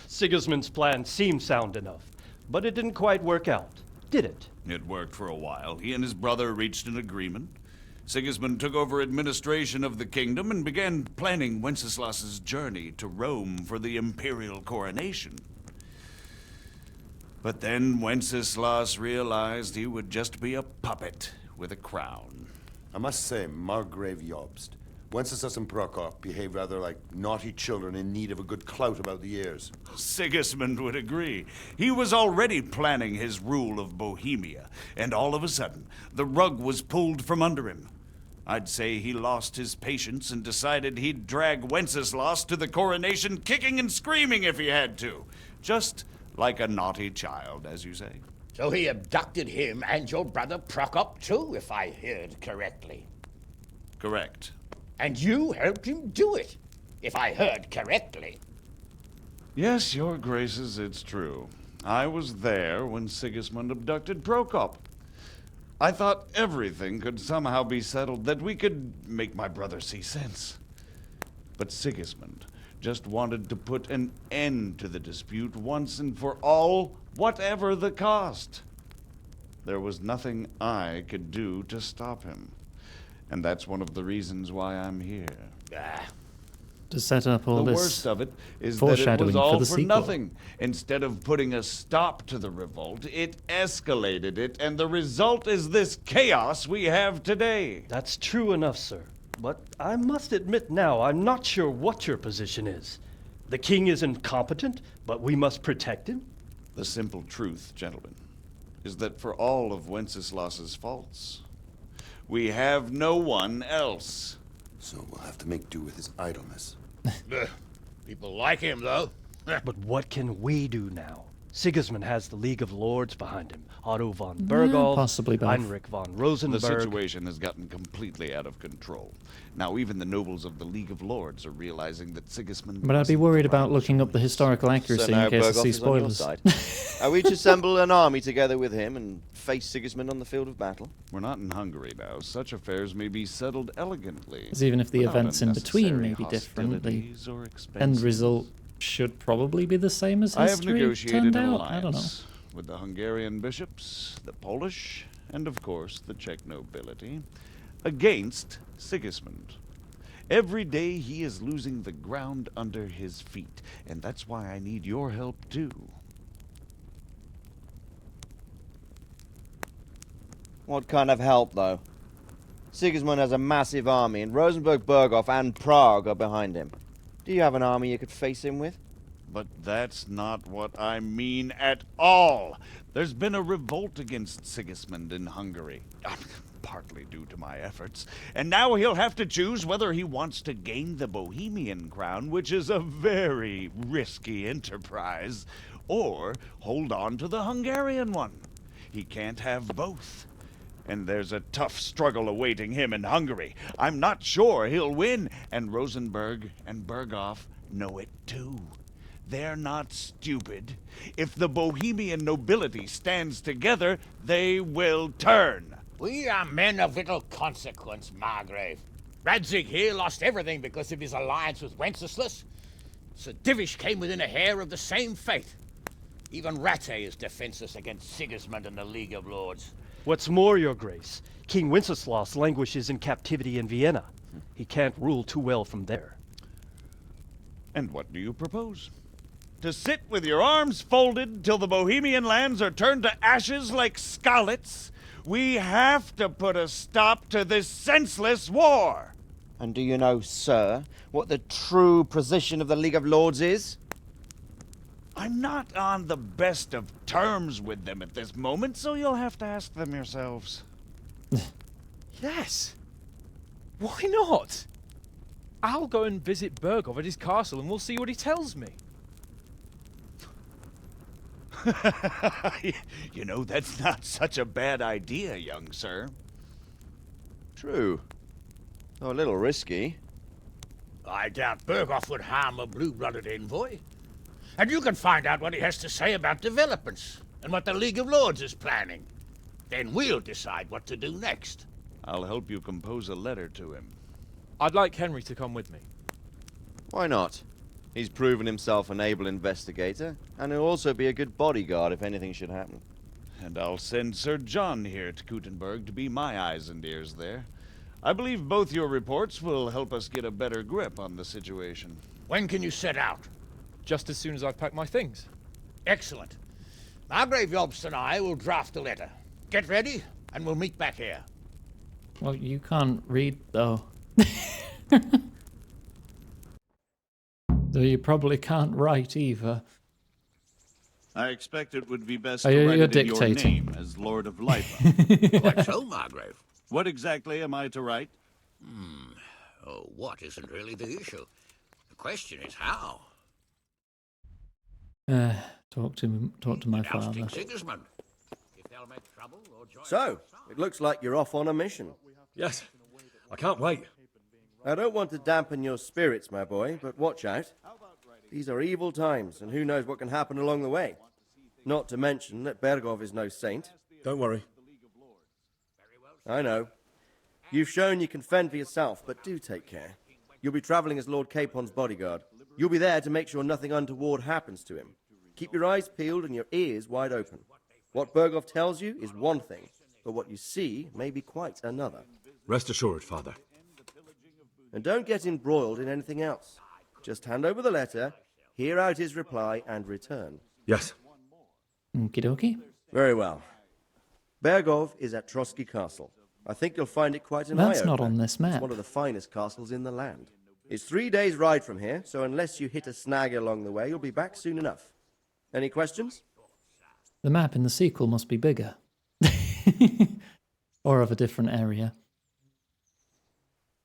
Sigismund's plan seemed sound enough, but it didn't quite work out, did it? It worked for a while. He and his brother reached an agreement. Sigismund took over administration of the kingdom and began planning Wenceslas's journey to Rome for the imperial coronation. But then Wenceslas realized he would just be a puppet with a crown. I must say, Margrave Jobst, Wenceslas and Prokop behave rather like naughty children in need of a good clout about the ears. Sigismund would agree. He was already planning his rule of Bohemia, and all of a sudden, the rug was pulled from under him. I'd say he lost his patience and decided he'd drag Wenceslas to the coronation kicking and screaming if he had to. Just like a naughty child, as you say. So he abducted him and your brother Prokop too, if I heard correctly. Correct. And you helped him do it, if I heard correctly. Yes, your graces, it's true. I was there when Sigismund abducted Prokop. I thought everything could somehow be settled, that we could make my brother see sense. But Sigismund just wanted to put an end to the dispute once and for all, whatever the cost. There was nothing I could do to stop him. And that's one of the reasons why I'm here. To set up all the this worst of it is that it foreshadowing was all for the for sequel. nothing. Instead of putting a stop to the revolt, it escalated it, and the result is this chaos we have today. That's true enough, sir. But I must admit now, I'm not sure what your position is. The king is incompetent, but we must protect him? The simple truth, gentlemen, is that for all of Wenceslas's faults, we have no one else. So we'll have to make do with his idleness. People like him, though. But what can we do now? Sigismund has the League of Lords behind him. Otto von Bergholz, possibly both. Heinrich von Rosenberg. The situation has gotten completely out of control. Now even the nobles of the League of Lords are realizing that Sigismund... But I'd be worried about looking up the historical accuracy So now in case I Berghoff see is on your spoilers. side. Are we to assemble an army together with him and face Sigismund on the field of battle? We're not in Hungary now. Such affairs may be settled elegantly. Because even if the without events in between may unnecessary be different, the hostilities or end expenses. result should probably be the same as I have history negotiated turned an out. I don't know. alliance. with the Hungarian bishops, the Polish, and of course the Czech nobility, against Sigismund. Every day he is losing the ground under his feet, and that's why I need your help too. What kind of help, though? Sigismund has a massive army, and Rosenborg, Berghof, and Prague are behind him. Do you have an army you could face him with? But that's not what I mean at all. There's been a revolt against Sigismund in Hungary, partly due to my efforts, and now he'll have to choose whether he wants to gain the Bohemian crown, which is a very risky enterprise, or hold on to the Hungarian one. He can't have both. And there's a tough struggle awaiting him in Hungary. I'm not sure he'll win, and Rosenborg and Berghof know it too. They're not stupid. If the Bohemian nobility stands together, they will turn. We are men of little consequence, Margrave. Radzig here lost everything because of his alliance with Wenceslas. Sir Divish came within a hair of the same fate. Even Rattay is defenseless against Sigismund and the League of Lords. What's more, Your Grace, King Wenceslas languishes in captivity in Vienna. He can't rule too well from there. And what do you propose? To sit with your arms folded till the Bohemian lands are turned to ashes like scarlets? We have to put a stop to this senseless war! And do you know, sir, what the true position of the League of Lords is? I'm not on the best of terms with them at this moment, so you'll have to ask them yourselves. Yes. Why not? I'll go and visit Berghof at his castle and we'll see what he tells me. You know, that's not such a bad idea, young sir. True. Though a little risky. I doubt Berghof would harm a blue-blooded envoy. And you can find out what he has to say about developments and what the League of Lords is planning. Then we'll decide what to do next. I'll help you compose a letter to him. I'd like Henry to come with me. Why not? He's proven himself an able investigator, and he'll also be a good bodyguard if anything should happen. And I'll send Sir John here to Kuttenberg to be my eyes and ears there. I believe both your reports will help us get a better grip on the situation. When can you set out? Just as soon as I've packed my things. Excellent. Margrave Jobst and I will draft a letter. Get ready, and we'll meet back here. Well, you can't read, though. So you probably can't write either. I expect it would be best Oh, to you're write it in your dictating. name as Lord of Lipa. Quite so, Margrave. What exactly am I to write? Oh, what isn't really the issue. The question is how. Talk to my father. Ousting Sigismund. If they'll make trouble or join So, it looks like you're off on a mission. Yes, I can't wait. I don't want to dampen your spirits, my boy, but watch out. These are evil times, and who knows what can happen along the way. Not to mention that Berghof is no saint. Don't worry. I know. You've shown you can fend for yourself, but do take care. You'll be traveling as Lord Capon's bodyguard. You'll be there to make sure nothing untoward happens to him. Keep your eyes peeled and your ears wide open. What Berghof tells you is one thing, but what you see may be quite another. Rest assured, Father. And don't get embroiled in anything else. Just hand over the letter, hear out his reply, and return. Yes. Okie dokie. Very well. Berghof is at Trotsky Castle. I think you'll find it quite an eye-opener. That's not on this map. It's one of the finest castles in the land. It's 3 days' ride from here, so unless you hit a snag along the way, you'll be back soon enough. Any questions? The map in the sequel must be bigger. Or of a different area.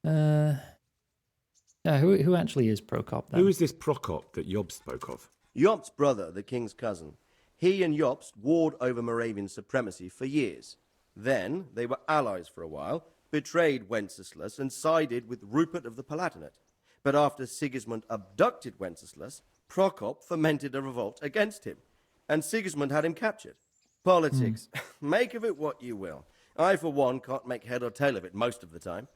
Yeah, who actually is Prokop then? Who is this Prokop that Job spoke of? Jobst's brother, the king's cousin. He and Jobst warred over Moravian supremacy for years. Then they were allies for a while, betrayed Wenceslas and sided with Rupert of the Palatinate. But after Sigismund abducted Wenceslas, Prokop fomented a revolt against him, and Sigismund had him captured. Politics. Make of it what you will. I, for one, can't make head or tail of it most of the time.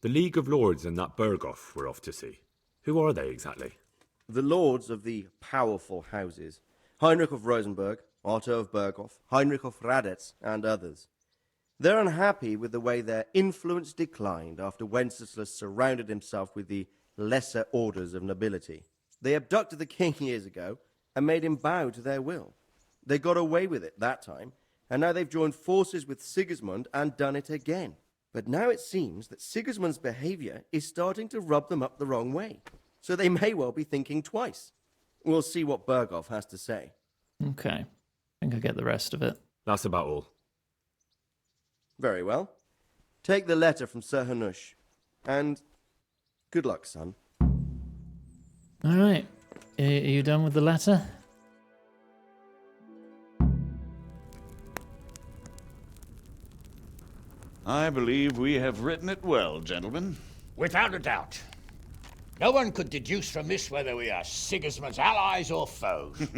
The League of Lords and that Berghof we're off to see. Who are they exactly? The lords of the powerful houses, Heinrich of Rosenberg, Otto of Berghoff, Heinrich of Radetz, and others. They're unhappy with the way their influence declined after Wenceslas surrounded himself with the lesser orders of nobility. They abducted the king years ago and made him bow to their will. They got away with it that time, and now they've joined forces with Sigismund and done it again. But now it seems that Sigismund's behavior is starting to rub them up the wrong way, so they may well be thinking twice. We'll see what Berghoff has to say. Okay. I think I get the rest of it. That's about all. Very well. Take the letter from Sir Hanush, and good luck, son. All right. Are you done with the letter? I believe we have written it well, gentlemen. Without a doubt. No one could deduce from this whether we are Sigismund's allies or foes.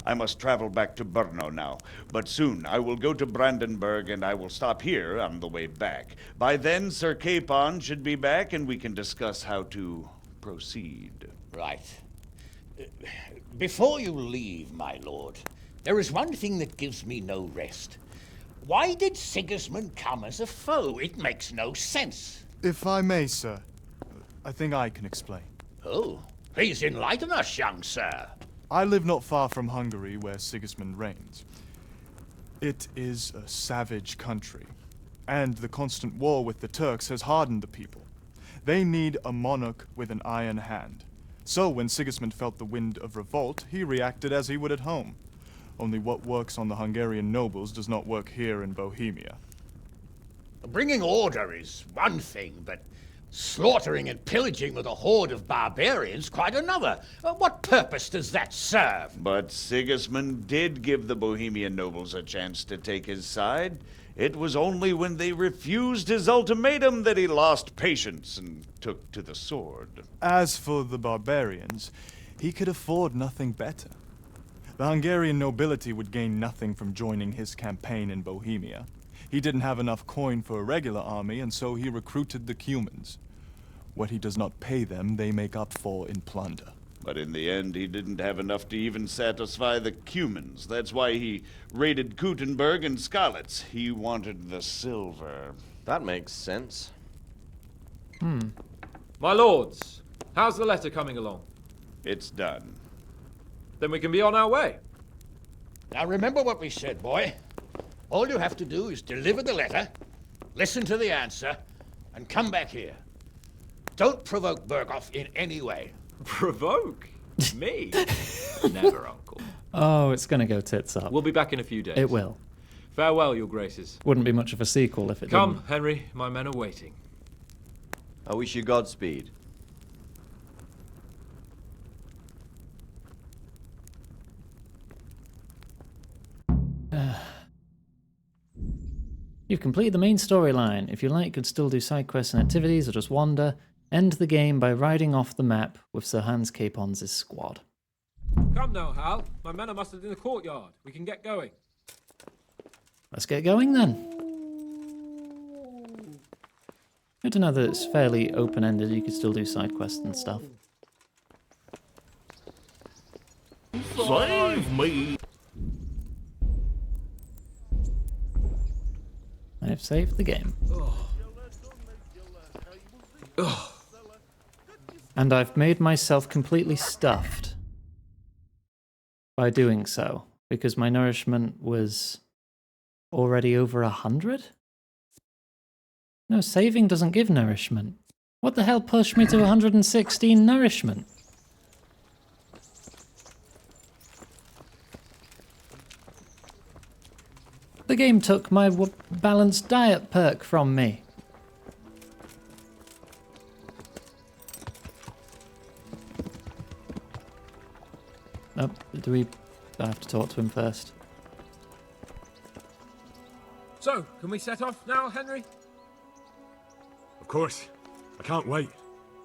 I must travel back to Brno now, but soon I will go to Brandenburg and I will stop here on the way back. By then, Sir Capon should be back and we can discuss how to proceed. Right. Before you leave, my lord, there is one thing that gives me no rest. Why did Sigismund come as a foe? It makes no sense. If I may, sir, I think I can explain. Oh, please enlighten us, young sir. I live not far from Hungary, where Sigismund reigns. It is a savage country, and the constant war with the Turks has hardened the people. They need a monarch with an iron hand. So when Sigismund felt the wind of revolt, he reacted as he would at home. Only what works on the Hungarian nobles does not work here in Bohemia. Bringing order is one thing, but slaughtering and pillaging with a horde of barbarians quite another. What purpose does that serve? But Sigismund did give the Bohemian nobles a chance to take his side. It was only when they refused his ultimatum that he lost patience and took to the sword. As for the barbarians, he could afford nothing better. The Hungarian nobility would gain nothing from joining his campaign in Bohemia. He didn't have enough coin for a regular army, and so he recruited the Cumans. What he does not pay them, they make up for in plunder. But in the end, he didn't have enough to even satisfy the Cumans. That's why he raided Kuttenberg and Skalitz. He wanted the silver. That makes sense. My lords, how's the letter coming along? It's done. Then we can be on our way. Now remember what we said, boy. All you have to do is deliver the letter, listen to the answer, and come back here. Don't provoke Berghoff in any way. Provoke? Me? Never, Uncle. Oh, it's going to go tits up. We'll be back in a few days. It will. Farewell, your graces. Wouldn't be much of a sequel if it Come, didn't. Henry. My men are waiting. I wish you Godspeed. You've completed the main storyline. If you like, you could still do side quests and activities or just wander. End the game by riding off the map with Sir Hans Capons' squad. Come now, Hal. My men are mustered in the courtyard. We can get going. Let's get going then. Good to know that it's fairly open-ended. You could still do side quests and stuff. Save me! I've saved the game. And I've made myself completely stuffed by doing so, because my nourishment was already over 100? No, saving doesn't give nourishment. What the hell pushed me to 116 nourishment? The game took my balanced diet perk from me. Oh, I have to talk to him first. So, can we set off now, Henry? Of course. I can't wait.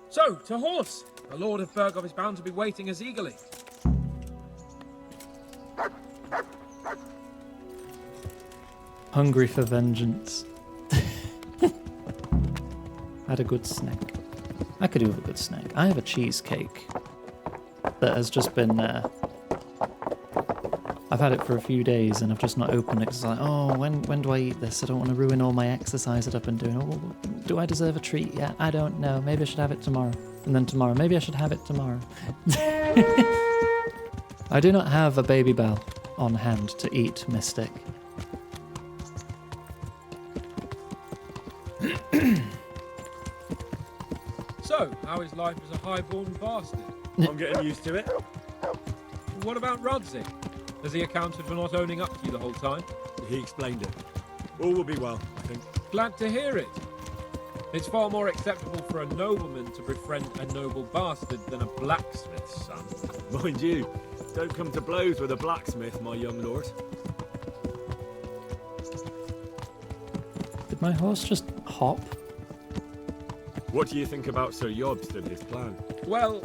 So, to horse! The Lord of Berghoff is bound to be waiting as eagerly. Hungry for vengeance. Had a good snack. I could do with a good snack. I have a cheesecake. that has just been... I've had it for a few days and I've just not opened it because it's like, oh, when do I eat this? I don't want to ruin all my exercise that I've been doing. Oh, do I deserve a treat yet? I don't know. Maybe I should have it tomorrow. And then tomorrow. Maybe I should have it tomorrow. I do not have a baby bell on hand to eat, Mystic. So, how is life as a highborn bastard? I'm getting used to it. What about Radzig? Has he accounted for not owning up to you the whole time? He explained it. All will be well, I think. Glad to hear it. It's far more acceptable for a nobleman to befriend a noble bastard than a blacksmith's son. Mind you, don't come to blows with a blacksmith, my young lord. Did my horse just hop? What do you think about Sir Jobst and his plan? Well,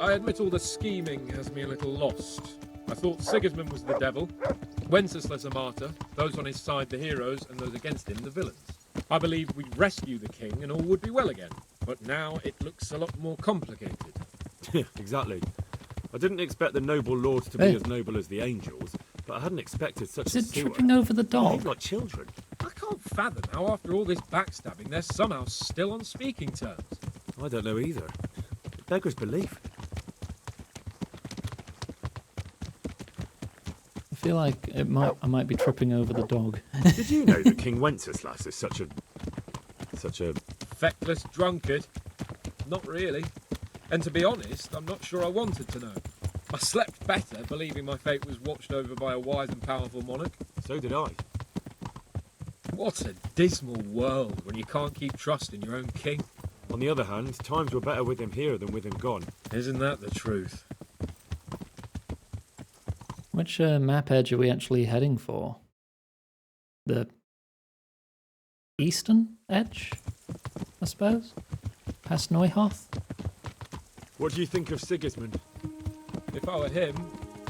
I admit all the scheming has me a little lost. I thought Sigismund was the devil, Wenceslas a martyr, those on his side the heroes, and those against him the villains. I believed we'd rescue the king and all would be well again, but now it looks a lot more complicated. Exactly. I didn't expect the noble lords to be as noble as the angels, but I hadn't expected such Is a it sewer. tripping over the dog? They've got children. I can't fathom how after all this backstabbing they're somehow still on speaking terms. I don't know either. Beggars belief. I feel like I might be tripping over the dog. Did you know that King Wenceslas is such a feckless drunkard? Not really. And to be honest, I'm not sure I wanted to know. I slept better believing my fate was watched over by a wise and powerful monarch. So did I. What a dismal world when you can't keep trust in your own king. On the other hand, times were better with him here than with him gone. Isn't that the truth? Which map edge are we actually heading for? The eastern edge, I suppose? Past Neuhoth? What do you think of Sigismund? If I were him,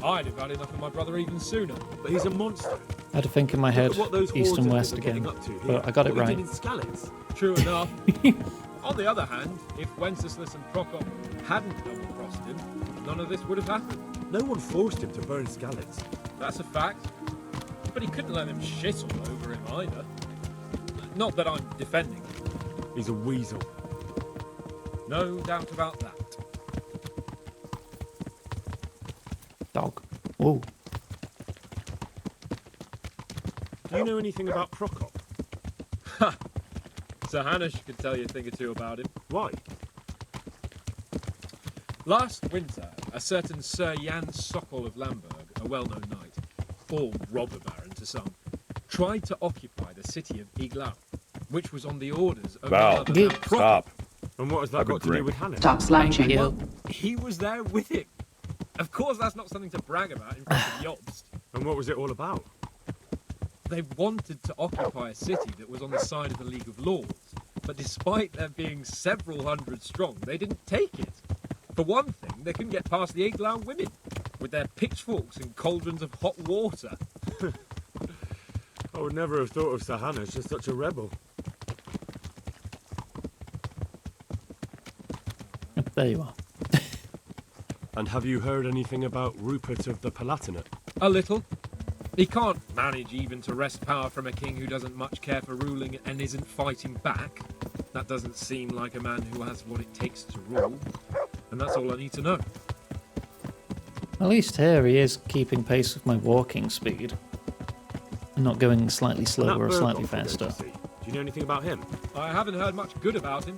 I'd have had enough of my brother even sooner. But he's a monster. I had to think in my head, east and west again, but I got it right. True enough. On the other hand, if Wenceslas and Prokop hadn't double-crossed him, none of this would have happened. No one forced him to burn Skalitz. That's a fact. But he couldn't let them shit all over him either. Not that I'm defending him. He's a weasel. No doubt about that. Dog. Whoa. Do you know anything about Prokop? Ha! Sir Hanush could tell you a thing or two about him. Why? Last winter, a certain Sir Jan Sokol of Lamberg, a well-known knight, or robber baron to some, tried to occupy the city of Iglau, which was on the orders of none other than Prokop. Stop. And what has that got to do with Hanush? Stop slouching. Well, he was there with him. Of course, that's not something to brag about in front of Jobst. And what was it all about? They wanted to occupy a city that was on the side of the League of Lords, but despite there being several hundred strong, they didn't take it. For one thing, they couldn't get past the Iglau women, with their pitchforks and cauldrons of hot water. I would never have thought of Sir Hanush as such a rebel. There you are. And have you heard anything about Rupert of the Palatinate? A little. He can't manage even to wrest power from a king who doesn't much care for ruling and isn't fighting back. That doesn't seem like a man who has what it takes to rule. And that's all I need to know. At least here he is keeping pace with my walking speed. And not going slightly slower or slightly faster. Do you know anything about him? I haven't heard much good about him,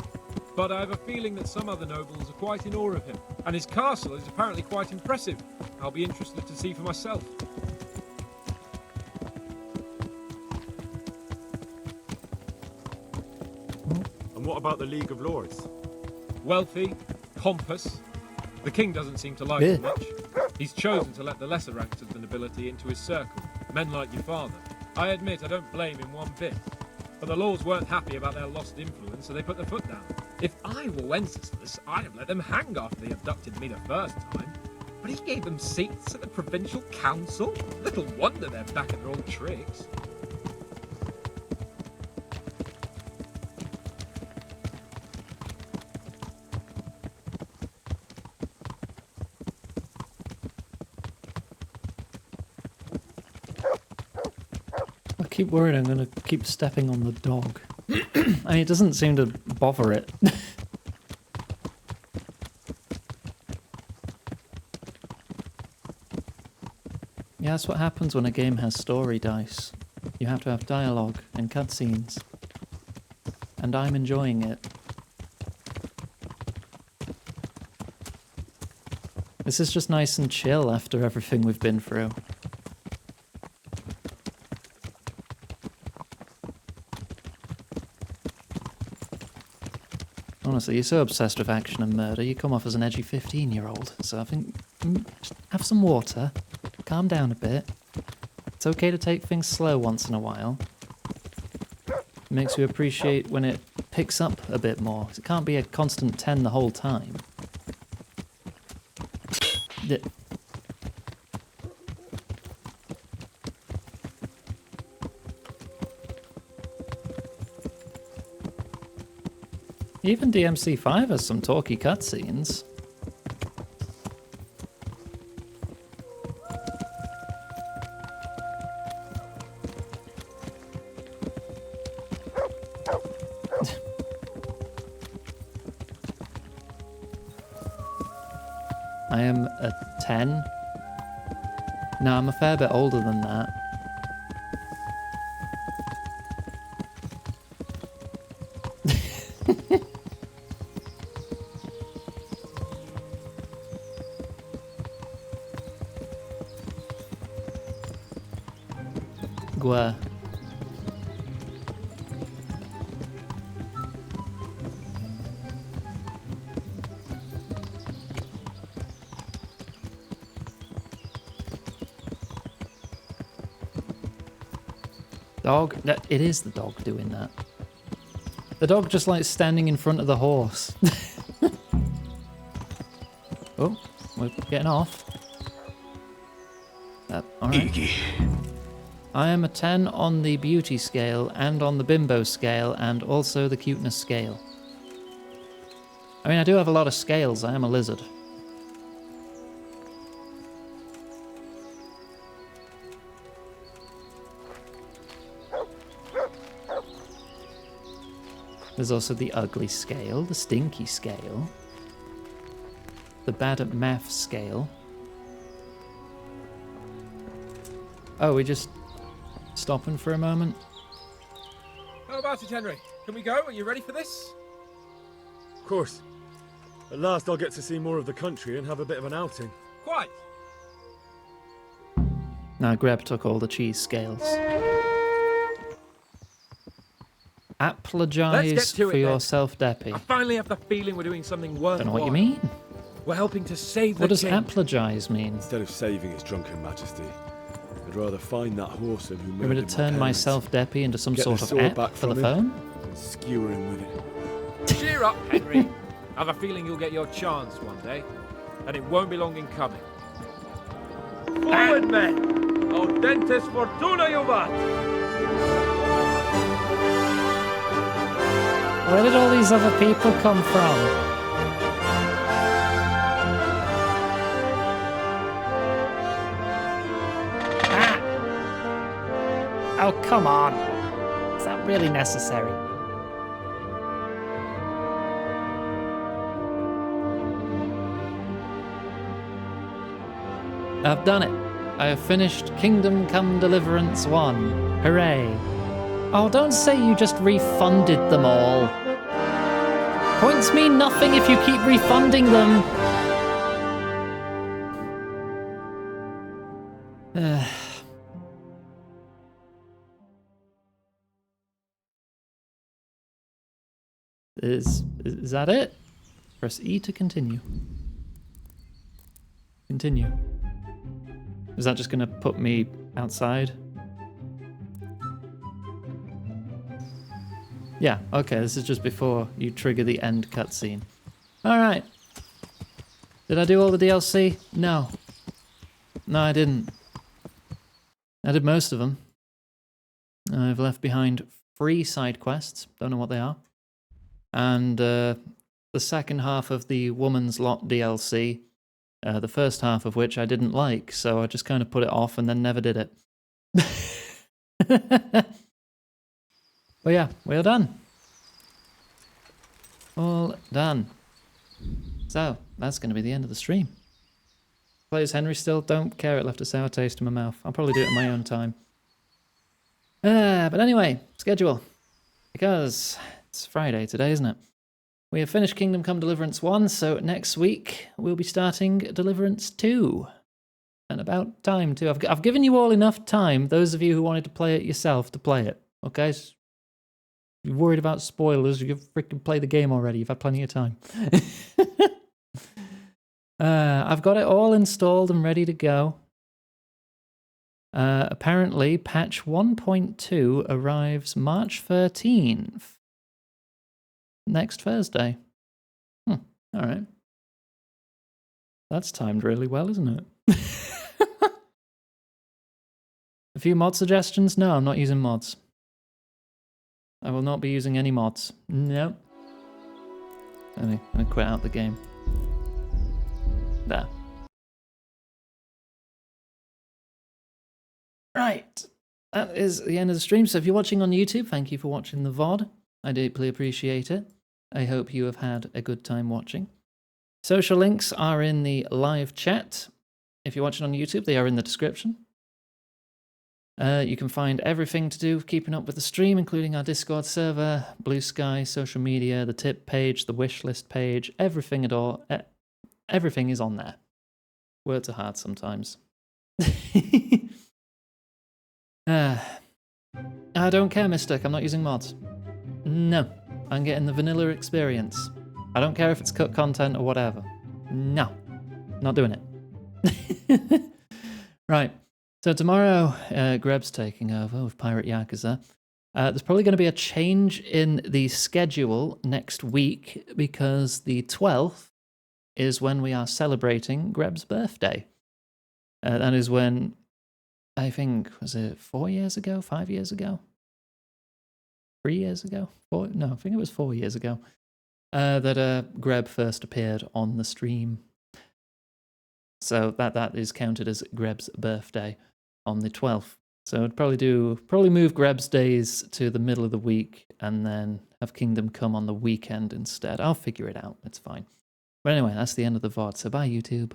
but I have a feeling that some other nobles are quite in awe of him. And his castle is apparently quite impressive. I'll be interested to see for myself. And what about the League of Lords? Wealthy, pompous. The king doesn't seem to like him much. He's chosen to let the lesser ranks of the nobility into his circle, men like your father. I admit I don't blame him one bit. But the lords weren't happy about their lost influence, so they put their foot down. If I were Wenceslas, I'd have let them hang after they abducted me the first time. But he gave them seats at the provincial council. Little wonder they're back at their old tricks. keep worried I'm going to keep stepping on the dog. I mean, it doesn't seem to bother it. Yeah, that's what happens when a game has story dice. You have to have dialogue and cutscenes. And I'm enjoying it. This is just nice and chill after everything we've been through. Honestly, you're so obsessed with action and murder, you come off as an edgy 15-year-old. So I think, just have some water, calm down a bit. It's okay to take things slow once in a while. It makes you appreciate when it picks up a bit more. It can't be a constant 10 the whole time. Even DMC5 has some talky cutscenes. I am a 10. No, I'm a fair bit older than that. Gua. Dog? It is the dog doing that. The dog just likes standing in front of the horse. Oh, we're getting off. Alright. I am a 10 on the beauty scale and on the bimbo scale and also the cuteness scale. I mean, I do have a lot of scales. I am a lizard. There's also the ugly scale, the stinky scale, the bad at math scale. Oh, we just stopping for a moment? How about it, Henry? Can we go? Are you ready for this? Of course. At last I'll get to see more of the country and have a bit of an outing. Quite. Now Greb took all the cheese scales. Apologize for yourself, Deppy. I finally have the feeling we're doing something worthwhile. Don't know what you mean. We're helping to save What the does king. apologize mean? Instead of saving his drunken majesty, I'd rather find that horseman who I'm murdered going to turn my myself, Deppy, into some Get sort the of sword app back for the from phone? and skewer him with it. Cheer up, Henry. I have a feeling you'll get your chance one day, and it won't be long in coming. Forward, men! Audentes fortuna juvat! Where did all these other people come from? Ah! Oh, come on. Is that really necessary? I've done it. I have finished Kingdom Come Deliverance 1. Hooray. Oh, don't say you just refunded them all. Points mean nothing if you keep refunding them. Is that it? Press E to continue. Continue. Is that just gonna put me outside? Yeah, okay, this is just before you trigger the end cutscene. Alright. Did I do all the DLC? No. No, I didn't. I did most of them. I've left behind 3 side quests, don't know what they are. And the second half of the Woman's Lot DLC, the first half of which I didn't like, so I just kind of put it off and then never did it. But yeah, we're done. All done. So, that's going to be the end of the stream. Plays Henry still? Don't care, it left a sour taste in my mouth. I'll probably do it in my own time. But anyway, schedule. Because it's Friday today, isn't it? We have finished Kingdom Come Deliverance 1, so next week we'll be starting Deliverance 2. And about time too. I've given you all enough time, those of you who wanted to play it yourself, to play it. Okay? So if you're worried about spoilers, you freaking play the game already. You've had plenty of time. I've got it all installed and ready to go. Apparently, patch 1.2 arrives March 13th. Next Thursday. Alright. That's timed really well, isn't it? A few mod suggestions? No, I'm not using mods. I will not be using any mods. Nope. I'm gonna quit out the game. There. Right. That is the end of the stream. So if you're watching on YouTube, thank you for watching the VOD. I deeply appreciate it. I hope you have had a good time watching. Social links are in the live chat. If you're watching on YouTube, they are in the description. You can find everything to do with keeping up with the stream, including our Discord server, Blue Sky, social media, the tip page, the wish list page, everything at all. Everything is on there. Words are hard sometimes. I don't care, Mystic. I'm not using mods. No. I'm getting the vanilla experience. I don't care if it's cut content or whatever. No. Not doing it. Right. So tomorrow, Greb's taking over with Pirate Yakuza. There's probably going to be a change in the schedule next week because the 12th is when we are celebrating Greb's birthday. That is when, I think, was it 4 years ago? 5 years ago? 3 years ago? No, I think it was 4 years ago. That Greb first appeared on the stream. So that is counted as Greb's birthday on the 12th. So I'd probably move Greb's days to the middle of the week and then have Kingdom Come on the weekend instead. I'll figure it out. It's fine. But anyway, that's the end of the VOD. So bye, YouTube.